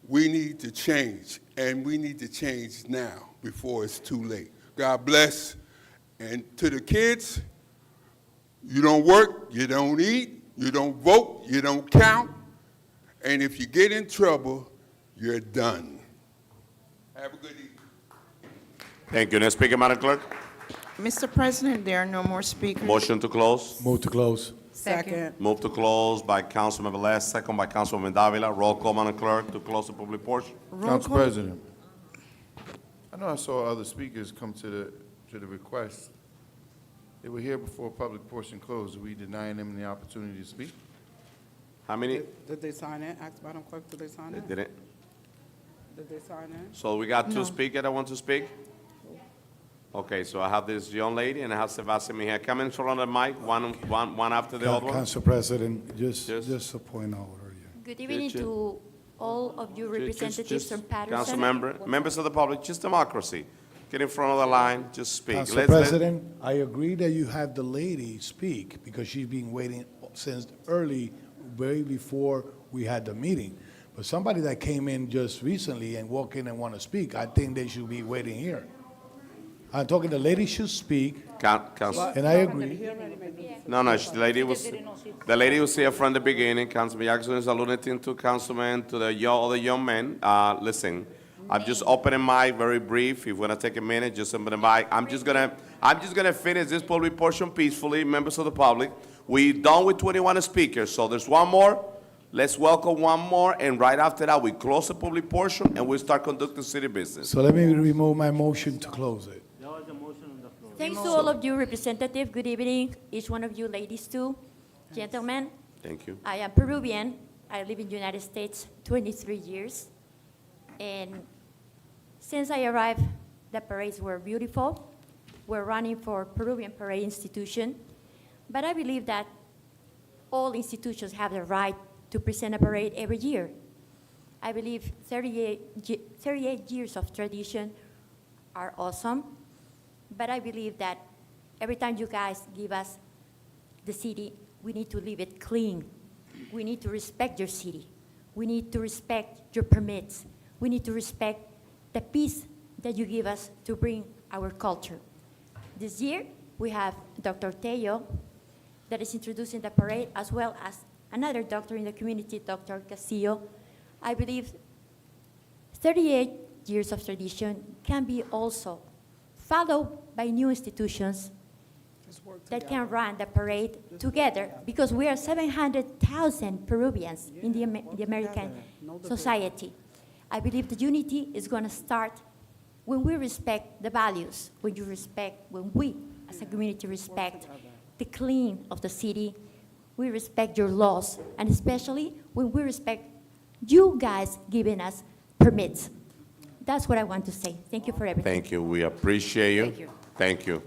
We need to change, and we need to change now before it's too late. God bless. And to the kids, you don't work, you don't eat, you don't vote, you don't count, and if you get in trouble, you're done. Have a good evening. Thank you. Next speaker, Madam Clerk. Mr. President, there are no more speakers. Motion to close. Move to close. Second. Move to close by Councilmember Les, second by Councilwoman Davila. Roll call, Madam Clerk, to close the public portion. Council President, I know I saw other speakers come to the request. They were here before public portion closed. Are we denying them the opportunity to speak? How many? Did they sign in? Ask Madam Clerk, did they sign They in? didn't. Did they sign in? So we got two No. speakers that want to speak? Okay, so I have this young lady and I have Sebastian here. Come in front of the mic, one after the other one. Council President, Yes. just a point of order here. Good evening Ju- to all of you representatives from Paterson. Council member, members of the public, just democracy. Get in front of the line, just speak. Council President, I agree that you have the lady speak because she's been waiting since way before we had the meeting. But somebody that came in just recently and walked in and want to speak, I think they should be waiting here. I'm talking the lady should speak, Council, and I agree. no, the lady was here from the beginning. Councilman Jackson is alluding to Councilman, to the other young men. Listen, I'm just opening mic, very brief. If you want to take a minute, just open the mic. I'm just gonna finish this public portion peacefully, members of the public. We done with 21 speakers, so there's one more. Let's welcome one more, and right after that, we close the public portion and we start conducting city business. So let me remove my motion to close it. Thanks to all of you representatives. Good evening, each one of you ladies too. Gentlemen, Thank you. I am Peruvian. I live in the United States 23 years. And since I arrived, the parades were beautiful. We're running for Peruvian Parade Institution. But I believe that all institutions have the right to present a parade every year. I believe 38 years of tradition are awesome, but I believe that every time you guys give us the city, we need to leave it clean. We need to respect your city. We need to respect your permits. We need to respect the peace that you give us to bring our culture. This year, we have Dr. Tello that is introducing the parade, as well as another doctor in the community, Dr. Castillo. I believe 38 years of tradition can be also followed by new institutions that can run the parade together, because we are 700,000 Peruvians in the American society. I believe the unity is going to start when we respect the values, when we as a community respect the clean of the city. We respect your laws, and especially when we respect you guys giving us permits. That's what I want to say. Thank you for everything. Thank you. We appreciate you. Thank you. Thank you.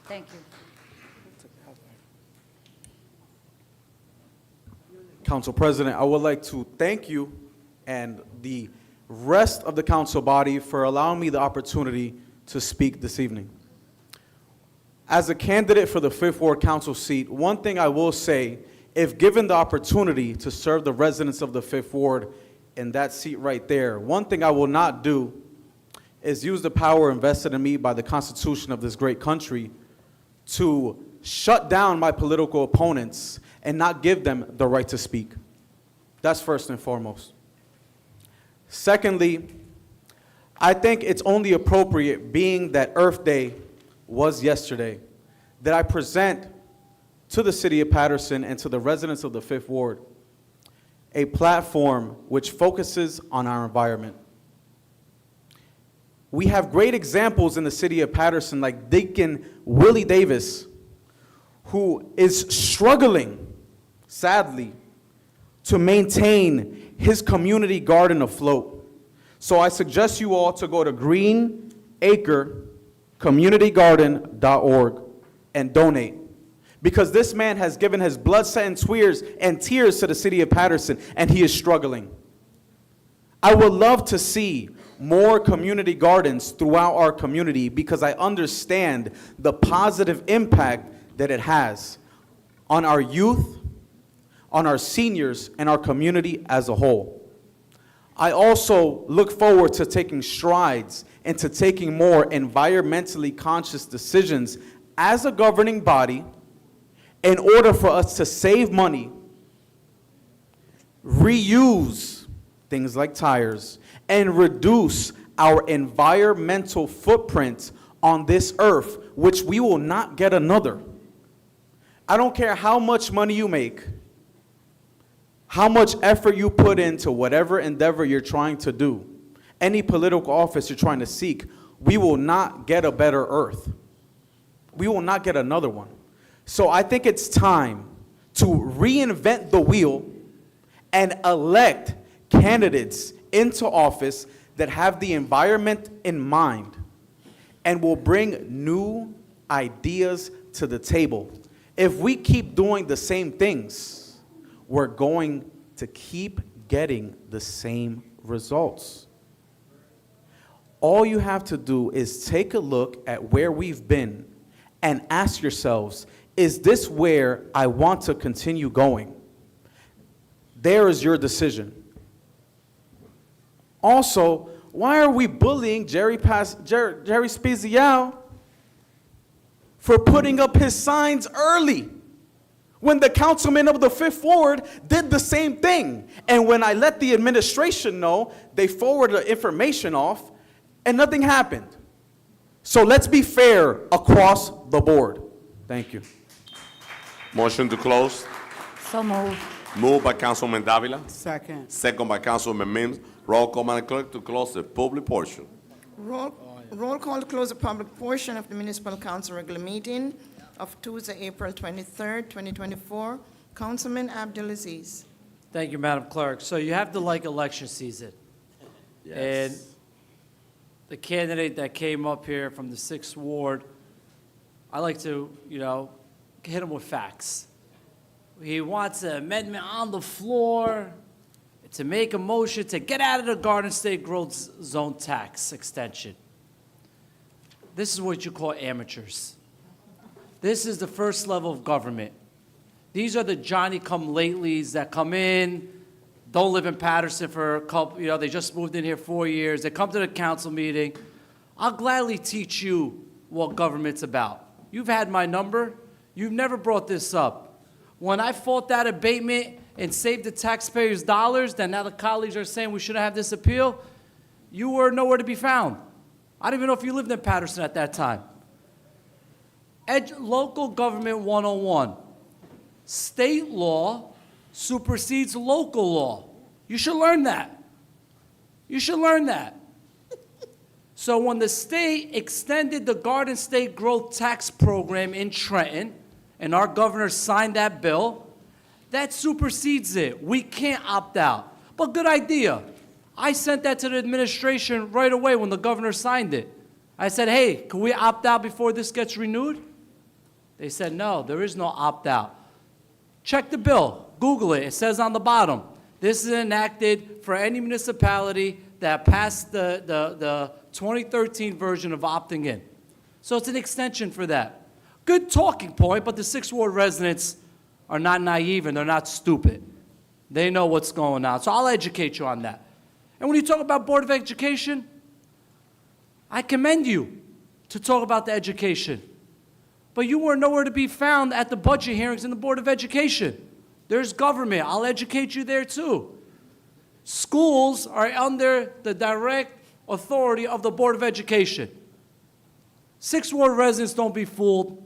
Thank you. Council President, I would like to thank you and the rest of the council body for allowing me the opportunity to speak this evening. As a candidate for the Fifth Ward Council seat, one thing I will say, if given the opportunity to serve the residents of the Fifth Ward in that seat right there, one thing I will not do is use the power invested in me by the Constitution of this great country to shut down my political opponents and not give them the right to speak. That's first and foremost. Secondly, I think it's only appropriate, being that Earth Day was yesterday, that I present to the city of Paterson and to the residents of the Fifth Ward a platform which focuses on our environment. We have great examples in the city of Paterson, like Deacon Willie Davis, who is struggling, sadly, to maintain his community garden afloat. So I suggest you all to go to greenacrecommunitygarden.org and donate. Because this man has given his blood, sweat, and tears to the city of Paterson, and he is struggling. I would love to see more community gardens throughout our community, because I understand the positive impact that it has on our youth, on our seniors, and our community as a whole. I also look forward to taking strides into taking more environmentally conscious decisions as a governing body in order for us to save money, reuse things like tires, and reduce our environmental footprint on this earth, which we will not get another. I don't care how much money you make, how much effort you put into whatever endeavor you're trying to do, any political office you're trying to seek, we will not get a better earth. We will not get another one. So I think it's time to reinvent the wheel and elect candidates into office that have the environment in mind and will bring new ideas to the table. If we keep doing the same things, we're going to keep getting the same results. All you have to do is take a look at where we've been and ask yourselves, is this where I want to continue going? There is your decision. Also, why are we bullying Jerry Spezial for putting up his signs early, when the councilman of the Fifth Ward did the same thing? And when I let the administration know, they forwarded the information off and nothing happened. So let's be fair across the board. Thank you. Motion to close. So moved. Moved by Councilman Davila. Second. Second by Councilman Mims. Roll call, Madam Clerk, to close the public portion. Roll call to close the public portion of the Municipal Council regular meeting of Tuesday, April 23rd, 2024. Councilman Abdulaziz. Thank you, Madam Clerk. So you have the election season. And the candidate that came up here from the 6th Ward, I like to, hit him with facts. He wants an amendment on the floor to make a motion to get out of the Garden State Growth Zone tax extension. This is what you call amateurs. This is the first level of government. These are the Johnny-come-latelys that come in, don't live in Paterson for a couple, they just moved in here 4 years. They come to the council meeting. I'll gladly teach you what government's about. You've had my number. You've never brought this up. When I fought that abatement and saved the taxpayers' dollars, that now the colleagues are saying we shouldn't have this appeal, you were nowhere to be found. I don't even know if you lived in Paterson at that time. Local government 101. State law supersedes local law. You should learn that. You should learn that. So when the state extended the Garden State Growth Tax Program in Trenton, and our governor signed that bill, that supersedes it. We can't opt out. But good idea. I sent that to the administration right away when the governor signed it. I said, hey, can we opt out before this gets renewed? They said, no, there is no opt out. Check the bill, Google it, it says on the bottom, this is enacted for any municipality that passed the 2013 version of opting in. So it's an extension for that. Good talking point, but the 6th Ward residents are not naive and they're not stupid. They know what's going on. So I'll educate you on that. And when you talk about Board of Education, I commend you to talk about the education. But you were nowhere to be found at the budget hearings in the Board of Education. There's government. I'll educate you there too. Schools are under the direct authority of the Board of Education. 6th Ward residents, don't be fooled.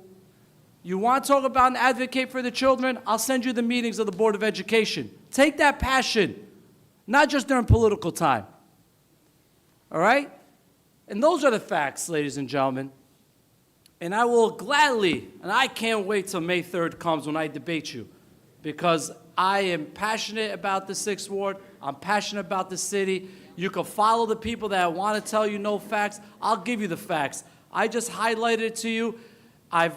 You want to talk about and advocate for the children? I'll send you the meetings of the Board of Education. Take that passion, not just during political time. All right? And those are the facts, ladies and gentlemen. And I will gladly, and I can't wait till May 3rd comes when I debate you, because I am passionate about the 6th Ward. I'm passionate about the city. You can follow the people that want to tell you no facts. I'll give you the facts. I just highlighted it to you. I've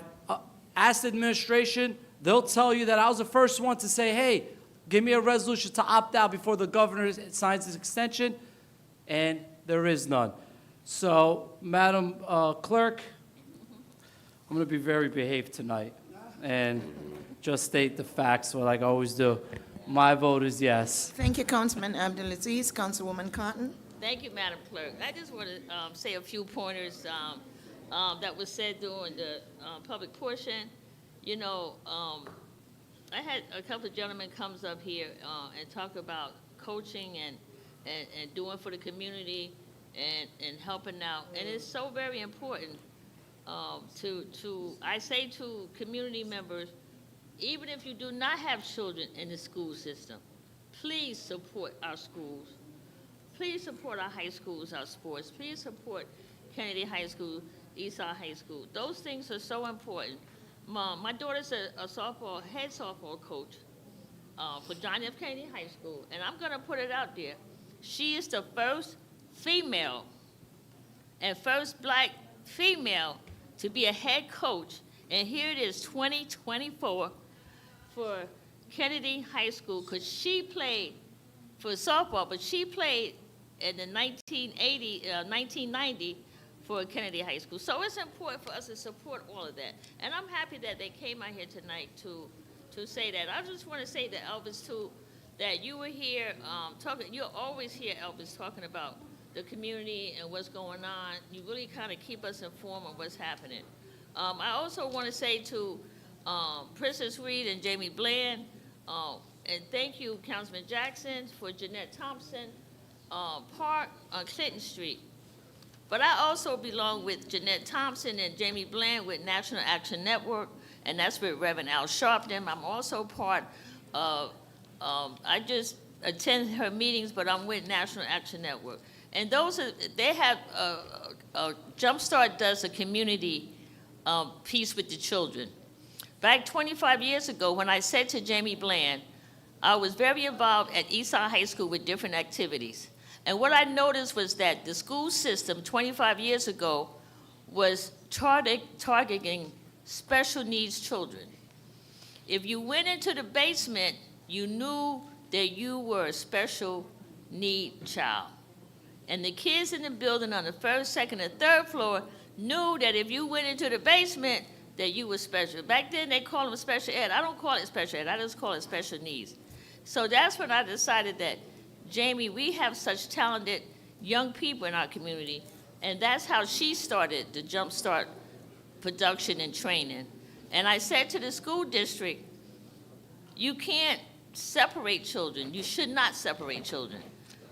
asked the administration. They'll tell you that I was the first one to say, hey, give me a resolution to opt out before the governor signs his extension, and there is none. So, Madam Clerk, I'm going to be very behaved tonight and just state the facts like I always do. My vote is yes. Thank you, Councilman Abdulaziz. Councilwoman Cotton. Thank you, Madam Clerk. I just want to say a few pointers that was said during the public portion. You know, I had a couple of gentlemen comes up here and talk about coaching and doing for the community and helping out. And it's so very important I say to community members, even if you do not have children in the school system, please support our schools. Please support our high schools, our sports. Please support Kennedy High School, Eastside High School. Those things are so important. My daughter's a softball, head softball coach for John F. Kennedy High School, and I'm gonna put it out there. She is the first female and first black female to be a head coach, and here it is, 2024 for Kennedy High School, because she played for softball, but she played in the 1990 for Kennedy High School. So it's important for us to support all of that. And I'm happy that they came out here tonight to say that. I just want to say to Elvis, too, that you were here talking, you're always here, Elvis, talking about the community and what's going on. You really kind of keep us informed of what's happening. I also want to say to Princess Reed and Jamie Bland, and thank you, Councilman Jackson, for Jeanette Thompson Park on Clinton Street. But I also belong with Jeanette Thompson and Jamie Bland with National Action Network, and that's with Reverend Al Sharpton. I'm also part of, I just attend her meetings, but I'm with National Action Network. And those are, they have, Jumpstart does a community piece with the children. Back 25 years ago, when I said to Jamie Bland, I was very involved at Eastside High School with different activities. And what I noticed was that the school system 25 years ago was targeting special needs children. If you went into the basement, you knew that you were a special need child. And the kids in the building on the first, second, and third floor knew that if you went into the basement, that you were special. Back then, they called them special ed. I don't call it special ed. I just call it special needs. So that's when I decided that, Jamie, we have such talented young people in our community, and that's how she started the Jumpstart production and training. And I said to the school district, you can't separate children. You should not separate children,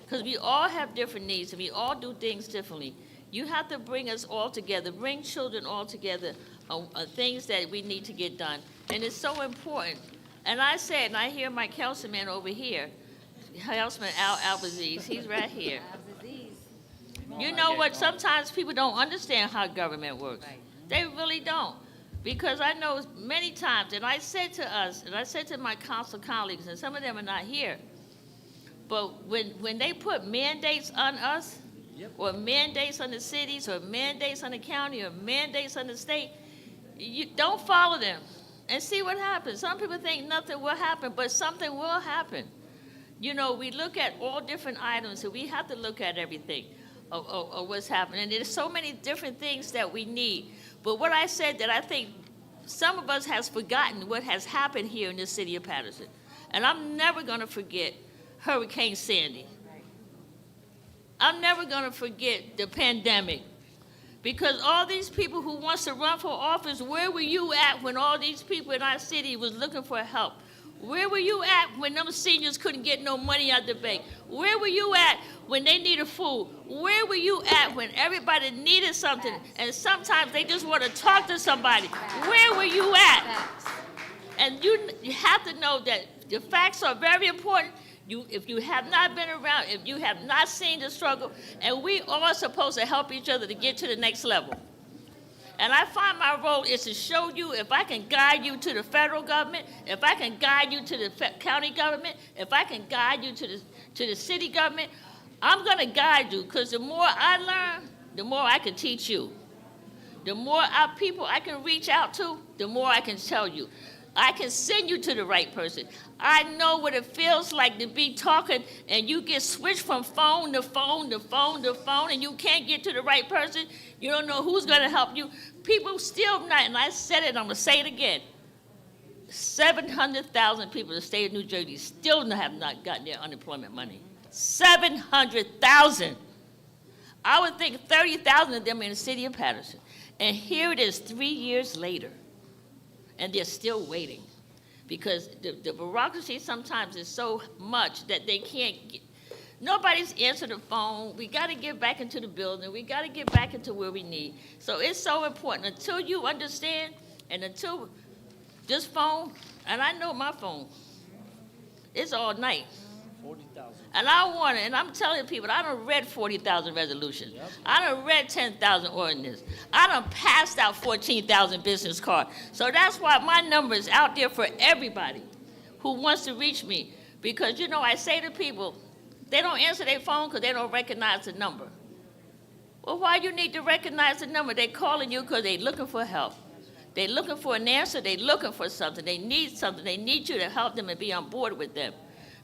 because we all have different needs and we all do things differently. You have to bring us all together, bring children all together on things that we need to get done. And it's so important. And I said, and I hear my councilman over here, Councilman Al Aziz, he's right here. You know what, sometimes people don't understand how government works. They really don't. Because I know many times, and I said to us, and I said to my council colleagues, and some of them are not here, but when they put mandates on us, or mandates on the cities, or mandates on the county, or mandates on the state, you don't follow them and see what happens. Some people think nothing will happen, but something will happen. You know, we look at all different items, and we have to look at everything of what's happening. And there's so many different things that we need. But what I said, that I think some of us has forgotten what has happened here in the city of Paterson. And I'm never going to forget Hurricane Sandy. I'm never going to forget the pandemic. Because all these people who wants to run for office, where were you at when all these people in our city was looking for help? Where were you at when them seniors couldn't get no money out the bank? Where were you at when they needed food? Where were you at when everybody needed something and sometimes they just want to talk to somebody? Where were you at? And you have to know that the facts are very important. If you have not been around, if you have not seen the struggle, and we all supposed to help each other to get to the next level. And I find my role is to show you, if I can guide you to the federal government, if I can guide you to the county government, if I can guide you to the city government, I'm going to guide you, because the more I learn, the more I can teach you. The more people I can reach out to, the more I can tell you. I can send you to the right person. I know what it feels like to be talking and you get switched from phone to phone to phone to phone and you can't get to the right person. You don't know who's going to help you. People still not, and I said it, I'm going to say it again. 700,000 people in the state of New Jersey still have not gotten their unemployment money. 700,000. I would think 30,000 of them in the city of Paterson. And here it is 3 years later. And they're still waiting because the bureaucracy sometimes is so much that they can't get, nobody's answered the phone. We got to get back into the building. We got to get back into where we need. So it's so important until you understand and until this phone, and I know my phone, it's all night. 40,000. And I want it, and I'm telling people, I done read 40,000 resolutions. Yep. I done read 10,000 ordinances. I done passed out 14,000 business cards. So that's why my number is out there for everybody who wants to reach me. Because, you know, I say to people, they don't answer their phone because they don't recognize the number. Well, why you need to recognize the number? They're calling you because they're looking for help. They're looking for an answer. They're looking for something. They need something. They need you to help them and be on board with them.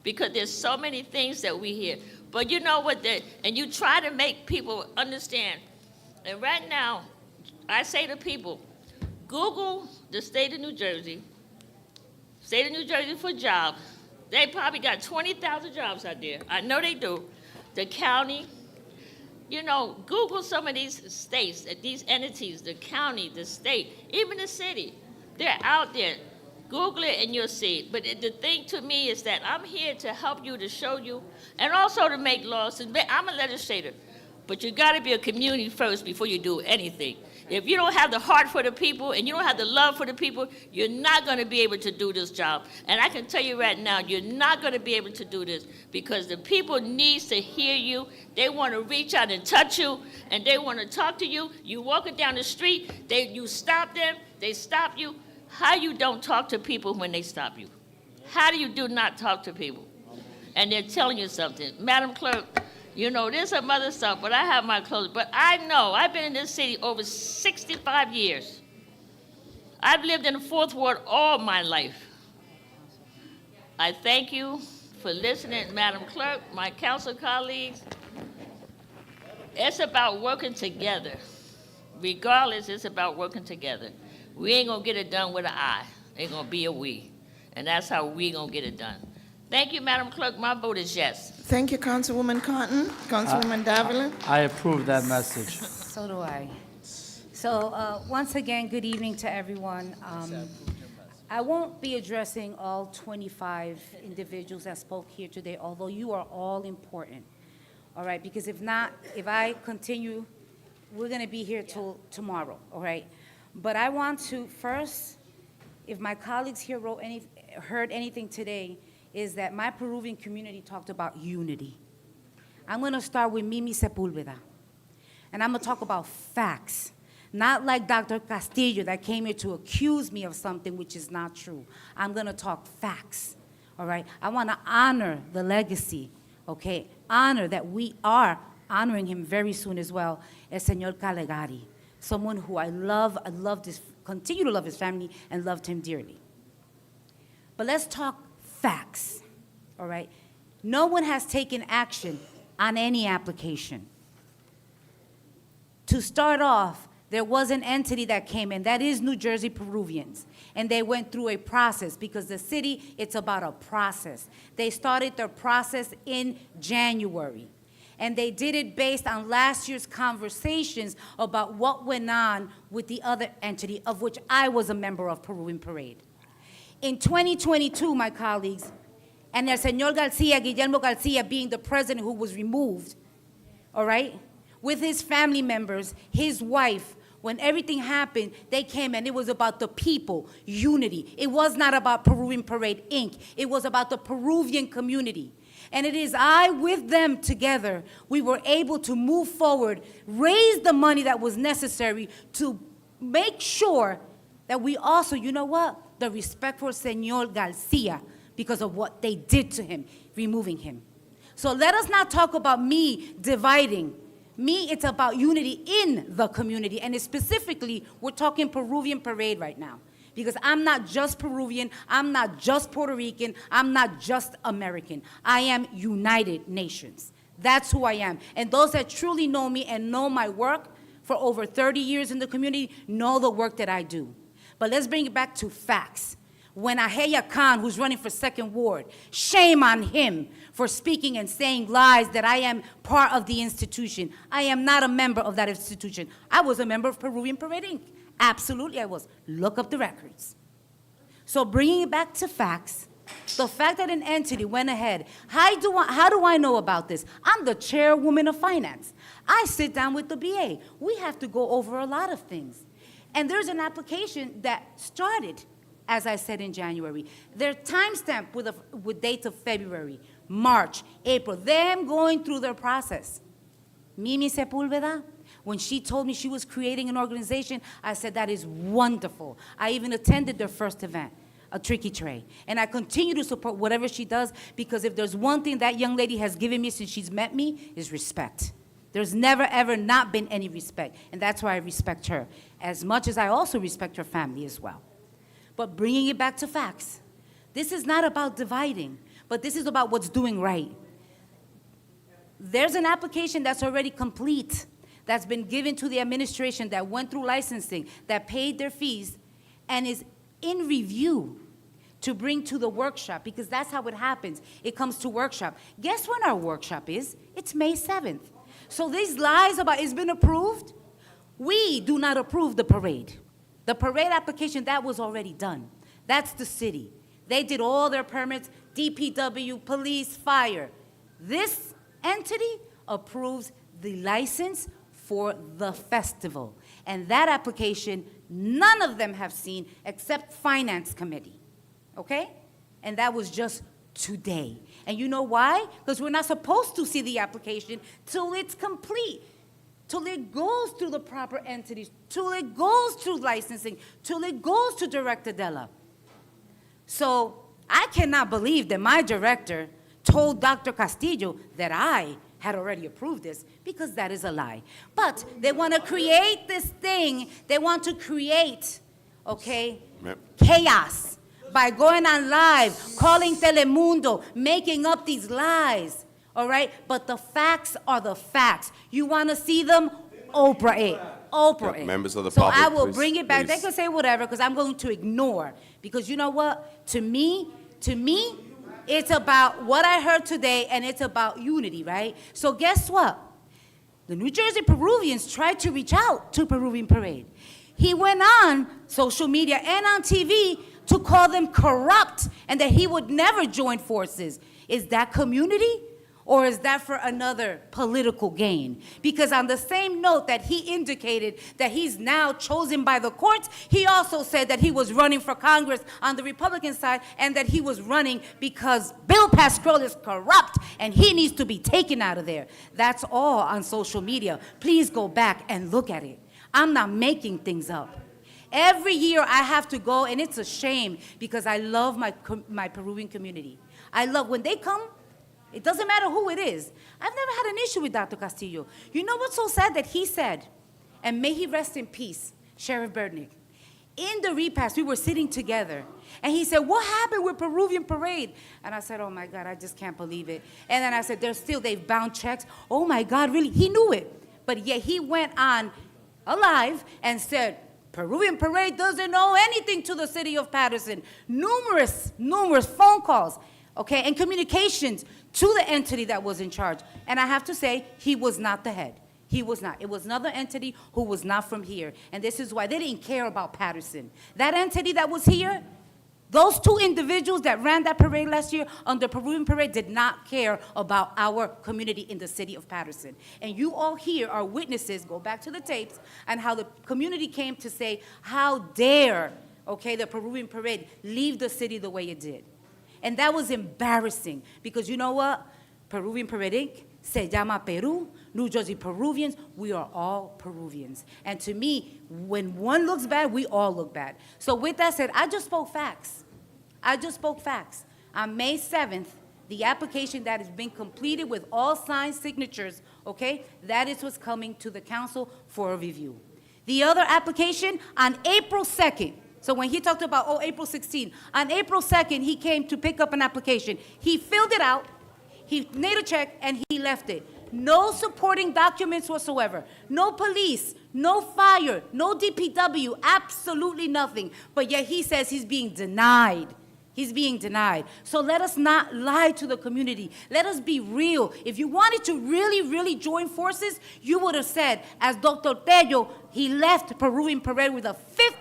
Because there's so many things that we hear. But you know what, and you try to make people understand. And right now, I say to people, Google the state of New Jersey for jobs. They probably got 20,000 jobs out there. I know they do. The county, you know, Google some of these states, these entities, the county, the state, even the city. They're out there. Google it and you'll see. But the thing to me is that I'm here to help you, to show you, and also to make laws. I'm a legislator, but you got to be a community first before you do anything. If you don't have the heart for the people and you don't have the love for the people, you're not going to be able to do this job. And I can tell you right now, you're not going to be able to do this because the people needs to hear you. They want to reach out and touch you, and they want to talk to you. You walking down the street, you stop them, they stop you. How you don't talk to people when they stop you? How do you do not talk to people? And they're telling you something. Madam Clerk, you know, there's some other stuff, but I have my clothes. But I know, I've been in this city over 65 years. I've lived in the 4th Ward all my life. I thank you for listening, Madam Clerk, my council colleagues. It's about working together. Regardless, it's about working together. We ain't gonna get it done with an I. It's gonna be a we. And that's how we gonna get it done. Thank you, Madam Clerk. My vote is yes. Thank you, Councilwoman Cotton. Councilwoman Davila. I approve that message. So do I. So once again, good evening to everyone. I won't be addressing all 25 individuals that spoke here today, although you are all important. All right, because if not, if I continue, we're gonna be here till tomorrow, all right? But I want to first, if my colleagues here heard anything today, is that my Peruvian community talked about unity. I'm going to start with Mimi Sepulveda. And I'm gonna talk about facts. Not like Dr. Castillo that came here to accuse me of something which is not true. I'm gonna talk facts, all right? I wanna honor the legacy, okay? Honor that we are honoring him very soon as well, El Señor Calegari, someone who I loved his, continue to love his family and loved him dearly. But let's talk facts, all right? No one has taken action on any application. To start off, there was an entity that came in, that is New Jersey Peruvians, and they went through a process because the city, it's about a process. They started their process in January, and they did it based on last year's conversations about what went on with the other entity, of which I was a member of, Peruvian Parade. In 2022, my colleagues, and El Señor Garcia, Guillermo Garcia, being the president who was removed, all right, with his family members, his wife, when everything happened, they came and it was about the people, unity. It was not about Peruvian Parade, Inc. It was about the Peruvian community. And it is I with them together, we were able to move forward, raise the money that was necessary to make sure that we also, you know what, the respect for Señor Garcia because of what they did to him, removing him. So let us not talk about me dividing. Me, it's about unity in the community, and specifically, we're talking Peruvian Parade right now, because I'm not just Peruvian, I'm not just Puerto Rican, I'm not just American. I am United Nations. That's who I am. And those that truly know me and know my work for over 30 years in the community know the work that I do. But let's bring it back to facts. When Aheya Khan, who's running for 2nd Ward, shame on him for speaking and saying lies that I am part of the institution. I am not a member of that institution. I was a member of Peruvian Parade, Inc. Absolutely, I was. Look up the records. So bringing it back to facts, the fact that an entity went ahead, how do I know about this? I'm the chairwoman of finance. I sit down with the BA. We have to go over a lot of things. And there's an application that started, as I said, in January. They're timestamped with dates of February, March, April, them going through their process. Mimi Sepulveda, when she told me she was creating an organization, I said, that is wonderful. I even attended their first event, a Tricky Tray. And I continue to support whatever she does, because if there's one thing that young lady has given me since she's met me, is respect. There's never, ever not been any respect. And that's why I respect her, as much as I also respect her family as well. But bringing it back to facts, this is not about dividing, but this is about what's doing right. There's an application that's already complete, that's been given to the administration, that went through licensing, that paid their fees, and is in review to bring to the workshop, because that's how it happens. It comes to workshop. Guess when our workshop is? It's May 7th. So these lies about it's been approved, we do not approve the parade. The parade application, that was already done. That's the city. They did all their permits, DPW, police, fire. This entity approves the license for the festival. And that application, none of them have seen except Finance Committee, okay? And that was just today. And you know why? Because we're not supposed to see the application till it's complete, till it goes through the proper entities, till it goes through licensing, till it goes to Director Della. So I cannot believe that my director told Dr. Castillo that I had already approved this, because that is a lie. But they want to create this thing, they want to create, okay, chaos by going on live, calling Telemundo, making up these lies, all right? But the facts are the facts. You want to see them? Oprah it. Oprah it. Members of the so public, I will please, bring it back. please. They can say whatever, because I'm going to ignore. Because you know what? To me, it's about what I heard today, and it's about unity, right? So guess what? The New Jersey Peruvians tried to reach out to Peruvian Parade. He went on social media and on TV to call them corrupt and that he would never join forces. Is that community? Or is that for another political gain? Because on the same note that he indicated that he's now chosen by the courts, he also said that he was running for Congress on the Republican side and that he was running because Bill Pascrell is corrupt and he needs to be taken out of there. That's all on social media. Please go back and look at it. I'm not making things up. Every year I have to go, and it's a shame because I love my Peruvian community. I love when they come. It doesn't matter who it is. I've never had an issue with Dr. Castillo. You know what's so sad? That he said, and may he rest in peace, Sheriff Bernick. In the repast, we were sitting together, and he said, what happened with Peruvian Parade? And I said, oh my God, I just can't believe it. And then I said, they've bound checks. Oh my God, really? He knew it. But yet he went on alive and said, Peruvian Parade doesn't owe anything to the city of Paterson. Numerous phone calls, okay, and communications to the entity that was in charge. And I have to say, he was not the head. He was not. It was another entity who was not from here. And this is why they didn't care about Paterson. That entity that was here, those two individuals that ran that parade last year under Peruvian Parade did not care about our community in the city of Paterson. And you all here are witnesses, go back to the tapes, and how the community came to say, how dare, okay, the Peruvian Parade leave the city the way it did. And that was embarrassing because you know what? Peruvian Parade Inc. se llama Peru, New Jersey Peruvians, we are all Peruvians. And to me, when one looks bad, we all look bad. So with that said, I just spoke facts. I just spoke facts. On May 7th, the application that has been completed with all signed signatures, okay, that is what's coming to the council for a review. The other application on April 2nd, so when he talked about, oh, April 16th, on April 2nd, he came to pick up an application. He filled it out, he made a check, and he left it. No supporting documents whatsoever. No police, no fire, no DPW, absolutely nothing. But yet he says he's being denied. He's being denied. So let us not lie to the community. Let us be real. If you wanted to really, really join forces, you would have said, as Dr. Tello, he left Peruvian Parade with a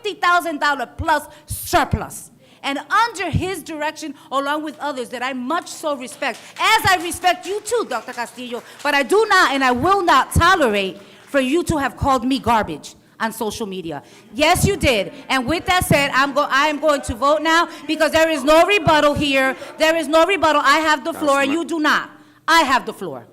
$50,000 plus surplus. And under his direction, along with others that I much so respect, as I respect you too, Dr. Castillo, but I do not and I will not tolerate for you to have called me garbage on social media. Yes, you did. And with that said, I am going to vote now because there is no rebuttal here. There is no rebuttal. I have the floor and you do not. I have the floor.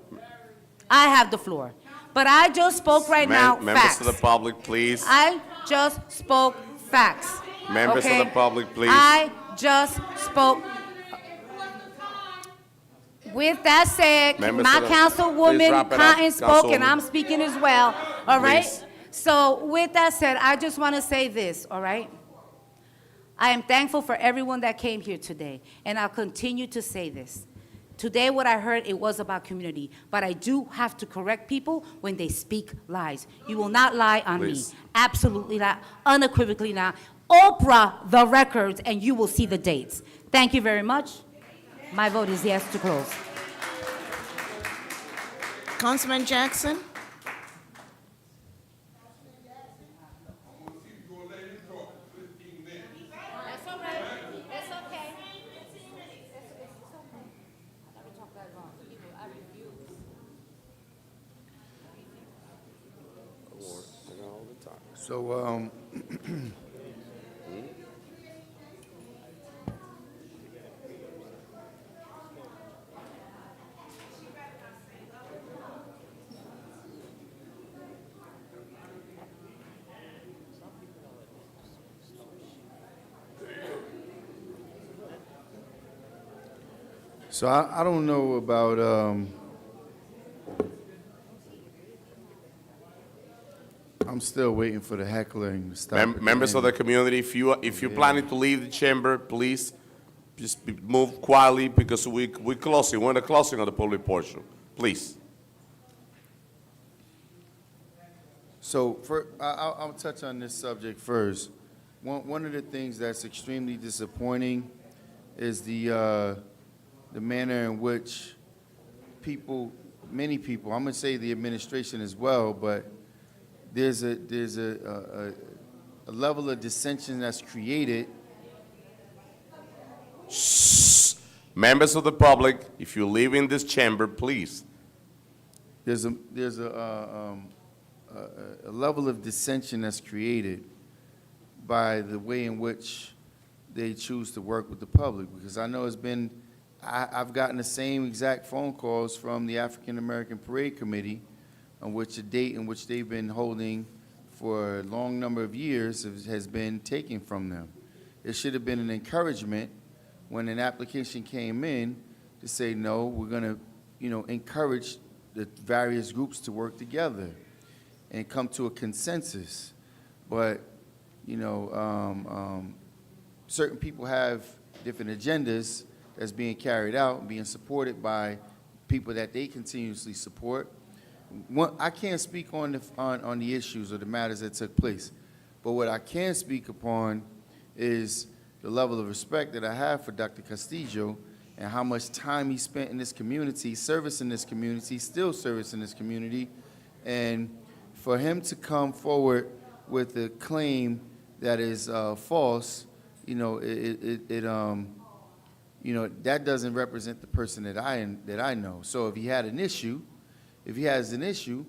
I have the floor. But I just spoke right now facts. Members of the public, please. I just spoke facts. Members of the public, please. I just spoke. With that said, Members my of the- councilwoman please wrap it up, Cotton spoke, and Councilwoman. I'm speaking as well, all right? Please. So with that said, I just want to say this, all right? I am thankful for everyone that came here today, and I'll continue to say this. Today, what I heard, it was about community, but I do have to correct people when they speak lies. You will not lie on Please. me. Absolutely not, unequivocally not. Oprah the records, and you will see the dates. Thank you very much. My vote is yes to close. Councilman Jackson? That's all right. That's okay. So, I don't know about, I'm still waiting for the heckling to stop. Members of the community, if you're planning to leave the chamber, please just move quietly because we're closing. We're in the closing of the public portion. Please. So I'll touch on this subject first. One of the things that's extremely disappointing is the manner in which many people, I'm going to say the administration as well, but there's a level of dissension that's created. Shh. Members of the public, if you live in this chamber, please. There's a level of dissension that's created by the way in which they choose to work with the public, because I know I've gotten the same exact phone calls from the African American Parade Committee, on which a date in which they've been holding for a long number of years has been taken from them. It should have been an encouragement when an application came in to say, no, we're going to, encourage the various groups to work together and come to a consensus. But, certain people have different agendas that's being carried out and being supported by people that they continuously support. I can't speak on the issues or the matters that took place, but what I can speak upon is the level of respect that I have for Dr. Castillo and how much time he spent in this community, servicing this community, still servicing this community, and for him to come forward with a claim that is false, that doesn't represent the person that I know. So if he has an issue,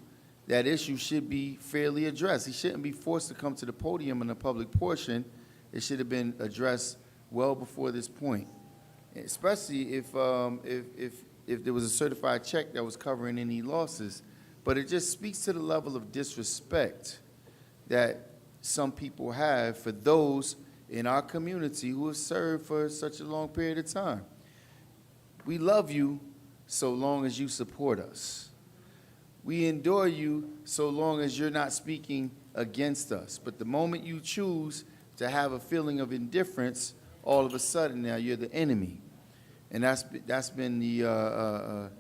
that issue should be fairly addressed. He shouldn't be forced to come to the podium in the public portion. It should have been addressed well before this point, especially if there was a certified check that was covering any losses. But it just speaks to the level of disrespect that some people have for those in our community who have served for such a long period of time. We love you so long as you support us. We endure you so long as you're not speaking against us. But the moment you choose to have a feeling of indifference, all of a sudden now you're the enemy. And that's been the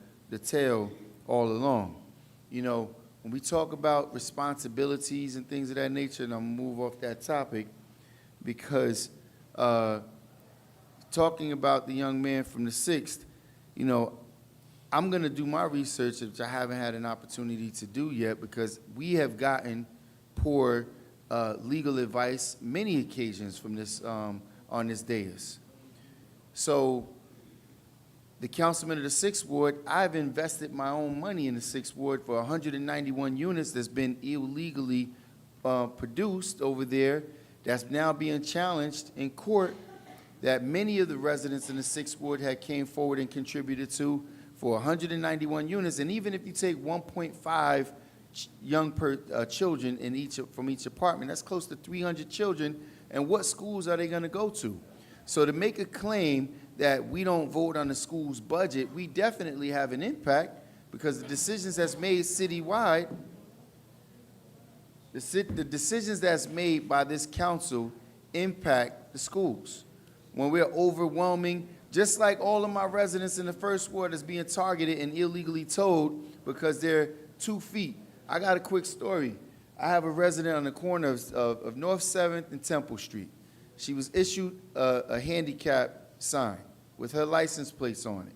tale all along. When we talk about responsibilities and things of that nature, and I'm gonna move off that topic, because talking about the young man from the 6th, I'm going to do my research, which I haven't had an opportunity to do yet, because we have gotten poor legal advice many occasions from this on this dais. So the councilman of the 6th Ward, I've invested my own money in the 6th Ward for 191 units that's been illegally produced over there, that's now being challenged in court, that many of the residents in the 6th Ward had came forward and contributed to, for 191 units. And even if you take 1.5 young children from each apartment, that's close to 300 children, and what schools are they going to go to? So to make a claim that we don't vote on the school's budget, we definitely have an impact, because the decisions that's made citywide, the decisions that's made by this council impact the schools. When we're overwhelming, just like all of my residents in the 1st Ward is being targeted and illegally towed because they're 2 feet. I got a quick story. I have a resident on the corner of North 7th and Temple Street. She was issued a handicap sign with her license plates on it.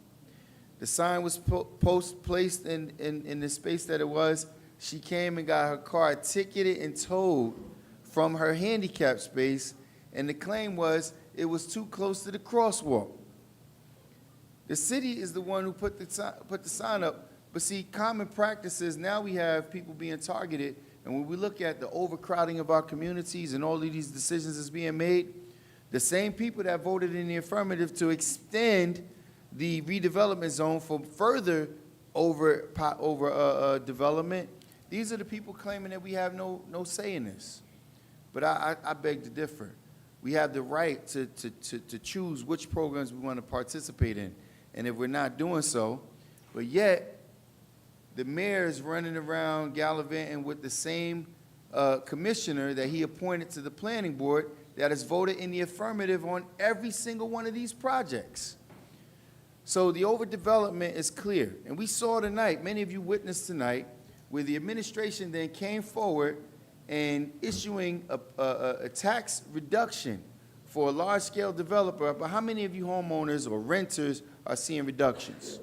The sign was placed in the space that it was. She came and got her car ticketed and towed from her handicap space, and the claim was it was too close to the crosswalk. The city is the one who put the sign up, but see, common practices, now we have people being targeted, and when we look at the overcrowding of our communities and all of these decisions that's being made, the same people that voted in the affirmative to extend the redevelopment zone for further development, these are the people claiming that we have no say in this. But I beg to differ. We have the right to choose which programs we want to participate in. And if we're not doing so, but yet the mayor is running around gallivanting with the same commissioner that he appointed to the planning board that has voted in the affirmative on every single one of these projects. So the overdevelopment is clear. And we saw tonight, many of you witnessed tonight, where the administration then came forward and issuing a tax reduction for a large-scale developer. But how many of you homeowners or renters are seeing reductions?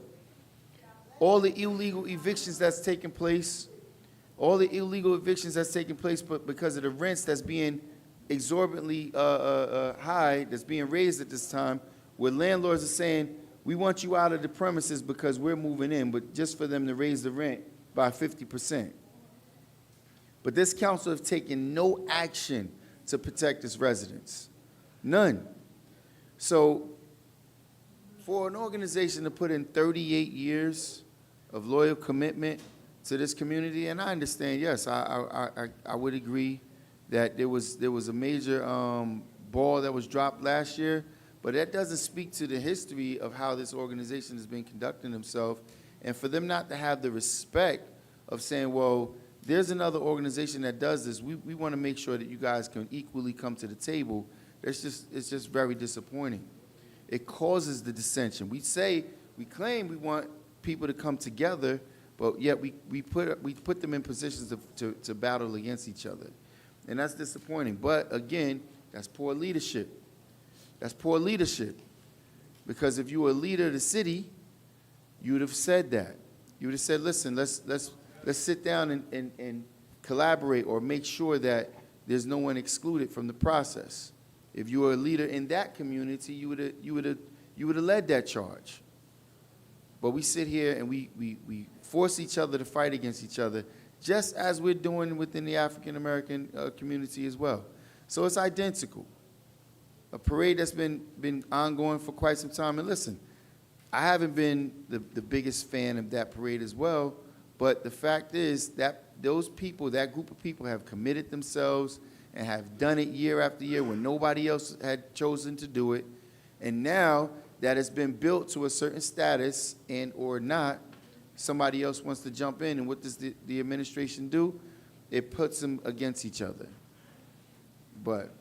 All the illegal evictions that's taking place, but because of the rents that's being exorbitantly high, that's being raised at this time, where landlords are saying, we want you out of the premises because we're moving in, but just for them to raise the rent by 50%. But this council has taken no action to protect its residents. None. So for an organization to put in 38 years of loyal commitment to this community, and I understand, yes, I would agree that there was a major ball that was dropped last year, but that doesn't speak to the history of how this organization has been conducting themselves, and for them not to have the respect of saying, well, there's another organization that does this. We want to make sure that you guys can equally come to the table. It's just very disappointing. It causes the dissension. We claim we want people to come together, but yet we put them in positions to battle against each other. And that's disappointing. But again, that's poor leadership. That's poor leadership. Because if you were a leader of the city, you would have said that. You would have said, listen, let's sit down and collaborate or make sure that there's no one excluded from the process. If you were a leader in that community, you would have led that charge. But we sit here and we force each other to fight against each other, just as we're doing within the African American community as well. So it's identical. A parade that's been ongoing for quite some time. And listen, I haven't been the biggest fan of that parade as well, but the fact is that those people, that group of people have committed themselves and have done it year after year when nobody else had chosen to do it. And now that it's been built to a certain status and or not, somebody else wants to jump in, and what does the administration do? It puts them against each other. But,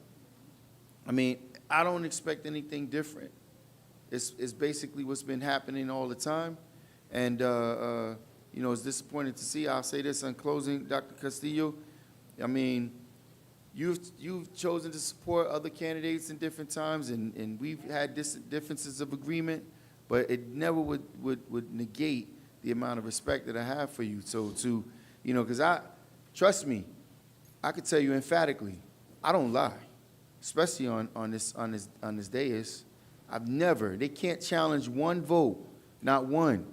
I mean, I don't expect anything different. It's basically what's been happening all the time. And, you know, it's disappointing to see. I'll say this in closing, Dr. Castillo. I mean, you've chosen to support other candidates in different times, and we've had differences of agreement, but it never would negate the amount of respect that I have for you. So you know, because trust me, I could tell you emphatically, I don't lie, especially on this dais. They can't challenge one vote, not one.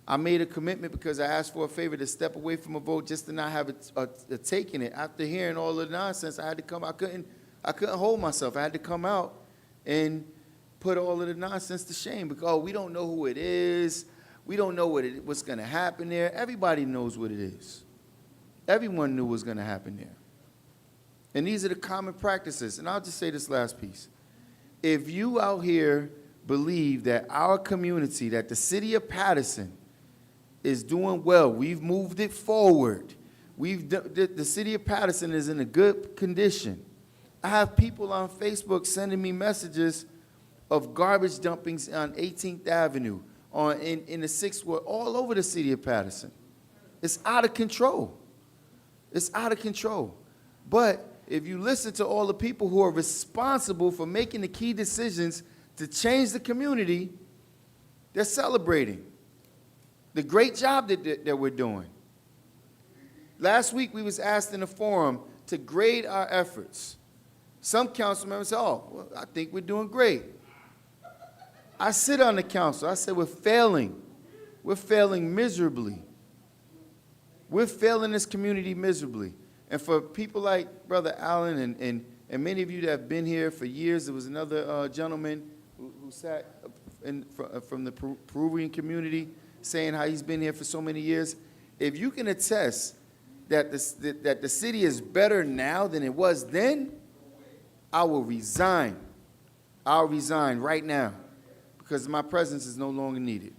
I made a commitment because I asked for a favor to step away from a vote just to not have a take in it. After hearing all the nonsense, I had to come. I couldn't hold myself. I had to come out and put all of the nonsense to shame because, oh, we don't know who it is. We don't know what's going to happen there. Everybody knows what it is. Everyone knew what's going to happen there. And these are the common practices. And I'll just say this last piece. If you out here believe that our community, that the city of Paterson is doing well, we've moved it forward, the city of Paterson is in a good condition. I have people on Facebook sending me messages of garbage dumpings on 18th Avenue, in the 6th Ward, all over the city of Paterson. It's out of control. It's out of control. But if you listen to all the people who are responsible for making the key decisions to change the community, they're celebrating the great job that we're doing. Last week, we was asked in a forum to grade our efforts. Some council members said, oh, well, I think we're doing great. I sit on the council. I said, we're failing. We're failing miserably. We're failing this community miserably. And for people like Brother Allen and many of you that have been here for years, there was another gentleman who sat from the Peruvian community saying how he's been here for so many years. If you can attest that the city is better now than it was then, I will resign. I'll resign right now because my presence is no longer needed.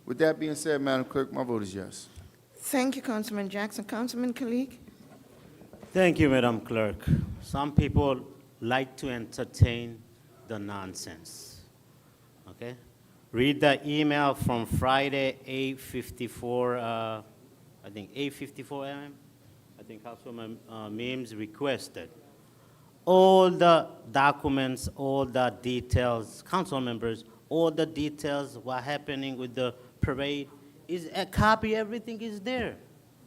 With that being said, Madam Clerk, my vote is yes. Thank you, Councilman Jackson. Councilman Kalik? Thank you, Madam Clerk. Some people like to entertain the nonsense, okay? Read the email from Friday, 8:54, I think 8:54 a.m. I think Councilman Mims requested. All the documents, all the details, council members, all the details, what happening with the parade, is a copy, everything is there.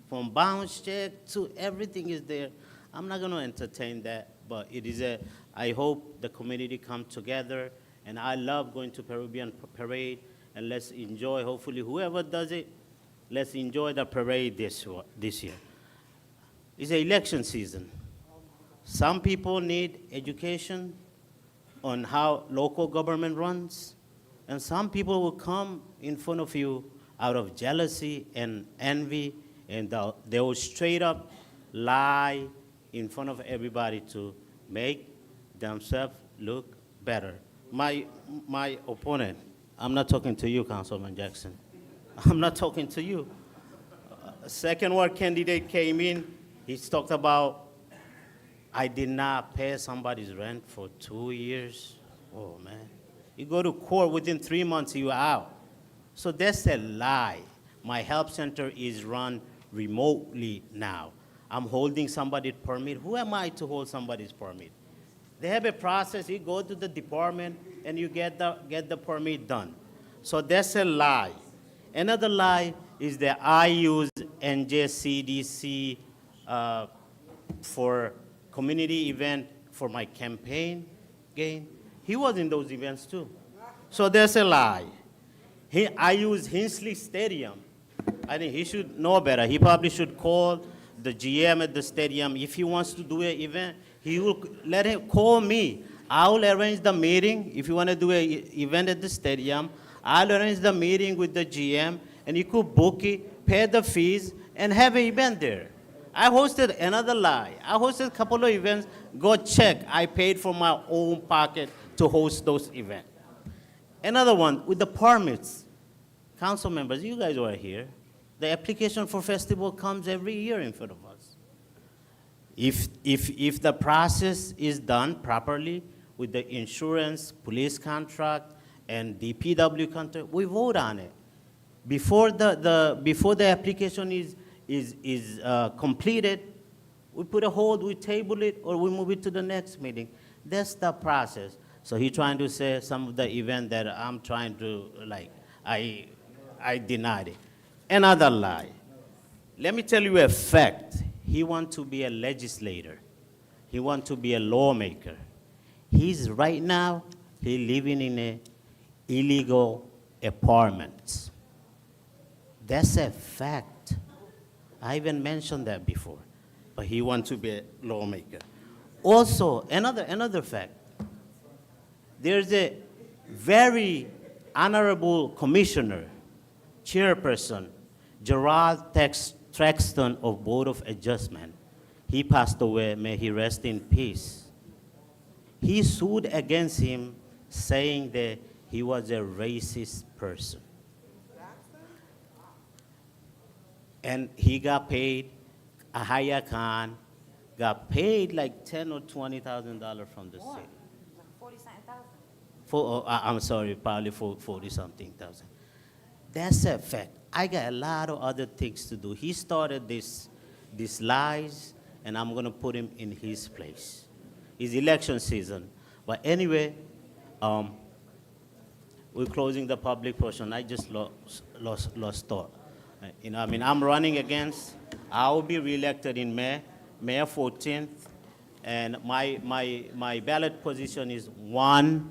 From bounce check to everything is there. I'm not gonna entertain that, but it is I hope the community come together And I love going to Peruvian parade, and let's enjoy, hopefully whoever does it, let's enjoy the parade this year. It's an election season. Some people need education on how local government runs, and some people will come in front of you out of jealousy and envy, and they will straight up lie in front of everybody to make themselves look better. My opponent, I'm not talking to you, Councilman Jackson. I'm not talking to you. Second ward candidate came in, he's talked about, I did not pay somebody's rent for 2 years. Oh, man. You go to court, within 3 months, you're out. So that's a lie. My help center is run remotely now. I'm holding somebody's permit. Who am I to hold somebody's permit? They have a process. You go to the department, and you get the permit done. So that's a lie. Another lie is that I use NJCDC for community event for my campaign gain. He was in those events too. So there's a lie. I use Hinsley Stadium. I think he should know better. He probably should call the GM at the stadium. If he wants to do an event, he will let him call me. I'll arrange the meeting. If you want to do an event at the stadium, I'll arrange the meeting with the GM, and you could book it, pay the fees, and have an event there. I hosted another lie. I hosted a couple of events. Go check. I paid from my own pocket to host those events. Another one with the permits. Council members, you guys were here. The application for festival comes every year in front of us. If the process is done properly with the insurance, police contract, and DPW contract, we vote on it. Before the application is completed, we put a hold, we table it, or we move it to the next meeting. That's the process. So he's trying to say some of the event that I'm trying to, like, I denied it. Another lie. Let me tell you a fact. He wants to be a legislator. He wants to be a lawmaker. He's right now, he's living in an illegal apartment. That's a fact. I even mentioned that before. But he wants to be a lawmaker. Also, another fact. There's a very honorable commissioner, chairperson, Gerald Traxton of Board of Adjustment. He passed away, may he rest in peace. He sued against him, saying that he was a racist person. And he got paid, Ahaya Khan got paid like $10,000 or $20,000 from the city. 40-something thousand. I'm sorry, probably 40-something thousand. That's a fact. I got a lot of other things to do. He started these lies, and I'm going to put him in his place. It's election season. But anyway, we're closing the public portion. I just lost thought. You know, I mean, I'm running against, I will be reelected in May 14th, and my ballot position is 1A.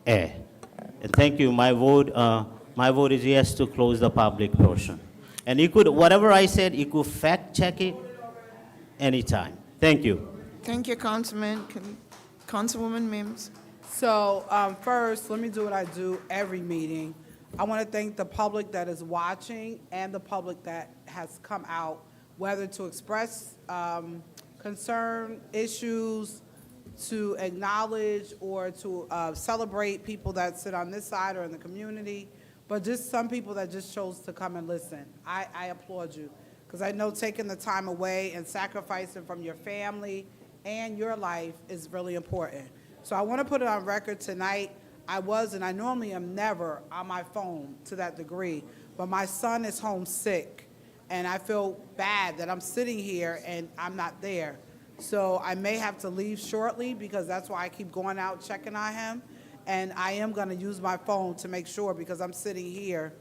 And thank you. My vote is yes to close the public portion. And you could, whatever I said, you could fact check it anytime. Thank you. Thank you, Councilman. Councilwoman Mims. So first, let me do what I do every meeting. I want to thank the public that is watching and the public that has come out, whether to express concern, issues, to acknowledge or to celebrate people that sit on this side or in the community, but just some people that just chose to come and listen. I applaud you, because I know taking the time away and sacrificing from your family and your life is really important. So I want to put it on record tonight. I was, and I normally am never on my phone to that degree, but my son is home sick, and I feel bad that I'm sitting here and I'm not there. So I may have to leave shortly, because that's why I keep going out checking on him, and I am going to use my phone to make sure, because I'm sitting here,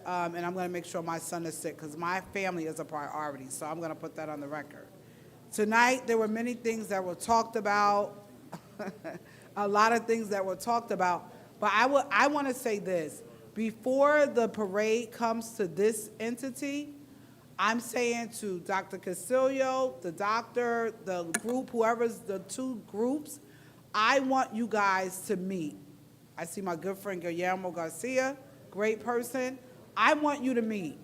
and I'm going to make sure my son is sick, because my family is a priority, so I'm going to put that on the record. Tonight, there were many things that were talked about, a lot of things that were talked about, But I want to say this. Before the parade comes to this entity, I'm saying to Dr. Castillo, the doctor, the group, whoever's the two groups, I want you guys to meet. I see my good friend Guillermo Garcia, great person. I want you to meet.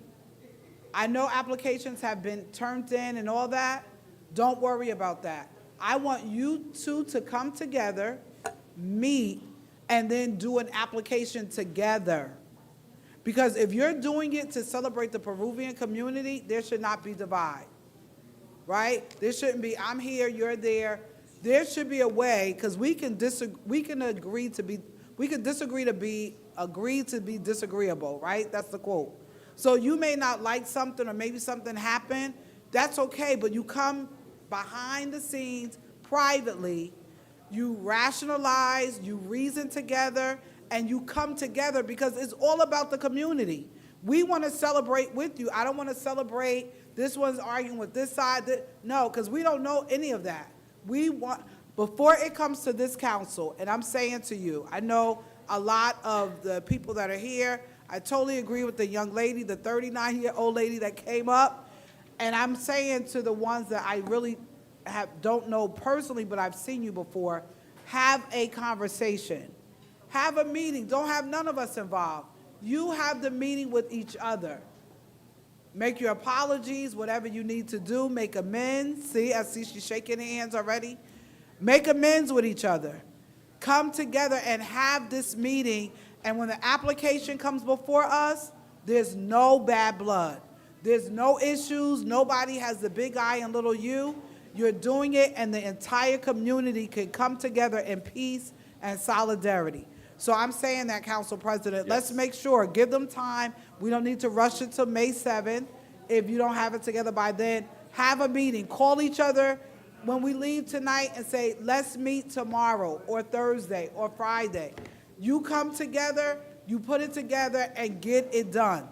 I know applications have been turned in and all that. Don't worry about that. I want you two to come together, meet, and then do an application together. Because if you're doing it to celebrate the Peruvian community, there should not be divide, right? There shouldn't be, I'm here, you're there. There should be a way, because we can disagree to be disagreeable, right? That's the quote. So you may not like something or maybe something happened. That's okay, but you come behind the scenes privately, you rationalize, you reason together, and you come together because it's all about the community. We want to celebrate with you. I don't want to celebrate this one's arguing with this side. No, because we don't know any of that. We want, before it comes to this council, and I'm saying to you, I know a lot of the people that are here, I totally agree with the young lady, the 39-year-old lady that came up, and I'm saying to the ones that I really don't know personally, but I've seen you before, have a conversation. Have a meeting. Don't have none of us involved. You have the meeting with each other. Make your apologies, whatever you need to do. Make amends. See, I see she's shaking hands already. Make amends with each other. Come together and have this meeting. And when the application comes before us, there's no bad blood. There's no issues. Nobody has the big I and little you. You're doing it, and the entire community can come together in peace and solidarity. So I'm saying that, Council President, let's make sure, give them time. We don't need to rush it to May 7th. If you don't have it together by then, have a meeting. Call each other when we leave tonight and say, let's meet tomorrow or Thursday or Friday. You come together, you put it together, and get it done.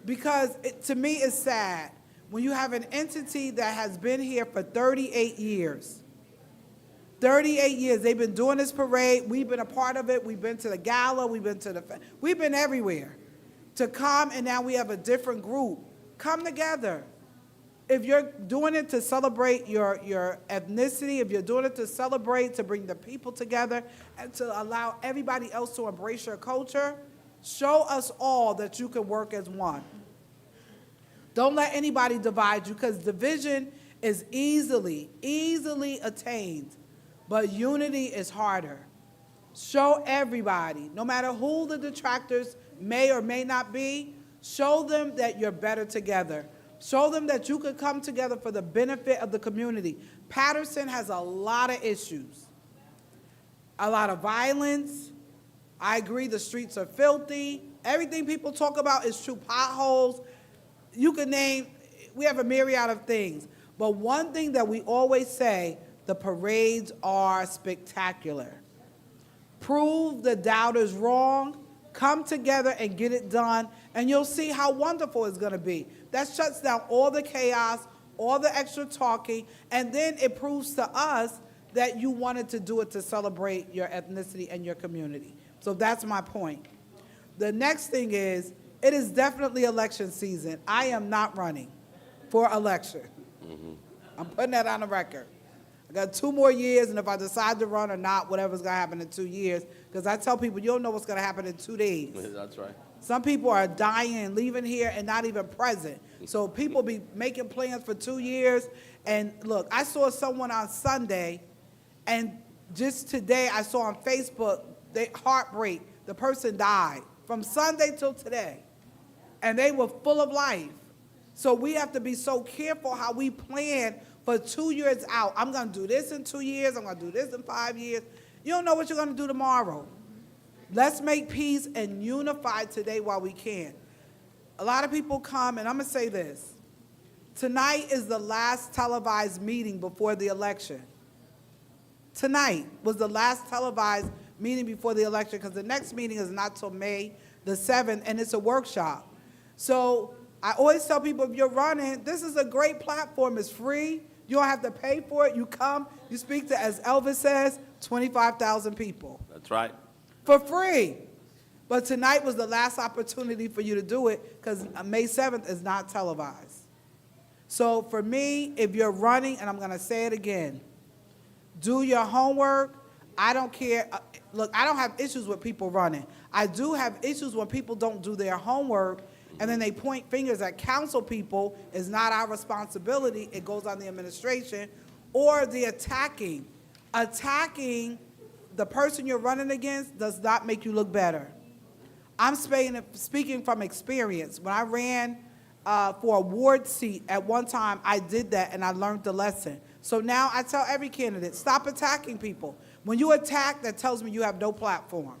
Because to me, it's sad when you have an entity that has been here for 38 years. 38 years, they've been doing this parade. We've been a part of it. We've been to the gala. We've been everywhere. To come, and now we have a different group. Come together. If you're doing it to celebrate your ethnicity, if you're doing it to celebrate, to bring the people together, and to allow everybody else to embrace your culture, show us all that you can work as one. Don't let anybody divide you, because division is easily attained. But unity is harder. Show everybody, no matter who the detractors may or may not be, show them that you're better together. Show them that you could come together for the benefit of the community. Paterson has a lot of issues, a lot of violence. I agree the streets are filthy. Everything people talk about is true. Potholes. You can name, we have a myriad of things. But one thing that we always say, the parades are spectacular. Prove the doubters wrong, come together and get it done, and you'll see how wonderful it's gonna be. That shuts down all the chaos, all the extra talking, and then it proves to us that you wanted to do it to celebrate your ethnicity and your community. So that's my point. The next thing is, it is definitely election season. I am not running for election. I'm putting that on the record. I got 2 more years, and if I decide to run or not, whatever's gonna happen in 2 years, because I tell people, you don't know what's gonna happen in 2 days. That's right. Some people are dying and leaving here and not even present. So people be making plans for 2 years. And look, I saw someone on Sunday, and just today I saw on Facebook, heartbreak, the person died from Sunday till today. And they were full of life. So we have to be so careful how we plan for 2 years out. I'm gonna do this in 2 years, I'm gonna do this in 5 years. You don't know what you're gonna do tomorrow. Let's make peace and unify today while we can. A lot of people come, and I'm gonna say this. Tonight is the last televised meeting before the election. Tonight was the last televised meeting before the election, because the next meeting is not till May the 7th, and it's a workshop. So I always tell people, if you're running, this is a great platform. It's free. You don't have to pay for it. You come, you speak to, as Elvis says, 25,000 people. That's right. for free. But tonight was the last opportunity for you to do it because May 7th is not televised. So for me, if you're running, and I'm going to say it again, do your homework. I don't care. Look, I don't have issues with people running. I do have issues when people don't do their homework and then they point fingers at council people. It's not our responsibility. It goes on the administration. Or the attacking. Attacking the person you're running against does not make you look better. I'm speaking from experience. When I ran for a ward seat at one time, I did that and I learned the lesson. So now I tell every candidate, stop attacking people. When you attack, that tells me you have no platform.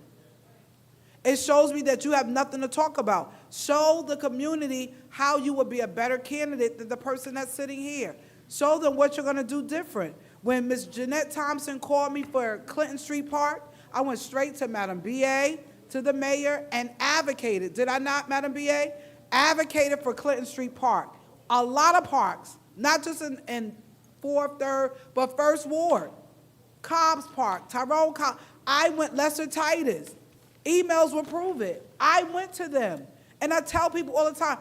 It shows me that you have nothing to talk about. Show the community how you would be a better candidate than the person that's sitting here. Show them what you're going to do different. When Ms. Jeanette Thompson called me for Clinton Street Park, I went straight to Madam B.A., to the mayor, and advocated. Did I not, Madam B.A.? Advocated for Clinton Street Park. A lot of parks, not just in 4th, 3rd, but 1st Ward. Cobb's Park, Tyrone Cobb. I went Lester Titus. Emails will prove it. I went to them. And I tell people all the time,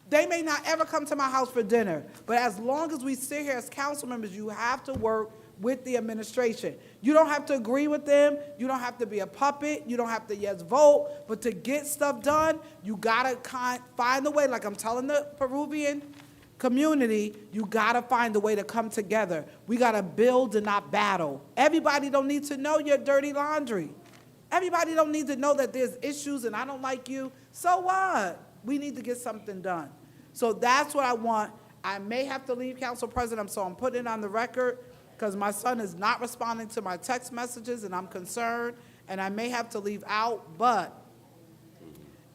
they may not ever come to my house for dinner, but as long as we sit here as council members, you have to work with the administration. You don't have to agree with them. You don't have to be a puppet. You don't have to yes vote. But to get stuff done, you gotta find a way, like I'm telling the Peruvian community, you gotta find a way to come together. We gotta build and not battle. Everybody don't need to know your dirty laundry. Everybody don't need to know that there's issues and I don't like you. So what? We need to get something done. So that's what I want. I may have to leave, Council President, so I'm putting it on the record because my son is not responding to my text messages and I'm concerned and I may have to leave out, but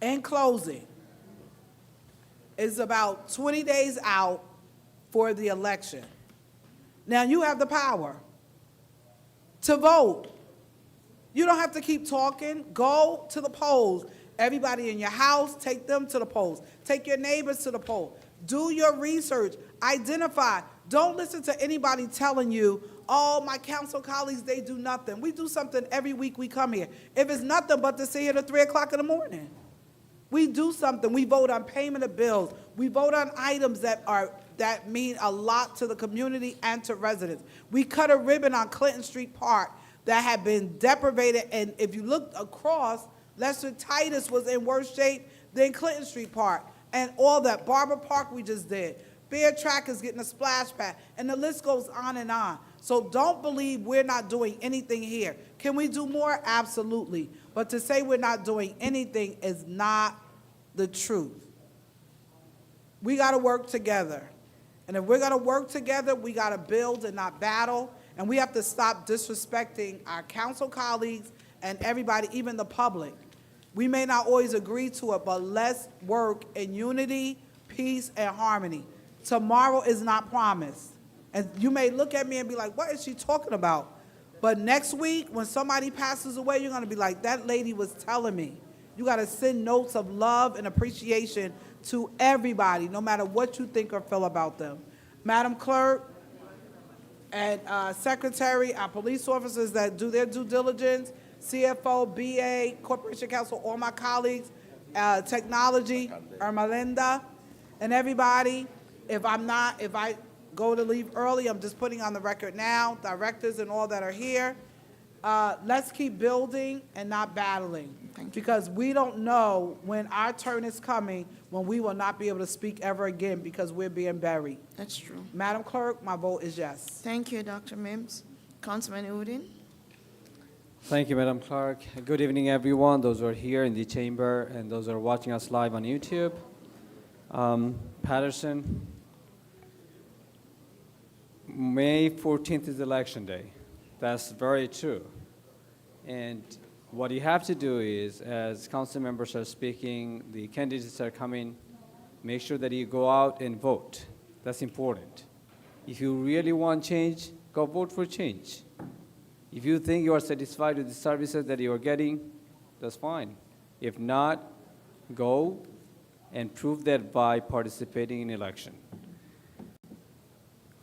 in closing, it's about 20 days out for the election. Now you have the power to vote. You don't have to keep talking. Go to the polls. Everybody in your house, take them to the polls. Take your neighbors to the poll. Do your research. Identify. Don't listen to anybody telling you, oh, my council colleagues, they do nothing. We do something every week we come here. If it's nothing but to sit here at 3 o'clock in the morning. We do something. We vote on payment of bills. We vote on items that mean a lot to the community and to residents. We cut a ribbon on Clinton Street Park that had been deprivated, and if you looked across, Lester Titus was in worse shape than Clinton Street Park, and all that. Barber Park we just did. Bear Track is getting a splash pad, and the list goes on and on. So don't believe we're not doing anything here. Can we do more? Absolutely. But to say we're not doing anything is not the truth. We got to work together. And if we're going to work together, we got to build and not battle. And we have to stop disrespecting our council colleagues and everybody, even the public. We may not always agree to it, but let's work in unity, peace, and harmony. Tomorrow is not promised. And you may look at me and be like, what is she talking about? But next week, when somebody passes away, you're going to be like, that lady was telling me. You got to send notes of love and appreciation to everybody, no matter what you think or feel about them. Madam Clerk and Secretary, our police officers that do their due diligence, CFO, BA, Corporation Counsel, all my colleagues, technology, Ermelinda, and everybody. If I go to leave early, I'm just putting on the record now, directors and all that are here. Let's keep building and not battling. Because we don't know when our turn is coming, when we will not be able to speak ever again because we're being buried. That's true. Madam Clerk, my vote is yes. Thank you, Dr. Mims. Councilman Udine. Thank you, Madam Clerk. Good evening, everyone, those who are here in the chamber and those who are watching us live on YouTube. Paterson, May 14th is Election Day. That's very true. And what you have to do is, as council members are speaking, the candidates are coming, make sure that you go out and vote. That's important. If you really want change, go vote for change. If you think you are satisfied with the services that you are getting, that's fine. If not, go and prove that by participating in election.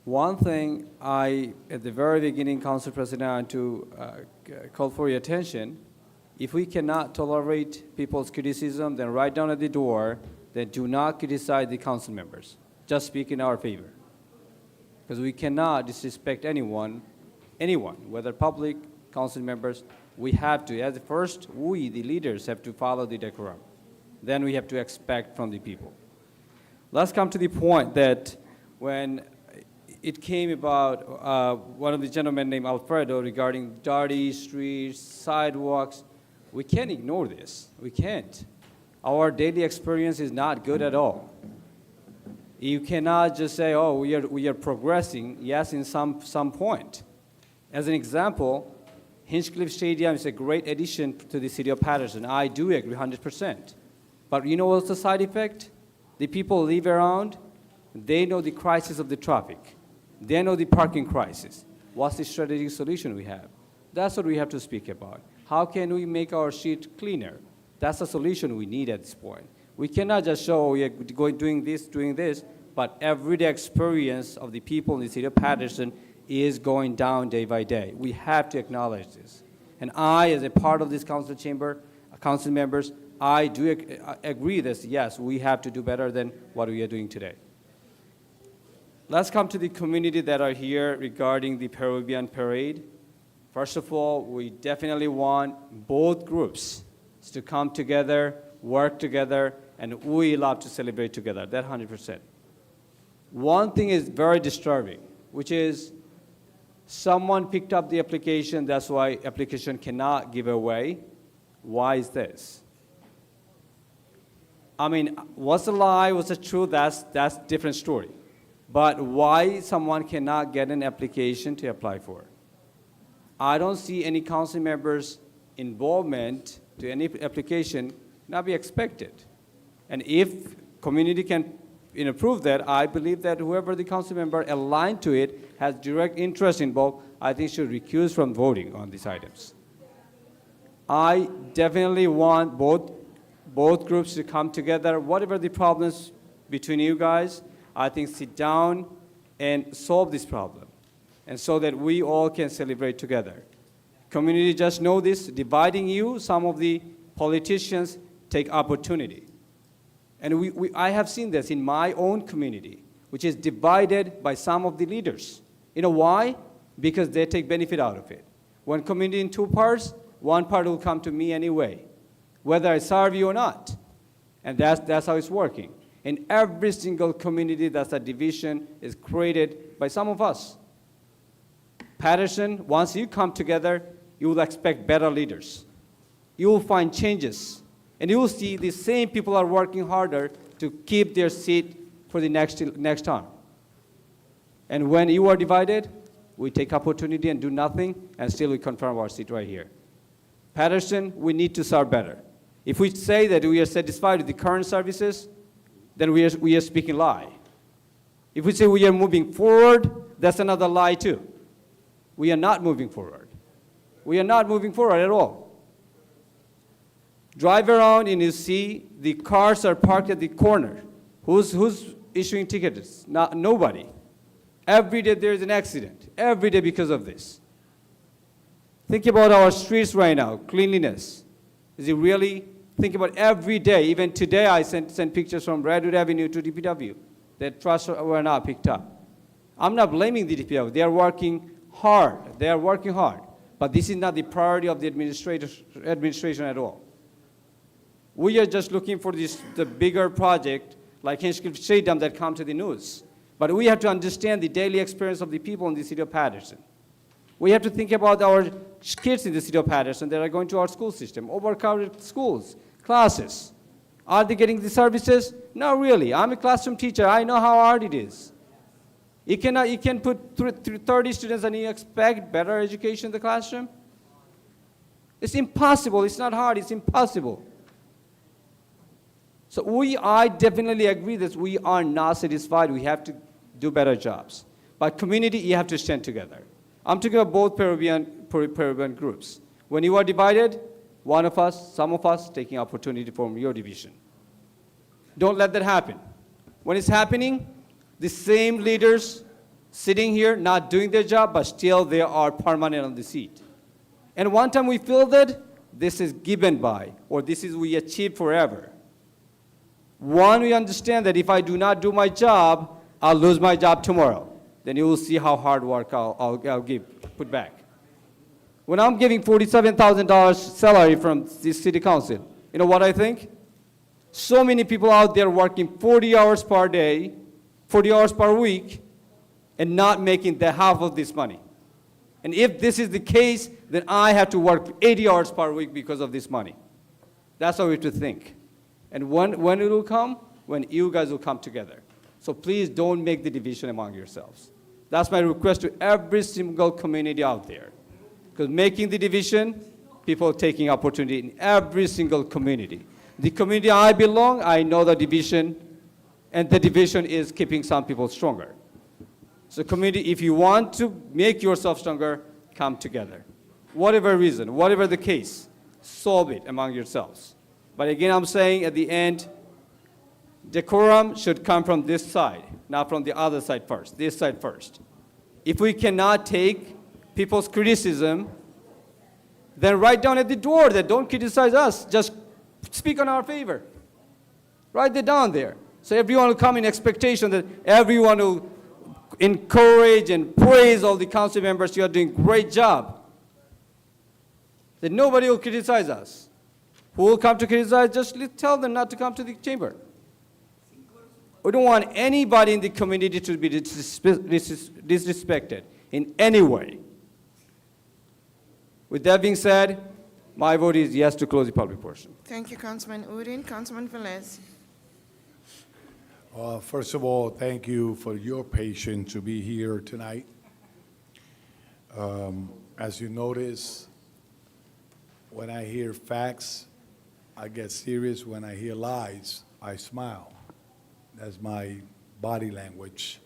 One thing at the very beginning, Council President, I want to call for your attention. if we cannot tolerate people's criticism, then write down at the door that do not criticize the council members. Just speak in our favor. Because we cannot disrespect anyone, whether public, council members. We have to, as first, we, the leaders, have to follow the decorum. Then we have to expect from the people. Let's come to the point that when it came about one of the gentlemen named Alfredo regarding dirty streets, sidewalks, we can't ignore this. We can't. Our daily experience is not good at all. You cannot just say, oh, we are progressing. Yes, in some point. As an example, Hinchcliffe Stadium is a great addition to the city of Paterson. I do agree 100%. But you know what's the side effect? The people live around, they know the crisis of the traffic. They know the parking crisis. What's the strategic solution we have? That's what we have to speak about. How can we make our street cleaner? That's the solution we need at this point. We cannot just show we are doing this, but everyday experience of the people in the city of Paterson is going down day by day. We have to acknowledge this. And I, as a part of this council chamber, council members, I do agree that, yes, we have to do better than what we are doing today. Let's come to the community that are here regarding the Peruvian parade. First of all, we definitely want both groups to come together, work together, and we love to celebrate together, that 100%. One thing is very disturbing, which is someone picked up the application, that's why application cannot give away. Why is this? I mean, what's a lie, what's a truth, that's different story. But why someone cannot get an application to apply for? I don't see any council members' involvement to any application not be expected. And if community can prove that, I believe that whoever the council member aligned to it has direct interest involved, I think should recuse from voting on these items. I definitely want both groups to come together. Whatever the problems between you guys, I think sit down and solve this problem, and so that we all can celebrate together. Community just know this, dividing you, some of the politicians take opportunity. And I have seen this in my own community, which is divided by some of the leaders. You know why? Because they take benefit out of it. When community in two parts, one part will come to me anyway, whether I serve you or not. And that's how it's working. In every single community, that's a division is created by some of us. Paterson, once you come together, you will expect better leaders. You will find changes. And you will see the same people are working harder to keep their seat for the next term. And when you are divided, we take opportunity and do nothing, and still we confirm our seat right here. Paterson, we need to serve better. If we say that we are satisfied with the current services, then we are speaking lie. If we say we are moving forward, that's another lie too. We are not moving forward. We are not moving forward at all. Drive around and you see the cars are parked at the corner. Who's issuing tickets? Nobody. Every day there is an accident. Every day because of this. Think about our streets right now, cleanliness. Is it really? Think about every day. Even today I sent pictures from Redwood Avenue to DPW. That trucks were not picked up. I'm not blaming the DPW. They are working hard. They are working hard. But this is not the priority of the administration at all. We are just looking for the bigger project like Hinchcliffe Stadium that come to the news. But we have to understand the daily experience of the people in the city of Paterson. We have to think about our kids in the city of Paterson that are going to our school system, overcrowded schools, classes. Are they getting the services? Not really. I'm a classroom teacher. I know how hard it is. You can put 30 students and you expect better education in the classroom? It's impossible. It's not hard. It's impossible. So I definitely agree that we are not satisfied. We have to do better jobs. But community, you have to stand together. I'm talking about both Peruvian groups. When you are divided, one of us, some of us, taking opportunity from your division. Don't let that happen. When it's happening, the same leaders sitting here, not doing their job, but still they are permanent on the seat. And one time we feel that, this is given by, or this is we achieve forever. One, we understand that if I do not do my job, I'll lose my job tomorrow. Then you will see how hard work I'll put back. When I'm giving $47,000 salary from this city council, you know what I think? So many people out there working 40 hours per day, 40 hours per week, and not making the half of this money. And if this is the case, then I have to work 80 hours per week because of this money. That's how we have to think. And when it will come? When you guys will come together. So please don't make the division among yourselves. That's my request to every single community out there. Because making the division, people are taking opportunity in every single community. The community I belong, I know the division, and the division is keeping some people stronger. So community, if you want to make yourself stronger, come together. Whatever reason, whatever the case, solve it among yourselves. But again, I'm saying at the end, decorum should come from this side, not from the other side first, this side first. If we cannot take people's criticism, then write down at the door that don't criticize us, just speak on our favor. Write it down there. So everyone will come in expectation that everyone will encourage and praise all the council members. You are doing a great job. That nobody will criticize us. Who will come to criticize? Just tell them not to come to the chamber. We don't want anybody in the community to be disrespected in any way. With that being said, my vote is yes to close the public portion. Thank you, Councilman Udine. Councilman Velez. First of all, thank you for your patience to be here tonight. As you notice, when I hear facts, I get serious. When I hear lies, I smile. That's my body language.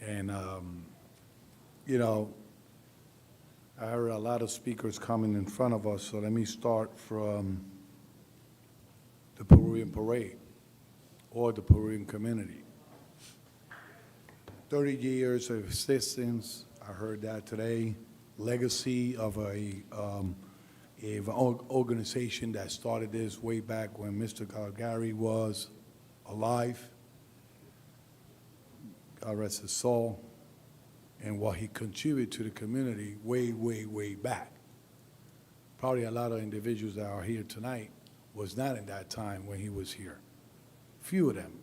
And, you know, I heard a lot of speakers coming in front of us, so let me start from the Peruvian Parade or the Peruvian community. 30 years of existence, I heard that today. Legacy of an organization that started this way back when Mr. Calgary was alive. God rest his soul. And what he contributed to the community way, way, way back. Probably a lot of individuals that are here tonight was not in that time when he was here. Few of them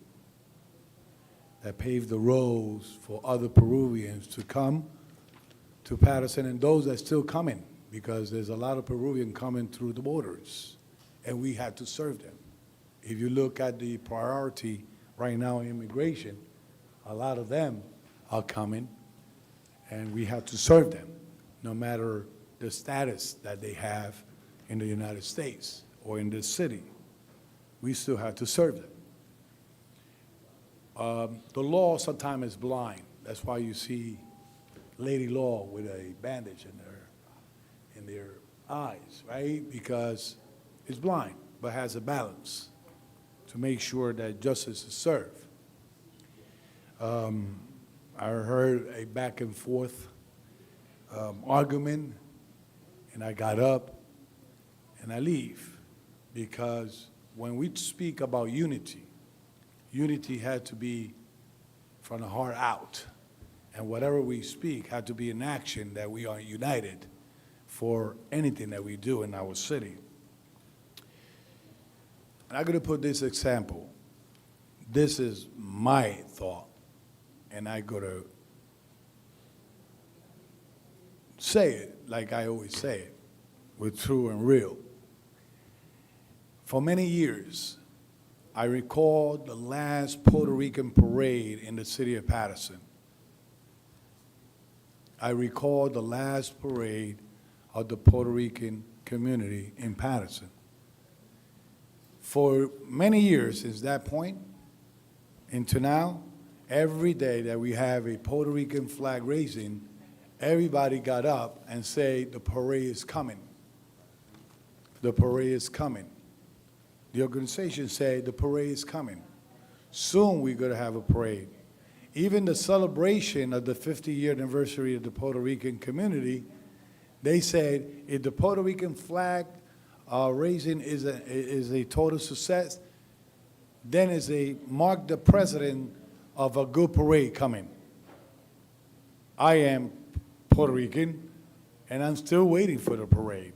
that paved the roads for other Peruvians to come to Paterson, and those that are still coming, because there's a lot of Peruvians coming through the borders, and we had to serve them. If you look at the priority right now in immigration, a lot of them are coming, and we have to serve them, no matter the status that they have in the United States or in this city. We still have to serve them. The law sometimes is blind. That's why you see Lady Law with a bandage in their eyes, right? Because it's blind, but has a balance to make sure that justice is served. I heard a back and forth argument, and I got up and I leave, because when we speak about unity, unity had to be from the heart out, and whatever we speak had to be an action that we are united for anything that we do in our city. And I'm going to put this example. This is my thought, and I got to say it like I always say it, with true and real. For many years, I recall the last Puerto Rican parade in the city of Paterson. I recall the last parade of the Puerto Rican community in Paterson. For many years since that point into now, every day that we have a Puerto Rican flag raising, everybody got up and say, the parade is coming. The parade is coming. The organization said, the parade is coming. Soon we're going to have a parade. Even the celebration of the 50-year anniversary of the Puerto Rican community, They said if the Puerto Rican flag raising is a total success, then it's a mark the precedent of a good parade coming. I am Puerto Rican, and I'm still waiting for the parade.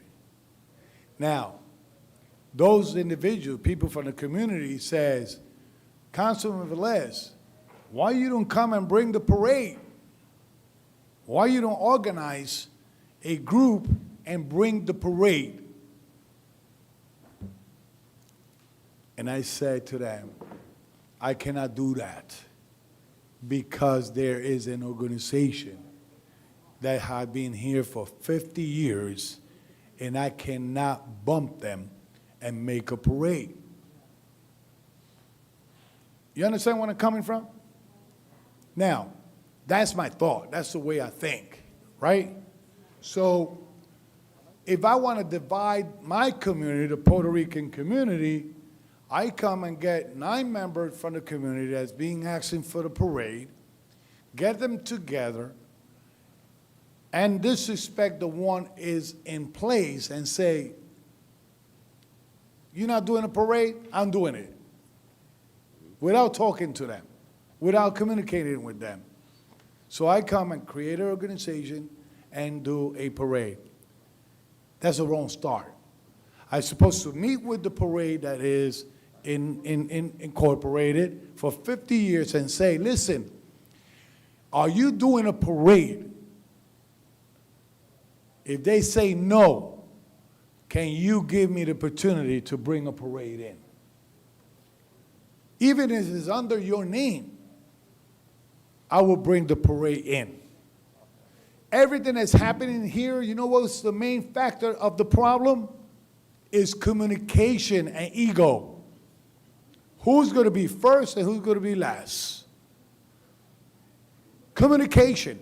Now, those individuals, people from the community says, Councilman Velez, why you don't come and bring the parade? Why you don't organize a group and bring the parade? And I said to them, I cannot do that because there is an organization that has been here for 50 years, and I cannot bump them and make a parade. You understand where I'm coming from? Now, that's my thought. That's the way I think, right? So if I want to divide my community, the Puerto Rican community, I come and get 9 members from the community that's being asking for the parade, get them together, and disrespect the one is in place and say, you're not doing a parade, I'm doing it. Without talking to them, without communicating with them. So I come and create an organization and do a parade. That's a wrong start. I'm supposed to meet with the parade that is incorporated for 50 years and say, listen, are you doing a parade? If they say no, can you give me the opportunity to bring a parade in? Even if it's under your name, I will bring the parade in. Everything that's happening here, you know what's the main factor of the problem? Is communication and ego. Who's going to be first and who's going to be last? Communication.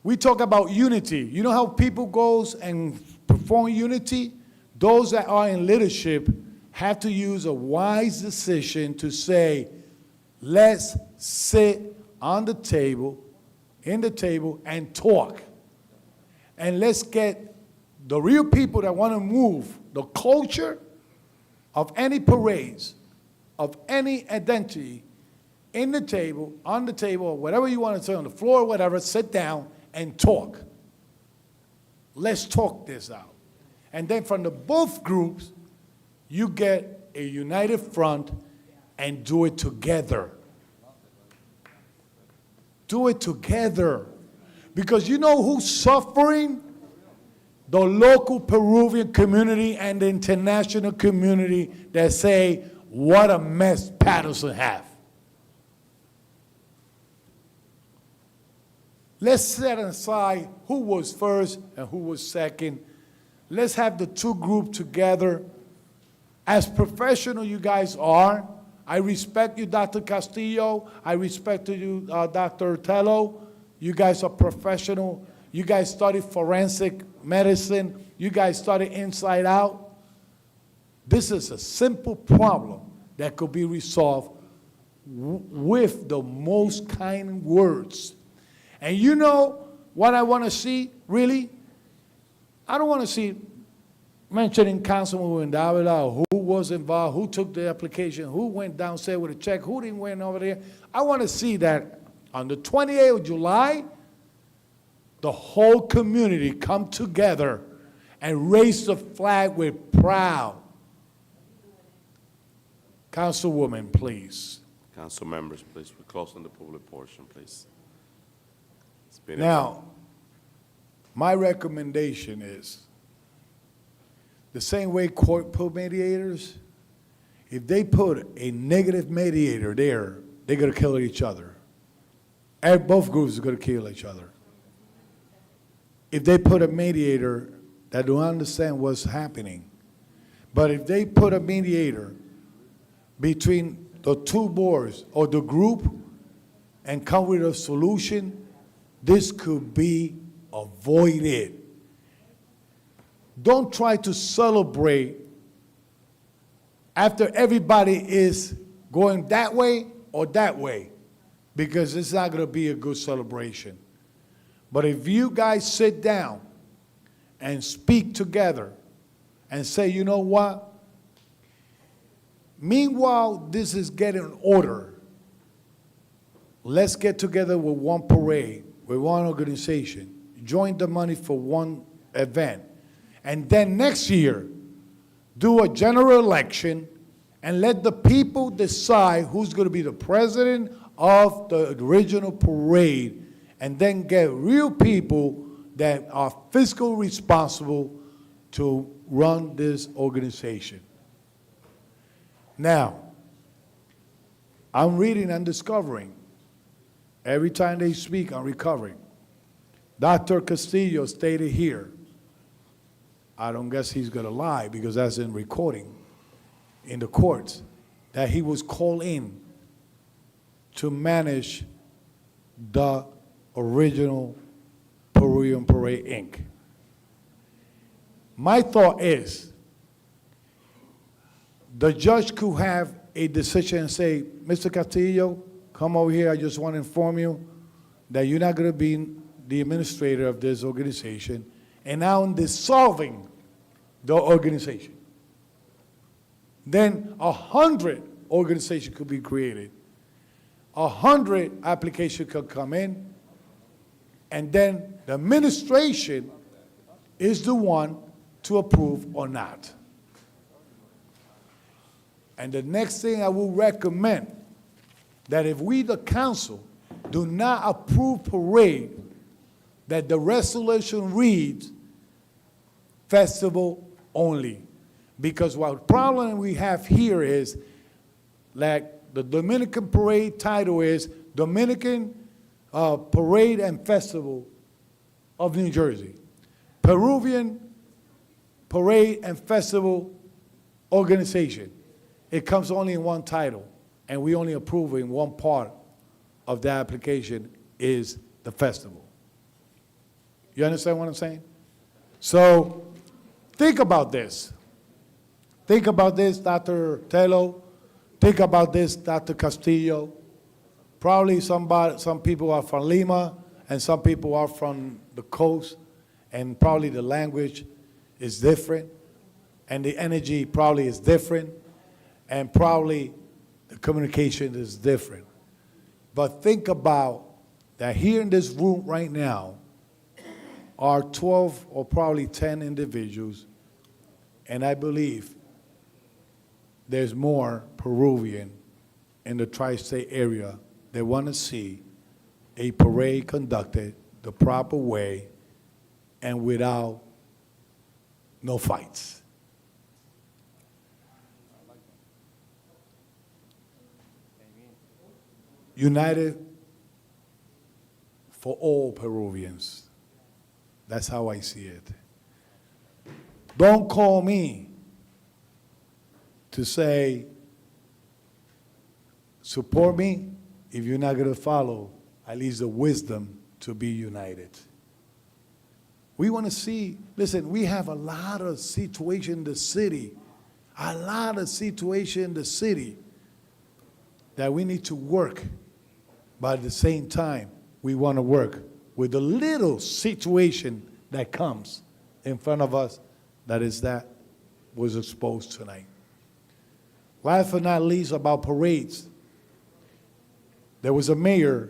We talk about unity. You know how people goes and perform unity? Those that are in leadership have to use a wise decision to say, let's sit on the table, and talk. And let's get the real people that want to move the culture of any parades, of any identity, in the table, on the table, or whatever you want to say, on the floor, or whatever, sit down and talk. Let's talk this out. And then from the both groups, you get a united front and do it together. Do it together. Because you know who's suffering? The local Peruvian community and the international community that say, what a mess Paterson have. Let's set aside who was first and who was second. Let's have the two groups together. As professional you guys are, I respect you, Dr. Castillo. I respect you, Dr. Tello. You guys are professional. You guys studied forensic medicine. You guys studied inside out. This is a simple problem that could be resolved with the most kind words. And you know what I want to see, really? I don't want to see mentioning Councilwoman Davila, or who was involved, who took the application, who went downstairs with a check, who didn't went over there. I want to see that on the 28th of July, the whole community come together and raise the flag with proud. Councilwoman, please. Council members, please, we're closing the public portion, please. Now, my recommendation is the same way court put mediators, if they put a negative mediator there, they're going to kill each other. Both groups are going to kill each other. If they put a mediator that don't understand what's happening, but if they put a mediator between the two boards or the group and come with a solution, this could be avoided. Don't try to celebrate after everybody is going that way or that way, because it's not going to be a good celebration. But if you guys sit down and speak together and say, you know what? Meanwhile, this is getting order. Let's get together with one parade, with one organization, join the money for one event, and then next year, do a general election and let the people decide who's going to be the president of the original parade, and then get real people that are fiscally responsible to run this organization. Now, I'm reading and discovering. Every time they speak, I'm recovering. Dr. Castillo stated here, I don't guess he's going to lie because that's in recording in the courts, that he was called in to manage the original Peruvian Parade, Inc. My thought is, the judge could have a decision and say, Mr. Castillo, come over here, I just want to inform you that you're not going to be the administrator of this organization, and now I'm dissolving the organization. Then 100 organizations could be created. 100 applications could come in, and then the administration is the one to approve or not. And the next thing I will recommend, that if we, the council, do not approve parade, that the resolution reads festival only. Because what problem we have here is, like the Dominican parade title is Dominican Parade and Festival of New Jersey. Peruvian Parade and Festival Organization. It comes only in one title, and we only approve in one part of the application is the festival. You understand what I'm saying? So think about this. Think about this, Dr. Tello. Think about this, Dr. Castillo. Probably some people are from Lima, and some people are from the coast, and probably the language is different, and the energy probably is different, and probably the communication is different. But think about that here in this room right now are 12 or probably 10 individuals, and I believe there's more Peruvian in the tri-state area that want to see a parade conducted the proper way and without no fights. United for all Peruvians. That's how I see it. Don't call me to say, support me if you're not going to follow at least the wisdom to be united. We want to see, listen, we have a lot of situation in the city, that we need to work, but at the same time, we want to work with the little situation that comes in front of us that was exposed tonight. Last but not least, about parades. There was a mayor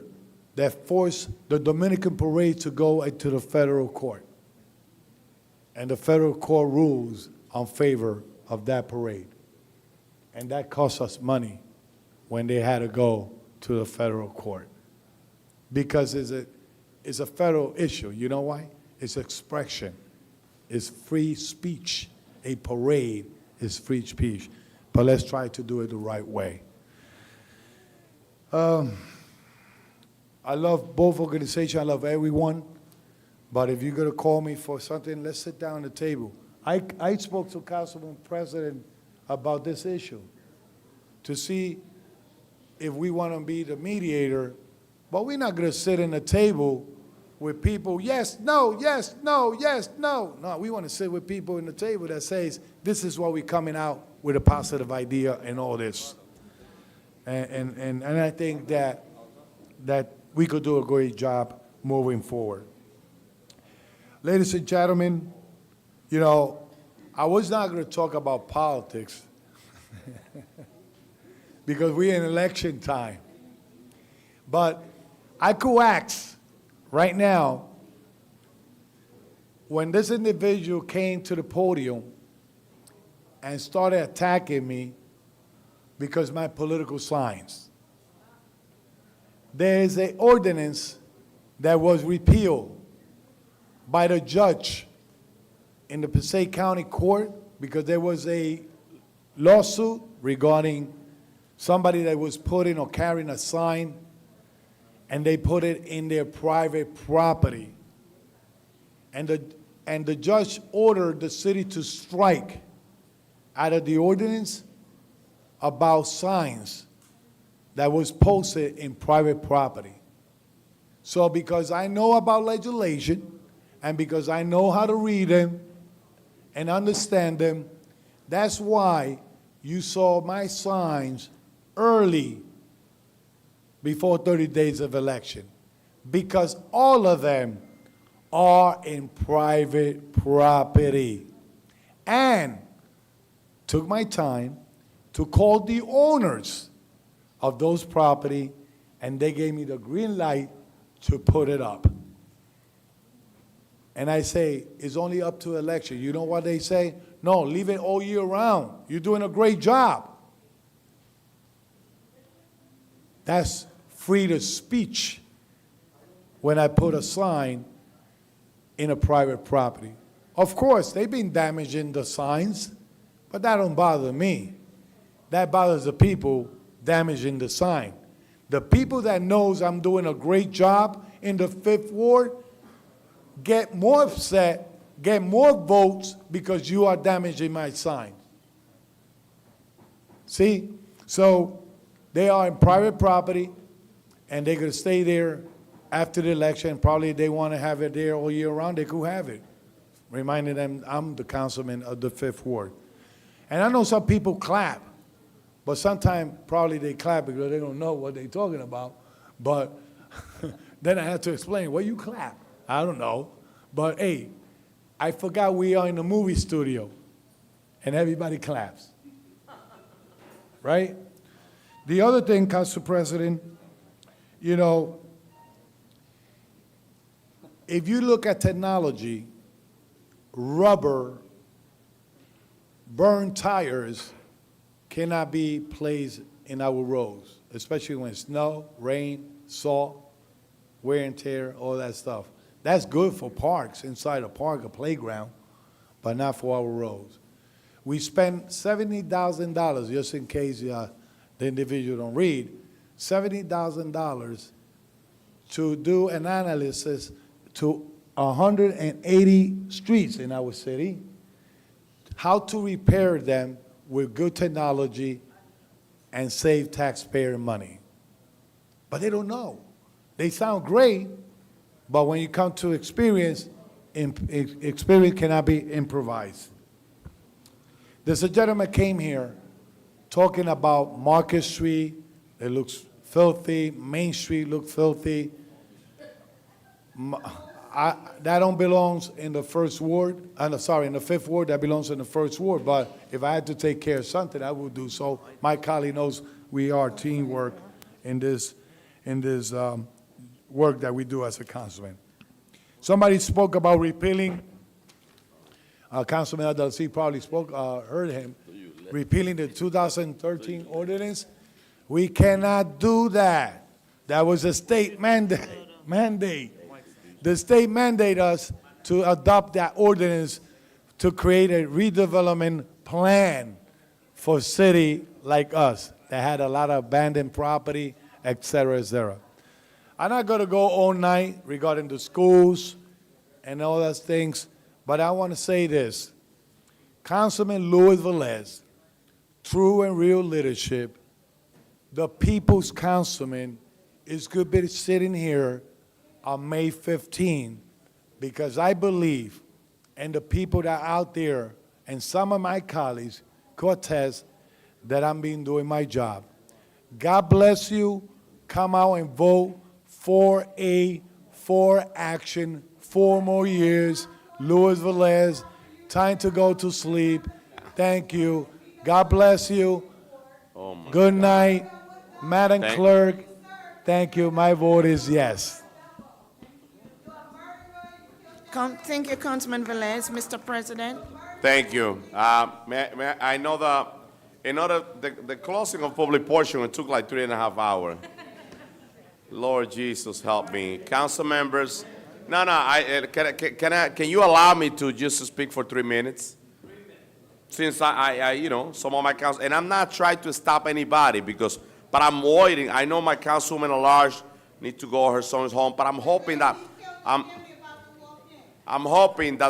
that forced the Dominican parade to go into the federal court. And the federal court rules in favor of that parade. And that cost us money when they had to go to the federal court. Because it's a federal issue. You know why? It's expression. It's free speech. A parade is free speech. But let's try to do it the right way. I love both organizations. I love everyone. But if you're going to call me for something, let's sit down at the table. I spoke to Councilman President about this issue to see if we want to be the mediator. But we're not going to sit in a table with people, yes, no, yes, no, yes, no. No, we want to sit with people in the table that says, this is what we're coming out with a positive idea and all this. And I think that we could do a great job moving forward. Ladies and gentlemen, you know, I was not going to talk about politics because we're in election time. But I could ask right now, when this individual came to the podium and started attacking me because my political signs, there is an ordinance that was repealed by the judge in the Passaic County Court because there was a lawsuit regarding somebody that was putting or carrying a sign and they put it in their private property. And the judge ordered the city to strike out of the ordinance about signs that was posted in private property. So because I know about legislation and because I know how to read them and understand them, that's why you saw my signs early before 30 days of election, because all of them are in private property. And took my time to call the owners of those property, and they gave me the green light to put it up. And I say, it's only up to election. You know what they say? No, leave it all year round. You're doing a great job. That's freedom of speech when I put a sign in a private property. Of course, they've been damaging the signs, but that don't bother me. That bothers the people damaging the sign. The people that knows I'm doing a great job in the 5th Ward get more upset, get more votes because you are damaging my sign. See? So they are in private property, and they're going to stay there after the election. Probably they want to have it there all year round, they could have it. Reminding them I'm the councilman of the 5th Ward. And I know some people clap, but sometimes probably they clap because they don't know what they're talking about. But then I have to explain, well, you clap. I don't know. But hey, I forgot we are in a movie studio and everybody claps. Right? The other thing, Council President, you know, if you look at technology, rubber, burned tires cannot be placed in our roads, especially when snow, rain, salt, wear and tear, all that stuff. That's good for parks, inside a park, a playground, but not for our roads. We spent $70,000, just in case the individual don't read, $70,000 to do an analysis to 180 streets in our city, how to repair them with good technology and save taxpayer money. But they don't know. They sound great, but when you come to experience, experience cannot be improvised. There's a gentleman came here talking about Market Street. It looks filthy. Main Street looks filthy. That don't belongs in the 1st Ward. In the 5th Ward. That belongs in the 1st Ward. But if I had to take care of something, I would do so. My colleague knows we are teamwork in this work that we do as a councilman. Somebody spoke about repealing. Councilman Adalci probably heard him, repealing the 2013 ordinance. We cannot do that. That was a state mandate. The state mandated us to adopt that ordinance to create a redevelopment plan for a city like us that had a lot of abandoned property, et cetera, et cetera. I'm not going to go all night regarding the schools and all those things, but I want to say this. Councilman Luis Velez, true and real leadership, the people's councilman, is going to be sitting here on May 15, because I believe, and the people that are out there, and some of my colleagues could attest that I'm doing my job. God bless you. Come out and vote for action 4 more years. Luis Velez, time to go to sleep. Thank you. God bless you. Oh my Good God. night. Madam Thank- Clerk, thank you. My vote is yes. Thank you, Councilman Velez. Mr. President? Thank you. I know the closing of public portion, it took like 3.5 hours. Lord Jesus, help me. Council members, can you allow me to just speak for 3 minutes? Since some of my council, and I'm not trying to stop anybody but I'm waiting. I know my councilwoman at large need to go, her son is home, but I'm hoping that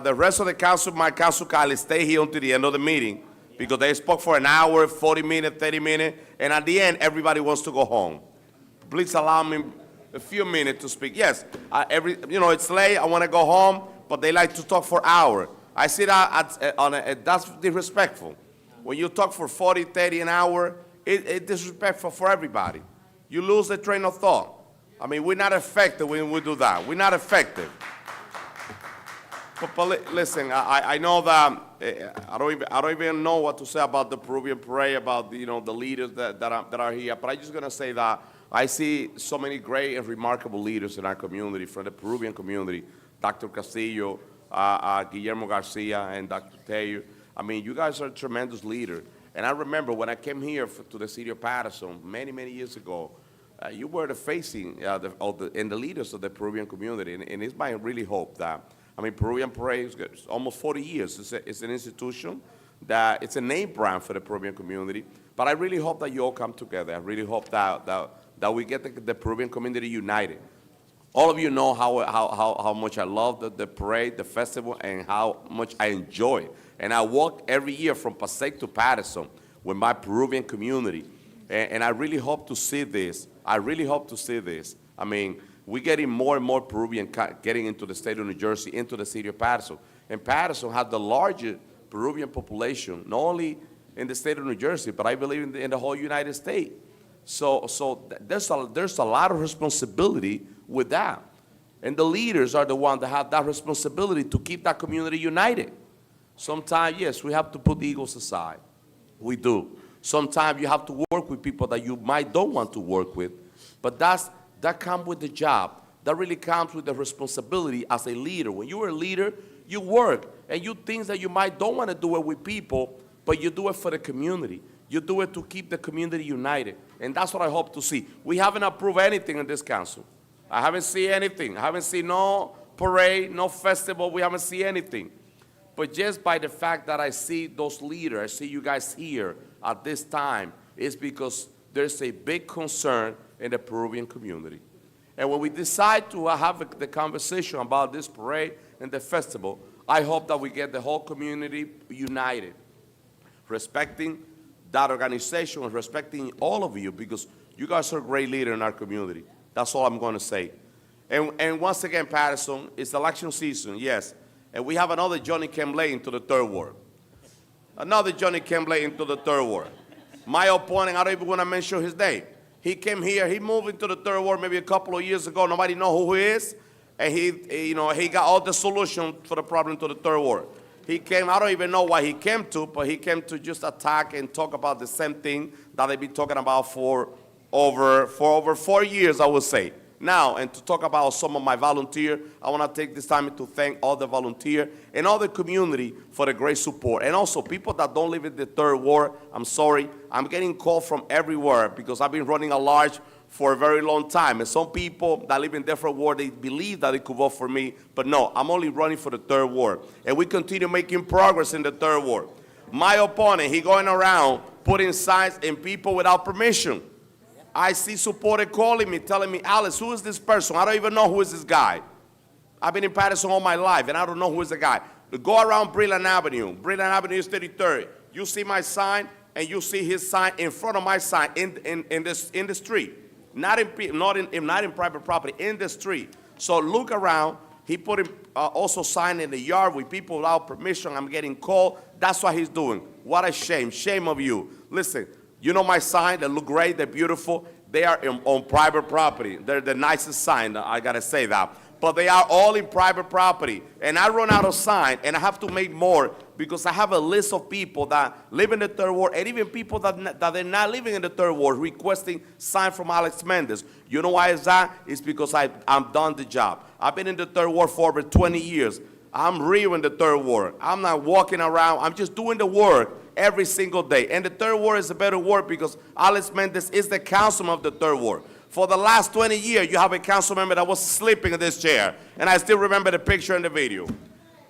the rest of the council, my council colleagues, stay here until the end of the meeting because they spoke for an hour, 40 minutes, 30 minutes, and at the end, everybody wants to go home. Please allow me a few minutes to speak. Yes, it's late, I want to go home, but they like to talk for hours. I see that that's disrespectful. When you talk for 40, 30 an hour, it's disrespectful for everybody. You lose the train of thought. I mean, we're not effective when we do that. We're not effective. But listen, I know that I don't even know what to say about the Peruvian parade, about the leaders that are here. But I'm just gonna say that I see so many great and remarkable leaders in our community, from the Peruvian community, Dr. Castillo, Guillermo Garcia, and Dr. Tello. I mean, you guys are a tremendous leader. And I remember when I came here to the city of Paterson many, many years ago, you were the facing and the leaders of the Peruvian community. And it's my really hope that, Peruvian Parade is almost 40 years. It's an institution that it's a name brand for the Peruvian community. But I really hope that you all come together. I really hope that we get the Peruvian community united. All of you know how much I love the parade, the festival, and how much I enjoy it. And I walk every year from Passaic to Paterson with my Peruvian community. And I really hope to see this. I really hope to see this. We're getting more and more Peruvian getting into the state of New Jersey, into the city of Paterson. And Paterson has the largest Peruvian population, not only in the state of New Jersey, but I believe in the whole United States. So there's a lot of responsibility with that. And the leaders are the ones that have that responsibility to keep that community united. Sometimes, yes, we have to put the egos aside. We do. Sometimes you have to work with people that you don't want to work with, but that comes with the job. That really comes with the responsibility as a leader. When you're a leader, you work, and you think that you don't want to do it with people, but you do it for the community. You do it to keep the community united, and that's what I hope to see. We haven't approved anything in this council. I haven't seen anything. I haven't seen no parade, no festival. We haven't seen anything. But just by the fact that I see those leaders, I see you guys here at this time, is because there's a big concern in the Peruvian community. And when we decide to have the conversation about this parade and the festival, I hope that we get the whole community united, respecting that organization and respecting all of you, because you guys are a great leader in our community. That's all I'm going to say. And once again, Paterson, it's election season, yes. And we have another Johnny Kemblay into the third ward. Another Johnny Kemblay into the third ward. My opponent, I don't even want to mention his name. He came here, he moved into the third ward maybe a couple of years ago. Nobody know who he is. And he got all the solution for the problem to the third ward. He came, I don't even know why he came to, but he came to just attack and talk about the same thing that they've been talking about for over 4 years, I would say. Now, and to talk about some of my volunteers, I want to take this time to thank all the volunteers and all the community for the great support. And also, people that don't live in the third ward, I'm sorry, I'm getting called from everywhere because I've been running a large for a very long time. And some people that live in different wards, they believe that they could vote for me, but no, I'm only running for the third ward. And we continue making progress in the third ward. My opponent, he going around putting signs in people without permission. I see supporters calling me, telling me, Alice, who is this person? I don't even know who is this guy. I've been in Paterson all my life, and I don't know who is the guy. Go around Brilliant Avenue. Brilliant Avenue is 33rd. You see my sign, and you see his sign in front of my sign in the street. Not in private property, in the street. So look around. He put him also sign in the yard with people without permission. I'm getting called. That's what he's doing. What a shame. Shame of you. Listen. You know my sign, they look great, they're beautiful. They are on private property. They're the nicest sign, I gotta say that. But they are all in private property. And I run out of sign, and I have to make more because I have a list of people that live in the third ward, and even people that they're not living in the third ward requesting sign from Alex Mendez. You know why is that? It's because I'm done the job. I've been in the third ward for over 20 years. I'm real in the third ward. I'm not walking around. I'm just doing the work every single day. And the third ward is a better ward because Alex Mendez is the councilman of the third ward. For the last 20 years, you have a council member that was sleeping in this chair. And I still remember the picture and the video.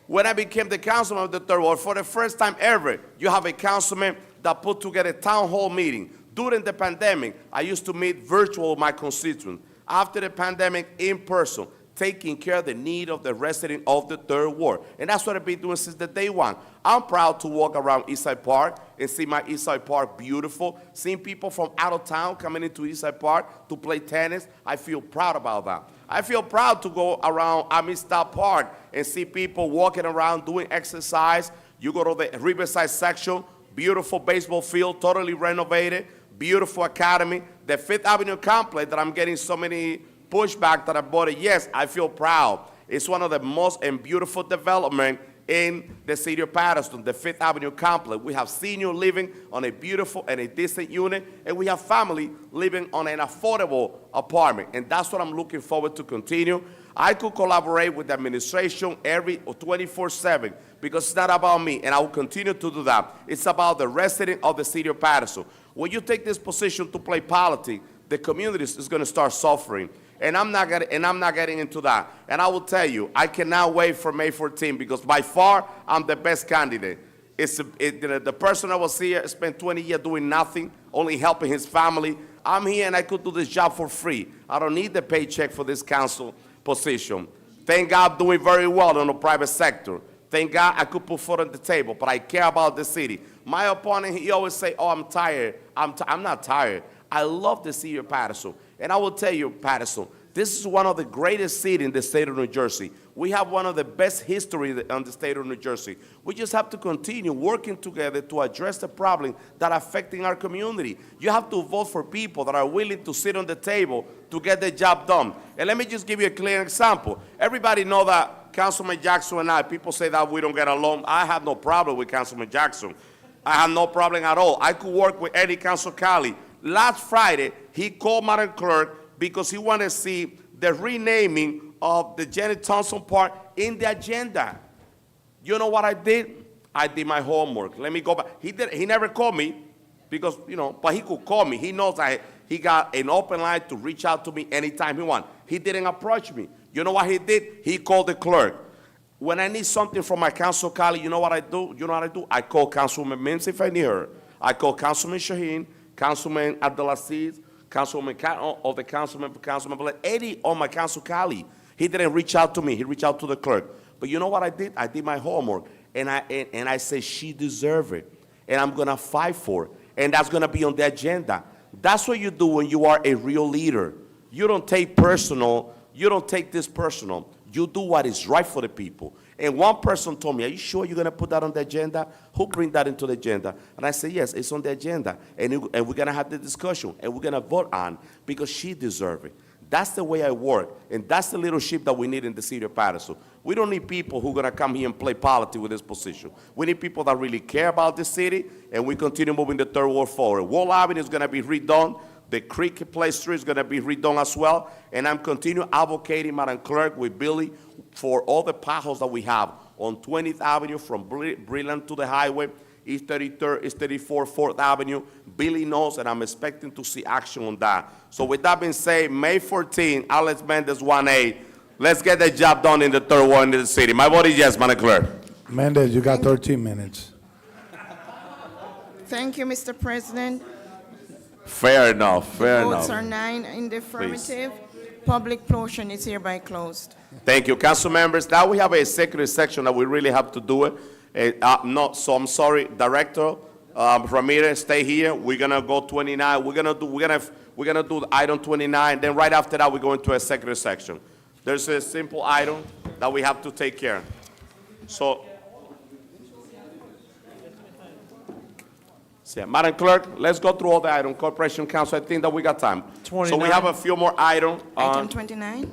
When I became the councilman of the third ward, for the first time ever, you have a councilman that put together a town hall meeting. During the pandemic, I used to meet virtual with my constituents. After the pandemic, in person, taking care of the need of the resident of the third ward. And that's what I've been doing since the day one. I'm proud to walk around Eastside Park and see my Eastside Park beautiful. Seeing people from out of town coming into Eastside Park to play tennis, I feel proud about that. I feel proud to go around Amistad Park and see people walking around doing exercise. You go to the Riverside section, beautiful baseball field, totally renovated, beautiful academy. The Fifth Avenue complex that I'm getting so many pushback that I bought it, yes, I feel proud. It's one of the most and beautiful development in the city of Paterson, the Fifth Avenue complex. We have senior living on a beautiful and a decent unit, and we have family living on an affordable apartment, and that's what I'm looking forward to continue. I could collaborate with the administration every 24/7 because it's not about me, and I will continue to do that. It's about the resident of the city of Paterson. When you take this position to play politics, the community is going to start suffering. And I'm not getting into that. And I will tell you, I cannot wait for May 14 because by far I'm the best candidate. The person that was here spent 20 years doing nothing, only helping his family. I'm here and I could do this job for free. I don't need the paycheck for this council position. Thank God I'm doing very well in the private sector. Thank God I could put food on the table, but I care about the city. My opponent, he always say, oh, I'm tired. I'm not tired. I love the city of Paterson. And I will tell you, Paterson, this is one of the greatest cities in the state of New Jersey. We have one of the best history in the state of New Jersey. We just have to continue working together to address the problem that are affecting our community. You have to vote for people that are willing to sit on the table to get the job done. And let me just give you a clear example. Everybody know that Councilman Jackson and I, people say that we don't get along. I have no problem with Councilman Jackson. I have no problem at all. I could work with any council colleague. Last Friday, he called Madam Clerk because he wanted to see the renaming of the Janet Thompson Park in the agenda. You know what I did? I did my homework. Let me go back. He never called me because, but he could call me. He knows he got an open line to reach out to me anytime he wants. He didn't approach me. You know what he did? He called the clerk. When I need something from my council colleague, you know what I do? You know what I do? I call Councilwoman Mims if I need her. I call Councilman Shaheen, Councilman Abdelaziz, Councilwoman of the Councilman Eddie, or my council colleague. He didn't reach out to me. He reached out to the clerk. But you know what I did? I did my homework, and I said she deserves it, and I'm gonna fight for it, and that's gonna be on the agenda. That's what you do when you are a real leader. You don't take personal. You don't take this personal. You do what is right for the people. And one person told me, are you sure you're going to put that on the agenda? Who bring that into the agenda? And I said, yes, it's on the agenda. And we're going to have the discussion, and we're going to vote on because she deserves it. That's the way I work, and that's the leadership that we need in the city of Paterson. We don't need people who are going to come here and play politics with this position. We need people that really care about the city, and we continue moving the third ward forward. Wall Avenue is going to be redone. The Creek Place Street is going to be redone as well. And I'm continuing advocating, Madam Clerk, with Billy for all the potholes that we have on 20th Avenue from Brilliant to the highway, East 33rd, East 34th, 4th Avenue. Billy knows, and I'm expecting to see action on that. So with that being said, May 14, Alex Mendez 1A. Let's get the job done in the third ward in the city. My vote is yes, Madam Clerk. Mendez, you got 13 minutes. Thank you, Mr. President. Fair enough, fair enough. Votes are 9 in the affirmative. Public portion is hereby closed. Thank you, council members. Now we have a executive section that we really have to do it. So I'm sorry, Director Ramirez, stay here. We're gonna go 29. We're gonna do item 29. Then right after that, we go into a executive section. There's a simple item that we have to take care. So So, Madam Clerk, let's go through all the items. Corporation Council, I think that we got time. So we 29. have a few more items. Item 29?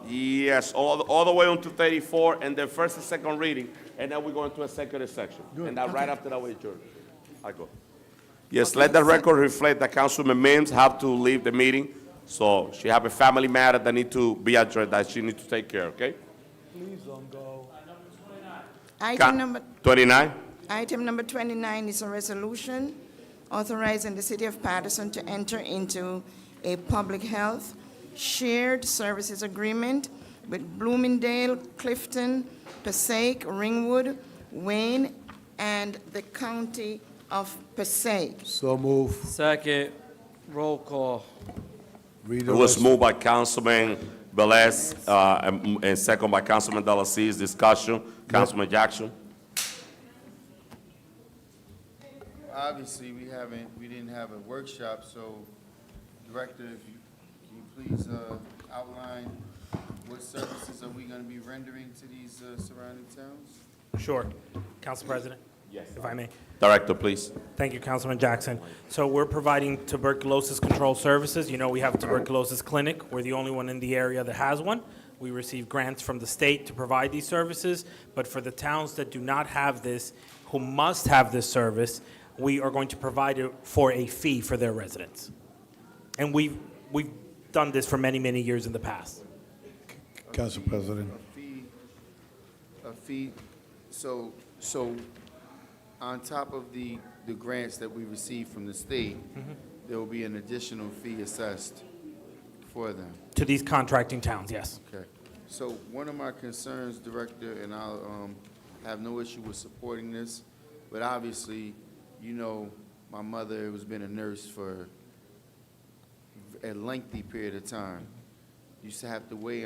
Yes, all the way on to 34, and then first and second reading, and then we go into executive section. And then right after that, we adjourn. I go. Yes, let the record reflect that Councilman Mims have to leave the meeting, so she have a family matter that need to be addressed, that she need to take care, okay? Please don't go. Item number 29? Item number 29 is a resolution authorizing the City of Paterson to enter into a public health shared services agreement with Bloomingdale, Clifton, Passaic, Ringwood, Wayne, and the County of Passaic. So move. Second, roll call. Read It the was rest. moved by Councilman Velez, and second by Councilman Delacies. Discussion, Councilman Jackson. Obviously, we didn't have a workshop, so Director, if you, can you please outline what services are we going to be rendering to these surrounding towns? Sure. Council President? Yes. If I may. Director, please. Thank you, Councilman Jackson. So we're providing tuberculosis control services. You know, we have a tuberculosis clinic. We're the only one in the area that has one. We receive grants from the state to provide these services, but for the towns that do not have this, who must have this service, we are going to provide it for a fee for their residents. And we've done this for many, many years in the past. Council President. A fee, so on top of the grants that we receive from the state, there will be an additional fee assessed for them. To these contracting towns, yes. Okay. So one of my concerns, Director, and I'll have no issue with supporting this, but obviously, you know, my mother has been a nurse for a lengthy period of time. Used to have to weigh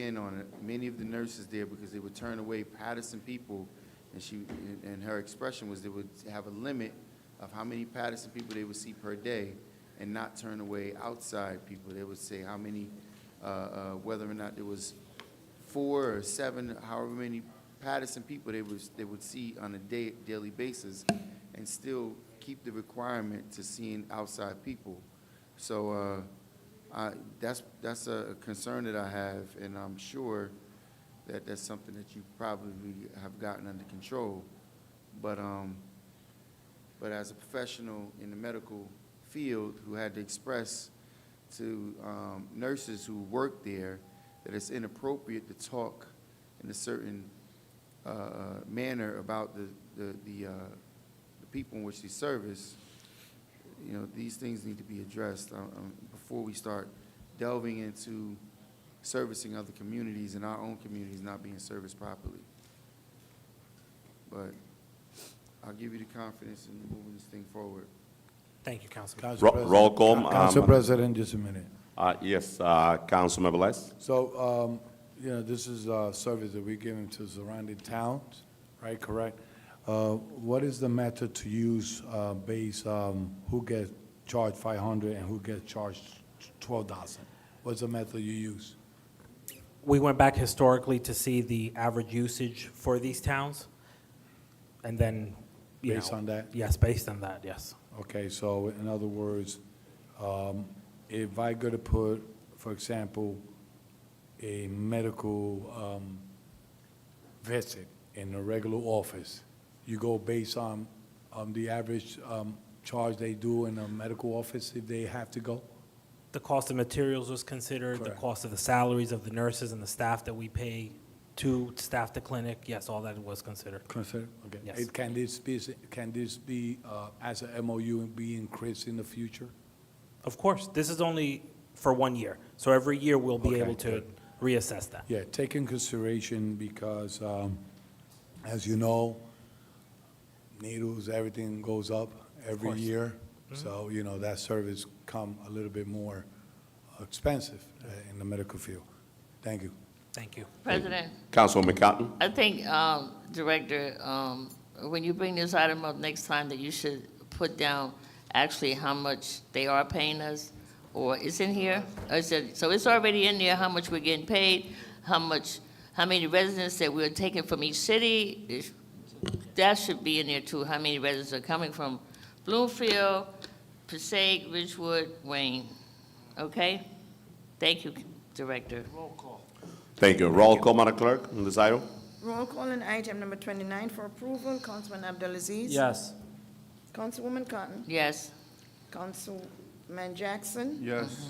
in on it. Many of the nurses there, because they would turn away Paterson people, and her expression was they would have a limit of how many Paterson people they would see per day, and not turn away outside people. They would say how many, whether or not there was 4 or 7, however many Paterson people they would see on a daily basis, and still keep the requirement to seeing outside people. So that's a concern that I have, and I'm sure that that's something that you probably have gotten under control. But as a professional in the medical field who had to express to nurses who work there that it's inappropriate to talk in a certain manner about the people in which they service, you know, these things need to be addressed before we start delving into servicing other communities and our own communities not being serviced properly. But I'll give you the confidence in moving this thing forward. Thank you, Councilman. Council President. Roll call. Council President, just a minute. Yes, Councilman Velez. So, you know, this is a service that we're giving to surrounding towns, right, correct? What is the method to use based who gets charged $500 and who gets charged $12,000? What's the method you use? We went back historically to see the average usage for these towns, and then, Based on that? Yes, based on that, yes. Okay, so in other words, if I go to put, for example, a medical visit in a regular office, you go based on the average charge they do in a medical office if they have to go? The cost of materials was considered, Correct. the cost of the salaries of the nurses and the staff that we pay to staff the clinic, yes, all that was considered. Consider, okay. Yes. Can this be as a MOU and be increased in the future? Of course, this is only for 1 year, so every year we'll be Okay, able to good. reassess that. Yeah, take in consideration because, as you know, needles, everything goes up every course. year. So, you know, that service come a little bit more expensive in the medical field. Thank you. Thank you. President, Councilwoman Cotton. I think, Director, when you bring this item up next time, that you should put down actually how much they are paying us, or it's in here? Or is it, so it's already in there, how much we're getting paid, how many residents that we're taking from each city? that should be in there too, how many residents are coming from Bloomfield, Passaic, Ridgewood, Wayne. Okay? Thank you, Director. Thank you. Roll call, Madam Clerk, on this item. Roll call on item number 29 for approval. Councilman Abdulaziz? Yes. Councilwoman Cotton? Yes. Councilman Jackson? Yes.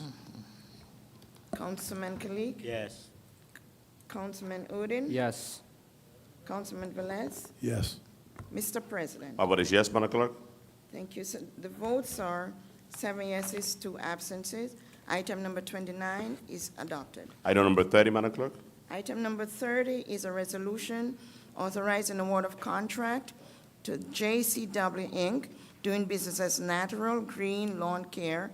Councilman Kalik? Yes. Councilman Udine? Yes. Councilman Velez? Yes. Mr. President? My vote is yes, Madam Clerk. Thank you. So the votes are 7 yeses, 2 absences. Item number 29 is adopted. Item number 30, Madam Clerk. Item number 30 is a resolution authorizing award of contract to JCW Inc., doing business as Natural Green Lawn Care,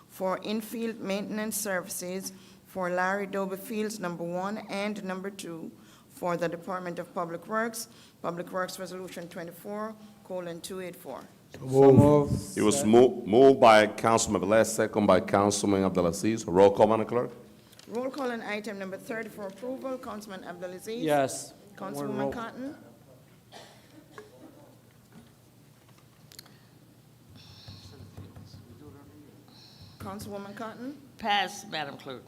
for infield maintenance services for Larry Dober Fields Number 1 and Number 2 for the Department of Public Works, Public Works Resolution 24:284. So moved. It was moved by Councilman Velez, second by Councilman Abdulaziz. Roll call, Madam Clerk. Roll call on item number 30 for approval. Councilman Abdulaziz? Yes. Councilwoman Cotton? Councilwoman Cotton? Pass, Madam Clerk.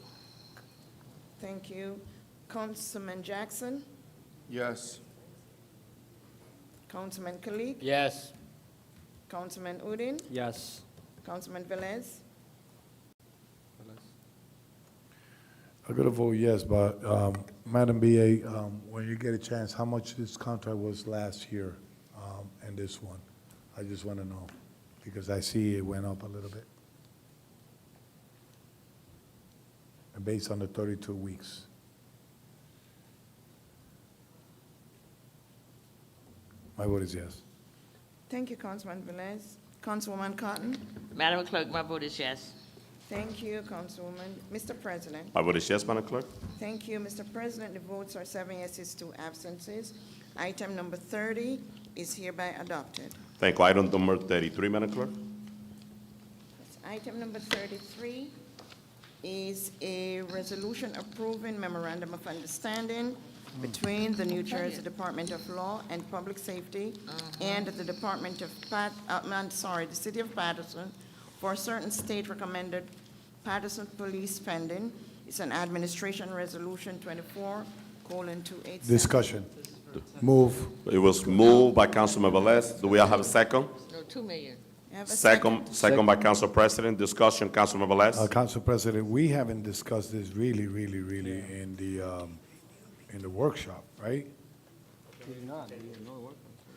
Thank you. Councilman Jackson? Yes. Councilman Kalik? Yes. Councilman Udine? Yes. Councilman Velez? I'm gonna vote yes, but, Madam BA, when you get a chance, how much this contract was last year, and this one? I just wanna know, because I see it went up a little bit. And based on the 32 weeks. My vote is yes. Thank you, Councilman Velez. Councilwoman Cotton? Madam Clerk, my vote is yes. Thank you, Councilwoman. Mr. President? My vote is yes, Madam Clerk. Thank you, Mr. President. The votes are 7 yeses, 2 absences. Item number 30 is hereby adopted. Thank you. Item number 33, Madam Clerk. Item number 33 is a resolution approving memorandum of understanding between the New Jersey Department of Law and Public Safety and the Department of the City of Paterson for certain state-recommended Paterson police spending. It's an administration resolution 24:287. Discussion. Move. It was moved by Councilman Velez. Do we have a second? No, 2 million. You have a Second by Council President. Discussion, Councilman Velez. Council President, we haven't discussed this really in the workshop, right?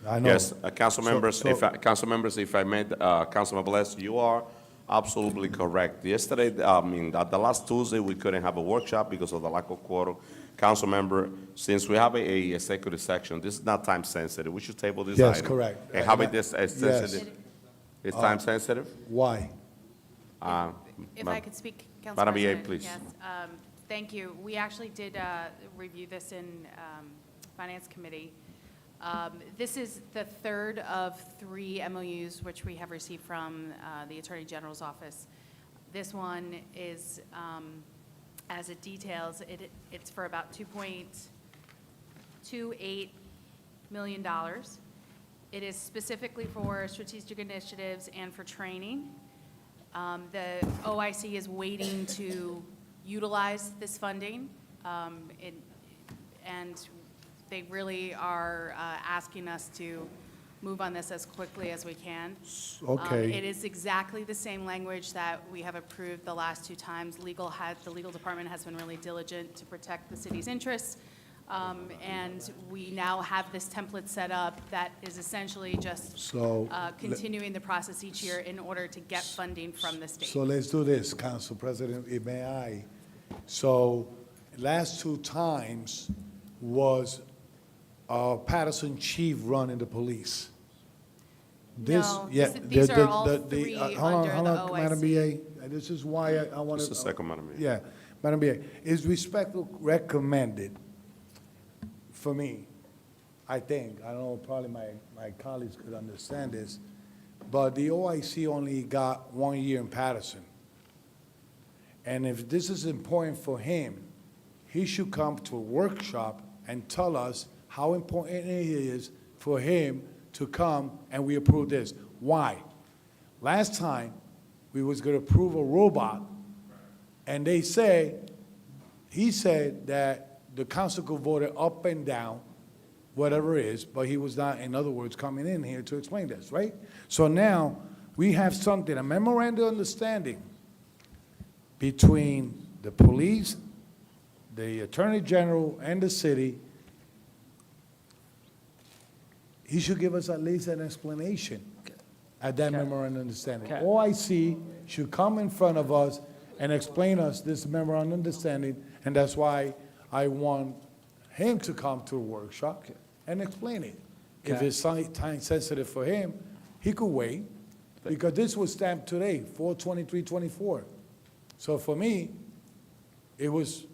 I know. Yes, council members, So- if I may, Councilman Velez, you are absolutely correct. Yesterday, the last Tuesday, we couldn't have a workshop because of the lack of quorum. Council member, since we have a executive section, this is not time sensitive. We should table this item. Yes, correct. And having this as Yes. sensitive, it's time sensitive? Why? If I could speak, Council Madam BA, President. please. Yes, thank you. We actually did review this in Finance Committee. This is the third of 3 MOUs which we have received from the Attorney General's office. This one is, as it details, it's for about $2.28 million. It is specifically for strategic initiatives and for training. The OIC is waiting to utilize this funding, and they really are asking us to move on this as quickly as we can. Okay. It is exactly the same language that we have approved the last 2 times. The legal department has been really diligent to protect the city's interests. And we now have this template set up that is essentially just So, continuing the process each year in order to get funding from the state. So let's do this, Council President, if may I. So last 2 times was Paterson chief running the police. No, these are all 3 under the OIC. Madam BA, this is why I want to. Just a second, Madam BA. Yeah, Madam BA, is respectful recommended for me, I think, I don't know, probably my colleagues could understand this, but the OIC only got 1 year in Paterson. And if this is important for him, he should come to a workshop and tell us how important it is for him to come and we approve this. Why? Last time, we was gonna approve a robot, and he said that the council could vote it up and down, whatever it is, but he was not, in other words, coming in here to explain this, right? So now, we have something, a memorandum of understanding between the police, the Attorney General, and the city. He should give us at least an explanation at that memorandum of understanding. Okay. OIC should come in front of us and explain us this memorandum of understanding, and that's why I want him to come to a workshop and explain it. If Okay. it's time sensitive for him, he could wait, because this was stamped today, 4/23/24. So for me, it was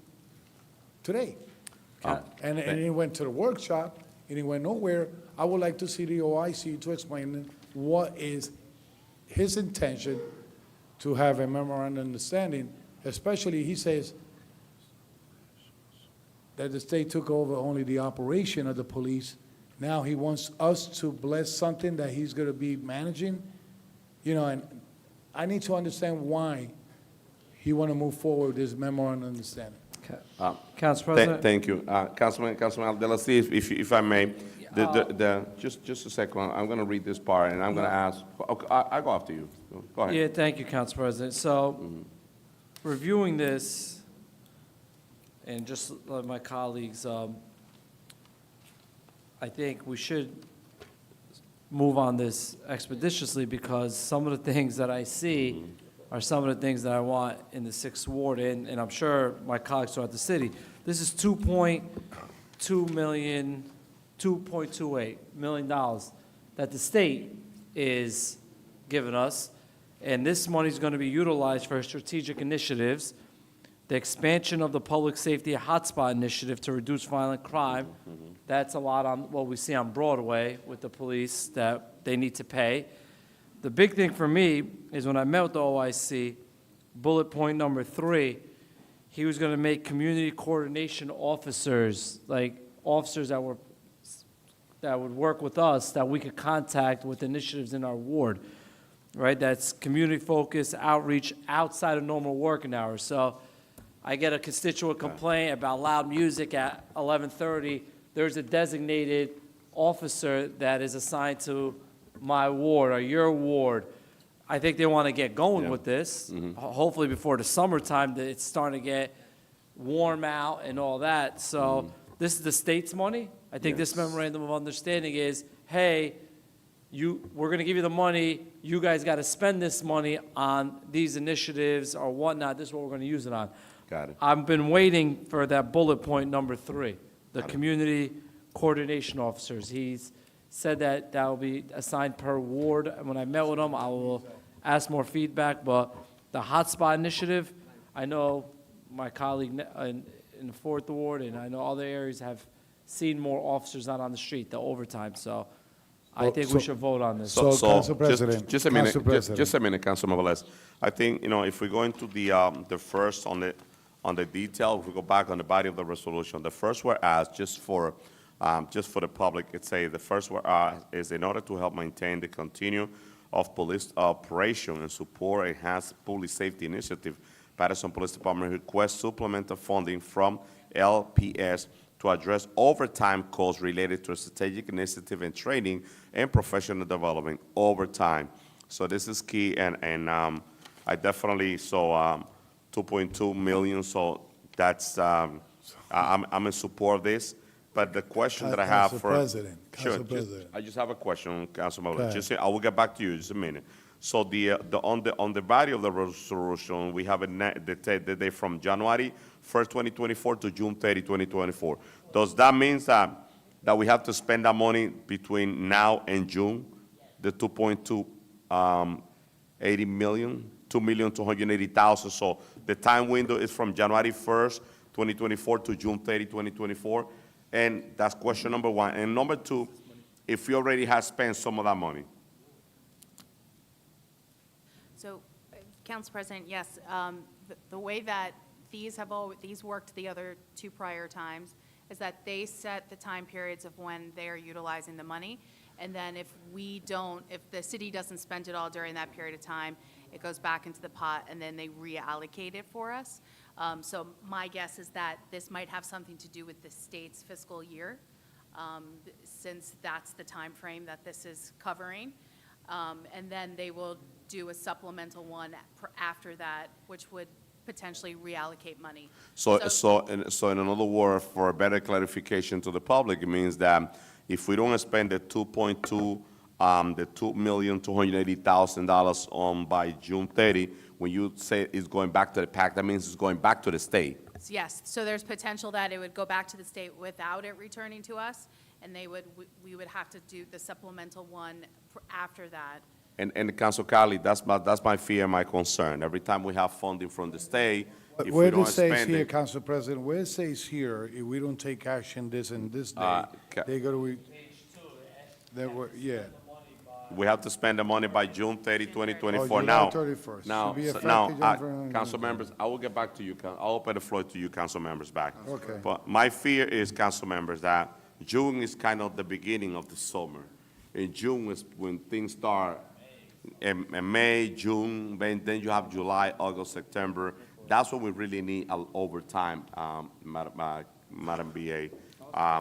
today. And he went to the workshop, and he went nowhere. I would like to see the OIC to explain what is his intention to have a memorandum of understanding, especially, he says that the state took over only the operation of the police. Now he wants us to bless something that he's gonna be managing, you know, and I need to understand why he wanna move forward with this memorandum of understanding. Council President? Thank you. Councilman Abdelaziz, if I may, just a second, I'm going to read this part, and I'm going to ask, okay, I'll go after you. Go ahead. Yeah, thank you, Council President. So, reviewing this, and just like my colleagues, I think we should move on this expeditiously, because some of the things that I see are some of the things that I want in the 6th Ward, and I'm sure my colleagues throughout the city. This is $2.28 million that the state is giving us, and this money is going to be utilized for strategic initiatives, the expansion of the public safety hotspot initiative to reduce violent crime. That's a lot on what we see on Broadway with the police that they need to pay. The big thing for me is when I met with the OIC, bullet point number 3, he was going to make community coordination officers, like officers that would work with us, that we could contact with initiatives in our ward, right? That's community-focused outreach outside of normal working hours. So I get a constituent complaint about loud music at 11:30. There's a designated officer that is assigned to my ward or your ward. I think they want to get going with this. Hopefully before the summertime, that it's starting to get warm out and all that. So this is the state's money. I think this memorandum of understanding is, hey, we're going to give you the money. You guys got to spend this money on these initiatives or whatnot. This is what we're going to use it on. Got it. I've been waiting for that bullet point number 3, the community coordination officers. He's said that will be assigned per ward. And when I met with him, I will ask more feedback. But the hotspot initiative, I know my colleague in the 4th Ward, and I know other areas have seen more officers out on the street, the overtime. So I think we should vote on this. So, Council President, just a minute, Council President. just a minute, Councilman Velez. I think, if we go into the first on the detail, if we go back on the body of the resolution, the first whereas, just for the public, it say the first whereas is in order to help maintain the continue of police operation and support enhanced public safety initiative, Paterson Police Department requests supplemental funding from LPS to address overtime costs related to strategic initiative and training and professional development overtime. So this is key, and I definitely, 2.2 million, so that's, I'm in support of this. But the question that I have Council for... President, Sure, Council President. I just have a question, Councilman. Go ahead. I will get back to you in just a minute. So on the body of the resolution, we have the day from January 1st, 2024 to June 30, 2024. Does that mean that we have to spend that money between now and June, the 2.280 million, 2,280,000? So the time window is from January 1st, 2024 to June 30, 2024. And that's question number 1. And number 2, if we already have spent some of that money. So, Council President, yes, the way that these worked the other 2 prior times is that they set the time periods of when they are utilizing the money, And then if the city doesn't spend it all during that period of time, it goes back into the pot, and then they reallocate it for us. So my guess is that this might have something to do with the state's fiscal year, since that's the time frame that this is covering. And then they will do a supplemental one after that, which would potentially reallocate money. So in another word, for a better clarification to the public, it means that if we don't spend the $2,280,000 on by June 30, when you say it's going back to the PAC, that means it's going back to the state. Yes, so there's potential that it would go back to the state without it returning to us, and we would have to do the supplemental one after that. And Council Carly, that's my fear, my concern. Every time we have funding from the state, if we Where don't it says spend here, it. Council President, where it says here, if we don't take action this and this day, Ca- they go to, yeah. We have to spend the money by June 30, 2024. July Now, 31st. now, Should be so- effective now, January- council members, I will get back to you. I'll open the floor to you, council members, back. Okay. But my fear is, council members, that June is kind of the beginning of the summer. In June is when things start, in May, June, then you have July, August, September. That's when we really need overtime, Madam BA.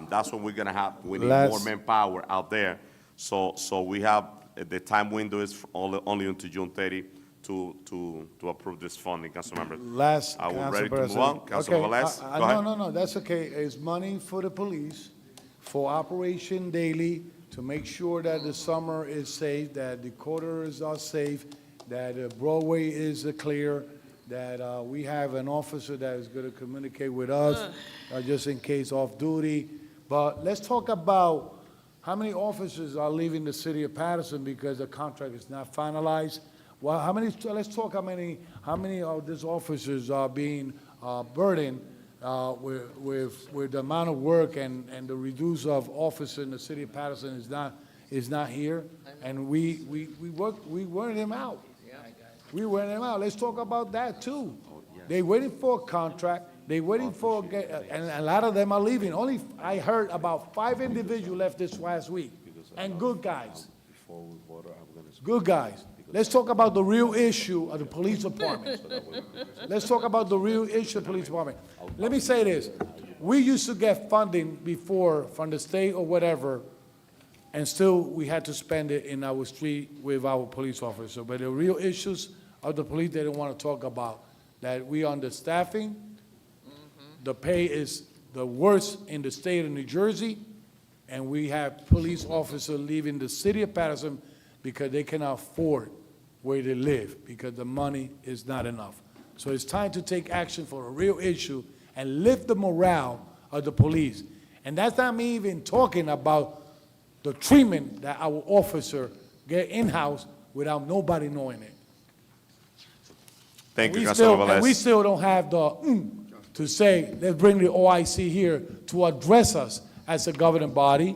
That's when we're gonna have, we need more manpower out there. So we have, the time window is only until June 30 to approve this funding, council members. Last, Are we Council ready to move President. on? Councilman Okay, Velez, go ahead. No, that's okay. It's money for the police, for Operation Daily, to make sure that the summer is safe, that the corridors are safe, that Broadway is clear, that we have an officer that is going to communicate with us, just in case off duty. But let's talk about how many officers are leaving the city of Paterson because the contract is not finalized. Well, let's talk how many of these officers are being burdened with the amount of work and the reduce of officers in the city of Paterson is not here. And we wear them out. We wear them out. Let's talk about that too. They waiting for a contract. They waiting for, and a lot of them are leaving. I heard about 5 individuals left this last week, and good guys. Good guys. Let's talk about the real issue of the police department. Let's talk about the real issue of the police department. Let me say this. We used to get funding before from the state or whatever, and still we had to spend it in our street with our police officers. But the real issues of the police they don't want to talk about, that we are understaffing, the pay is the worst in the state of New Jersey, and we have police officers leaving the city of Paterson because they cannot afford where they live because the money is not enough. So it's time to take action for a real issue and lift the morale of the police. And that's not me even talking about the treatment that our officer get in-house without nobody knowing it. Thank you, We Councilman still, and we Velez. still don't have the to say, let's bring the OIC here to address us as a governing body.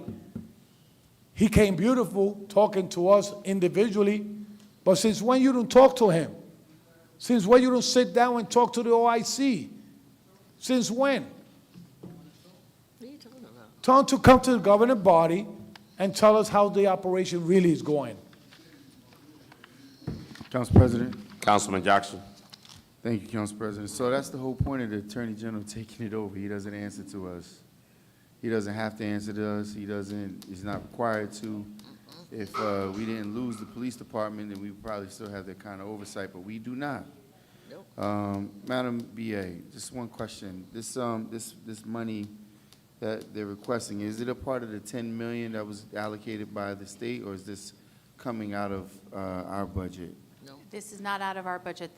He came beautiful, talking to us individually, but since when you don't talk to him? Since when you don't sit down and talk to the OIC? Since when? Tell him to come to the governing body and tell us how the operation really is going. Council President. Councilman Jackson. Thank you, Council President. So that's the whole point of the Attorney General taking it over. He doesn't answer to us. He doesn't have to answer to us. He's not required to. If we didn't lose the police department, then we would probably still have that kind of oversight, but we do not. Madam BA, just one question. This money that they're requesting, is it a part of the 10 million that was allocated by the state, or is this coming out of our budget? This is not out of our budget.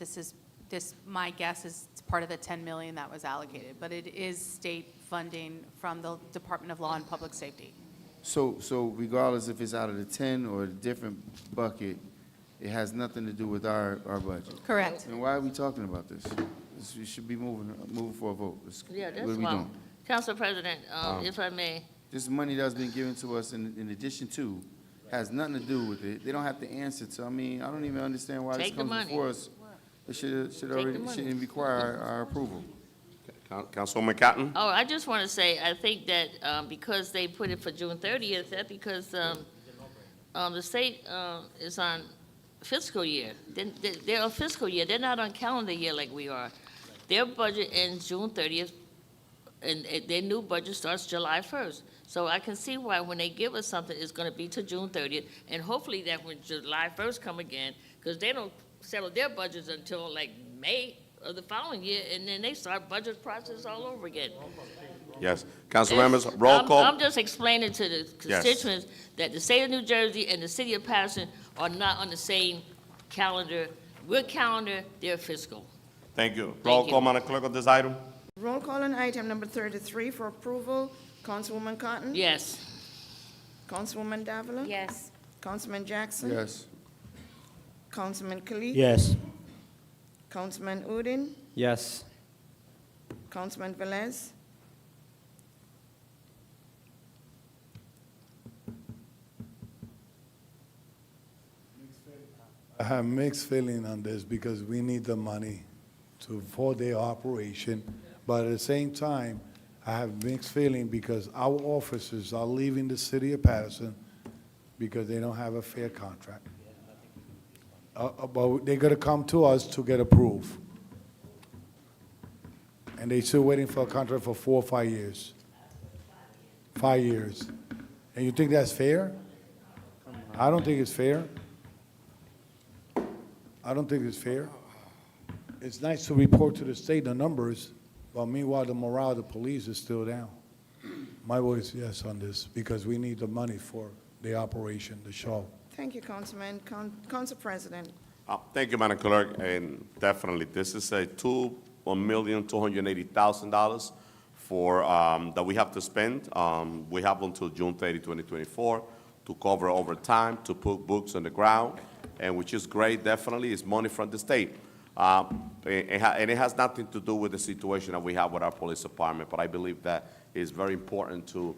My guess is it's part of the 10 million that was allocated, but it is state funding from the Department of Law and Public Safety. So regardless if it's out of the 10 or a different bucket, it has nothing to do with our budget? Correct. And why are we talking about this? We should be moving for a vote. Yeah, What that's are we why. doing? Council President, if I may. This money that's been given to us in addition to has nothing to do with it. They don't have to answer to, I don't even understand why this Take the comes money. before us. It shouldn't require our approval. Councilwoman Cotton? Oh, I just want to say, I think that because they put it for June 30th, that because the state is on fiscal year. They're on fiscal year. They're not on calendar year like we are. Their budget ends June 30th, and their new budget starts July 1st. So I can see why when they give us something, it's going to be to June 30th, and hopefully that when July 1st come again, because they don't settle their budgets until like May of the following year, and then they start budget process all over again. Yes. Council members, roll call. I'm just explaining to the constituents that the state of New Jersey and the city of Paterson are not on the same calendar. We're calendar, they're fiscal. Thank you. Roll call, Madam Clerk, on this item. Roll call on item number 33 for approval. Councilwoman Cotton? Yes. Councilwoman Davila? Yes. Councilman Jackson? Yes. Councilman Khalid? Yes. Councilman Udine? Yes. Councilman Velez? I have mixed feeling on this because we need the money for their operation. But at the same time, I have mixed feeling because our officers are leaving the city of Paterson because they don't have a fair contract. But they're gonna come to us to get approved. And they still waiting for a contract for 4 or 5 years. 5 years. And you think that's fair? I don't think it's fair. I don't think it's fair. It's nice to report to the state the numbers, but meanwhile, the morale of the police is still down. My vote is yes on this, because we need the money for the operation, the show. Thank you, Councilman. Council President? Thank you, Madam Clerk, and definitely, this is a $1,280,000 for, that we have to spend. We have until June 30, 2024, to cover overtime, to put books on the ground, and which is great, definitely, it's money from the state. And it has nothing to do with the situation that we have with our police department, but I believe that it's very important to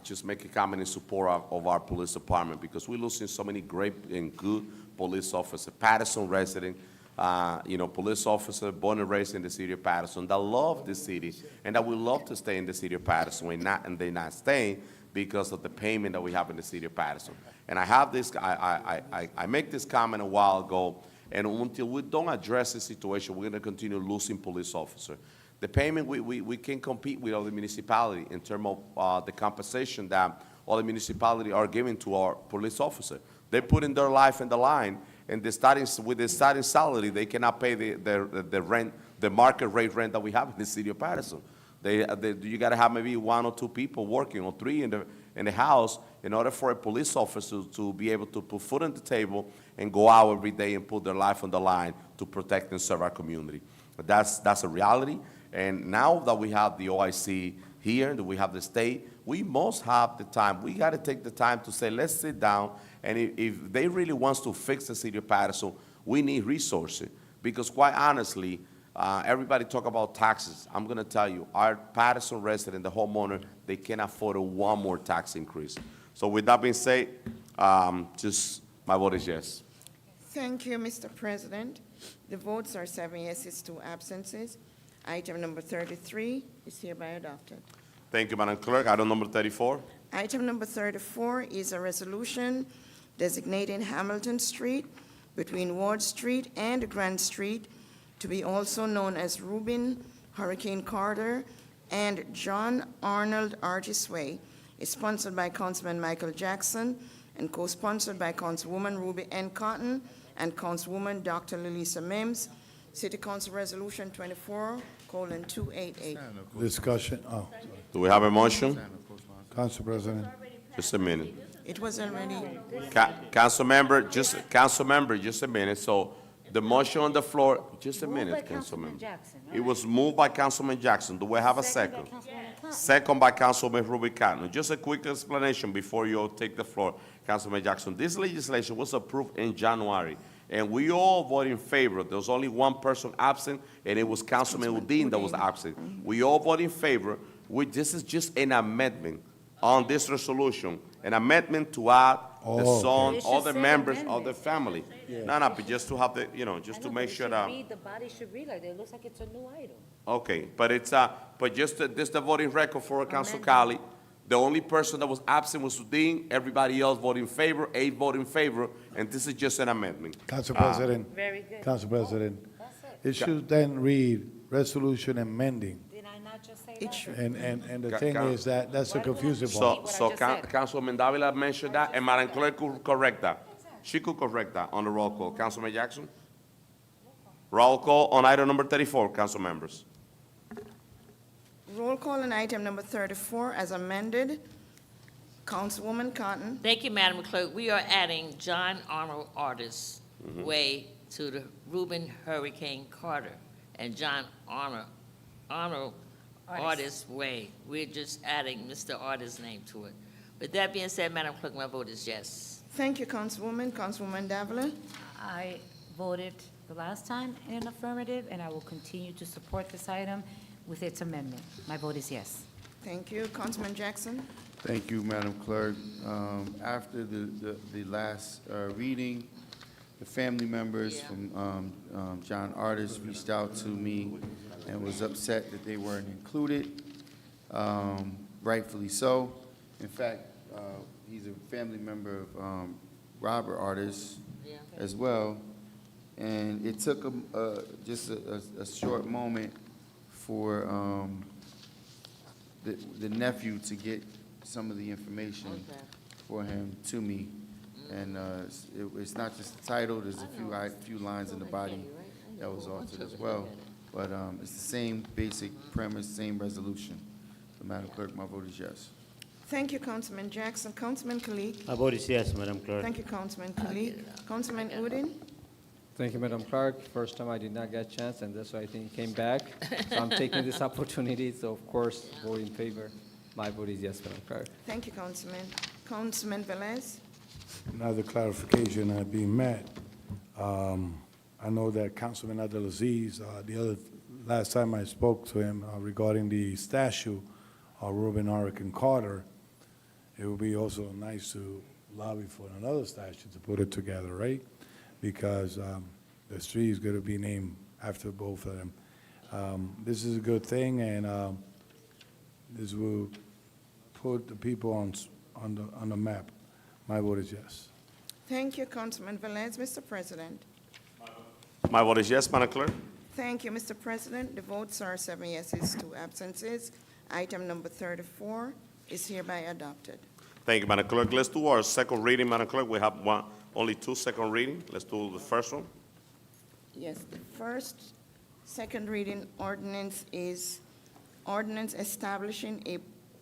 just make a comment in support of our police department, because we're losing so many great and good police officers. Paterson resident, police officer born and raised in the city of Paterson that love the city and that would love to stay in the city of Paterson, and they're not staying because of the payment that we have in the city of Paterson. And I have this, I make this comment a while ago, and until we don't address the situation, we're going to continue losing police officers. The payment, we can compete with other municipalities in terms of the compensation that all the municipalities are giving to our police officers. They put in their life in the line, and with the starting salary, they cannot pay the rent, the market rate rent that we have in the city of Paterson. You got to have maybe 1 or 2 people working, or 3 in the house, in order for a police officer to be able to put food on the table and go out every day and put their life on the line to protect and serve our community. But that's a reality. And now that we have the OIC here, that we have the state, we must have the time. We got to take the time to say, let's sit down, and if they really want to fix the city of Paterson, we need resources. Because quite honestly, everybody talk about taxes. I'm going to tell you, our Paterson resident, the homeowner, they can't afford one more tax increase. So with that being said, just my vote is yes. Thank you, Mr. President. The votes are 7 yeses, 2 absences. Item number 33 is hereby adopted. Thank you, Madam Clerk. Item number 34. Item number 34 is a resolution designating Hamilton Street between Ward Street and Grand Street to be also known as Rubin Hurricane Corridor and John Arnold Artis Way. It's sponsored by Councilman Michael Jackson and co-sponsored by Councilwoman Ruby N. Cotton and Councilwoman Dr. Lilisa Mims. City Council Resolution 24:288. Discussion, Do we have a motion? Council President. Just a minute. It was already. Council member, just a minute. So the motion on the floor, just a minute, Councilman. It was moved by Councilman Jackson. Do we have a second? Second by Councilman Ruby Cotton. Just a quick explanation before you take the floor, Councilman Jackson. This legislation was approved in January, and we all voted in favor. There was only one person absent, and it was Councilman Udine that was absent. We all voted in favor. This is just an amendment on this resolution, an amendment to add the son, all the members of the family. No, but just to have the, just to make sure that. The body should read like that. It looks like it's a new item. Okay, but it's, but just, this the voting record for Council Cali. The only person that was absent was Udine. Everybody else voted in favor, 8 voted in favor, and this is just an amendment. Council President. Very good. Council President. That's It should then read resolution amending. Did I not just say It that? should. And the Ca- thing ca- is that that's a Why do we have to confusing repeat part. what I So just said? Councilwoman Davila mentioned that, and Madam Clerk could correct that. She could correct that on the roll call. Councilman Jackson? Roll call on item number 34, council members. Roll call on item number 34 as amended. Councilwoman Cotton. Thank you, Madam Clerk. We are adding John Arnold Artist Way to the Reuben Hurricane Carter and John Arnold Artist Way. We're just adding Mr. Artist's name to it. With that being said, Madam Clerk, my vote is yes. Thank you, Councilwoman. Councilwoman Davila. I voted the last time in an affirmative, and I will continue to support this item with its amendment. My vote is yes. Thank you. Councilman Jackson. Thank you, Madam Clerk. After the last reading, the family members from John Artis reached out to me and was upset that they weren't included, rightfully so. In fact, he's a family member of Robert Artis as well. And it took just a short moment for the nephew to get some of the information for him to me. And it's not just the title, there's a few lines in the body that was altered as well. But it's the same basic premise, same resolution. So, Madam Clerk, my vote is yes. Thank you, Councilman Jackson. Councilman Kalik. My vote is yes, Madam Clerk. Thank you, Councilman Kalik. Councilman Udine. Thank you, Madam Clerk. First time I did not get a chance, and that's why I think came back. So I'm taking this opportunity, so of course, vote in favor. My vote is yes, Madam Clerk. Thank you, Councilman. Councilman Velez. Now the clarification being met. I know that Councilman Abdelaziz, last time I spoke to him regarding the statue of Reuben Hurricane Carter, it would be also nice to lobby for another statue to put it together, right? Because the street is going to be named after both of them. This is a good thing, and this will put the people on the map. My vote is yes. Thank you, Councilman Velez. Mr. President. My vote is yes, Madam Clerk. Thank you, Mr. President. The votes are 7 yeses, 2 absences. Item number 34 is hereby adopted. Thank you, Madam Clerk. Let's do our second reading, Madam Clerk. We have only 2 second reading. Let's do the first one. Yes, the first second reading ordinance is ordinance establishing a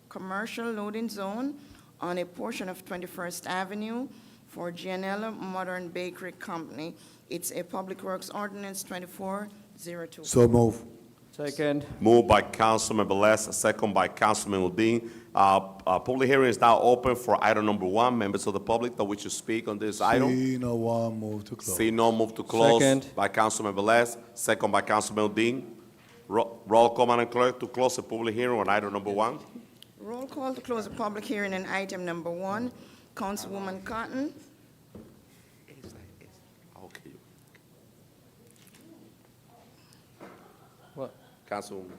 commercial loading zone on a portion of 21st Avenue for Gianella Modern Bakery Company. It's a Public Works Ordinance 2402. So move. Second. Moved by Councilman Velez, second by Councilman Udine. Public hearing is now open for item number 1. Members of the public that wish to speak on this item. See no one, move to close. See no, move to close. Second. By Councilman Velez, second by Councilman Udine. Roll call, Madam Clerk, to close the public hearing on item number 1. Roll call to close the public hearing on item number 1. Councilwoman Cotton. Okay. What? Councilwoman.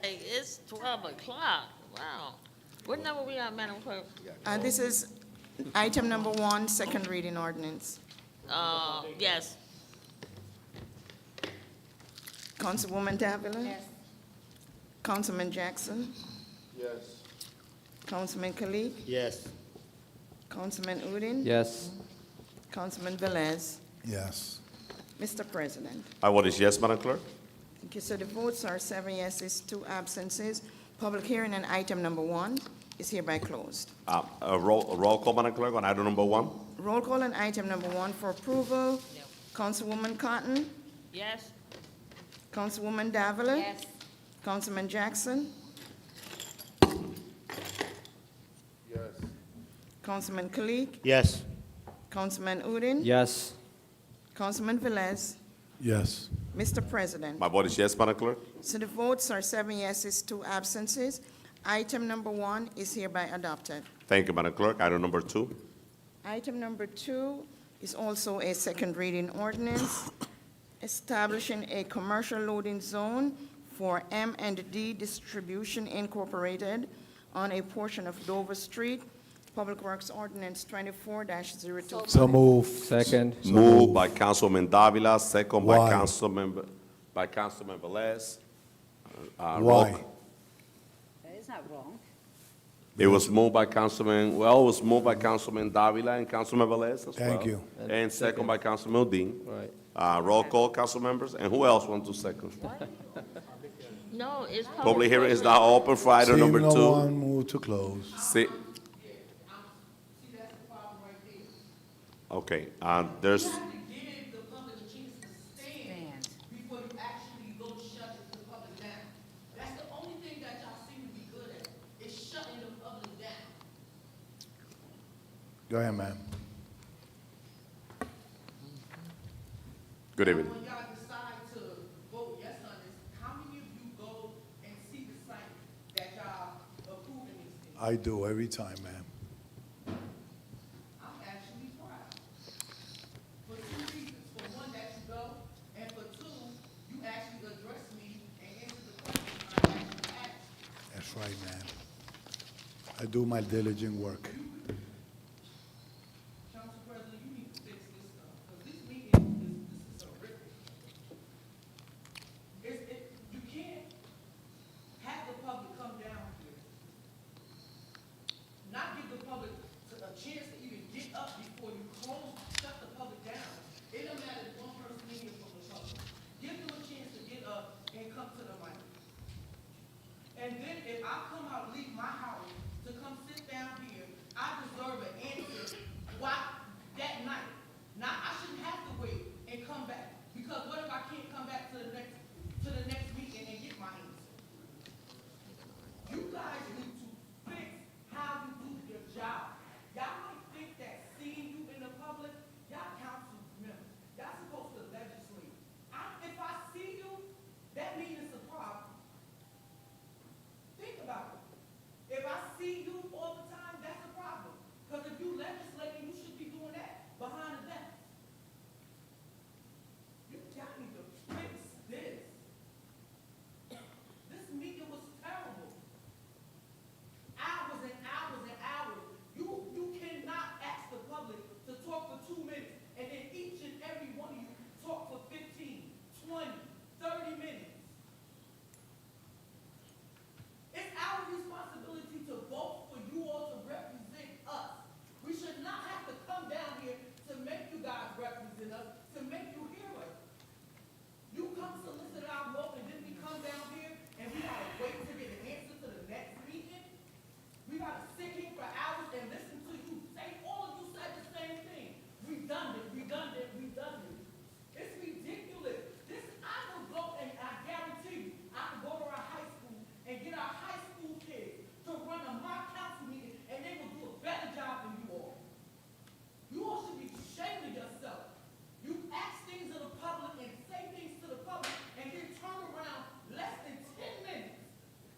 Hey, it's 12 o'clock. Wow. What number we got, Madam Clerk? This is item number 1, second reading ordinance. Yes. Councilwoman Davila. Yes. Councilman Jackson. Yes. Councilman Kalik. Yes. Councilman Udine. Yes. Councilman Velez. Yes. Mr. President. My vote is yes, Madam Clerk. Thank you. So the votes are 7 yeses, 2 absences. Public hearing on item number 1 is hereby closed. Roll call, Madam Clerk, on item number 1. Roll call on item number 1 for approval. Councilwoman Cotton. Yes. Councilwoman Davila. Yes. Councilman Jackson. Yes. Councilman Kalik. Yes. Councilman Udine. Yes. Councilman Velez. Yes. Mr. President. My vote is yes, Madam Clerk. So the votes are 7 yeses, 2 absences. Item number 1 is hereby adopted. Thank you, Madam Clerk. Item number 2. Item number 2 is also a second reading ordinance establishing a commercial loading zone for M&D Distribution Incorporated on a portion of Dover Street, Public Works Ordinance 24-025. So move. Second. Moved by Councilman Davila, second by Why? Councilman Velez. Roll Why? call. That is not wrong. It was moved by Councilman Davila and Councilman Velez as well. Thank you. And second by Councilman Udine. Right. Roll call, council members. And who else wants to second? No, it's Public hearing is now open for item Seeing number no 2. one, move to close. Okay, there's, Give the public a chance to stand before you actually go shut the public down. That's the only thing that y'all seem to be good at, is shutting the public down. Go ahead, ma'am. good evening. When y'all decide to vote yes on this, how many of you go and see the site that y'all approving these things? I do every time, ma'am. I'm actually proud. For two reasons. For one, that you go, and for two, you actually address me and answer the questions I actually asked. That's right, ma'am. I do my diligent work. Council President, you need to fix this stuff, because this meeting this is horrific. You can't have the public come down here, not give the public a chance to even get up before you shut the public down. It don't matter if one person in here from the public. Give them a chance to get up and come to the mic. And then if I come out, leave my house to come sit down here, I deserve an answer why that night. Now, I shouldn't have to wait and come back, because what if I can't come back to the next meeting and get my answer? You guys need to fix how you do your job. Y'all might think that seeing you in the public, y'all council members, y'all supposed to legislate. If I see you, that means it's a problem. Think about it. If I see you all the time, that's a problem. Because if you legislating, you should be doing that behind the desk. Y'all need to fix this. This meeting was terrible. Hours and hours and hours. You cannot ask the public to talk for 2 minutes, and then each and every one of you talk for 15, 20, 30 minutes. It's our responsibility to vote for you all to represent us. We should not have to come down here to make you guys represent us, to make you hear us. You come solicit our vote, and then we come down here and we gotta wait to get an answer to the next meeting. We gotta sit here for hours and listen to you say, all of you said the same thing. Redundant. It's ridiculous. I will go and I guarantee you, I can go to our high school and get our high school kids to run a mock council meeting, and they will do a better job than you all. You all should be ashamed of yourself. You ask things to the public and say things to the public, and then turn around less than 10 minutes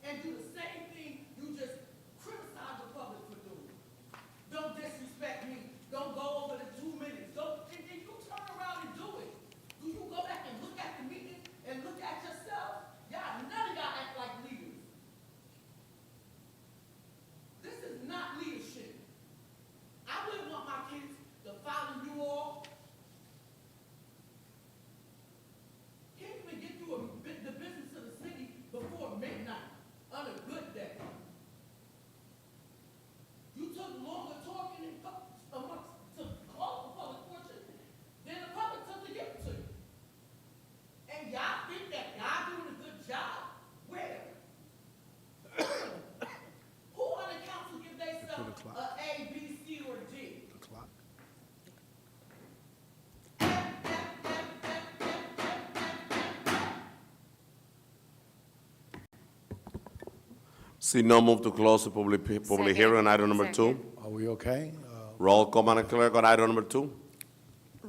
and do the same thing you just criticize the public for doing. Don't disrespect me. Don't go over the 2 minutes. And then you turn around and do it. Do you go back and look at the meeting and look at yourself? None of y'all act like leaders. This is not leadership. I wouldn't want my kids to follow you all. Can't even get through the business of the city before midnight on a good day. You took longer talking and to call the public portion than the public took to give it to you. And y'all think that y'all doing a good job? Where? Who on the council give themselves a B, C, or D? The clock. See no move to close the public hearing on item number 2. Are we okay? Roll call, Madam Clerk, on item number 2.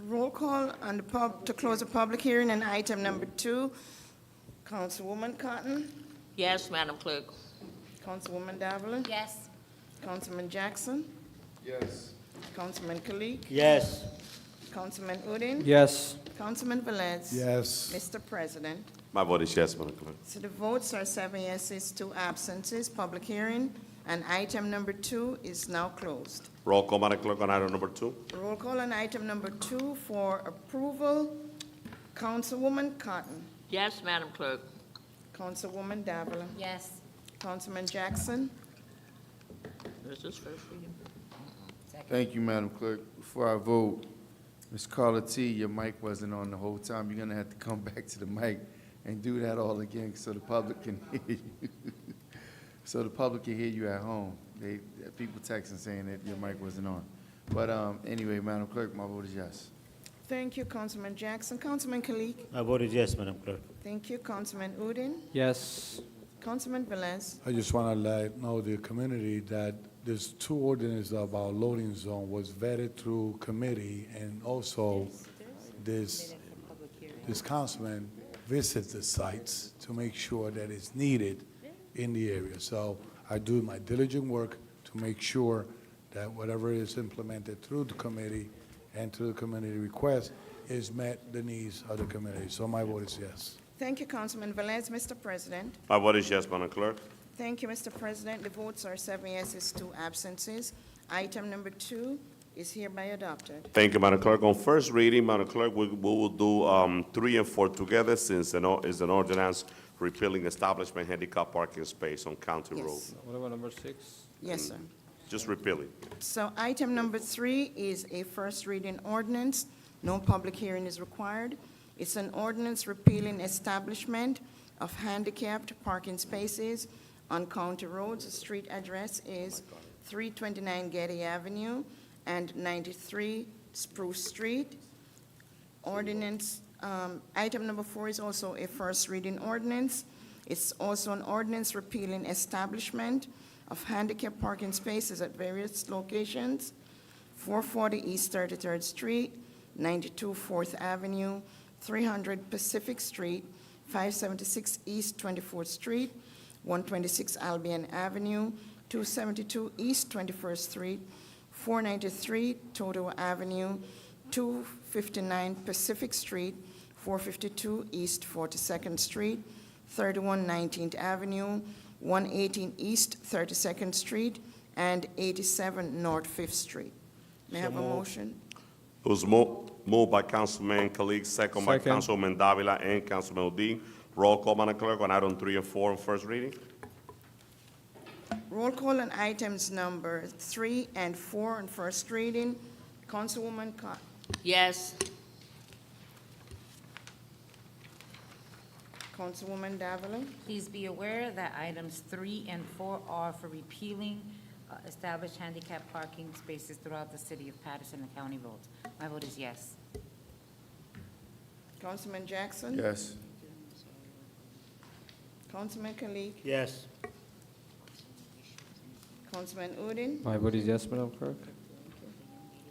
Roll call on to close the public hearing on item number 2. Councilwoman Cotton, Yes, Madam Clerk. Councilwoman Davila, Yes. Councilman Jackson, Yes. Councilman Kalik, Yes. Councilman Udine, Yes. Councilman Velez. Yes. Mr. President, My vote is yes, Madam Clerk. So the votes are 7 yeses, 2 absences. Public hearing, and item number 2 is now closed. Roll call, Madam Clerk, on item number 2. Roll call on item number 2 for approval. Councilwoman Cotton. Yes, Madam Clerk. Councilwoman Davila. Yes. Councilman Jackson. This is first reading. Thank you, Madam Clerk. Before I vote, Ms. Carla T., your mic wasn't on the whole time. You're gonna have to come back to the mic and do that all again so the public can hear you. So the public can hear you at home. People texting saying that your mic wasn't on. But anyway, Madam Clerk, my vote is yes. Thank you, Councilman Jackson. Councilman Kalik. My vote is yes, Madam Clerk. Thank you, Councilman Udine. Yes. Councilman Velez. I just want to let know the community that there's 2 ordinances about loading zone was vetted through committee, and also this councilman visits the sites to make sure that it's needed in the area. So I do my diligent work to make sure that whatever is implemented through the committee and through the community request is met the needs of the community. So my vote is yes. Thank you, Councilman Velez. Mr. President. My vote is yes, Madam Clerk. Thank you, Mr. President. The votes are 7 yeses, 2 absences. Item number 2 is hereby adopted. Thank you, Madam Clerk. On first reading, Madam Clerk, we will do 3 and 4 together since it's an ordinance repealing establishment handicap parking space on County Road. Yes. What about number 6? Yes, sir. Just repealing. So item number 3 is a first reading ordinance. No public hearing is required. It's an ordinance repealing establishment of handicapped parking spaces on county roads. The street address is 329 Getty Avenue and 93 Spruce Street. Ordinance, item number 4 is also a first reading ordinance. It's also an ordinance repealing establishment of handicap parking spaces at various locations, 440 East 33rd Street, 92 4th Avenue, 300 Pacific Street, 576 East 24th Street, 126 Albion Avenue, 272 East 21st Street, 493 Toto Avenue, 259 Pacific Street, 452 East 42nd Street, 31 19th Avenue, 118 East 32nd Street, and 87 North 5th Street. May I have a motion? It was moved by Councilman Kalik, second by Councilman Davila and Councilman Udine. Roll call, Madam Clerk, on item 3 and 4 on first reading. Roll call on items number 3 and 4 on first reading. Councilwoman Cotton. Yes. Councilwoman Davila. Please be aware that items 3 and 4 are for repealing established handicap parking spaces throughout the city of Paterson and county roads. My vote is yes. Councilman Jackson. Yes. Councilman Kalik. Yes. Councilman Udine. My vote is yes, Madam Clerk.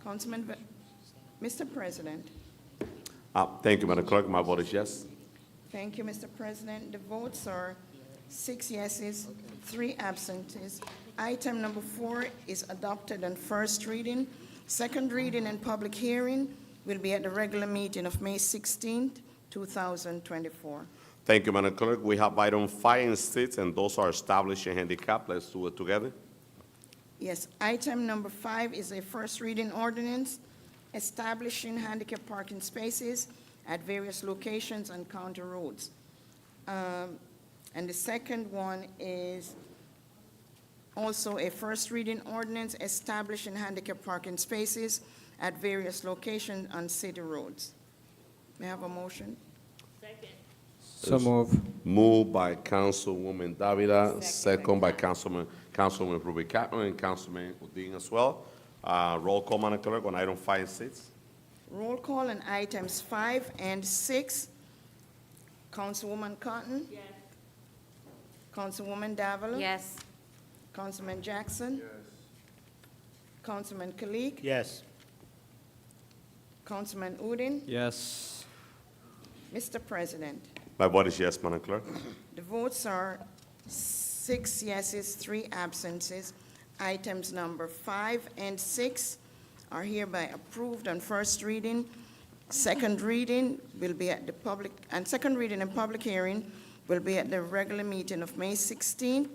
Councilman, Mr. President. Thank you, Madam Clerk. My vote is yes. Thank you, Mr. President. The votes are 6 yeses, 3 absences. Item number 4 is adopted on first reading. Second reading and public hearing will be at the regular meeting of May 16th, 2024. Thank you, Madam Clerk. We have item 5 and 6, and those are establishing handicap. Let's do it together. Yes, item number 5 is a first reading ordinance establishing handicap parking spaces at various locations on county roads. And the second one is also a first reading ordinance establishing handicap parking spaces at various locations on city roads. May I have a motion? Second. So move. Moved by Councilwoman Davila, second by Councilman Ruby Kaplan and Councilman Udine as well. Roll call, Madam Clerk, on item 5 and 6. Roll call on items 5 and 6. Councilwoman Cotton. Yes. Councilwoman Davila. Yes. Councilman Jackson. Yes. Councilman Kalik. Yes. Councilman Udine. Yes. Mr. President. My vote is yes, Madam Clerk. The votes are 6 yeses, 3 absences. Items number 5 and 6 are hereby approved on first reading. Second reading will be at the public, and second reading and public hearing will be at the regular meeting of May 16,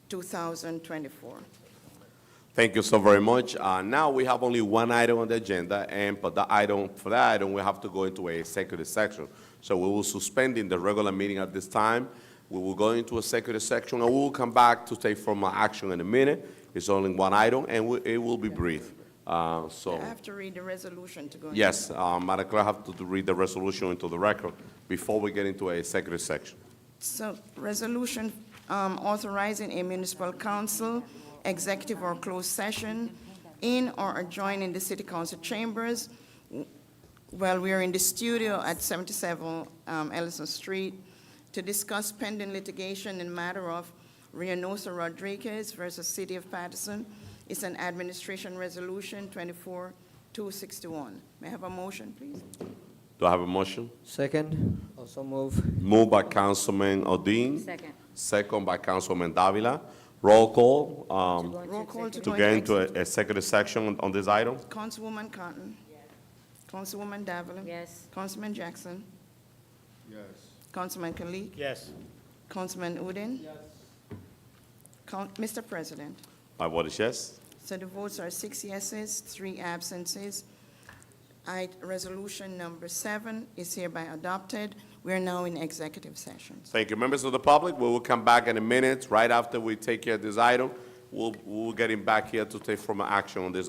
2024. Thank you so very much. Now we have only one item on the agenda, and for that item, we have to go into a executive section. So we will suspend in the regular meeting at this time. We will go into a executive section, and we will come back to take formal action in a minute. It's only one item, and it will be brief. I have to read the resolution to go. Yes, Madam Clerk, I have to read the resolution into the record before we get into a executive section. So, resolution authorizing a municipal council, executive or closed session in or adjoining the city council chambers. Well, we are in the studio at 77 Ellison Street to discuss pending litigation in matter of Reynosa Rodriguez versus City of Paterson. It's an administration resolution 24-261. May I have a motion, please? Do I have a motion? Second, also move. Moved by Councilman Odine. Second. Second by Councilman Davila. Roll call Roll call to get into a executive section on this item. Councilwoman Cotton. Councilwoman Davila. Yes. Councilman Jackson. Yes. Councilman Kalik. Yes. Councilman Udine. Yes. Mr. President, My vote is yes. so the votes are 6 yeses, 3 absences. Resolution number 7 is hereby adopted. We are now in executive sessions. Thank you. Members of the public, we will come back in a minute, right after we take care of this item. We'll get him back here to take formal action on this